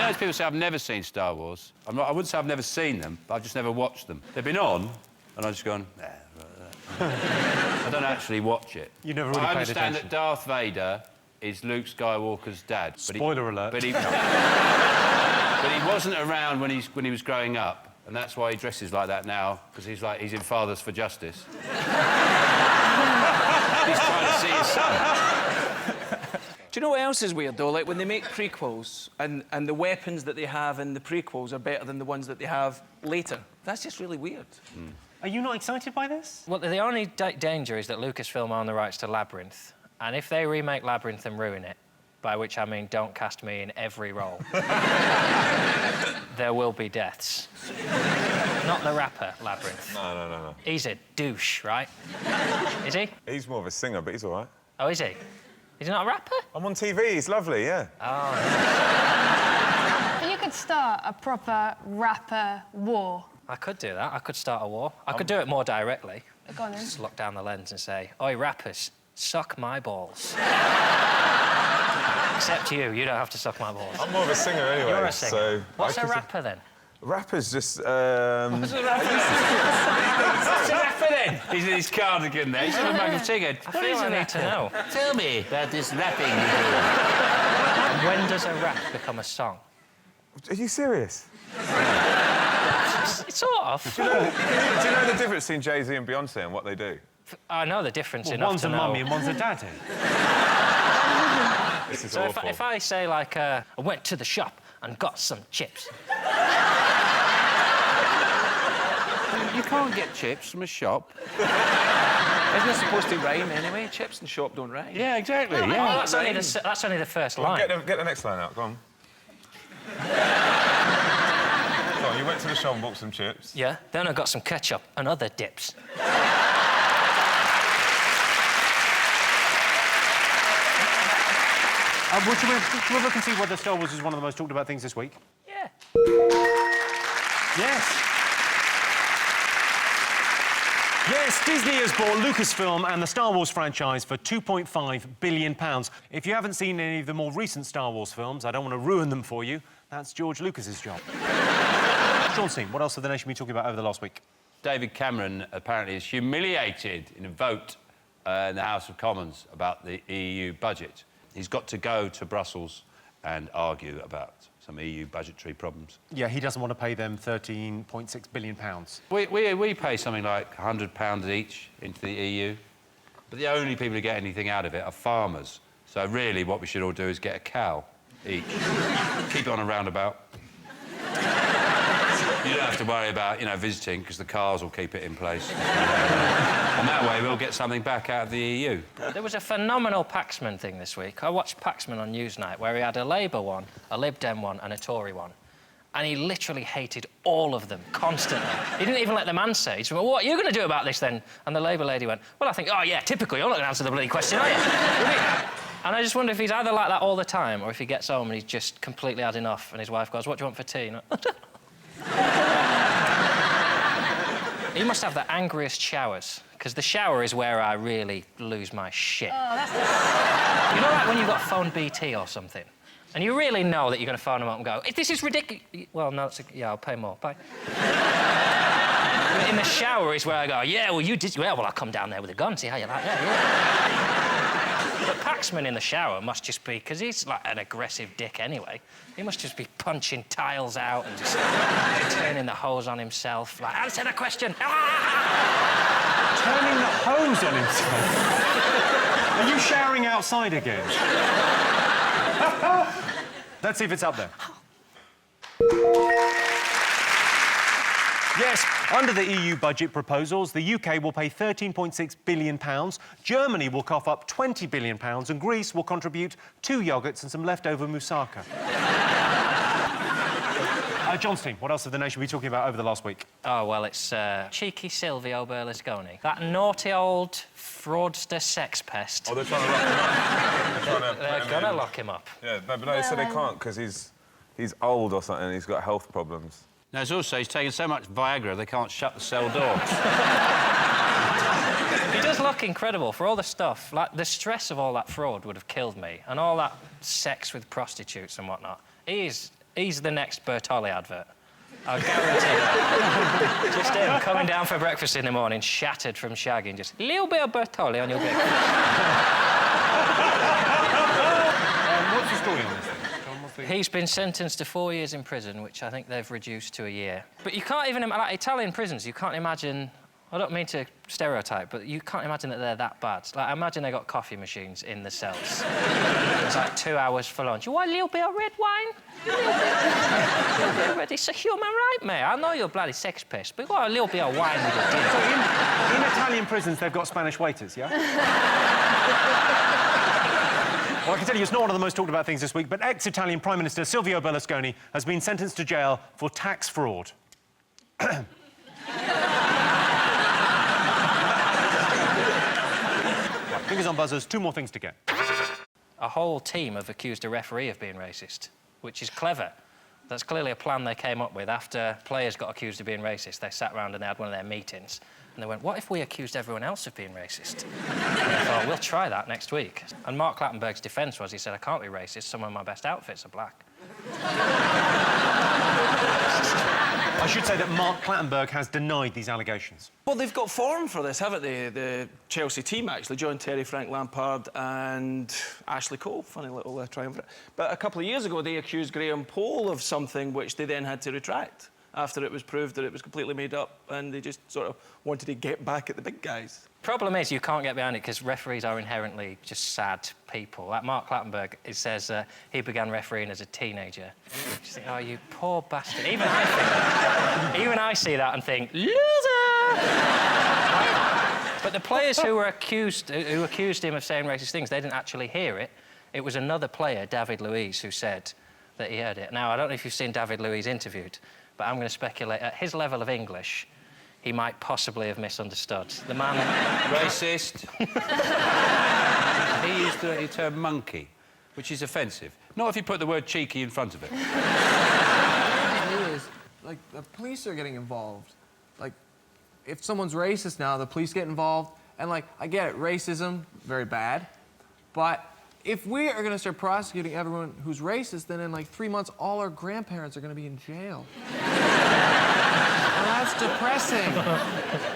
as people say, I've never seen Star Wars. I wouldn't say I've never seen them, but I've just never watched them. They've been on, and I've just gone, I don't actually watch it. You never really I paid attention. understand that Darth Vader is Luke Skywalker's dad. Spoiler alert. But he wasn't around when he was growing up, and that's why he dresses like that now, because he's in Fathers for Justice. He's trying to see his son. Do you know what else is weird, though? Like, when they make prequels, and the weapons that they have in the prequels are better than the ones that they have later. That's just really weird. Are you not excited by this? Well, the only danger is that Lucasfilm own the rights to Labyrinth. And if they remake Labyrinth and ruin it, by which I mean don't cast me in every role, there will be deaths. Not the rapper, Labyrinth. No. He's a douche, right? Is he? He's more of a singer, but he's all right. Oh, is he? Is he not a rapper? I'm on TV, he's lovely, yeah. Oh. But you could start a proper rapper war. I could do that. I could start a war. I could do it more directly. Go on then. Just look down the lens and say, "Oi, rappers, suck my balls." Except you. You don't have to suck my balls. I'm more of a singer anyway. You're a singer. So What's a rapper then? Rapper's just. What's a rapper then? He's in his cardigan there. He's in a bag of chicken. I feel I need to know. Tell me about this rapping you When does a rap become a song? Are you serious? Sort of. Do you know the difference between Jay-Z and Beyonce and what they do? I know the difference Well, enough one's to a know. mummy and one's a daddy. This is So awful. if I say, like, I went to the shop and got some chips. You can't get chips from a shop. Isn't it supposed to rhyme anyway? Chips and shop don't rhyme. Yeah, exactly. Well, Yeah. that's only the first Go on, line. get the next line out, go on. Go on, you went to the shop and bought some chips. Yeah, then I got some ketchup and other dips. Should we look and see whether Star Wars is one of the most talked about things this week? Yeah. Yes. Yes, Disney has bought Lucasfilm and the Star Wars franchise for £2.5 billion. If you haven't seen any of the more recent Star Wars films, I don't want to ruin them for you, that's George Lucas's job. Sean Steen, what else have the nation been talking about over the last week? David Cameron apparently is humiliated in a vote in the House of Commons about the EU budget. He's got to go to Brussels and argue about some EU budgetary problems. Yeah, he doesn't want to pay them £13.6 billion. We pay something like £100 each into the EU, but the only people who get anything out of it are farmers. So really what we should all do is get a cow each. Keep it on a roundabout. You don't have to worry about, visiting, because the cars will keep it in place. And that way we'll get something back out of the EU. There was a phenomenal Paxman thing this week. I watched Paxman on Newsnight, where he had a Labour one, a Lib Dem one and a Tory one. And he literally hated all of them, constantly. He didn't even let them answer. He said, "Well, what are you going to do about this, then?" And the Labour lady went, "Well, I think, oh, yeah, typical, you're not going to answer the bloody question, are you?" And I just wonder if he's either like that all the time, or if he gets home and he's just completely had enough, and his wife goes, "What do you want for tea?" And he must have the angriest showers, because the shower is where I really lose my shit. Oh, that's You know, like when you've got phone BT or something, and you really know that you're going to phone them up and go, "This is ridiculous." Well, no, yeah, I'll pay more. Bye. In the shower is where I go, "Yeah, well, you did. Well, I'll come down there with a gun, see how you like that." Yeah. But Paxman in the shower must just be, because he's like an aggressive dick anyway, he must just be punching tiles out and just turning the hose on himself, like, "Answer the question!" Turning the hose on himself? Are you showering outside again? Let's see if it's up there. Yes, under the EU budget proposals, the UK will pay £13.6 billion, Germany will cough up £20 billion, and Greece will contribute 2 yoghurts and some leftover moussaka. John Steen, what else have the nation been talking about over the last week? Oh, well, it's cheeky Silvio Berlusconi. That naughty old fraudster sex pest. Oh, they're trying to lock him up. They're going to lock him up. Yeah, but no, they said they can't because he's old or something and he's got health problems. No, it's also he's taken so much Viagra they can't shut the cell door. He does look incredible for all the stuff. Like, the stress of all that fraud would have killed me, and all that sex with prostitutes and whatnot. He's the next Bertolli advert. I guarantee that. Just him coming down for breakfast in the morning, shattered from shagging, just a little bit of Bertolli on your breakfast. What's the story on this thing? He's been sentenced to 4 years in prison, which I think they've reduced to a year. But you can't even... Like, Italian prisons, you can't imagine... I don't mean to stereotype, but you can't imagine that they're that bad. Like, imagine they got coffee machines in the cells. It's like 2 hours for lunch. You want a little bit of red wine? A little bit of red. It's a human right, mate. I know you're a bloody sex pest, but you want a little bit of wine with your dinner. So in Italian prisons, they've got Spanish waiters, yeah? Well, I can tell you it's not one of the most talked about things this week, but ex-Italian Prime Minister Silvio Berlusconi has been sentenced to jail for tax fraud. Fingers on buzzers, 2 more things to get. A whole team have accused a referee of being racist, which is clever. That's clearly a plan they came up with after players got accused of being racist. They sat around and they had one of their meetings, and they went, what if we accused everyone else of being racist? And they thought, we'll try that next week. And Mark Clattenburg's defence was, he said, I can't be racist, some of my best outfits are black. I should say that Mark Clattenburg has denied these allegations. Well, they've got form for this, haven't they? The Chelsea team, actually. John Terry, Frank Lampard and Ashley Cole. Funny little triumvirate. But a couple of years ago, they accused Graham Poll of something which they then had to retract after it was proved that it was completely made up, and they just sort of wanted to get back at the big guys. Problem is, you can't get behind it because referees are inherently just sad people. Like Mark Clattenburg, it says he began refereeing as a teenager. You just think, oh, you poor bastard. Even I see that and think, loser! But the players who accused him of saying racist things, they didn't actually hear it. It was another player, David Luiz, who said that he heard it. Now, I don't know if you've seen David Luiz interviewed, but I'm going to speculate, at his level of English, he might possibly have misunderstood. The man... Racist. He used the term monkey, which is offensive. Not if you put the word cheeky in front of it. Is, like, the police are getting involved. Like, if someone's racist now, the police get involved. And, like, I get it, racism, very bad. But if we are going to start prosecuting everyone who's racist, then in, like, 3 months, all our grandparents are going to be in jail. Well, that's depressing.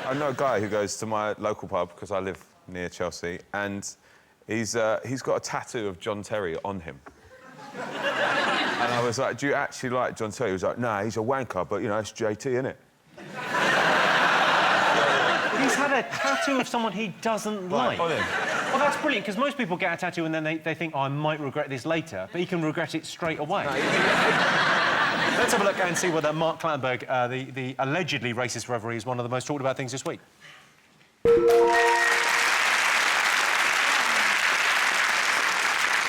I know a guy who goes to my local pub, because I live near Chelsea, and he's got a tattoo of John Terry on him. And I was like, do you actually like John Terry? He was like, nah, he's a wanker, but, you know, it's JT, innit? He's had a tattoo of someone he doesn't like. On him. Well, that's brilliant, because most people get a tattoo and then they think, oh, I might regret this later, but he can regret it straight away. Let's have a look and see whether Mark Clattenburg, the allegedly racist referee, is one of the most talked about things this week.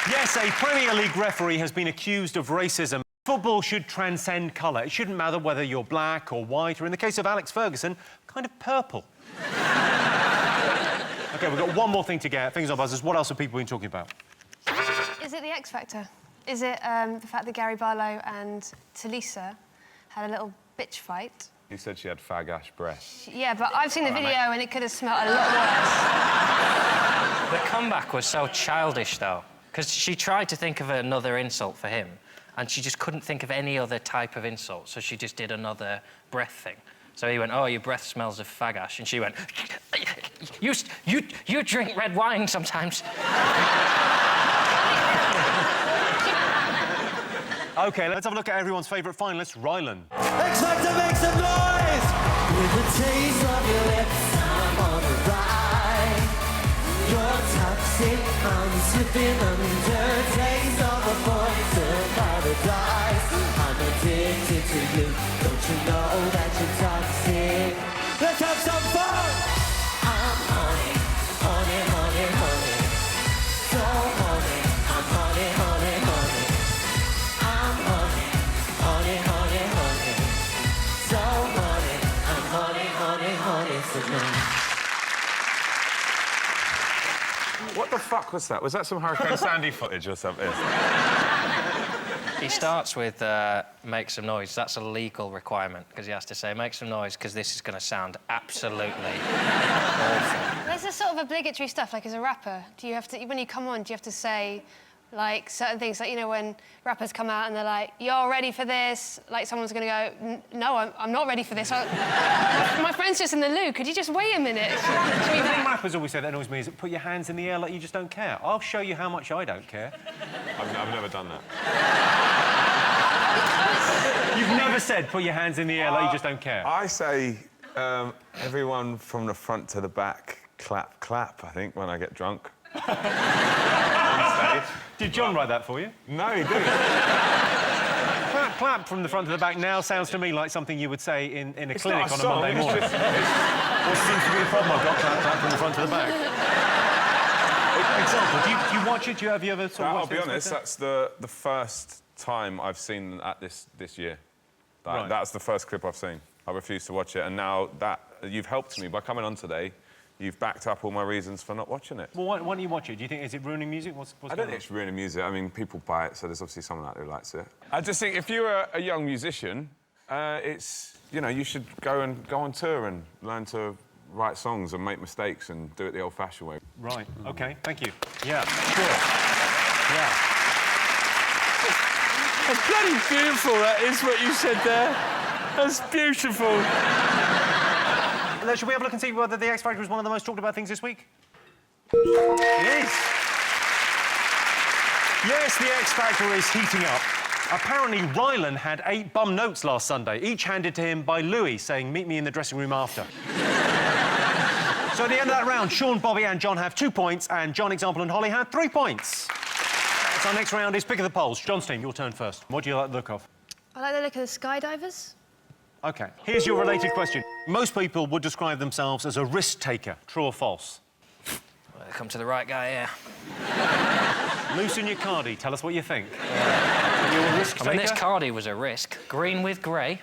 Yes, a Premier League referee has been accused of racism. Football should transcend colour. It shouldn't matter whether you're black or white, or in the case of Alex Ferguson, kind of purple. OK, we've got one more thing to get. Fingers on buzzers. What else have people been talking about? Is it the X Factor? Is it the fact that Gary Barlow and Talisa had a little bitch fight? You said she had fag-ash breasts. Yeah, but I've seen the video and it could have smelled a lot worse. The comeback was so childish, though, because she tried to think of another insult for him, and she just couldn't think of any other type of insult, so she just did another breath thing. So he went, oh, your breath smells of fag-ash, and she went, you drink red wine sometimes. OK, let's have a look at everyone's favourite finalist, Rylan. X Factor, make some noise! With the taste of your lips, I'm on the ride. You're toxic, I'm slipping under. Taste of a voice of paradise. I'm addicted to you. Don't you know that you're toxic? Let's have some fun! I'm on it, on it, on it, on it. So on it, I'm on it, on it, on it. I'm on it, on it, on it, on it. So on it, I'm on it, on it, on it, so on. What the fuck was that? Was that some Hurricane Sandy footage or something? He starts with make some noise. That's a legal requirement, because he has to say, make some noise, because this is going to sound absolutely awful. There's this sort of obligatory stuff, like as a rapper, do you have to, when you come on, do you have to say, like, certain things, like, you know, when rappers come out and they're like, you're ready for this, like, someone's going to go, no, I'm not ready for this. My friend's just in the loo, could you just wait a minute? The thing rappers always say that annoys me is put your hands in the air like you just don't care. I'll show you how much I don't care. I've never done that. You've never said put your hands in the air like you just don't care. I say everyone from the front to the back, clap, clap, I think, when I get drunk. Did John write that for you? No, he didn't. Clap, clap from the front to the back now sounds to me like something you would say in a It's clinic not on a Monday morning. What seems to be the problem I've got? Clap, clap from the front to the back. Example, do you watch it? Have you ever sort of I'll watched be it? honest, that's the first time I've seen that this year. Right. That's the first clip I've seen. I refuse to watch it, and now that you've helped me by coming on today you've backed up all my reasons for not watching it. Well, why don't you watch it? Do you think, is it ruining music? What's I don't going think on? it's ruining music. I mean, people buy it, so there's obviously someone out there who likes it. I just think if you're a young musician, it's, you know, you should go on tour and learn to write songs and make mistakes and do it the old-fashioned way. Right, OK, thank you. Yeah, sure. Yeah. That's bloody beautiful, that is what you said there. That's beautiful. Should we have a look and see whether the X Factor is one of the most talked about things this week? It is. Yes, the X Factor is heating up. Apparently, Rylan had 8 bum notes last Sunday, each handed to him by Louis, saying, meet me in the dressing room after. So at the end of that round, Sean, Bobby and John have 2 points, and John, Example and Holly have 3 points. So our next round is Pick of the Polls. John's team, your turn first. What do you like the look of? I like the look of the skydivers. OK. Here's your related question. Most people would describe themselves as a risk-taker. True or false? Well, come to the right guy here. Loosen your cardie. Tell us what you think. Are you a risk-taker? I mean, this cardie was a risk. Green with grey.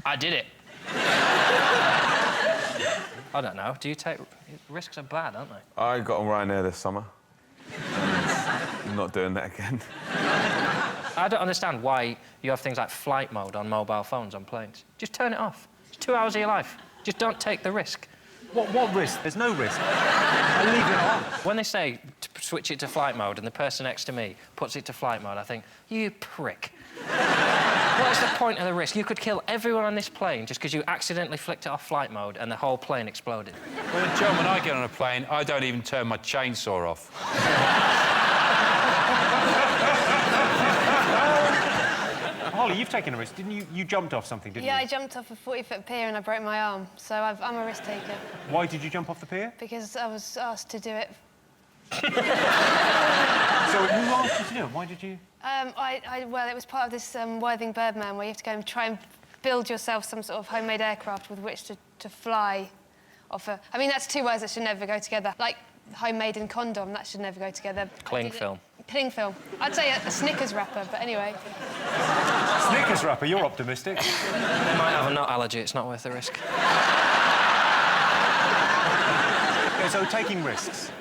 I did it. I don't know. Do you take... Risks are bad, aren't they? I got on Ryanair this summer. I'm not doing that again. I don't understand why you have things like flight mode on mobile phones on planes. Just turn it off. It's 2 hours of your life. Just don't take the risk. What risk? There's no risk. I leave it on. When they say to switch it to flight mode and the person next to me puts it to flight mode, I think, you prick. What is the point of the risk? You could kill everyone on this plane just because you accidentally flicked it off flight mode and the whole plane exploded. Well, John, when I get on a plane, I don't even turn my chainsaw off. Holly, you've taken a risk, didn't you? You jumped off something, didn't Yeah, you? I jumped off a 40-foot pier and I broke my arm, so I'm a risk taker. Why did you jump off the pier? Because I was asked to do it. So who asked you to do it? Why did you? Well, it was part of this Worthing Birdman where you have to go and try and build yourself some sort of homemade aircraft with which to fly off a... I mean, that's 2 words that should never go together. Like homemade and condom, that should never go together. Cling film. Cling film. I'd say a Snickers wrapper, but anyway. Snickers wrapper, you're optimistic. They might have a nut allergy, it's not worth the risk. Okay, so taking risks.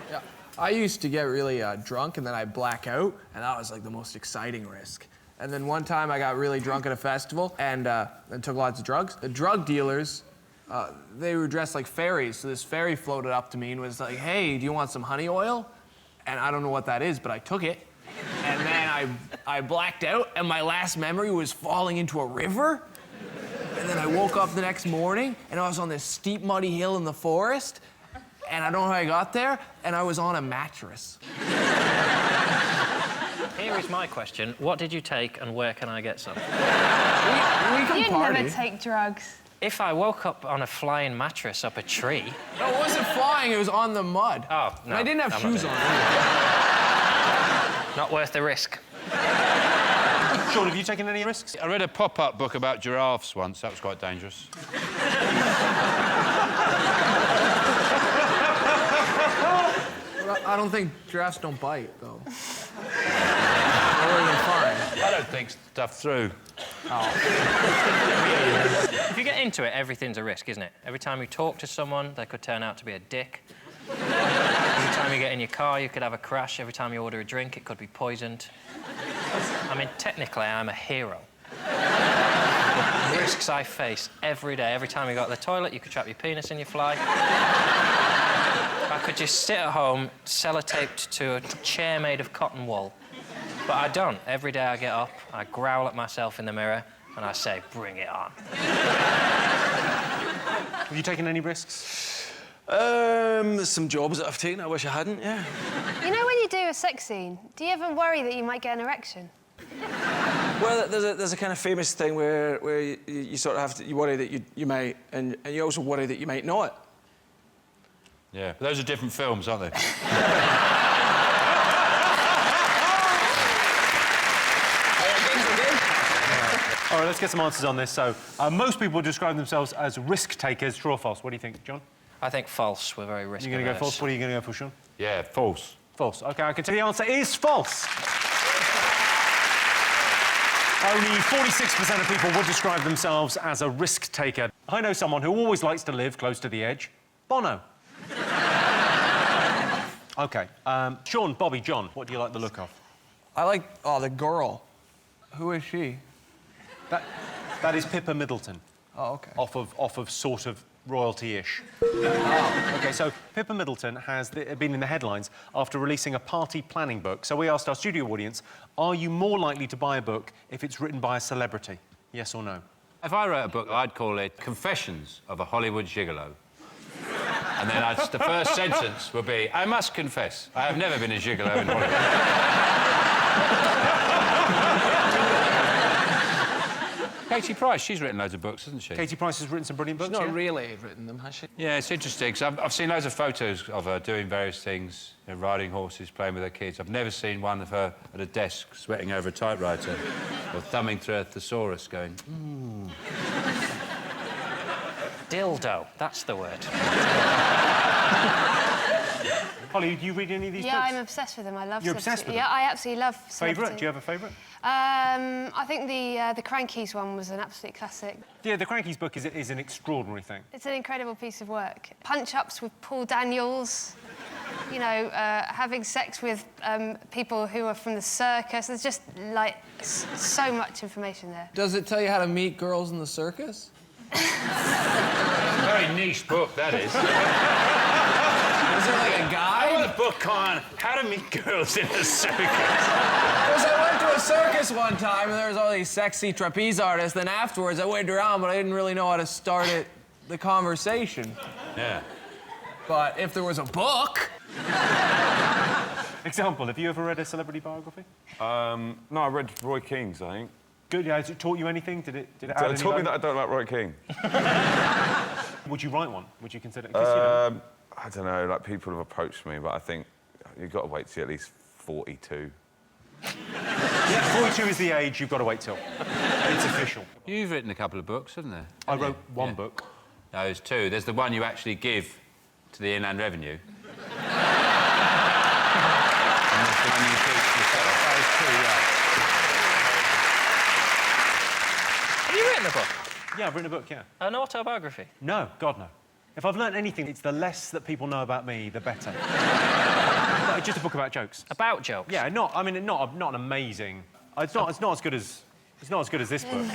Yeah. I used to get really drunk and then I'd black out, and that was like the most exciting risk. And then one time I got really drunk at a festival and took lots of drugs. The drug dealers, they were dressed like fairies, so this fairy floated up to me and was like, hey, do you want some honey oil? And I don't know what that is, but I took it. And then I blacked out, and my last memory was falling into a river. And then I woke up the next morning, and I was on this steep, muddy hill in the forest. And I don't know how I got there, and I was on a mattress. Here is my question. What did you take, and where can I get some? We can You'd party. never take drugs. If I woke up on a flying mattress up a tree... No, it wasn't flying, it was on the mud. Oh, no. And I didn't have shoes on. Not worth the risk. Sean, have you taken any risks? I read a pop-up book about giraffes once. That was quite dangerous. I don't think giraffes don't bite, though. Fine. I don't think stuff through. If you get into it, everything's a risk, isn't it? Every time you talk to someone, they could turn out to be a dick. Every time you get in your car, you could have a crash. Every time you order a drink, it could be poisoned. I mean, technically, I'm a hero. The risks I face every day. Every time you go to the toilet, you could trap your penis in your fly. I could just sit at home, sellotaped to a chair made of cotton wool. But I don't. Every day I get up, I growl at myself in the mirror, and I say, bring it on. Have you taken any risks? Some jobs that I've taken, I wish I hadn't, yeah. You know when you do a sex scene, do you ever worry that you might get an erection? Well, there's a kind of famous thing where you sort of have to... You worry that you might, and you also worry that you might not. Yeah, but those are different films, aren't they? All right, let's get some answers on this. So, most people describe themselves as risk takers. True or false? What do you think, John? I think false. We're very risk You're going to go averse. false? What are you going to go for, Sean? Yeah, false. False. OK, I can tell you the answer is false. Only 46% of people would describe themselves as a risk taker. I know someone who always likes to live close to the edge. Bono. OK. Sean, Bobby, John, what do you like the look of? I like, the girl. Who is she? That is Pippa Middleton. Oh, OK. Off of sort of royalty-ish. Oh. OK, so Pippa Middleton has been in the headlines after releasing a party planning book. So we asked our studio audience, are you more likely to buy a book if it's written by a celebrity? Yes or no? If I wrote a book, I'd call it Confessions of a Hollywood Gigolo. And then the first sentence would be, I must confess, I have never been a gigolo in Hollywood. Katie Price, she's written loads of books, hasn't she? Katie Price has written some brilliant books, She's not really written them, has she? Yeah, it's interesting, because I've seen loads of photos of her doing various things, you know, riding horses, playing with her kids. I've never seen one of her at a desk sweating over a typewriter or thumbing through a thesaurus going, Dildo, that's the word. Holly, do you read any of these books? Yeah, I'm obsessed with them. I love You're obsessed with them? Yeah, I absolutely love Favourite? Do you have a favourite? I think the Crankies one was an absolute classic. Yeah, the Crankies book is an extraordinary thing. It's an incredible piece of work. Punch-ups with Paul Daniels, you know, having sex with people who are from the circus. There's just, like, so much information there. Does it tell you how to meet girls in the circus? very niche book, that is. Is it like a guide? I want a book on how to meet girls in a circus. Because I went to a circus one time and there was all these sexy trapeze artists. Then afterwards I waited around, but I didn't really know how to start the conversation. Yeah. But if there was a book... Example, have you ever read a celebrity biography? No, I read Roy King's, I think. Good, yeah. Has it taught you anything? Did it add It any taught me value? that I don't like Roy King. Would you write one? Would you consider it? 'Cause, you know... I don't know, like, people have approached me, but I think you've got to wait till at least 42. Yeah, 42 is the age you've got to wait till. It's official. You've written a couple of books, haven't you? I wrote one book. No, there's two. There's the one you actually give to the Inland Revenue. And there's the one you keep to yourself. That is true, yeah. Have you written a book? Yeah, I've written a book, yeah. An autobiography? No, God, no. If I've learnt anything, it's the less that people know about me, the better. But just a book about jokes. About jokes? Yeah, not an amazing... It's not as good as this book.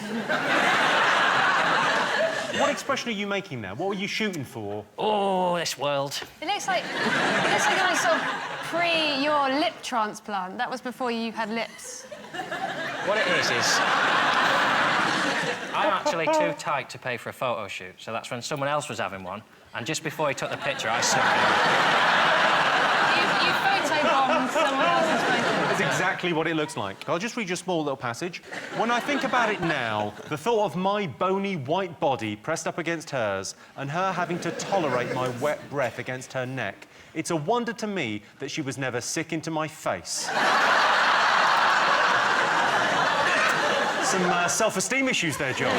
What expression are you making there? What were you shooting for? Oh, this world. It looks like a sort of pre your lip transplant. That was before you had lips. What it is I'm actually too tight to pay for a photo shoot, so that's when someone else was having one, and just before he took the picture, I snuck You photobombed someone else's photo. That's exactly what it looks like. I'll just read you a small little passage. When I think about it now, the thought of my bony white body pressed up against hers and her having to tolerate my wet breath against her neck, it's a wonder to me that she was never sick into my face. Some self-esteem issues there, John.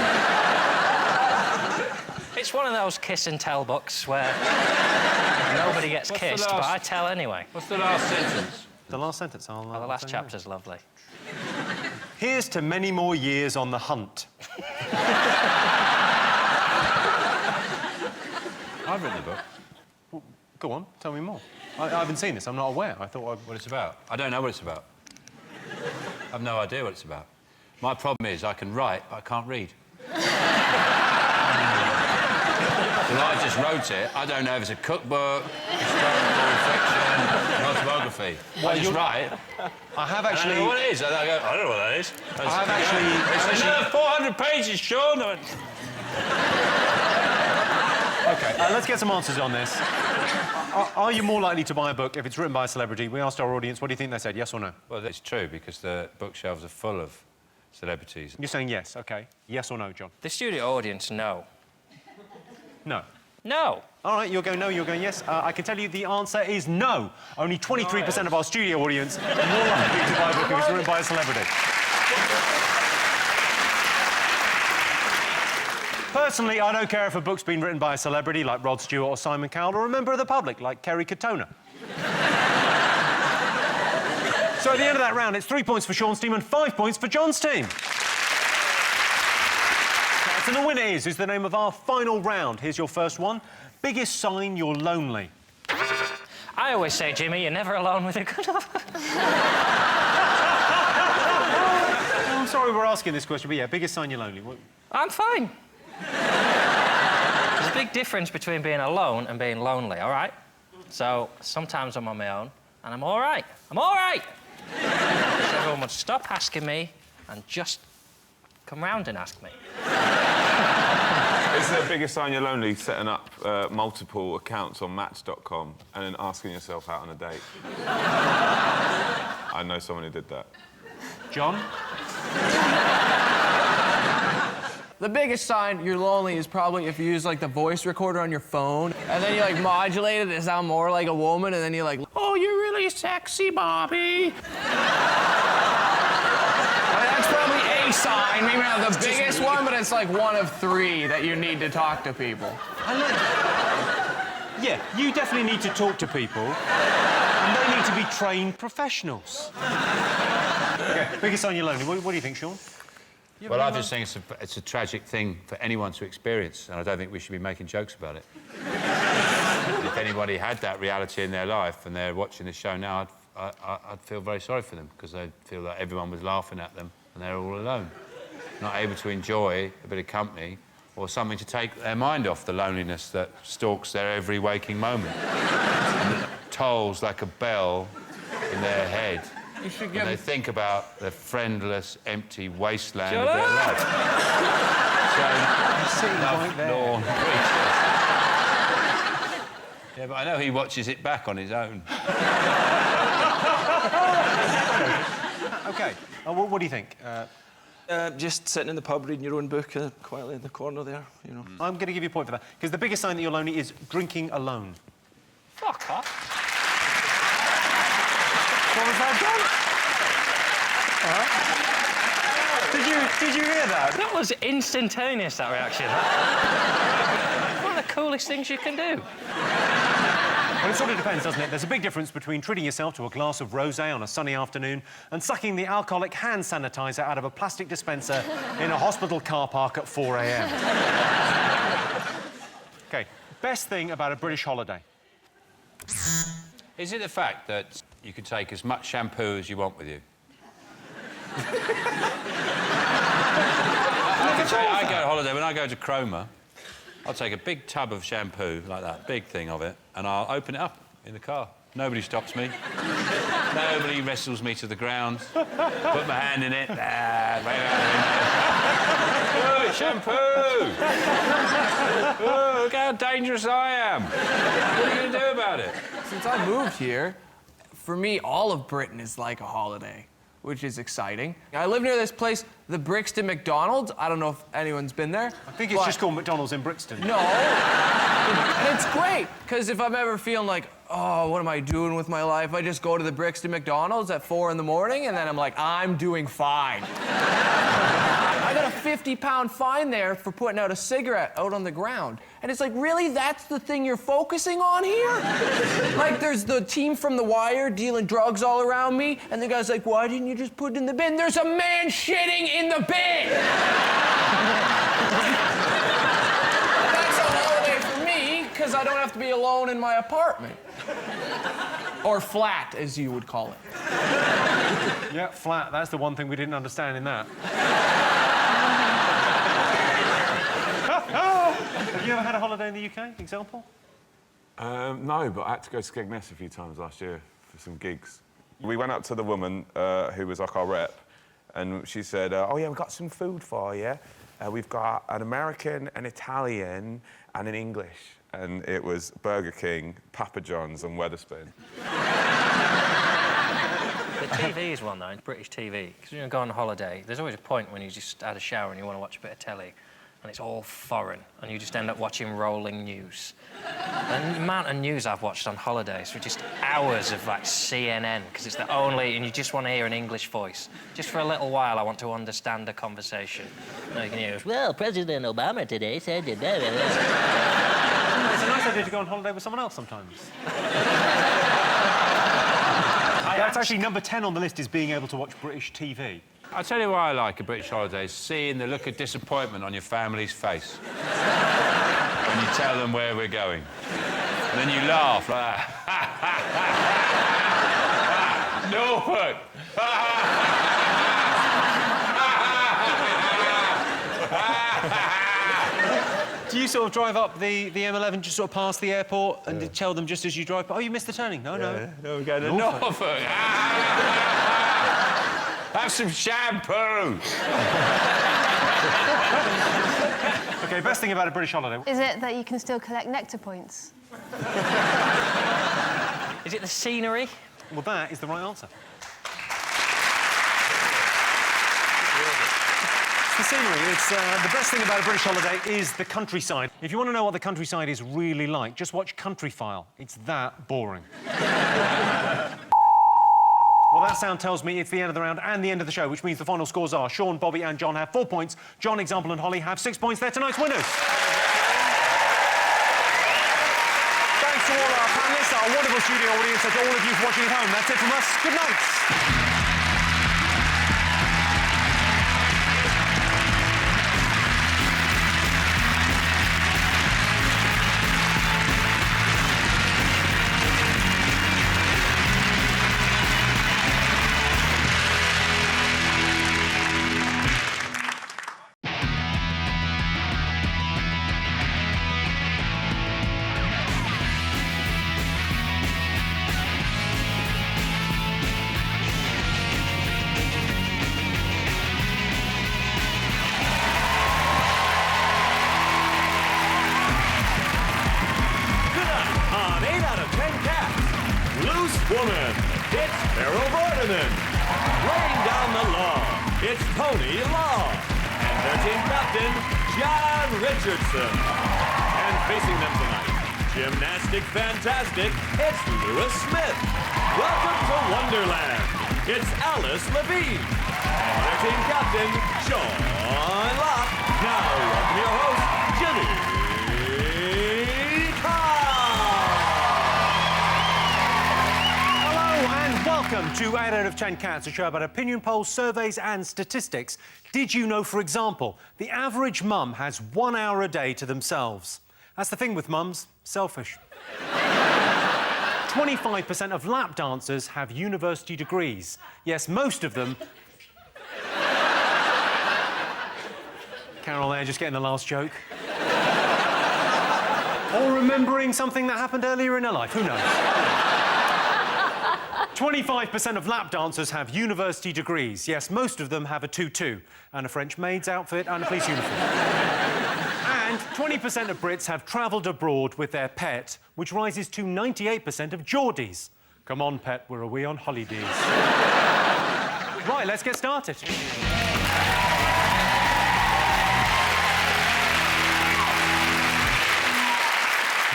It's one of those kiss and tell books where nobody gets kissed, but I tell anyway. What's the last sentence? The last sentence, the last chapter's lovely. Here's to many more years on the hunt. I've written a book. Well, go on, tell me more. I haven't seen this, I'm not aware. I thought What it's about? I don't know what it's about. I've no idea what it's about. My problem is I can write, but I can't read. Well, I just wrote it. I don't know if it's a cookbook, historical fiction, an autobiography. Well, I just write. I have actually... I don't know what it is. I don't know what that is. I have actually... It's another 400 pages, Sean. OK, let's get some answers on this. Are you more likely to buy a book if it's written by a celebrity? We asked our audience, what do you think they said, yes or no? Well, that's true, because the bookshelves are full of celebrities. You're saying yes, OK. Yes or no, John? The studio audience, no. No. No. All right, you're going no, you're going yes. I can tell you the answer is no. Only 23% of our studio audience are more likely to buy a book if it's written by a celebrity. Personally, I don't care if a book's been written by a celebrity like Rod Stewart or Simon Cowell, or a member of the public like Kerry Katona. So at the end of that round, it's 3 points for Sean's team and 5 points for John's team. And the winner is the name of our final round. Here's your first one. Biggest sign you're lonely. I always say, Jimmy, you're never alone with a good lover. I'm sorry we're asking this question, but yeah, biggest sign you're lonely. What? I'm fine. There's a big difference between being alone and being lonely, all right? So sometimes I'm on my own, and I'm all right. I'm all right. Wish everyone would stop asking me and just come round and ask me. Is the biggest sign you're lonely setting up multiple accounts on Match.com and then asking yourself out on a date? I know someone who did that. John? The biggest sign you're lonely is probably if you use, like, the voice recorder on your phone, and then you, like, modulate it to sound more like a woman, and then you're like, oh, you're really sexy, Bobby. That's probably a sign, maybe not the biggest one, but it's like one of 3 that you need to talk to people. Yeah, you definitely need to talk to people, and they need to be trained professionals. Okay, biggest sign you're lonely. What do you think, Sean? Well, I just think it's a tragic thing for anyone to experience, and I don't think we should be making jokes about it. If anybody had that reality in their life and they're watching this show now, I'd feel very sorry for them, because I feel like everyone was laughing at them and they're all alone, not able to enjoy a bit of company or something to take their mind off the loneliness that stalks their every waking moment. And it tolls like a bell in their head. You should when they think about the friendless, empty wasteland of their up! life. So, right there. lawn yeah, but I know he watches it back on his own. OK. What do you think? Just sitting in the pub reading your own book quietly in the corner there, you know. I'm going to give you a point for that, because the biggest sign that you're lonely is drinking alone. Fuck off. What was that, John? Did you hear that? That was instantaneous, that reaction. One of the coolest things you can do. Well, it sort of depends, doesn't it? There's a big difference between treating yourself to a glass of rosé on a sunny afternoon and sucking the alcoholic hand sanitizer out of a plastic dispenser in a hospital car park at 4 a.m. OK, best thing about a British holiday? Is it the fact that you can take as much shampoo as you want with you? I go on holiday, when I go to Cromer, I'll take a big tub of shampoo, like that, big thing of it, and I'll open it up in the car. Nobody stops me. Nobody wrestles me to the ground. Put my hand in it. Oh, it's shampoo! Oh, look how dangerous I am. What are you going to do about it? Since I moved here, for me, all of Britain is like a holiday, which is exciting. I live near this place, the Brixton McDonald's. I don't know if anyone's been there. I think it's just called McDonald's in Brixton. No. And it's great, because if I'm ever feeling like, oh, what am I doing with my life? I just go to the Brixton McDonald's at 4 in the morning, and then I'm like, I'm doing fine. I got a 50-pound fine there for putting out a cigarette out on the ground. And it's like, really? That's the thing you're focusing on here? Like, there's the team from The Wire dealing drugs all around me, and the guy's like, why didn't you just put it in the bin? There's a man shitting in the bin! That's a holiday for me, because I don't have to be alone in my apartment. Or flat, as you would call it. Yeah, flat. That's the one thing we didn't understand in that. Have you ever had a holiday in the UK, example? No, but I had to go to Skegness a few times last year for some gigs. We went up to the woman who was like our rep, and she said, oh, yeah, we've got some food for you. We've got an American, an Italian, and an English. And it was Burger King, Papa John's, and Wetherspoon. The TV is one, though, British TV. Because when you go on holiday, there's always a point when you just had a shower and you want to watch a bit of telly, and it's all foreign, and you just end up watching rolling news. And the amount of news I've watched on holidays were just hours of, like, CNN, because it's the only... And you just want to hear an English voice. Just for a little while, I want to understand the conversation. And you can hear, well, President Obama today said... It's a nice idea to go on holiday with someone else sometimes. That's actually number 10 on the list, is being able to watch British TV. I'll tell you why I like a British holiday, is seeing the look of disappointment on your family's face when you tell them where we're going. And then you laugh like that. Norfolk. Do you sort of drive up the M11, just sort of past the airport, and tell them just as you drive, oh, you missed the turning? No, no. No, we're going to Norfolk. Have some shampoo. OK, best thing about a British holiday. Is it that you can still collect nectar points? Is it the scenery? Well, that is the right answer. The scenery. It's the best thing about a British holiday is the countryside. If you want to know what the countryside is really like, just watch Country File. It's that boring. Well, that sound tells me it's the end of the round and the end of the show, which means the final scores are Sean, Bobby and John have 4 points. John, Example and Holly have 6 points. They're tonight's winners. Thanks to all our panellists, our wonderful studio audience, and to all of you for watching at home. That's it from us. Good night. Woman, it's Harold Vorderman. Laying down the law, it's Tony Law. And their team captain, John Richardson. And facing them tonight, gymnastic fantastic, it's Lewis Smith. Welcome to Wonderland, it's Alice Levine. And their team captain, Sean Locke. Now, welcome your host, Jimmy Carr. Welcome to 8 out of 10 Cats, a show about opinion polls, surveys and statistics. Did you know, for example, the average mum has 1 hour a day to themselves? That's the thing with mums, selfish. 25% of lap dancers have university degrees. Yes, most of them... Carol there, just getting the last joke. Or remembering something that happened earlier in her life, who knows? 25% of lap dancers have university degrees. Yes, most of them have a tutu and a French maid's outfit and a police uniform. And 20% of Brits have travelled abroad with their pet, which rises to 98% of Geordies. Come on, pet, where are we on holidays? Right, let's get started.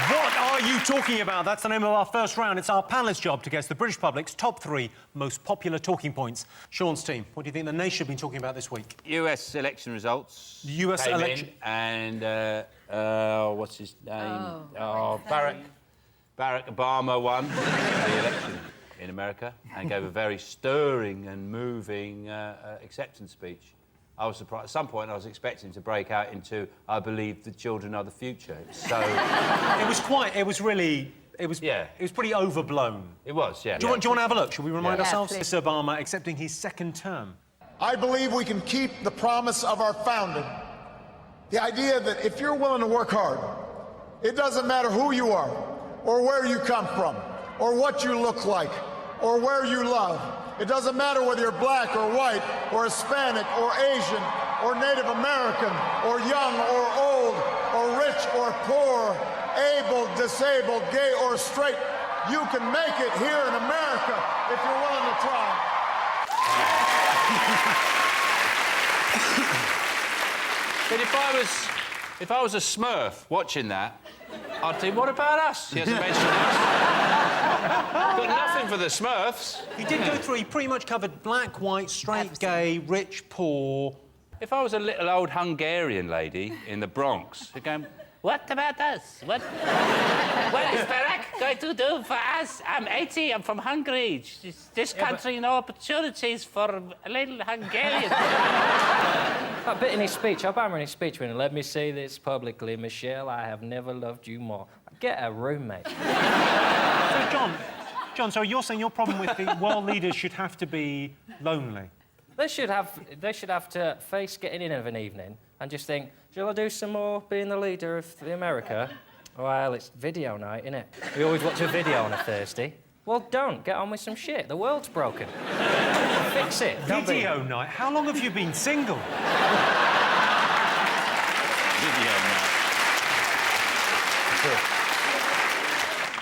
What are you talking about? That's the name of our first round. It's our panellist's job to guess the British public's top 3 most popular talking points. Sean's team, what do you think the nation have been talking about this week? US election results. The US election. And, what's his name? Barack Obama won the election in America and gave a very stirring and moving acceptance speech. I was surprised. At some point, I was expecting him to break out into, I believe the children are the future. It was so... It was pretty overblown. It was, yeah. Do you want to have a look? Shall we remind ourselves? It's Obama accepting his second term. I believe we can keep the promise of our founding. The idea that if you're willing to work hard, it doesn't matter who you are, or where you come from, or what you look like, or where you love. It doesn't matter whether you're black or white, or Hispanic, or Asian, or Native American, or young, or old, or rich, or poor, able, disabled, gay, or straight. You can make it here in America if you're willing to try. But if I was a Smurf watching that, I'd think, what about us? He hasn't mentioned us. Got nothing for the Smurfs. He did go through, he pretty much covered black, white, straight, gay, rich, poor. If I was a little old Hungarian lady in the Bronx, I'd go, what about us? What is Barack going to do for us? I'm 80, I'm from Hungary. This country, no opportunities for a little Hungarian. That bit in his speech, Obama in his speech, when let me say this publicly, Michelle, I have never loved you more. Get a roommate. So, John, John, so you're saying your problem with the world leaders should have to be lonely? They should have to face getting in of an evening and just think, shall I do some more being the leader of America? Well, it's video night, innit? We always watch a video on a Thursday. Well, don't. Get on with some shit. The world's broken. Fix it. Video night? How long have you been single? Video night.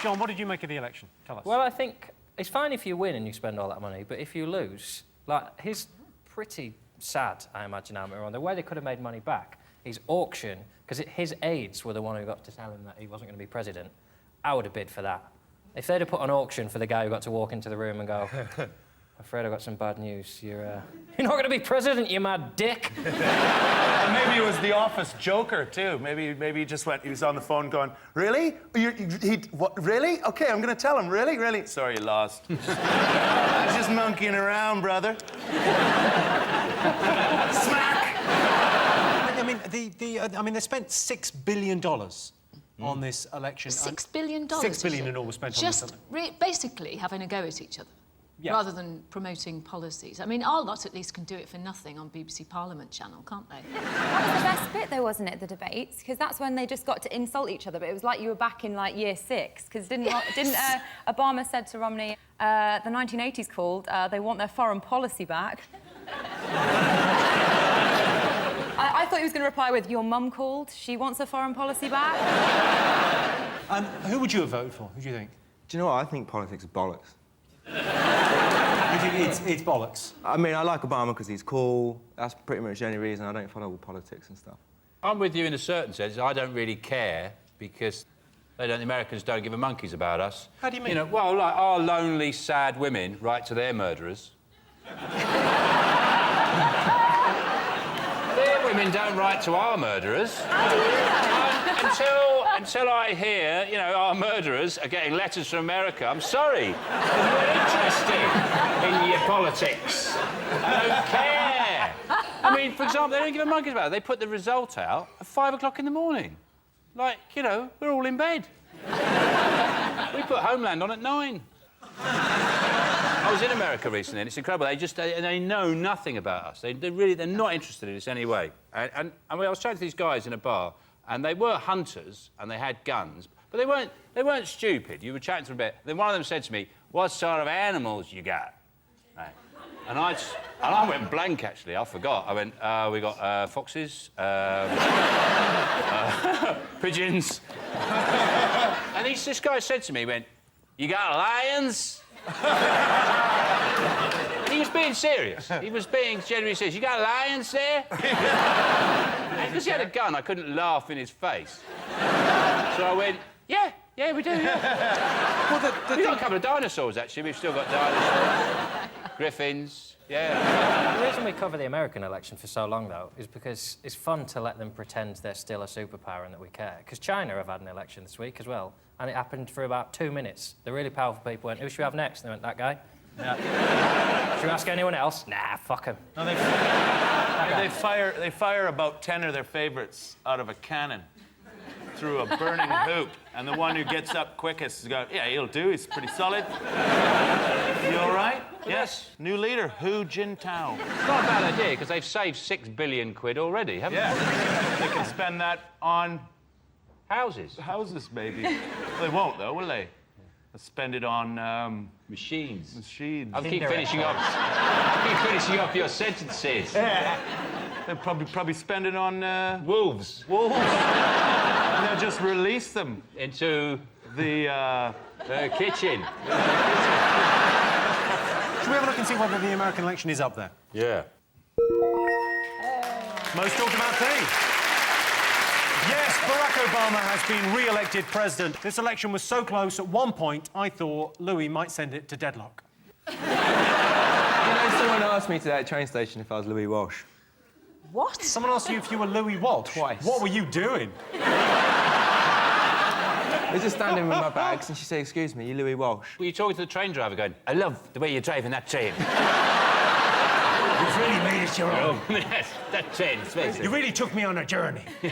John, what did you make of the election? Tell us. Well, I think it's fine if you win and you spend all that money, but if you lose, like, he's pretty sad, I imagine, Aaron. The way they could have made money back is auction, because his aides were the one who got to tell him that he wasn't going to be president. I would have bid for that. If they'd have put an auction for the guy who got to walk into the room and go, afraid I've got some bad news. You're not going to be president, you mad dick. And maybe it was the office joker, too. Maybe he just went, he was on the phone going, really? What, really? OK, I'm going to tell him. Really? Really? Sorry, you lost. I was just monkeying around, brother. Smack! I mean, they spent $6 billion on this election. $6 billion? $6 billion in all was spent on this election. Just basically having a go at each other. Yeah. Rather than promoting policies. I mean, our lot at least can do it for nothing on BBC Parliament Channel, can't they? That was the best bit, though, wasn't it, the debates? Because that's when they just got to insult each other, but it was like you were back in, like, year 6. Because didn't Obama said to Romney, the 1980s called, they want their foreign policy back. I thought he was going to reply with, your mum called, she wants her foreign policy back. Who would you have voted for? Who do you think? Do you know what? I think politics is bollocks. You think it's bollocks? I mean, I like Obama because he's cool. That's pretty much the only reason I don't follow all politics and stuff. I'm with you in a certain sense. I don't really care because the Americans don't give a monkeys about us. How do you mean? You know, well, like our lonely, sad women write to their murderers. Their women don't write to our murderers. How do you know? Until I hear, you know, our murderers are getting letters from America, I'm sorry. I'm not interested in your politics. I don't care. I mean, for example, they don't give a monkeys about it. They put the result out at 5 o'clock in the morning. Like, you know, we're all in bed. We put Homeland on at 9. I was in America recently, and it's incredible. They know nothing about us. They're not interested in us anyway. And I was chatting to these guys in a bar, and they were hunters, and they had guns, but they weren't stupid. You were chatting to them a bit. Then one of them said to me, "What sort of animals you got?" Right. And I went blank, actually. I forgot. I went, we got foxes, pigeons. And this guy said to me, he went, "You got lions?" He was being serious. He was being genuinely serious. "You got lions there?" Because he had a gun, I couldn't laugh in his face. So I went, yeah, we do, yeah. Well, we've got a couple of dinosaurs, actually. We've still got dinosaurs. Griffins, yeah. The reason we cover the American election for so long, though, is because it's fun to let them pretend they're still a superpower and that we care. Because China have had an election this week as well, and it happened for about 2 minutes. The really powerful people went, "Who should we have next?" And they went, "That guy." Yeah. Should we ask anyone else? Nah, fuck him. No, they fire about 10 of their favourites out of a cannon through a burning hoop, and the one who gets up quickest has got, yeah, he'll do, he's pretty solid. You all right? Yes. New leader, Hu Jintao. It's not a bad idea, because they've saved £6 billion already, haven't they? They can spend that on... houses. Houses, maybe. They won't, though, will they? They'll spend it on... machines. Machines. I'll keep finishing up your sentences. Yeah. They'll probably spend it on... wolves. Wolves. And they'll just release them. Into... the kitchen. Should we have a look and see whether the American election is up there? Yeah. Most talked about thing. Yes, Barack Obama has been re-elected president. This election was so close, at one point, I thought Louis might send it to deadlock. You know, someone asked me today at the train station if I was Louis Walsh. What? Someone asked you if you were Louis Walsh? Twice. What were you doing? I was just standing with my bags, and she said, "Excuse me, you Louis Walsh?" Were you talking to the train driver going, "I love the way you're driving that train"? You've really made it your own. Yes, that train, it's amazing. You really took me on a journey. Fair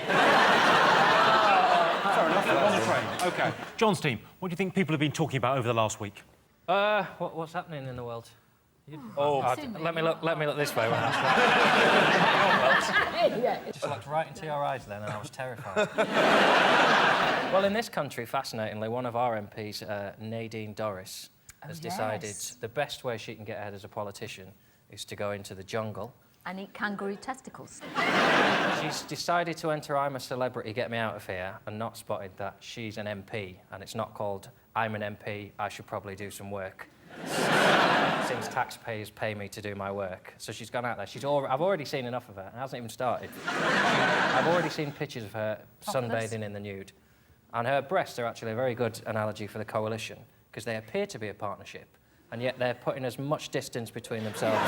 enough, on the train. OK. John's team, what do you think people have been talking about over the last week? What's happening in the world? Oh, let me look this way when I just looked right into your eyes then, and I was terrified. Well, in this country, fascinatingly, one of our MPs, Nadine Dorries, has decided the best way she can get ahead as a politician is to go into the jungle. And eat kangaroo testicles. She's decided to enter I'm a Celebrity, Get Me Out of Here, and not spotted that she's an MP, and it's not called I'm an MP, I should probably do some work. Since taxpayers pay me to do my work. So she's gone out there. I've already seen enough of her. It hasn't even started. I've already seen pictures of her sunbathing in the nude. And her breasts are actually a very good analogy for the coalition, because they appear to be a partnership, and yet they're putting as much distance between themselves.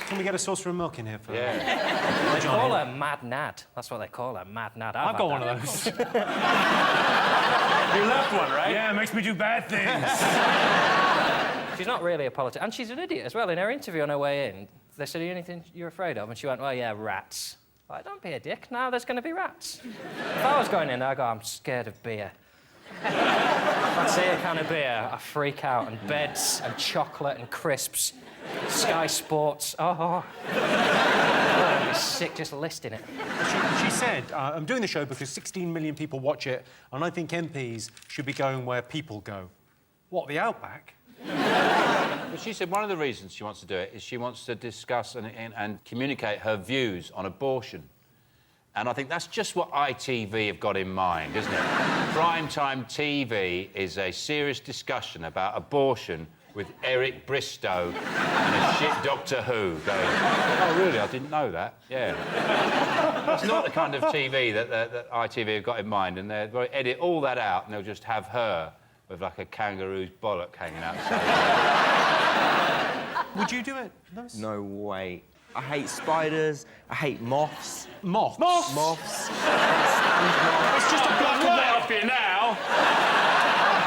Can we get a saucer of milk in here for They call her Mad Nad. That's what they call her, Mad Nad. I've got one of those. You left one, right? Yeah, it makes me do bad things. She's not really a politician. And she's an idiot as well. In her interview on her way in, they said, anything you're afraid of? And she went, well, yeah, rats. Like, don't be a dick. Now there's going to be rats. If I was going in there, I'd go, I'm scared of beer. If I see a can of beer, I freak out. And beds and chocolate and crisps. Sky Sports. Oh. I'd be sick just listing it. She said, I'm doing the show because 16 million people watch it, and I think MPs should be going where people go. What, the Outback? But she said one of the reasons she wants to do it is she wants to discuss and communicate her views on abortion. And I think that's just what ITV have got in mind, isn't it? Primetime TV is a serious discussion about abortion with Eric Bristow and a shit Doctor Who going, oh, really? I didn't know that. Yeah. That's not the kind of TV that ITV have got in mind, and they'll edit all that out and they'll just have her with, like, a kangaroo's bollock hanging outside. Would you do it, Lewis? No way. I hate spiders. I hate moths. Moths? Moths. It's just a black and white. Off you now.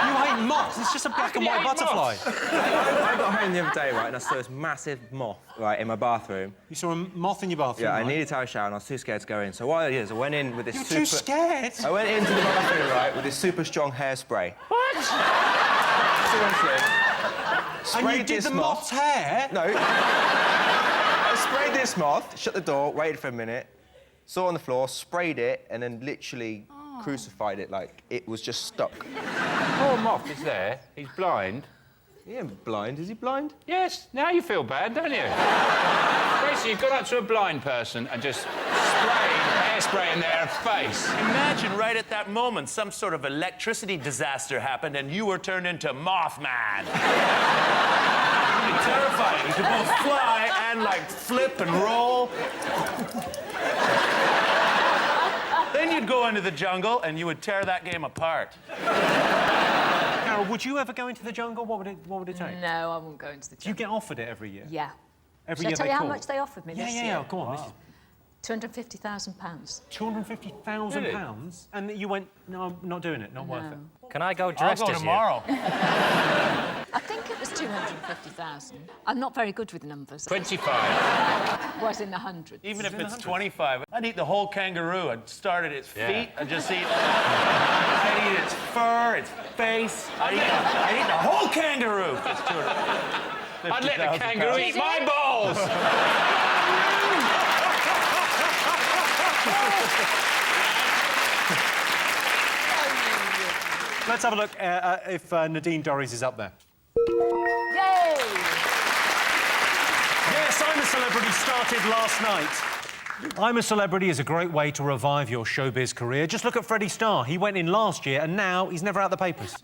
You hate moths? It's just a black and white butterfly. I got home the other day, right, and I saw this massive moth, right, in my bathroom. You saw a moth in your bathroom? Yeah, right? I needed to have a shower, and I was too scared to go in. So what I did is I went in with this You're super... too scared? I went into the bathroom, right, with this super strong hairspray. What? Seriously. And you did the moth's hair? No. I sprayed this moth, shut the door, waited for a minute, saw it on the floor, sprayed it, and then literally crucified it like it was just stuck. Poor moth is there. He's blind. He ain't blind. Is he blind? Yes. Now you feel bad, don't you? Basically, you've gone up to a blind person and just sprayed hairspray in their face. Imagine right at that moment some sort of electricity disaster happened and you were turned into Mothman. It'd be terrifying. You could both fly and, like, flip and roll. Then you'd go into the jungle and you would tear that game apart. Carol, would you ever go into the jungle? What would it take? No, I won't go into the jungle. Do you get offered it every year? Yeah. Every Shall year I tell they you call? how much they offered me this year? Yeah, go on. Wow. £250,000. £250,000? And you went, no, I'm not doing it, not worth it. Can I go dressed I'll go as tomorrow. I think it was 250,000. I'm not very good with numbers. 25. Was in the hundreds. Even if it's 25, I'd eat the whole kangaroo. I'd start at its feet and just eat... I'd eat its fur, its face. I'd eat the whole kangaroo. I'd let the kangaroo eat my balls. Let's have a look if Nadine Dorries is up there. Yay! Yes, I'm a Celebrity started last night. I'm a Celebrity is a great way to revive your showbiz career. Just look at Freddie Starr. He went in last year and now he's never out the papers.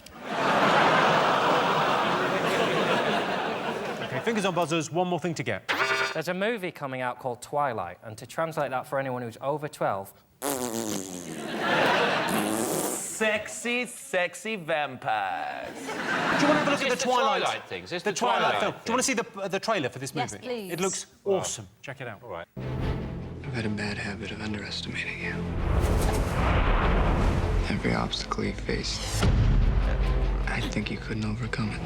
OK, fingers on buzzers, one more thing to get. There's a movie coming out called Twilight, and to translate that for anyone who's over 12... Sexy, sexy vampires. Do you want to have a look at the Twilight thing? Is this the Twilight film? thing? Do you want to see the trailer for this movie? Yes, please. It looks awesome. Check it out. All right. I've had a bad habit of underestimating you. Every obstacle you faced, I think you couldn't overcome it.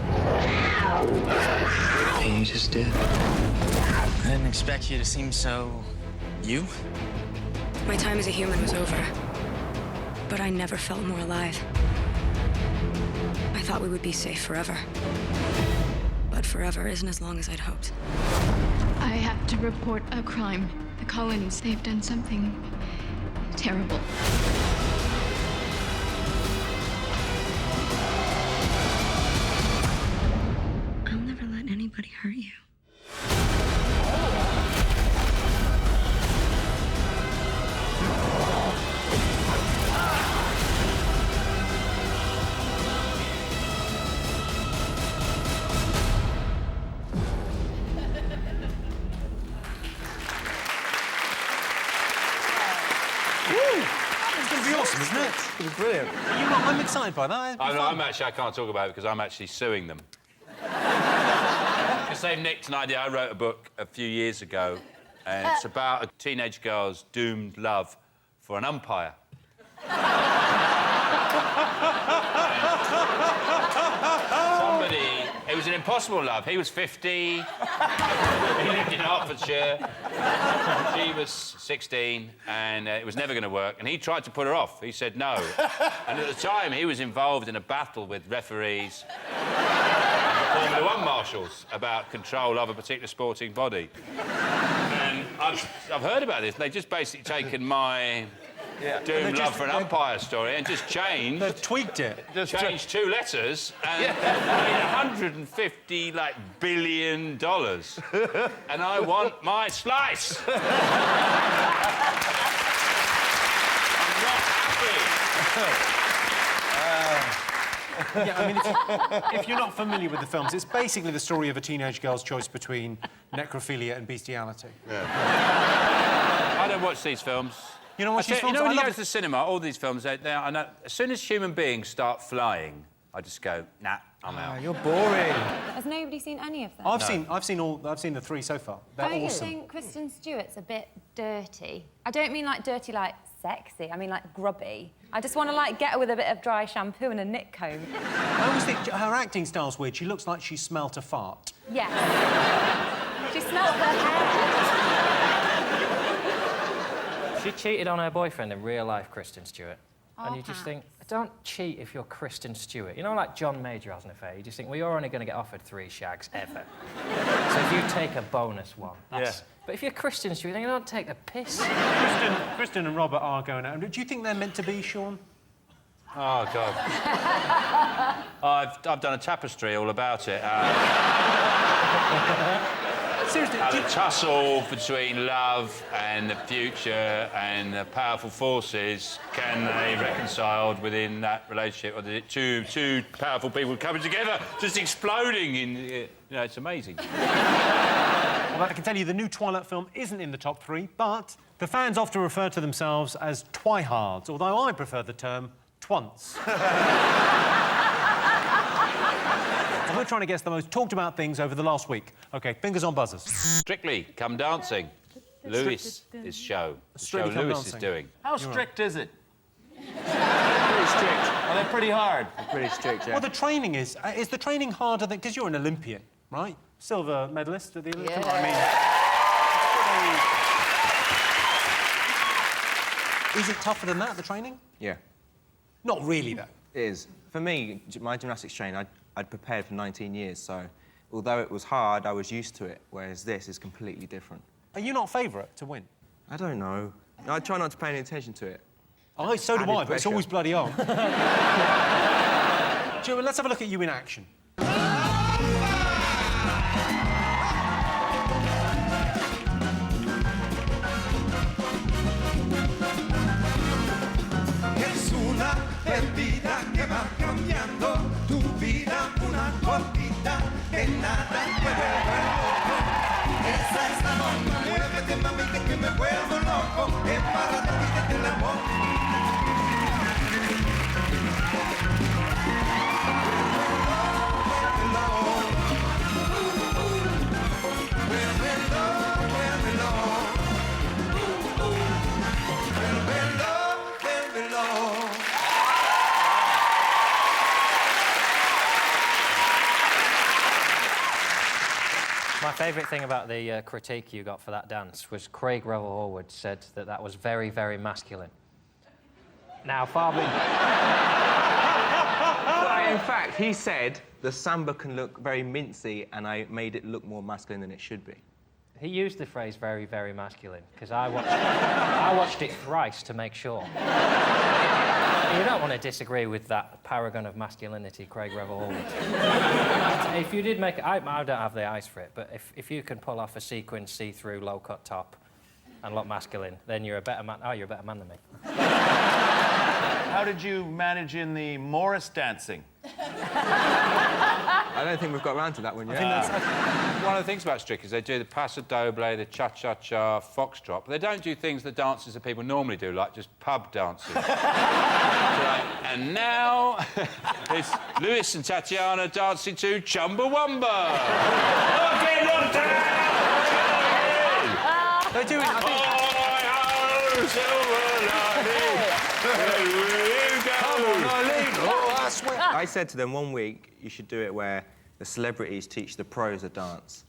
And you just did. I didn't expect you to seem so... you? My time as a human was over. But I never felt more alive. I thought we would be safe forever. But forever isn't as long as I'd hoped. I have to report a crime. The Cullens, they've done something terrible. I'll never let anybody hurt you. It's going to be awesome, isn't it? It was brilliant. I'm excited by that. I'm actually, I can't talk about it because I'm actually suing them. Because they've nicked an idea. I wrote a book a few years ago, and it's about a teenage girl's doomed love for an umpire. It was an impossible love. He was 50. He lived in Hertfordshire. She was 16, and it was never going to work. And he tried to put her off. He said no. And at the time, he was involved in a battle with referees and Formula One marshals about control of a particular sporting body. And I've heard about this. They've just basically taken my doomed love for an umpire story and just changed... They've tweaked it. Changed 2 letters and made $150 billion. And I want my slice. I'm not happy. Yeah, I mean, if you're not familiar with the films, it's basically the story of a teenage girl's choice between necrophilia and bestiality. I don't watch these films. You know what these films? You know when you go to the cinema, all these films, I know, as soon as human beings start flying, I just go, nah, I'm out. You're boring. Has nobody seen any of them? I've seen the 3 so far. They're Don't you awesome. think Kristen Stewart's a bit dirty? I don't mean like dirty like sexy, I mean like grubby. I just want to like get her with a bit of dry shampoo and a knit comb. I always think her acting style's weird. She looks like she smelt a fart. Yes. She smelled her hair. She cheated on her boyfriend in real life, Kristen Stewart. Oh, And you just think, don't cheat if you're Kristen Stewart. You know, like John Major has an affair. You just think, well, you're only going to get offered 3 shags ever. So if you take a bonus one, that's... Yeah. But if you're Kristen Stewart, then you don't take the piss. Kristen and Robert are going out. Do you think they're meant to be, Sean? Oh, God. I've done a tapestry all about it. Seriously, the tussle between love and the future and the powerful forces, can they reconciled within that relationship, or is it two powerful people coming together, just exploding in... You know, it's amazing. Well, I can tell you the new Twilight film isn't in the top 3, but the fans often refer to themselves as twihards, although I prefer the term twunts. So we're trying to guess the most talked about things over the last week. OK, fingers on buzzers. Strictly Come Dancing. Lewis' show. The show Strictly Come Lewis Dancing. is doing. How strict is it? Pretty strict. Are they pretty hard? Pretty strict, yeah. Well, the training is the training harder than... Because you're an Olympian, right? Silver medalist at the Olympics. Yeah. I mean... Is it tougher than that, the training? Yeah. Not really, though. It is. For me, my gymnastics training, I'd prepared for 19 years, so although it was hard, I was used to it, whereas this is completely different. Are you not favourite to win? I don't know. I try not to pay any attention to it. Oh, so do Added I, but it's pressure. always bloody on. Joe, let's have a look at you in action. Es una bebida que va cambiando tu vida, una gotita que nada puede loco. Esa es la bomba, muévete mamita que me vuelvo loco, empárrate, quítate la boca. My favourite thing about the critique you got for that dance was Craig Revel-Horwood said that that was very, very masculine. Now, Fabian... Well, in fact, he said the samba can look very mincy, and I made it look more masculine than it should be. He used the phrase very, very masculine, because I watched it thrice to make sure. You don't want to disagree with that paragon of masculinity, Craig Revel-Horwood. If you did make it... I don't have the eyes for it, but if you can pull off a sequin see-through low-cut top and look masculine, then you're a better man. Oh, you're a better man than me. How did you manage in the Morris dancing? I don't think we've got around to that one yet. One of the things about Strick is they do the paso doble, the cha-cha-cha, foxtrot, but they don't do things, the dances that people normally do, like just pub dances. And now it's Lewis and Tatiana dancing to Chumbawamba. Okay, one time! They do it, I think... I said to them one week, you should do it where the celebrities teach the pros a dance,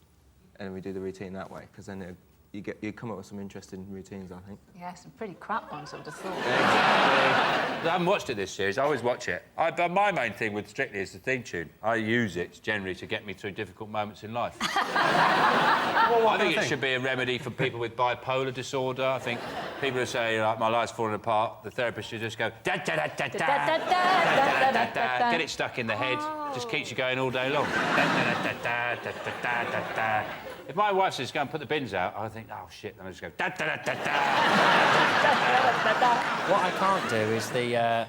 and we do the routine that way, because then you come up with some interesting routines, I think. Yeah, some pretty crap ones, I would have thought. I haven't watched it this series. I always watch it. But my main thing with Strictly is the theme tune. I use it generally to get me through difficult moments in life. I think it should be a remedy for people with bipolar disorder. I think people who say, like, my life's falling apart, the therapist should just go da da da da da da da da da. Get it stuck in the head. Just keeps you going all day long. Da da da da da da da da. If my wife says go and put the bins out, I think, oh shit, then I just go da da da da da. What I can't do is the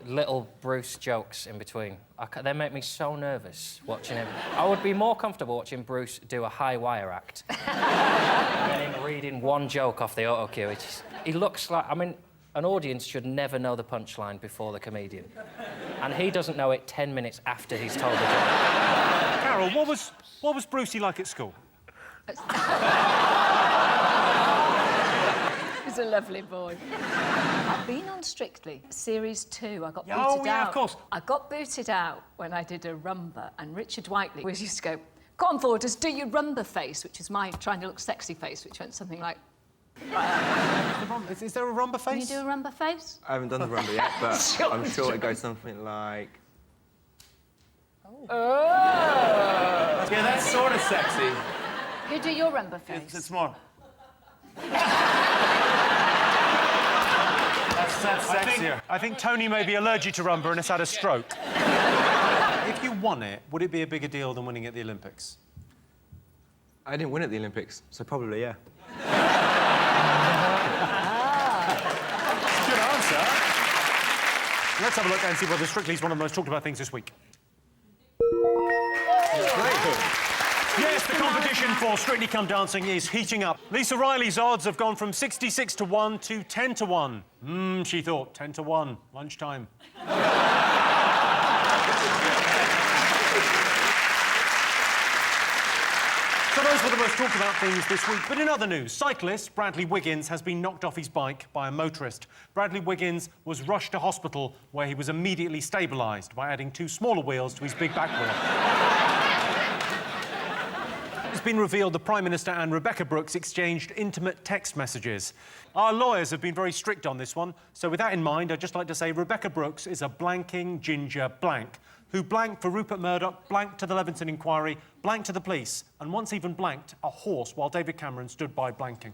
little Bruce jokes in between. They make me so nervous watching him. I would be more comfortable watching Bruce do a high wire act than him reading one joke off the auto cue. He looks like... I mean, an audience should never know the punchline before the comedian. And he doesn't know it 10 minutes after he's told the joke. Carol, what was Brucey like at school? He's a lovely boy. I've been on Strictly, Series 2. I got booted out. Oh, yeah, of course. I got booted out when I did a rumba, and Richard Whiteley used to go, "Go on forward, just do your rumba face," which is my trying to look sexy face, which went something like... Is there a rumba face? Can you do a rumba face? I haven't done the rumba yet, but I'm sure it goes something like... Oh! Yeah, that's sort of sexy. You do your rumba face. It's more... That's sexier. I think Tony may be allergic to rumba and has had a stroke. If you won it, would it be a bigger deal than winning at the Olympics? I didn't win at the Olympics, so probably, yeah. Good answer. Let's have a look and see whether Strictly is one of the most talked about things this week. Yes, the competition for Strictly Come Dancing is heating up. Lisa Riley's odds have gone from 66 to 1 to 10 to 1. She thought, 10 to 1, lunchtime. So those were the most talked about things this week. But in other news, cyclist Bradley Wiggins has been knocked off his bike by a motorist. Bradley Wiggins was rushed to hospital where he was immediately stabilised by adding 2 smaller wheels to his big back wheel. It's been revealed the Prime Minister and Rebecca Brooks exchanged intimate text messages. Our lawyers have been very strict on this one, so with that in mind, I'd just like to say Rebecca Brooks is a blanking ginger blank, who blanked for Rupert Murdoch, blanked to the Levinson inquiry, blanked to the police, and once even blanked a horse while David Cameron stood by blanking.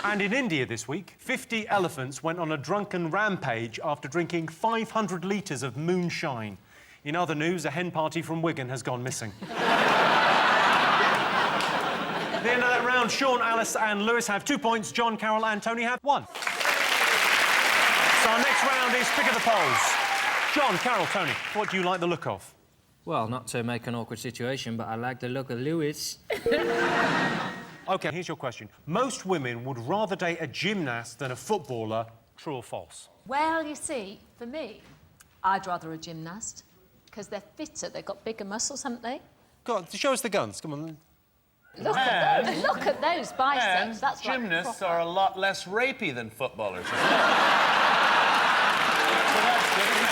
And in India this week, 50 elephants went on a drunken rampage after drinking 500 litres of moonshine. In other news, a hen party from Wigan has gone missing. At the end of that round, Sean, Alice and Lewis have 2 points, John, Carol and Tony have 1. So our next round is Pick of the Polls. John, Carol, Tony, what do you like the look of? Well, not to make an awkward situation, but I like the look of Lewis. OK, here's your question. Most women would rather date a gymnast than a footballer. True or false? Well, you see, for me, I'd rather a gymnast, because they're fitter, they've got bigger muscles, haven't they? Go on, show us the guns, come on. Look at those biceps, And that's like gymnasts proper. are a lot less rapey than footballers. So that's good, isn't it?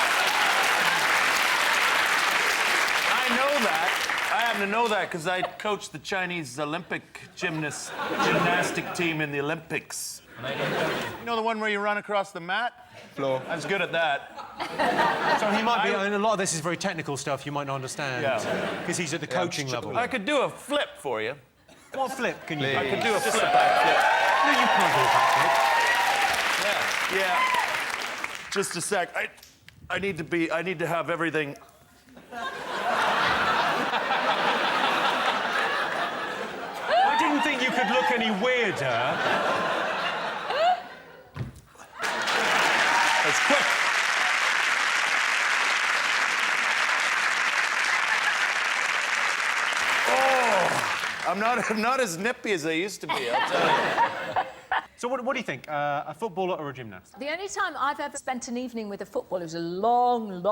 I know that. I happen to know that because I coached the Chinese Olympic gymnastic team in the Olympics. You know the one where you run across the mat? Floor. I was good at that. So he might be... I mean, a lot of this is very technical stuff you might not understand. Yeah. Because he's at the coaching level. I could do a flip for you. What flip can you do? I could do a flip. No, you can't do a backflip. Yeah. Just a sec. I need to have everything. I didn't think you could look any weirder. It's quick. Oh, I'm not as nippy as I used to be, I'll tell you. So what do you think? A footballer or a gymnast? The only time I've ever spent an evening with a footballer was a long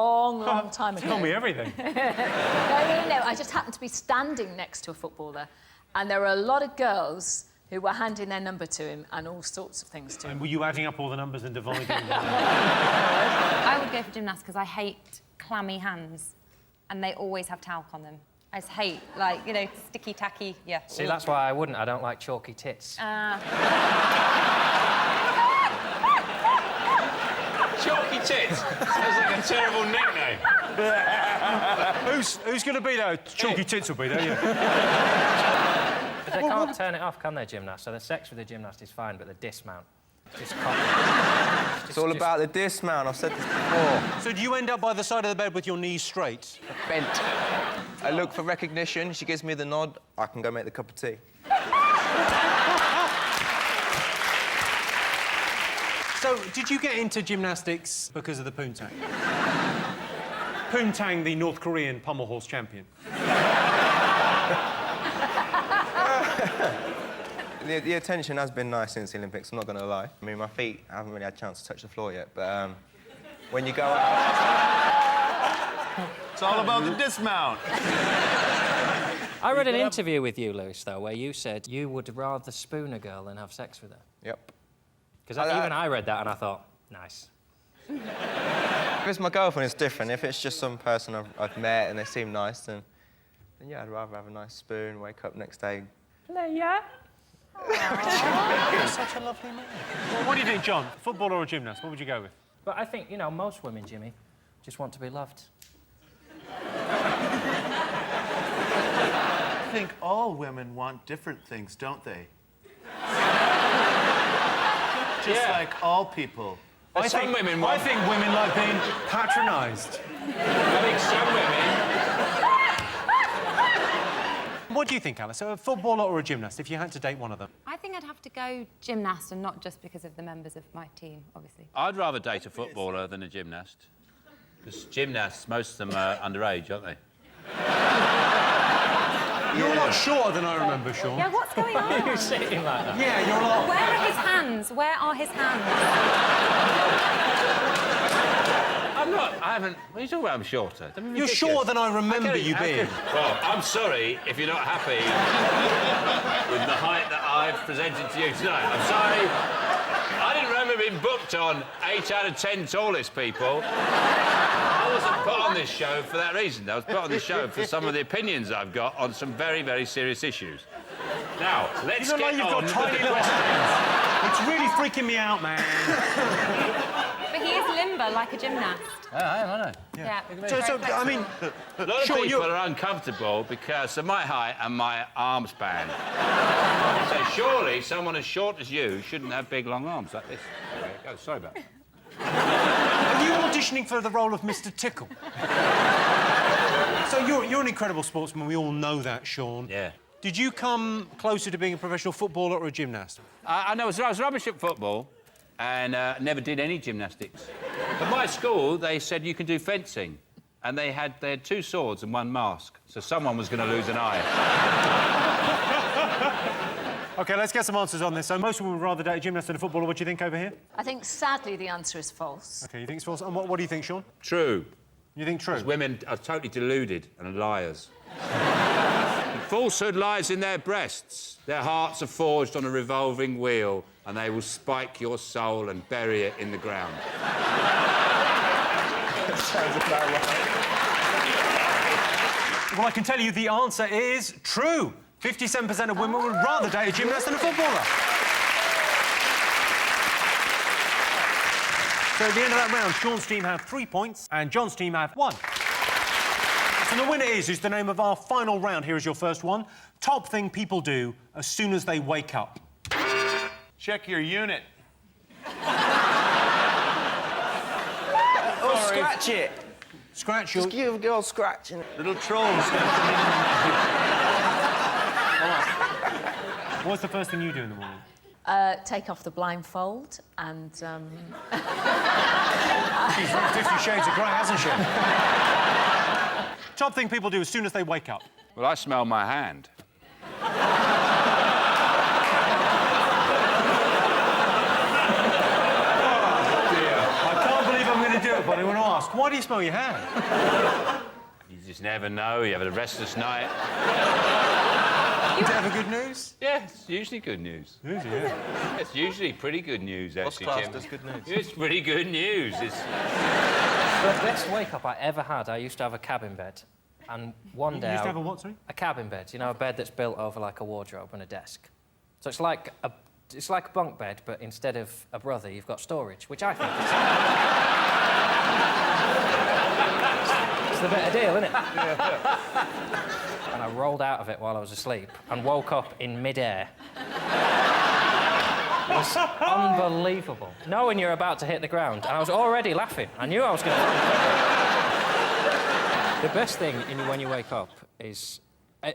time ago. Tell me everything. No. I just happened to be standing next to a footballer, and there were a lot of girls who were handing their number to him and all sorts of things to him. And were you adding up all the numbers and dividing them? I would go for gymnasts because I hate clammy hands, and they always have talc on them. I just hate, like, you know, sticky, tacky, yeah. See, that's why I wouldn't. I don't like chalky tits. Chalky tits? Sounds like a terrible nickname. Who's going to be there? Chalky tits will be there, yeah. They can't turn it off, can they, gymnasts? So the sex with the gymnast is fine, but the dismount... It's all about the dismount. I've said this before. So do you end up by the side of the bed with your knees straight? Bent. I look for recognition. She gives me the nod. I can go make the cup of tea. So, did you get into gymnastics because of the poontang? Poontang, the North Korean pommel horse champion. The attention has been nice since the Olympics, I'm not going to lie. I mean, my feet, I haven't really had a chance to touch the floor yet, but when you go out... It's all about the dismount. I read an interview with you, Lewis, though, where you said you would rather spoon a girl than have sex with her. Yep. Because even I read that and I thought, nice. If it's my girlfriend, it's different. If it's just some person I've met and they seem nice, then yeah, I'd rather have a nice spoon, wake up next day. Yeah. You're such a lovely man. Well, what do you think, John? Footballer or gymnast? What would you go with? But I think, you know, most women, Jimmy, just want to be loved. I think all women want different things, don't they? Just like all people. I think women like being patronised. I think some women... What do you think, Alice? A footballer or a gymnast, if you had to date one of them? I think I'd have to go gymnast, and not just because of the members of my team, obviously. I'd rather date a footballer than a gymnast. Because gymnasts, most of them are underage, aren't they? You're a lot shorter than I remember, Sean. Yeah, what's going on? You're sitting like that. Yeah, you're a lot... Where are his hands? Where are his hands? I'm not... I haven't... What are you talking about? I'm shorter. You're shorter than I remember you being. Well, I'm sorry if you're not happy with the height that I've presented to you tonight. I'm sorry. I didn't remember being booked on 8 out of 10 tallest people. I wasn't put on this show for that reason. I was put on this show for some of the opinions I've got on some very, very serious issues. Now, let's you look like get you've on got tiny with the little questions. hands. It's really freaking me out, man. But he is limber, like a gymnast. I know. Yeah. So, I mean... A lot of Sean, people are uncomfortable because of my height and my arm span. So surely someone as short as you shouldn't have big, long arms like this. There you go. Sorry about that. Are you auditioning for the role of Mr. Tickle? So you're an incredible sportsman, we all know that, Sean. Yeah. Did you come closer to being a professional footballer or a gymnast? I know, I was rubbish at football and never did any gymnastics. But my school, they said you can do fencing. And they had 2 swords and 1 mask, so someone was going to lose an eye. OK, let's get some answers on this. So most women would rather date a gymnast than a footballer. What do you think over here? I think, sadly, the answer is false. OK, you think it's false. And what do you think, Sean? True. You think true? Because women are totally deluded and liars. Falsehood lies in their breasts. Their hearts are forged on a revolving wheel, and they will spike your soul and bury it in the ground. Sounds about right. Well, I can tell you the answer is true. 57% of women would rather date a gymnast than a footballer. So at the end of that round, Sean's team have 3 points and John's team have 1. So the winner is the name of our final round. Here is your first one. Top thing people do as soon as they wake up. Check your unit. Or scratch it. Scratch your... Just give a girl a scratch and... Little trolls. What's the first thing you do in the morning? Take off the blindfold and... She's read 50 Shades of Grey, hasn't she? Top thing people do as soon as they wake up. Well, I smell my hand. I can't believe I'm going to do it, but I want to ask, why do you smell your hand? You just never know. You have a restless night. Is it ever good news? Yeah, it's usually good news. Usually, yeah. It's usually pretty good news, actually, classed Jim. as good news? It's pretty good news. It's... The best wake-up I ever had, I used to have a cabin bed. And one day... You used to have a what, sorry? A cabin bed. You know, a bed that's built over, like, a wardrobe and a desk. So it's like a bunk bed, but instead of a brother, you've got storage, which I think is... It's the better deal, isn't it? Yeah. And I rolled out of it while I was asleep and woke up in mid-air. It was unbelievable. Knowing you're about to hit the ground, and I was already laughing. I knew I was going to... The best thing when you wake up is...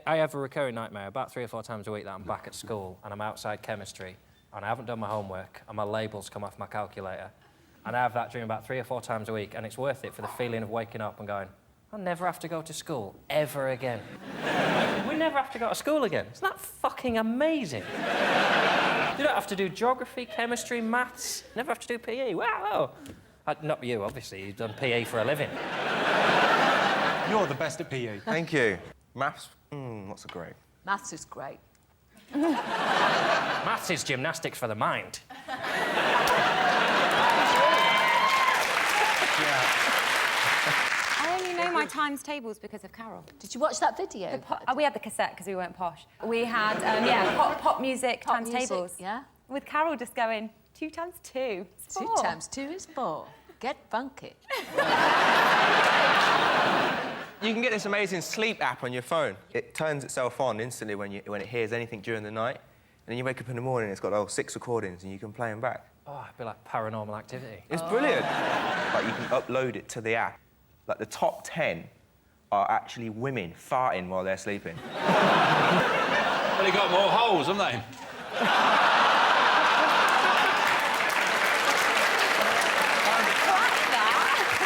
I have a recurring nightmare about 3 or 4 times a week that I'm back at school and I'm outside chemistry and I haven't done my homework and my labels come off my calculator. And I have that dream about 3 or 4 times a week and it's worth it for the feeling of waking up and going, I'll never have to go to school ever again. We never have to go to school again. Isn't that fucking amazing? You don't have to do geography, chemistry, maths. Never have to do PE. Wow! Not you, obviously. You've done PE for a living. You're the best at PE. Thank you. Maths, not so great. Maths is great. Maths is gymnastics for the mind. I only know my times tables because of Carol. Did you watch that video? We had the cassette because we weren't posh. We had, pop music times tables. Yeah? With Carol just going, 2 times 2 is 4. 2 times 2 is 4. Get funky. You can get this amazing sleep app on your phone. It turns itself on instantly when it hears anything during the night. And then you wake up in the morning, it's got 6 recordings and you can play them back. Oh, it'd be like Paranormal Activity. It's brilliant. Like, you can upload it to the app. Like, the top 10 are actually women farting while they're sleeping. Well, they got more holes, haven't they?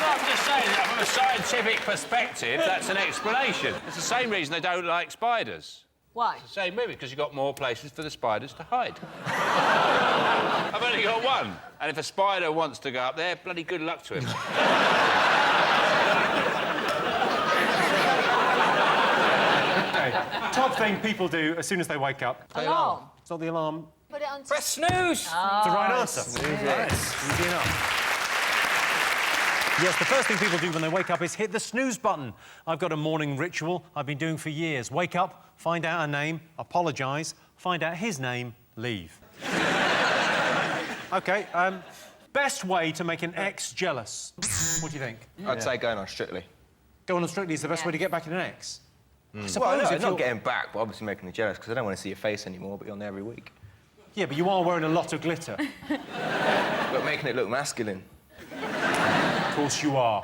I'm just saying that from a scientific perspective, that's an explanation. It's the same reason they don't like spiders. Why? It's the same movie, because you've got more places for the spiders to hide. I've only got one. And if a spider wants to go up there, bloody good luck to him. Okay. Top thing people do as soon as they wake up. Alarm. It's not the alarm. Put it on... Press snooze! It's the right answer. Yes. Easy enough. Yes, the first thing people do when they wake up is hit the snooze button. I've got a morning ritual I've been doing for years. Wake up, find out her name, apologise, find out his name, leave. OK, best way to make an ex jealous. What do you think? I'd say going on Strictly. Going on Strictly is the best way to get back at an ex? Well, no, not getting back, but obviously making them jealous, because I don't want to see your face anymore, but you're on there every week. Yeah, but you are wearing a lot of glitter. But making it look masculine. Of course you are.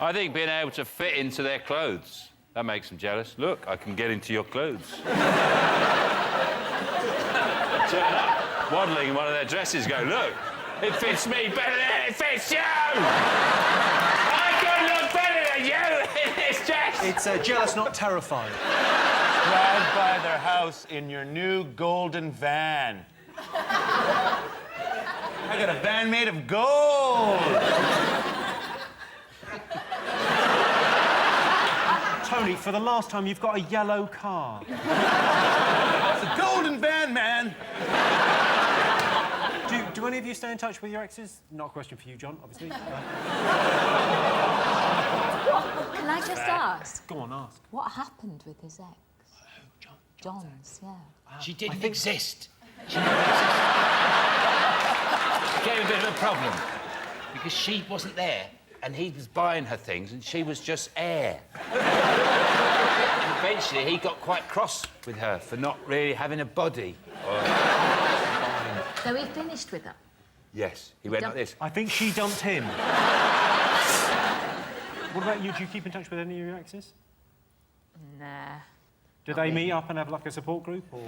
I think being able to fit into their clothes, that makes them jealous. Look, I can get into your clothes. Turn up, waddling in one of their dresses, go, look, it fits me better than it fits you! I can look better than you in this dress! It's jealous, not terrified. Drive by their house in your new golden van. I got a van made of gold! Tony, for the last time, you've got a yellow car. It's a golden van, man! do any of you stay in touch with your exes? Not a question for you, John, obviously. Can I just ask? Go on, ask. What happened with his ex? John's, yeah. She didn't exist. She never existed. Gave a bit of a problem because she wasn't there and he was buying her things and she was just air. And eventually he got quite cross with her for not really having a body. So he finished with her? Yes, he went like this. I think she dumped him. What about you? Do you keep in touch with any of your exes? Nah. Do they meet up and have, like, a support group, or...?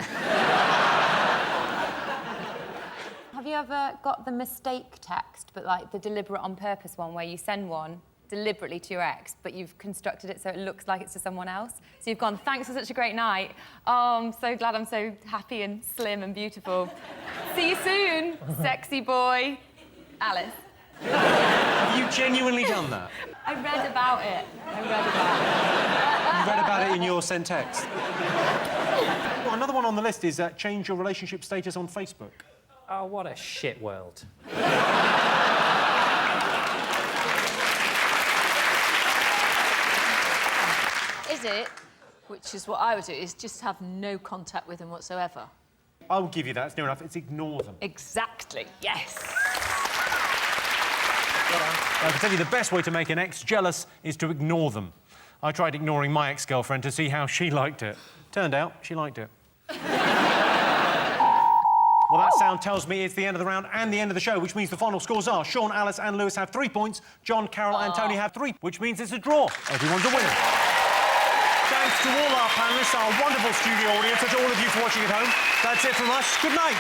Have you ever got the mistake text, but like the deliberate on purpose one, where you send one deliberately to your ex, but you've constructed it so it looks like it's to someone else? So you've gone, thanks for such a great night. Oh, I'm so glad I'm so happy and slim and beautiful. See you soon, sexy boy. Alice. Have you genuinely done that? I read about it. You read about it in your sent text? Well, another one on the list is change your relationship status on Facebook. Oh, what a shit world. Is it, which is what I would do, is just have no contact with them whatsoever? I will give you that. It's near enough. It's ignore them. Exactly, yes. I can tell you the best way to make an ex jealous is to ignore them. I tried ignoring my ex-girlfriend to see how she liked it. Turned out, she liked it. Well, that sound tells me it's the end of the round and the end of the show, which means the final scores are Sean, Alice and Lewis have 3 points, John, Carol and Tony have 3, which means it's a draw. Everyone's a winner. Thanks to all our panellists, our wonderful studio audience, and to all of you for watching at home. That's it from us. Good night.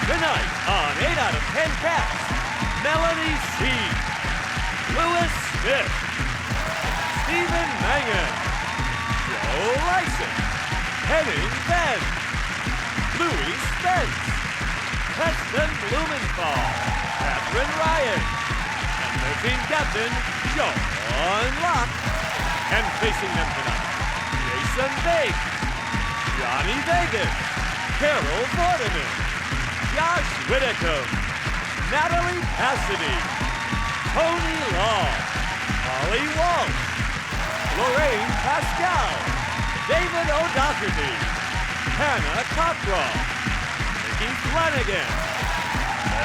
Tonight on 8 out of 10 Cats, Melanie C., Lewis Smith, Stephen Mangan, Joe Lyson, Henning Ben, Louis Spence, Preston Blumenthal, Catherine Ryan, and their team captain, John Locke. And facing them tonight, Jason Biggs, Johnny Vegas, Carol Vorderman, Josh Whitacombe, Natalie Cassidy, Tony Law, Holly Walsh, Lorraine Pascal, David O'Doherty, Hannah Cockcroft, Nikki Flanagan,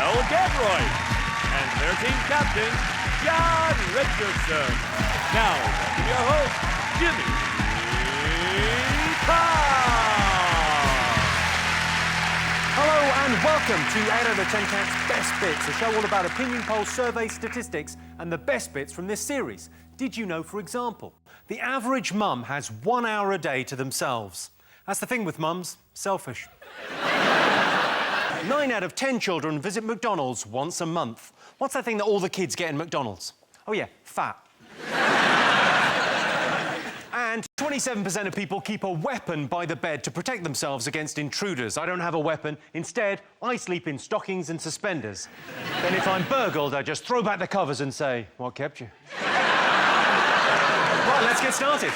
Elle Gedroy, and their team captain, John Richardson. Now, welcome your host, Jimmy Carr. Hello and welcome to 8 out of 10 Cats Best Bits, a show all about opinion polls, surveys, statistics, and the best bits from this series. Did you know, for example, the average mum has 1 hour a day to themselves? That's the thing with mums, selfish. 9 out of 10 children visit McDonald's once a month. What's that thing that all the kids get in McDonald's? Oh yeah, fat. And 27% of people keep a weapon by the bed to protect themselves against intruders. I don't have a weapon. Instead, I sleep in stockings and suspenders. Then if I'm burgled, I just throw back the covers and say, what kept you? Right, let's get started.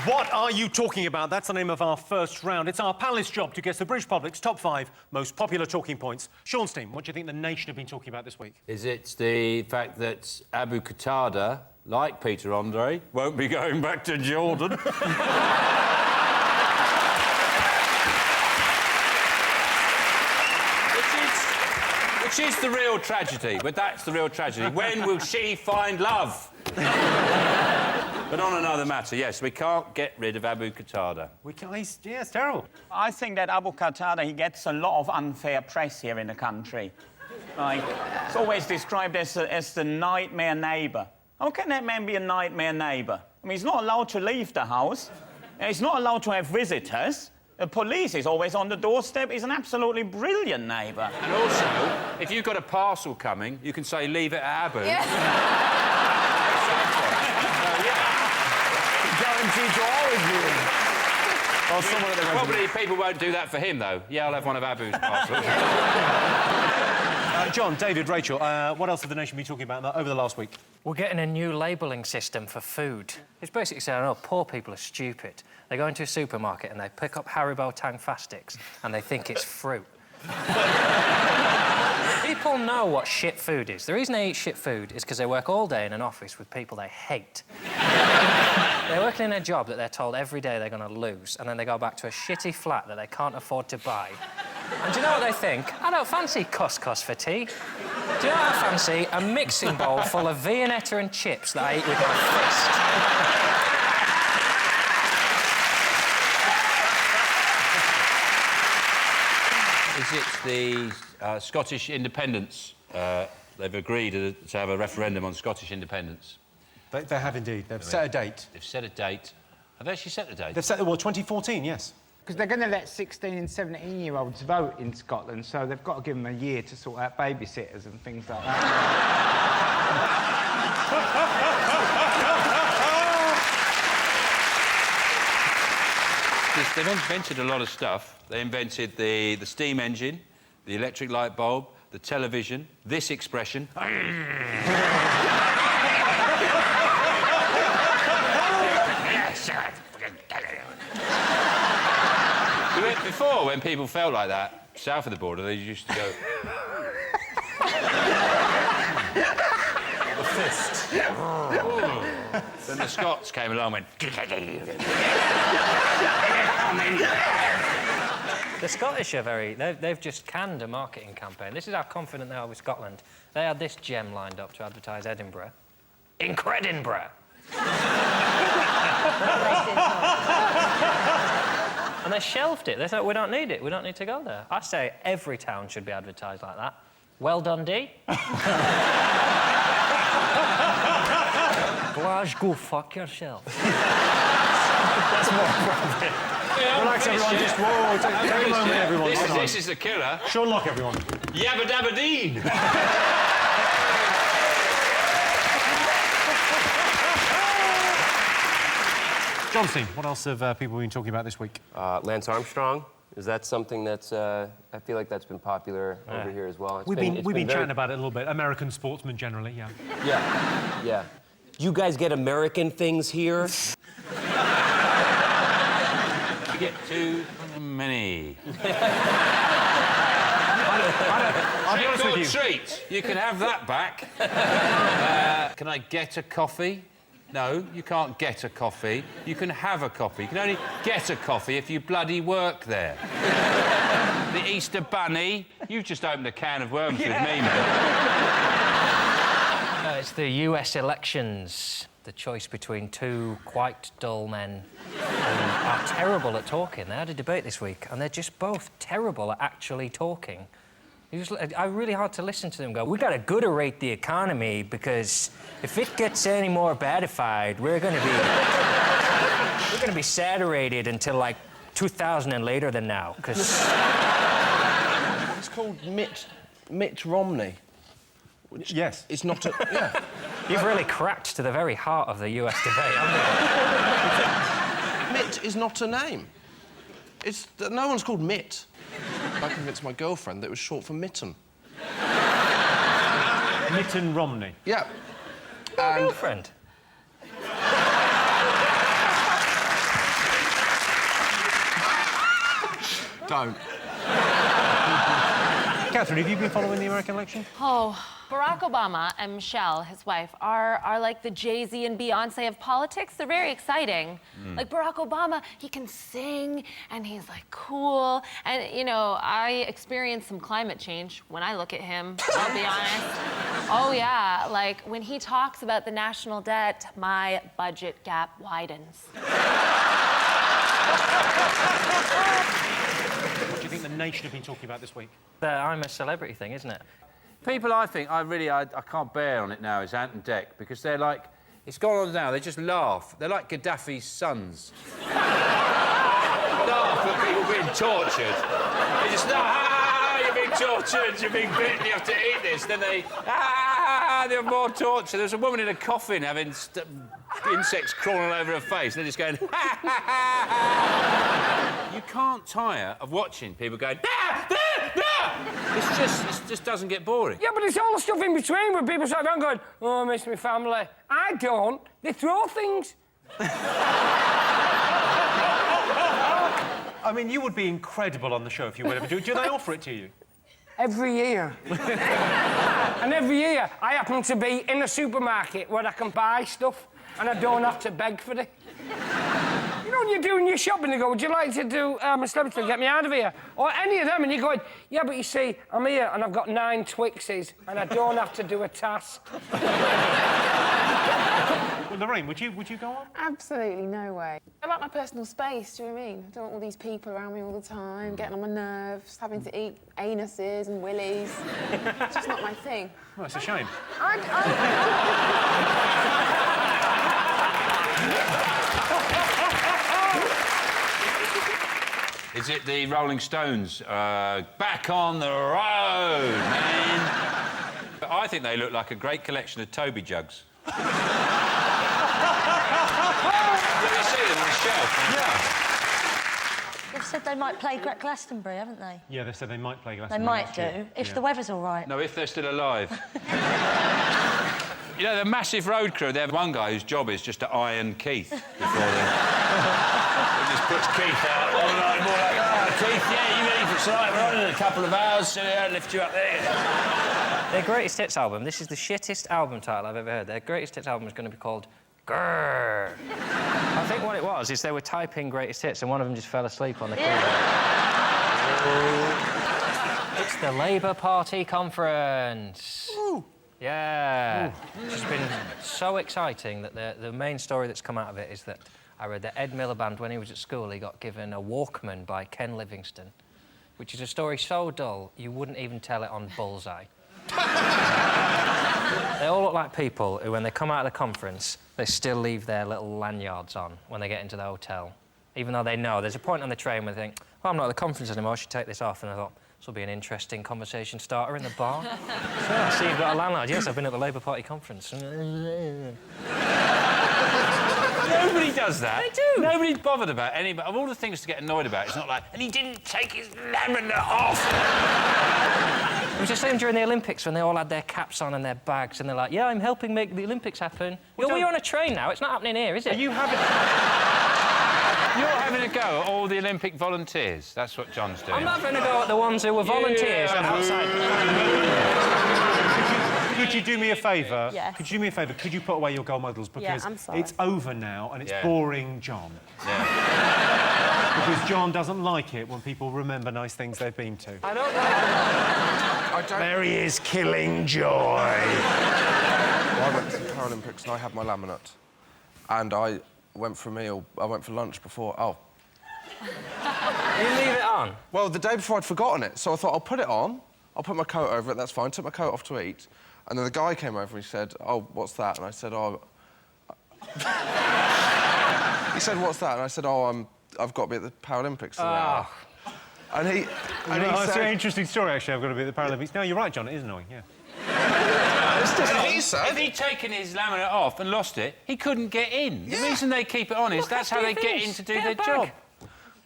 What are you talking about? That's the name of our first round. It's our panellist's job to guess the British public's top 5 most popular talking points. Sean's team, what do you think the nation have been talking about this week? Is it the fact that Abu Qatada, like Peter Andre, won't be going back to Jordan? Which is the real tragedy, but that's the real tragedy. When will she find love? But on another matter, yes, we can't get rid of Abu Qatada. We can't. Yeah, it's terrible. I think that Abu Qatada, he gets a lot of unfair press here in the country. Like, it's always described as the nightmare neighbour. How can that man be a nightmare neighbour? I mean, he's not allowed to leave the house. He's not allowed to have visitors. The police is always on the doorstep. He's an absolutely brilliant neighbour. And also, if you've got a parcel coming, you can say, leave it at Abu. Yeah. Guaranteed to always be in. Well, probably people won't do that for him, though. Yeah, I'll have one of Abu's parcels. John, David, Rachel, what else have the nation been talking about over the last week? We're getting a new labelling system for food. It's basically saying, oh, poor people are stupid. They go into a supermarket and they pick up Haribo Tang Fastics and they think it's fruit. People know what shit food is. The reason they eat shit food is because they work all day in an office with people they hate. They're working in a job that they're told every day they're going to lose, and then they go back to a shitty flat that they can't afford to buy. And do you know what they think? I don't fancy couscous for tea. Do you know what I fancy? A mixing bowl full of Viennetta and chips that I eat with my fist. Is it the Scottish independence? They've agreed to have a referendum on Scottish independence. They have indeed. They've set a date. They've set a date. Have they actually set the date? They've set, well, 2014, yes. Because they're going to let 16 and 17-year-olds vote in Scotland, so they've got to give them a year to sort out babysitters and things like that. They've invented a lot of stuff. They invented the steam engine, the electric light bulb, the television, this expression. Before, when people felt like that, south of the border, they used to go... The fist. Then the Scots came along and went... The Scottish are very... They've just canned a marketing campaign. This is how confident they are with Scotland. They had this gem lined up to advertise Edinburgh. Incredinburgh! And they shelved it. They thought, we don't need it. We don't need to go there. I say every town should be advertised like that. Well done, Dee. Glasgow, fuck yourself. That's more appropriate. Relax, everyone. Just whoa. Take a moment, everyone. This is the killer. Sean Lock, everyone. Yabba dabba deen. Johnson, what else have people been talking about this week? Lance Armstrong. Is that something that's... I feel like that's been popular over here as well. We've been chatting about it a little bit. American sportsmen generally, yeah. Yeah, yeah. You guys get American things here? You get too many. I'll be honest with you. Treat. You can have that back. Can I get a coffee? No, you can't get a coffee. You can have a coffee. You can only get a coffee if you bloody work there. The Easter Bunny. You've just opened a can of worms with me, man. It's the US elections. The choice between two quite dull men who are terrible at talking. They had a debate this week, and they're just both terrible at actually talking. It's really hard to listen to them go, we gotta rate the economy because if it gets any more badified, we're gonna be saturated until like 2000 and later than now, because... It's called Mitt Romney. Which yes. It's not a... Yeah. You've really cracked to the very heart of the US debate, haven't you? Mitt is not a name. No one's called Mitt. I convinced my girlfriend that it was short for mitten. Mitten Romney? Yeah. Your girlfriend? Don't. Catherine, have you been following the American election? Oh, Barack Obama and Michelle, his wife, are like the Jay-Z and Beyonce of politics. They're very exciting. Like Barack Obama, he can sing and he's like cool. And you know, I experienced some climate change when I look at him, I'll be honest. Oh yeah, like when he talks about the national debt, my budget gap widens. What do you think the nation have been talking about this week? The I'm a celebrity thing, isn't it? People I think I can't bear on it now is Ant and Dec, because they're like, it's gone on now, they just laugh. They're like Gaddafi's sons. Laugh at people being tortured. They just laugh, you're being tortured, you're being bitten, you have to eat this. Then they have more torture. There's a woman in a coffin having insects crawling all over her face, and they're just going, You can't tire of watching people going, It just doesn't get boring. Yeah, but it's all the stuff in between where people sit down going, oh, I miss my family. I don't. They throw things. I mean, you would be incredible on the show if you would ever do it. Do they offer it to you? Every year. And every year, I happen to be in a supermarket where I can buy stuff and I don't have to beg for it. You know, when you're doing your shopping, they go, would you like to do a celebrity to get me out of here? Or any of them, and you're going, yeah, but you see, I'm here and I've got 9 Twixes and I don't have to do a task. Well, Lorraine, would you go on? Absolutely no way. I like my personal space, do you know what I mean? I don't want all these people around me all the time, getting on my nerves, having to eat anuses and willies. It's just not my thing. Well, it's a shame. Is it the Rolling Stones? Back on the road, man. I think they look like a great collection of Toby jugs. Did you see them on the shelf? Yeah. They've said they might play Glastonbury, haven't they? Yeah, they said they might play They Glastonbury. might do, if the weather's all right. No, if they're still alive. You know, the massive road crew, they have one guy whose job is just to iron Keith before they... He just puts Keith out all night, more like, Keith, yeah, you ready for tonight? We're on in a couple of hours, so I'll lift you up there. Their greatest hits album, this is the shittest album title I've ever heard. Their greatest hits album is going to be called Grrr. I think what it was is they were typing greatest hits and one of them just fell asleep on the keyboard. It's the Labour Party conference. Ooh. Yeah. Ooh. It's been so exciting that the main story that's come out of it is that I read that Ed Miliband, when he was at school, he got given a Walkman by Ken Livingstone, which is a story so dull you wouldn't even tell it on Bullseye. They all look like people who, when they come out of the conference, they still leave their little lanyards on when they get into the hotel, even though they know. There's a point on the train where they think, oh, I'm not at the conference anymore, I should take this off. And I thought, this will be an interesting conversation starter in the bar. So, I see you've got a landlord. Yes, I've been at the Labour Party conference. Nobody does that. They do. Nobody's bothered about any... Of all the things to get annoyed about, it's not like, and he didn't take his lamina off. It was the same during the Olympics when they all had their caps on and their bags, and they're like, yeah, I'm helping make the Olympics happen. Well, you're on a train now. It's not happening here, is it? Are you having... You're having a go at all the Olympic volunteers. That's what John's doing. I'm not having a go at the ones who were volunteers outside. Could you do me a favour? Yes. Could you do me a favour? Could you put away your gold medals? Because I'm sorry. it's over now and it's boring John. Yeah. Because John doesn't like it when people remember nice things they've been to. I don't like There he is, killing joy. I went to the Paralympics and I had my laminate. And I went for a meal. I went for lunch before. Oh. You leave it on? Well, the day before I'd forgotten it, so I thought I'll put it on. I'll put my coat over it. That's fine. Took my coat off to eat, and then the guy came over and he said, "Oh, what's that?" And I said, "Oh." He said, "What's that?" And I said, "Oh, I've got to be at the Paralympics." And he said, "That's an interesting story, actually. I've got to be at the Paralympics." No, you're right, John. It is annoying. Yeah. If he'd taken his laminate off and lost it, he couldn't get in. The reason they keep it on is that's how they get in to do their job.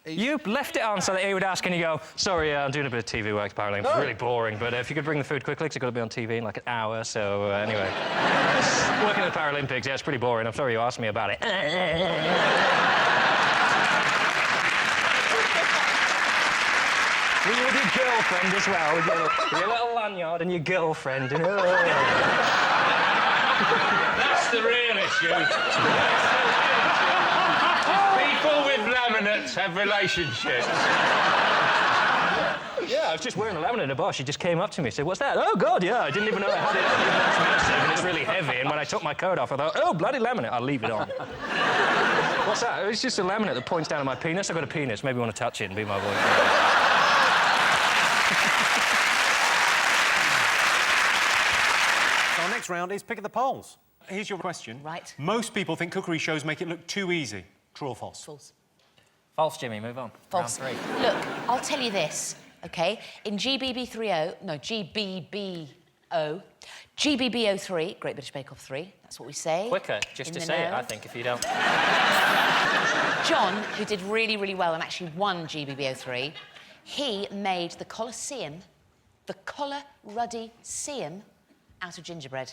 You left it on so that he would ask and you go, sorry, I'm doing a bit of TV work, apparently. It's really boring, but if you could bring the food quickly, because I've got to be on TV in like an hour, so anyway. Working at the Paralympics, yeah, it's pretty boring. I'm sorry you asked me about it. With your girlfriend as well, with your little lanyard and your girlfriend. And, That's the real issue. People with laminates have relationships. Yeah, I was just wearing a laminate in a bar. She just came up to me and said, "What's that?" "Oh, God, yeah, I didn't even know I had it. It's massive and it's really heavy." And when I took my coat off, I thought, "Oh, bloody laminate, I'll leave it on." What's that? It's just a laminate that points down at my penis. I've got a penis. Maybe you want to touch it and be my boyfriend. Our next round is Pick of the Polls. Here's your question. Right. Most people think cookery shows make it look too easy. True or false? False. False, Jimmy. Move on. False. Round 3. Look, I'll tell you this, OK? In GBB03, Great British Bake Off 3, that's what we say. Quicker, just to say it, I think, if you don't. John, who did really, really well and actually won GBB03, he made the Colosseum, the Coloruddy-seum, out of gingerbread.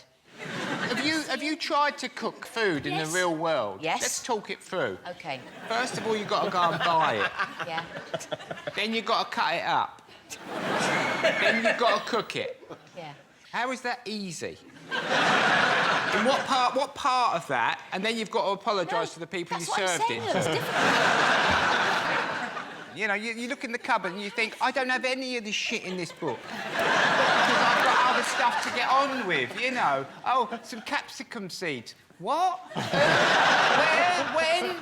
Have you tried to cook food in the real world? Yes. Let's talk it through. OK. First of all, you've got to go and buy it. Yeah. Then you've got to cut it up. Then you've got to cook it. Yeah. How is that easy? In what part of that? And then you've got to apologise to the people you served it to. You know, you look in the cupboard and you think, I don't have any of this shit in this book. Because I've got other stuff to get on with, you know. Oh, some capsicum seeds. What? Where? When?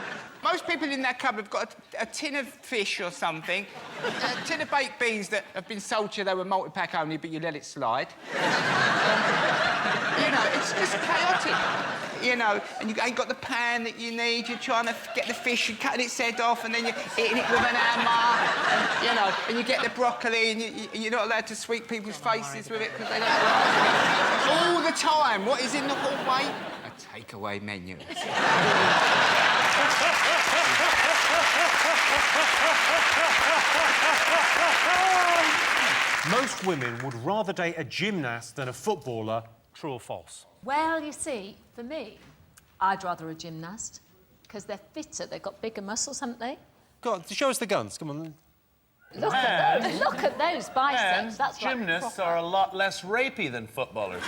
Most people in that cupboard have got a tin of fish or something, a tin of baked beans that have been sold to you, they were multi-pack only, but you let it slide. You know, it's just chaotic. You know, and you ain't got the pan that you need, you're trying to get the fish and cutting its head off, and then you're eating it with an hammer, and, you know, and you get the broccoli, and you're not allowed to sweep people's faces with it because they don't like it. All the time. What is in the hallway? A takeaway menu. Most women would rather date a gymnast than a footballer. True or false? Well, you see, for me, I'd rather a gymnast, because they're fitter, they've got bigger muscles, haven't they? Go on, show us the guns. Come on. Look at those biceps, that's like gymnasts proper. are a lot less rapey than footballers.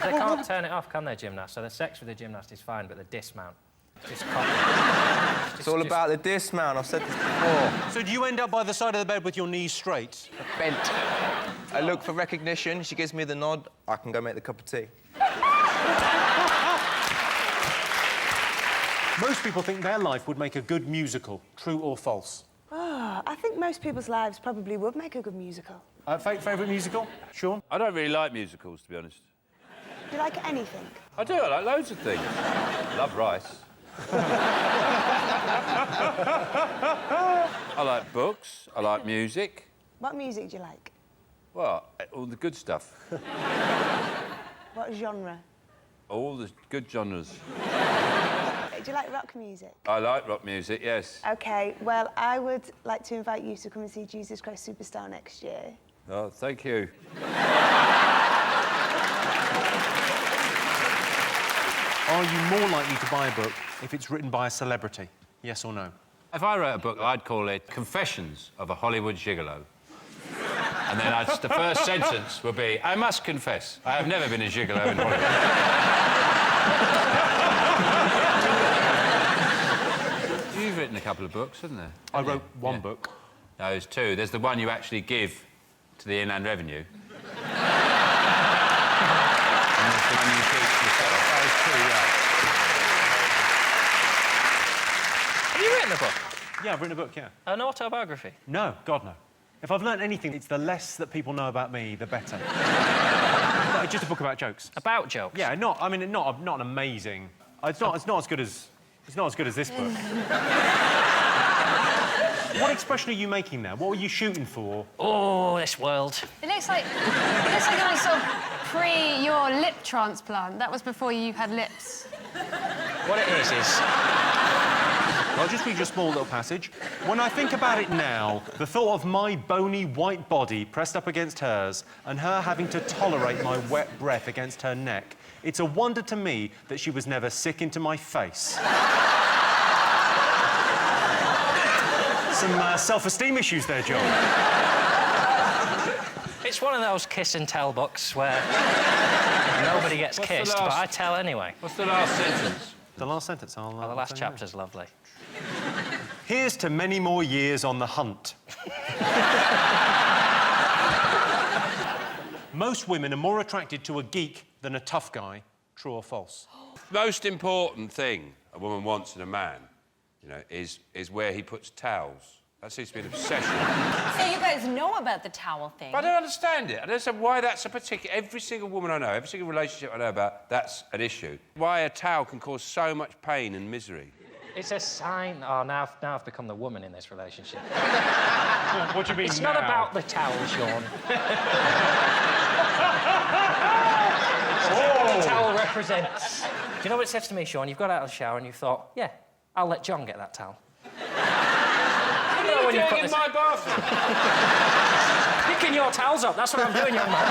They can't turn it off, can they, gymnasts? So the sex with the gymnast is fine, but the dismount... It's all about the dismount. I've said this before. So do you end up by the side of the bed with your knees straight? Bent. I look for recognition. She gives me the nod. I can go make the cup of tea. Most people think their life would make a good musical. True or false? Oh, I think most people's lives probably would make a good musical. Favourite musical? Sean? I don't really like musicals, to be honest. Do you like anything? I do. I like loads of things. Love rice. I like books. I like music. What music do you like? Well, all the good stuff. What genre? All the good genres. Do you like rock music? I like rock music, yes. OK, well, I would like to invite you to come and see Jesus Christ Superstar next year. Oh, thank you. Are you more likely to buy a book if it's written by a celebrity? Yes or no? If I wrote a book, I'd call it Confessions of a Hollywood Gigolo. And then the first sentence would be, I must confess, I have never been a gigolo in Hollywood. You've written a couple of books, haven't there? I wrote one book. No, there's two. There's the one you actually give to the Inland Revenue. And there's the one you keep yourself. Those two, yeah. Have you written a book? Yeah, I've written a book, yeah. An autobiography? No, God, no. If I've learnt anything, it's the less that people know about me, the better. No, just a book about jokes. About jokes? Yeah, not an amazing... It's not as good as this book. What expression are you making there? What were you shooting for? Oh, this world. It looks like a nice sort of your lip transplant. That was before you had lips. What it is... I'll just read you a small little passage. When I think about it now, the thought of my bony white body pressed up against hers and her having to tolerate my wet breath against her neck It's a wonder to me that she was never sick into my face. Some self-esteem issues there, John. It's one of those kiss and tell books where nobody gets kissed, but I tell anyway. What's the last sentence? The last sentence, the last chapter's lovely. Here's to many more years on the hunt. Most women are more attracted to a geek than a tough guy. True or false? Most important thing a woman wants in a man, you know, is where he puts towels. That seems to be an obsession. So you guys know about the towel thing? But I don't understand it. I don't understand why that's a particular... Every single woman I know, every single relationship I know about, that's an issue. Why a towel can cause so much pain and misery. It's a sign... Oh, now I've become the woman in this relationship. What do you mean It's now? not about the towel, Sean. It's what the towel represents. Do you know what it says to me, Sean? You've got out of the shower and you thought, yeah, I'll let John get that towel. What are you doing in my bathroom? Picking your towels up, that's what I'm doing, young man.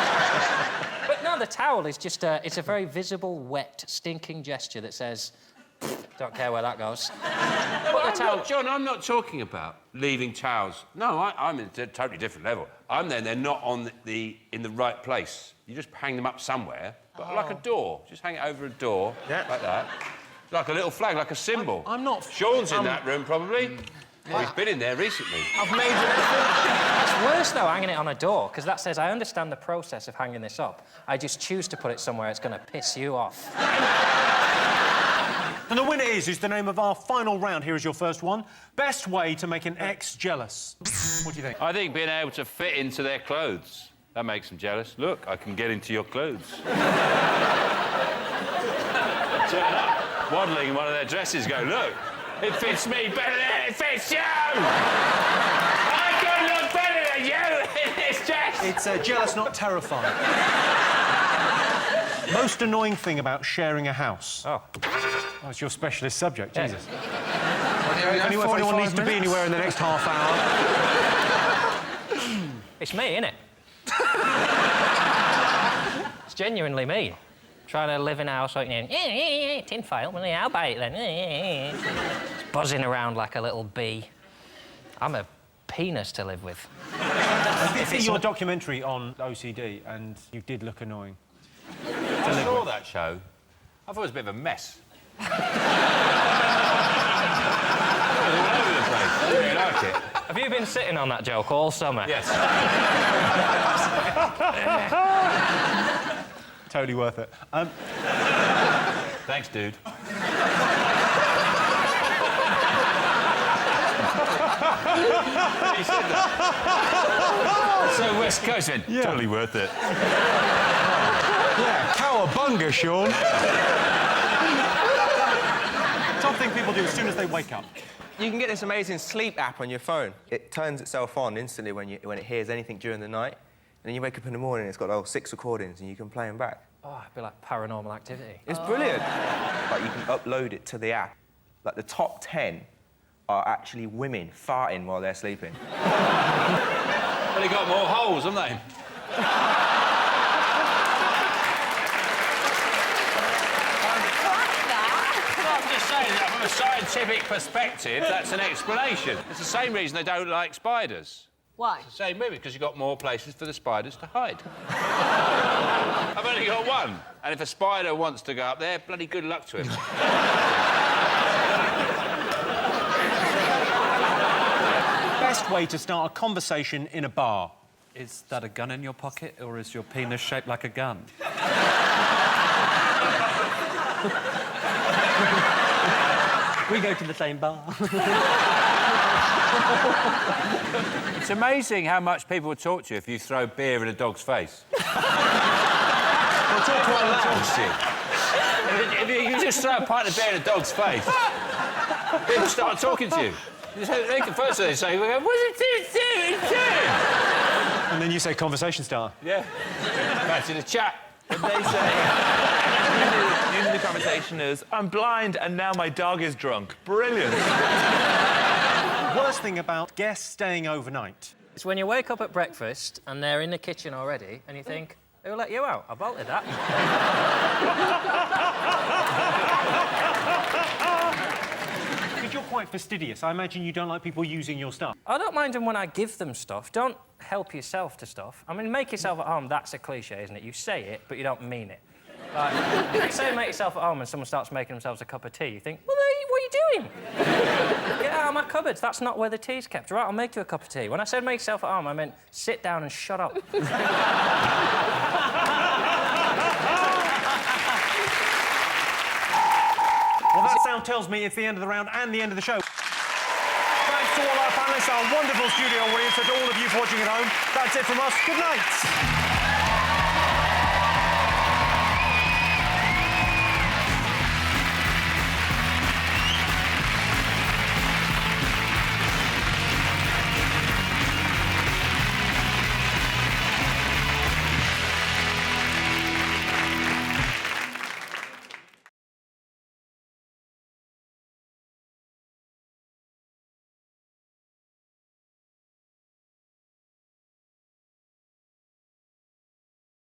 But no, the towel is just it's a very visible, wet, stinking gesture that says, don't care where that goes. John, I'm not talking about leaving towels. No, I'm at a totally different level. I'm there, they're not in the right place. You just hang them up somewhere, but like a door. Just hang it over a door, like that. Like a little flag, like a symbol. I'm not... Sean's in that room, probably. Oh, he's been in there recently. I've made it. It's worse, though, hanging it on a door, because that says, I understand the process of hanging this up. I just choose to put it somewhere it's going to piss you off. And the winner is the name of our final round. Here is your first one. Best way to make an ex jealous. What do you think? I think being able to fit into their clothes. That makes them jealous. Look, I can get into your clothes. Turn up, waddling in one of their dresses, go, look, it fits me better than it fits you! I can look better than you in this dress! It's jealous, not terrified. Most annoying thing about sharing a house? Oh, it's your specialist subject, yeah. Jesus. If anyone needs to be anywhere in the next half hour... It's me, innit? It's genuinely me. Trying to live in a house like, tin foil, well, yeah, I'll buy it then. It's buzzing around like a little bee. I'm a penis to live with. I did see your documentary on OCD, and you did look annoying. I saw that show. I thought it was a bit of a mess. All over the place. I really like it. Have you been sitting on that joke all summer? Yes. Totally worth it. Thanks, dude. He said that. So West Coast said, totally worth it. Yeah, cowabunga, Sean. Top thing people do as soon as they wake up. You can get this amazing sleep app on your phone. It turns itself on instantly when it hears anything during the night. And then you wake up in the morning, it's got 6 recordings, and you can play them back. Oh, it'd be like Paranormal Activity. It's brilliant. Like, you can upload it to the app. Like, the top 10 are actually women farting while they're sleeping. Well, they got more holes, haven't they? I'm just saying that from a scientific perspective, that's an explanation. It's the same reason they don't like spiders. Why? It's the same movie, because you've got more places for the spiders to hide. I've only got one. And if a spider wants to go up there, bloody good luck to him. Best way to start a conversation in a bar? Is that a gun in your pocket, or is your penis shaped like a gun? We go to the same bar. It's amazing how much people will talk to you if you throw beer in a dog's face. Well, talk quite loud. If you just throw a pint of beer in a dog's face, people start talking to you. First they say, what's it doing? And then you say conversation starter. Yeah. Fancy the chat. And they say, usually the conversation is, I'm blind and now my dog is drunk. Brilliant. Worst thing about guests staying overnight? It's when you wake up at breakfast and they're in the kitchen already and you think, Who let you out? I bolted that. Because you're quite fastidious. I imagine you don't like people using your stuff. I don't mind them when I give them stuff. Don't help yourself to stuff. I mean, make yourself at home, that's a cliche, isn't it? You say it, but you don't mean it. Like, if you say make yourself at home and someone starts making themselves a cup of tea, you think, well, what are you doing? Get out of my cupboards. That's not where the tea's kept. Right, I'll make you a cup of tea. When I said make yourself at home, I meant sit down and shut up. Well, that sound tells me it's the end of the round and the end of the show. Thanks to all our panellists, our wonderful studio audience, and to all of you watching at home. That's it from us. Good night.